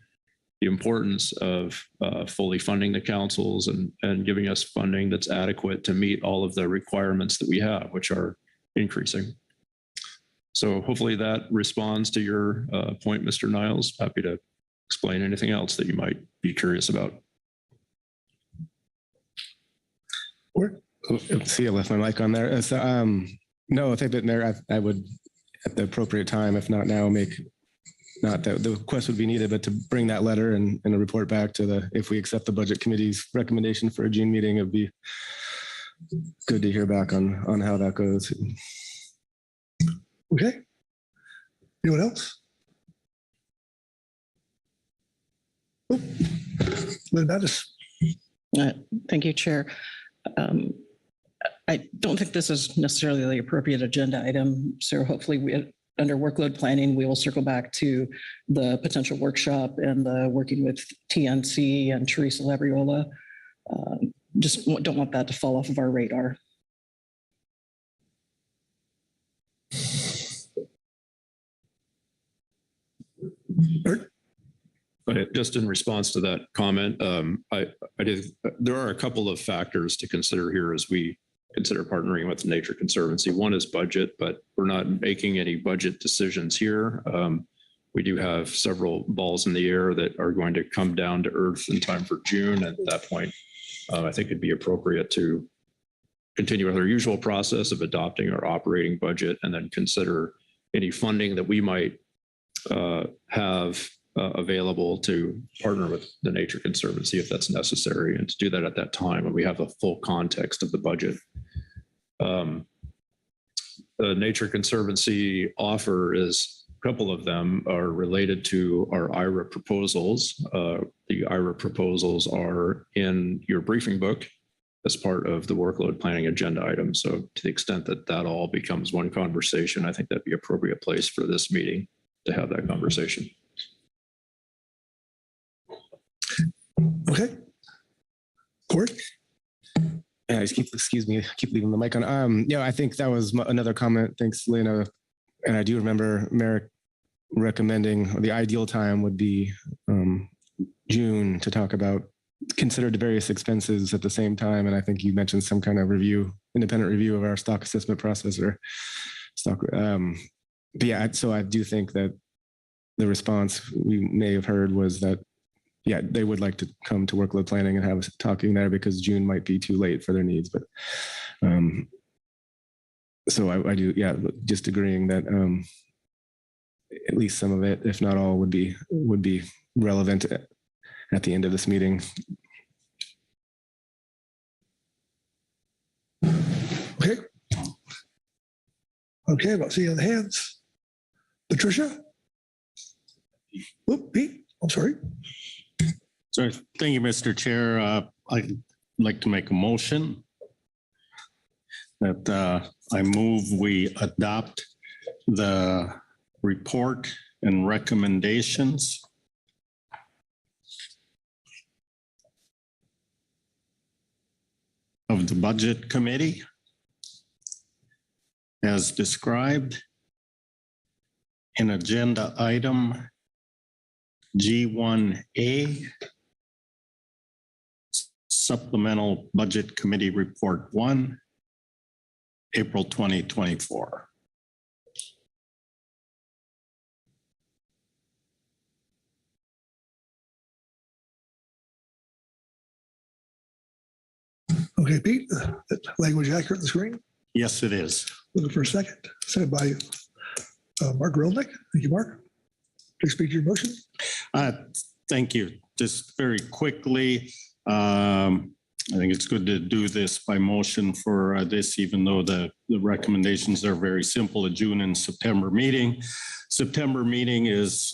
the importance of fully funding the councils and giving us funding that's adequate to meet all of the requirements that we have, which are increasing. So hopefully that responds to your point, Mr. Niles. Happy to explain anything else that you might be curious about. See, I left my mic on there. So, no, if they've been there, I would, at the appropriate time, if not now, not that the request would be needed, but to bring that letter and a report back to if we accept the budget committee's recommendation for a June meeting, it'd be good to hear back on how that goes. Okay. Anyone else? Oh, Lynn Mattis. Thank you, Chair. I don't think this is necessarily the appropriate agenda item. So hopefully under workload planning, we will circle back to the potential workshop and the working with TNC and Teresa Labriola. Just don't want that to fall off of our radar. Just in response to that comment, there are a couple of factors to consider here as we consider partnering with Nature Conservancy. One is budget, but we're not making any budget decisions here. We do have several balls in the air that are going to come down to earth in time for June. At that point, I think it'd be appropriate to continue with our usual process of adopting our operating budget and then consider any funding that we might have available to partner with the Nature Conservancy if that's necessary, and to do that at that time when we have the full context of the budget. The Nature Conservancy offer is, a couple of them are related to our IRA proposals. The IRA proposals are in your briefing book as part of the workload planning agenda item. So to the extent that that all becomes one conversation, I think that'd be an appropriate place for this meeting to have that conversation. Okay. Court? Yeah, excuse me, keep leaving the mic on. Yeah, I think that was another comment. Thanks, Lena. And I do remember Merrick recommending the ideal time would be June to talk about, consider the various expenses at the same time. And I think you mentioned some kind of independent review of our stock assessment process or stock. But yeah, so I do think that the response we may have heard was that, yeah, they would like to come to workload planning and have us talking there because June might be too late for their needs. But so I do, yeah, just agreeing that at least some of it, if not all, would be relevant at the end of this meeting. Okay. Okay, about seeing the hands. Patricia? Oop, Pete, I'm sorry. So thank you, Mr. Chair. I'd like to make a motion that I move we adopt the report and recommendations of the Budget Committee as described in agenda item G1A, Supplemental Budget Committee Report 1, April 2024. Okay, Pete, that language accurate on the screen? Yes, it is. Looking for a second. Second by Mark Rolnick. Thank you, Mark. Please speak to your motion. Thank you. Just very quickly, I think it's good to do this by motion for this, even though the recommendations are very simple, a June and September meeting. September meeting is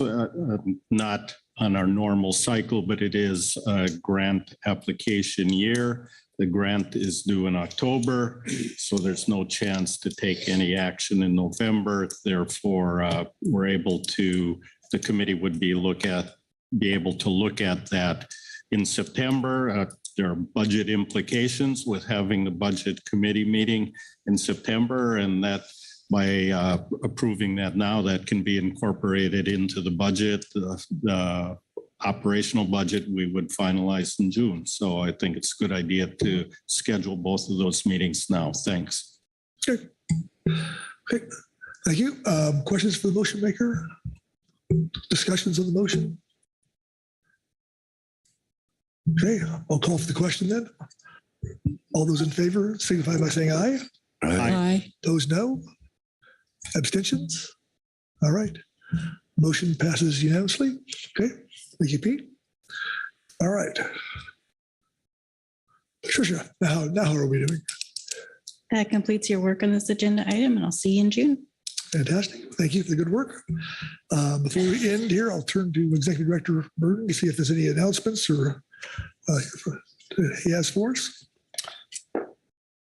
not on our normal cycle, but it is a grant application year. The grant is due in October, so there's no chance to take any action in November. Therefore, we're able to, the committee would be able to look at that in September. There are budget implications with having the budget committee meeting in September, and that by approving that now, that can be incorporated into the budget. The operational budget we would finalize in June. So I think it's a good idea to schedule both of those meetings now. Thanks. Okay. Okay. Thank you. Questions for the motion maker? Discussions on the motion? Okay, I'll call for the question then. All those in favor signify by saying aye. Aye. Those no. Abstentions? All right. Motion passes unanimously. Okay, thank you, Pete. All right. Tricia, now how are we doing? That completes your work on this agenda item, and I'll see you in June. Fantastic. Thank you for the good work. Before we end here, I'll turn to Executive Director Burton to see if there's any announcements or he has for us.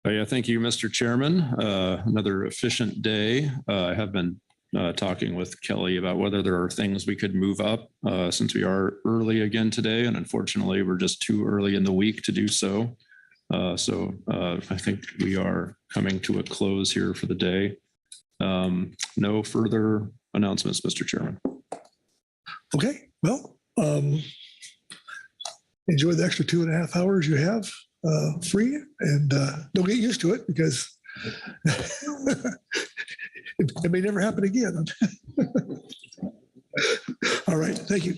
Yeah, thank you, Mr. Chairman. Another efficient day. I have been talking with Kelly about whether there are things we could move up since we are early again today. And unfortunately, we're just too early in the week to do so. So I think we are coming to a close here for the day. No further announcements, Mr. Chairman. Okay, well, enjoy the extra 2.5 hours you have free, and don't get used to it because it may never happen again. All right, thank you.